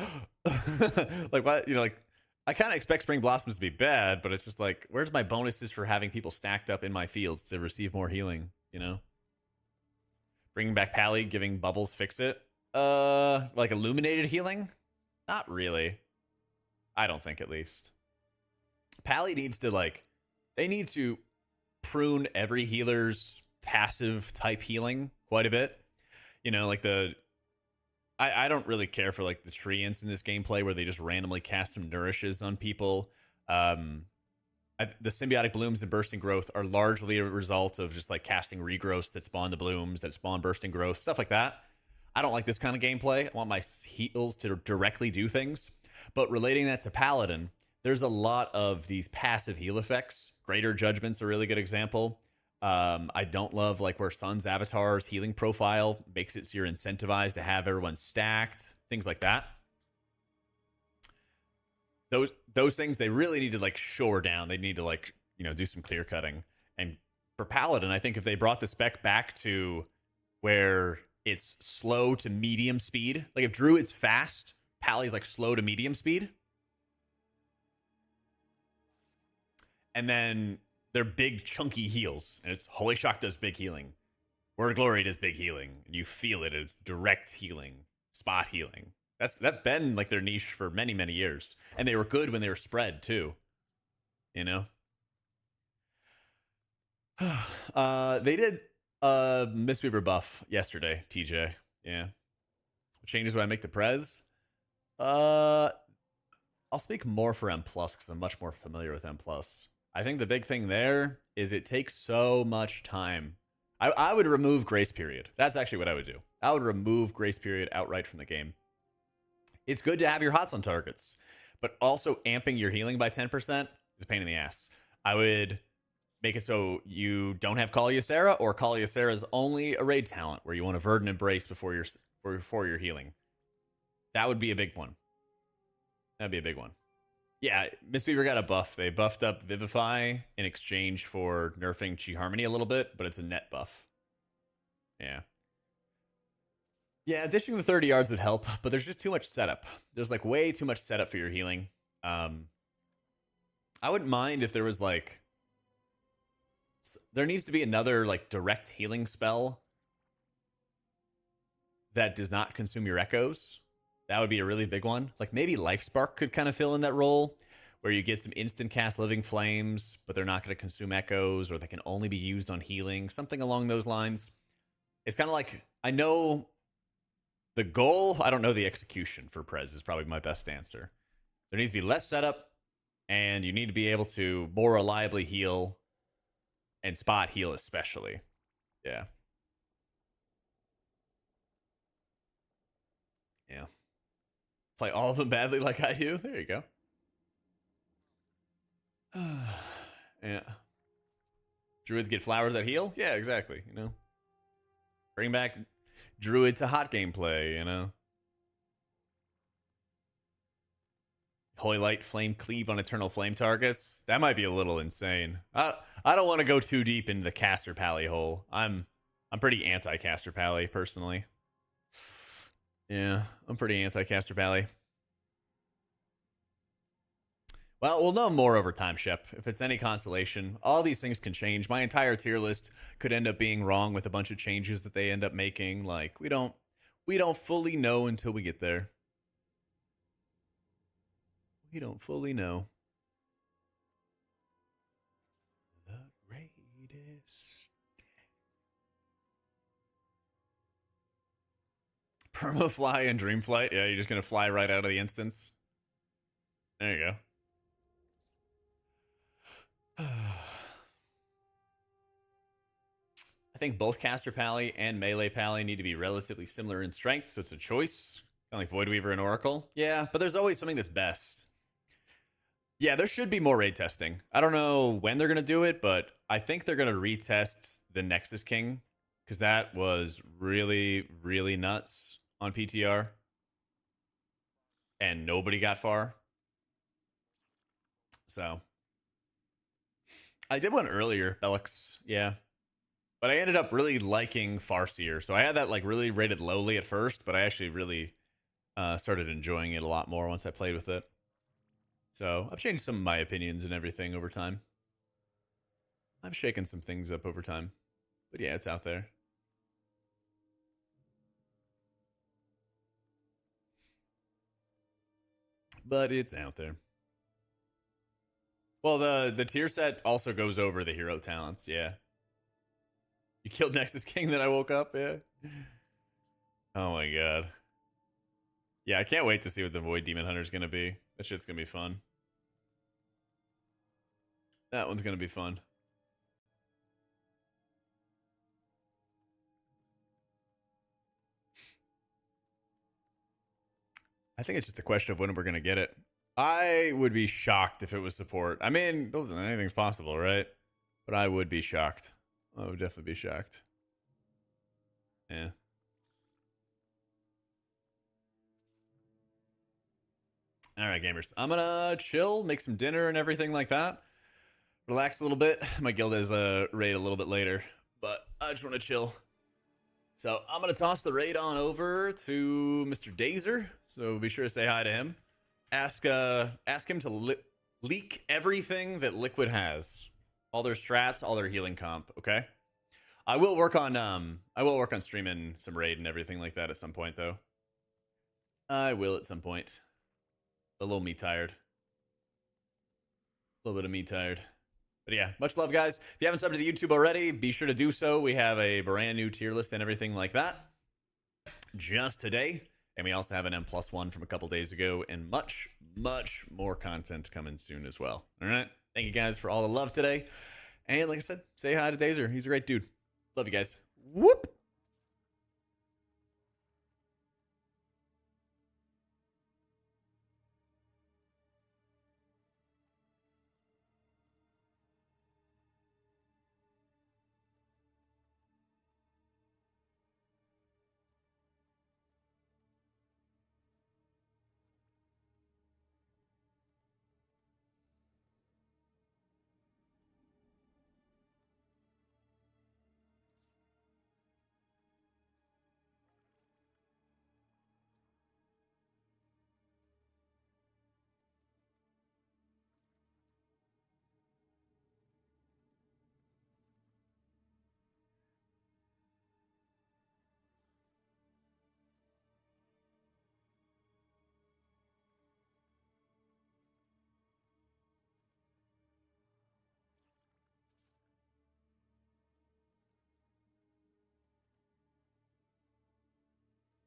Like, what? Like, I kind of expect Spring Blossoms to be bad, but it's just like, where's my bonuses for having people stacked up in my fields to receive more healing? Bringing back Pally, giving bubbles fix it. Like illuminated healing? Not really. I don't think, at least. Pally needs to they need to prune every healer's passive type healing quite a bit. I don't really care for the treants in this gameplay where they just randomly cast some nourishes on people. The symbiotic blooms and bursting growth are largely a result of just casting regrowths that spawn the blooms, that spawn bursting growth, stuff like that. I don't like this kind of gameplay. I want my heals to directly do things. But relating that to Paladin, there's a lot of these passive heal effects. Greater Judgment's a really good example. I don't love like where Sun's avatar's healing profile makes it so you're incentivized to have everyone stacked, things like that. Those things they really need to like shore down. They need to like, you know, do some clear cutting. And for Paladin, I think if they brought the spec back to where it's slow to medium speed, like if Druid's fast, Pally's like slow to medium speed. And then they're big chunky heals. And it's Holy Shock does big healing. Word of Glory does big healing. And you feel it. It's direct healing, spot healing. That's been like their niche for many, many years. And they were good when they were spread too. You know? They did Mistweaver buff yesterday, TJ. Yeah. What changes when I make the Prez? I'll speak more for M Plus because I'm much more familiar with M Plus. I think the big thing there is it takes so much time. I would remove Grace Period. That's actually what I would do. I would remove Grace Period outright from the game. It's good to have your hots on targets, but also amping your healing by 10% is a pain in the ass. I would make it so you don't have Call Ysera, or Call Ysera is only a raid talent where you want to Verdant Embrace before you're healing. That would be a big one. That'd be a big one. Yeah, Mistweaver got a buff. They buffed up Vivify in exchange for nerfing Chi Harmony a little bit, but it's a net buff. Yeah. Yeah, ditching the 30 yards would help, but there's just too much setup. There's like way too much setup for your healing. I wouldn't mind if there was like... There needs to be another like direct healing spell that does not consume your echoes. That would be a really big one. Like maybe Life Spark could kind of fill in that role where you get some instant cast Living Flames, but they're not going to consume echoes, or they can only be used on healing. Something along those lines. It's kind of like, I know the goal, I don't know the execution for Prez is probably my best answer. There needs to be less setup, and you need to be able to more reliably heal, and spot heal especially. Yeah. Yeah. Play all of them badly like I do. There you go. Yeah. Druids get flowers that heal? Yeah, exactly. You know, bring back Druid to hot gameplay, you know. Holy Light Flame Cleave on Eternal Flame targets. That might be a little insane. I don't want to go too deep into the caster pally hole. I'm pretty anti-caster pally personally. Yeah, I'm pretty anti-caster pally. Well, we'll know more over time, Shep. If it's any consolation, all these things can change. My entire tier list could end up being wrong with a bunch of changes that they end up making. Like, we don't fully know until we get there. We don't fully know. The greatest. Permafly and Dreamflight. Yeah, you're just going to fly right out of the instance. There you go. I think both Caster Pally and Melee Pally need to be relatively similar in strength, so it's a choice. Kind of like Voidweaver and Oracle. Yeah, but there's always something that's best. Yeah, there should be more raid testing. I don't know when they're going to do it, but I think they're going to retest the Nexus King, because that was really, really nuts on PTR. And nobody got far. So I did one earlier, Bellix, yeah. But I ended up really liking Farseer. So I had that like really rated lowly at first, but I actually really started enjoying it a lot more once I played with it. So I've changed some of my opinions and everything over time. I've shaken some things up over time. But yeah, it's out there. But it's out there. Well, the tier set also goes over the hero talents, yeah. You killed Nexus King, then I woke up, yeah. Oh my god. Yeah, I can't wait to see what the Void Demon Hunter is going to be. That shit's going to be fun. That one's going to be fun. I think it's just a question of when we're going to get it. I would be shocked if it was support. I mean, anything's possible, right? But I would be shocked. I would definitely be shocked. Yeah. All right, gamers. I'm gonna chill, make some dinner and everything like that. Relax a little bit. My guild has a raid a little bit later, but I just want to chill. So I'm gonna toss the raid on over to Mr. Dazer. So be sure to say hi to him. Ask him to leak everything that Liquid has, all their strats, all their healing comp. Okay. I will work on streaming some raid and everything like that at some point though. I will at some point. A little me tired. A little bit of me tired. But yeah, much love, guys. If you haven't subbed to the YouTube already, be sure to do so. We have a brand new tier list and everything like that just today. And we also have an M+1 from a couple days ago and much, much more content coming soon as well. All right. Thank you guys for all the love today. And like I said, say hi to Dazer. He's a great dude. Love you guys. Whoop.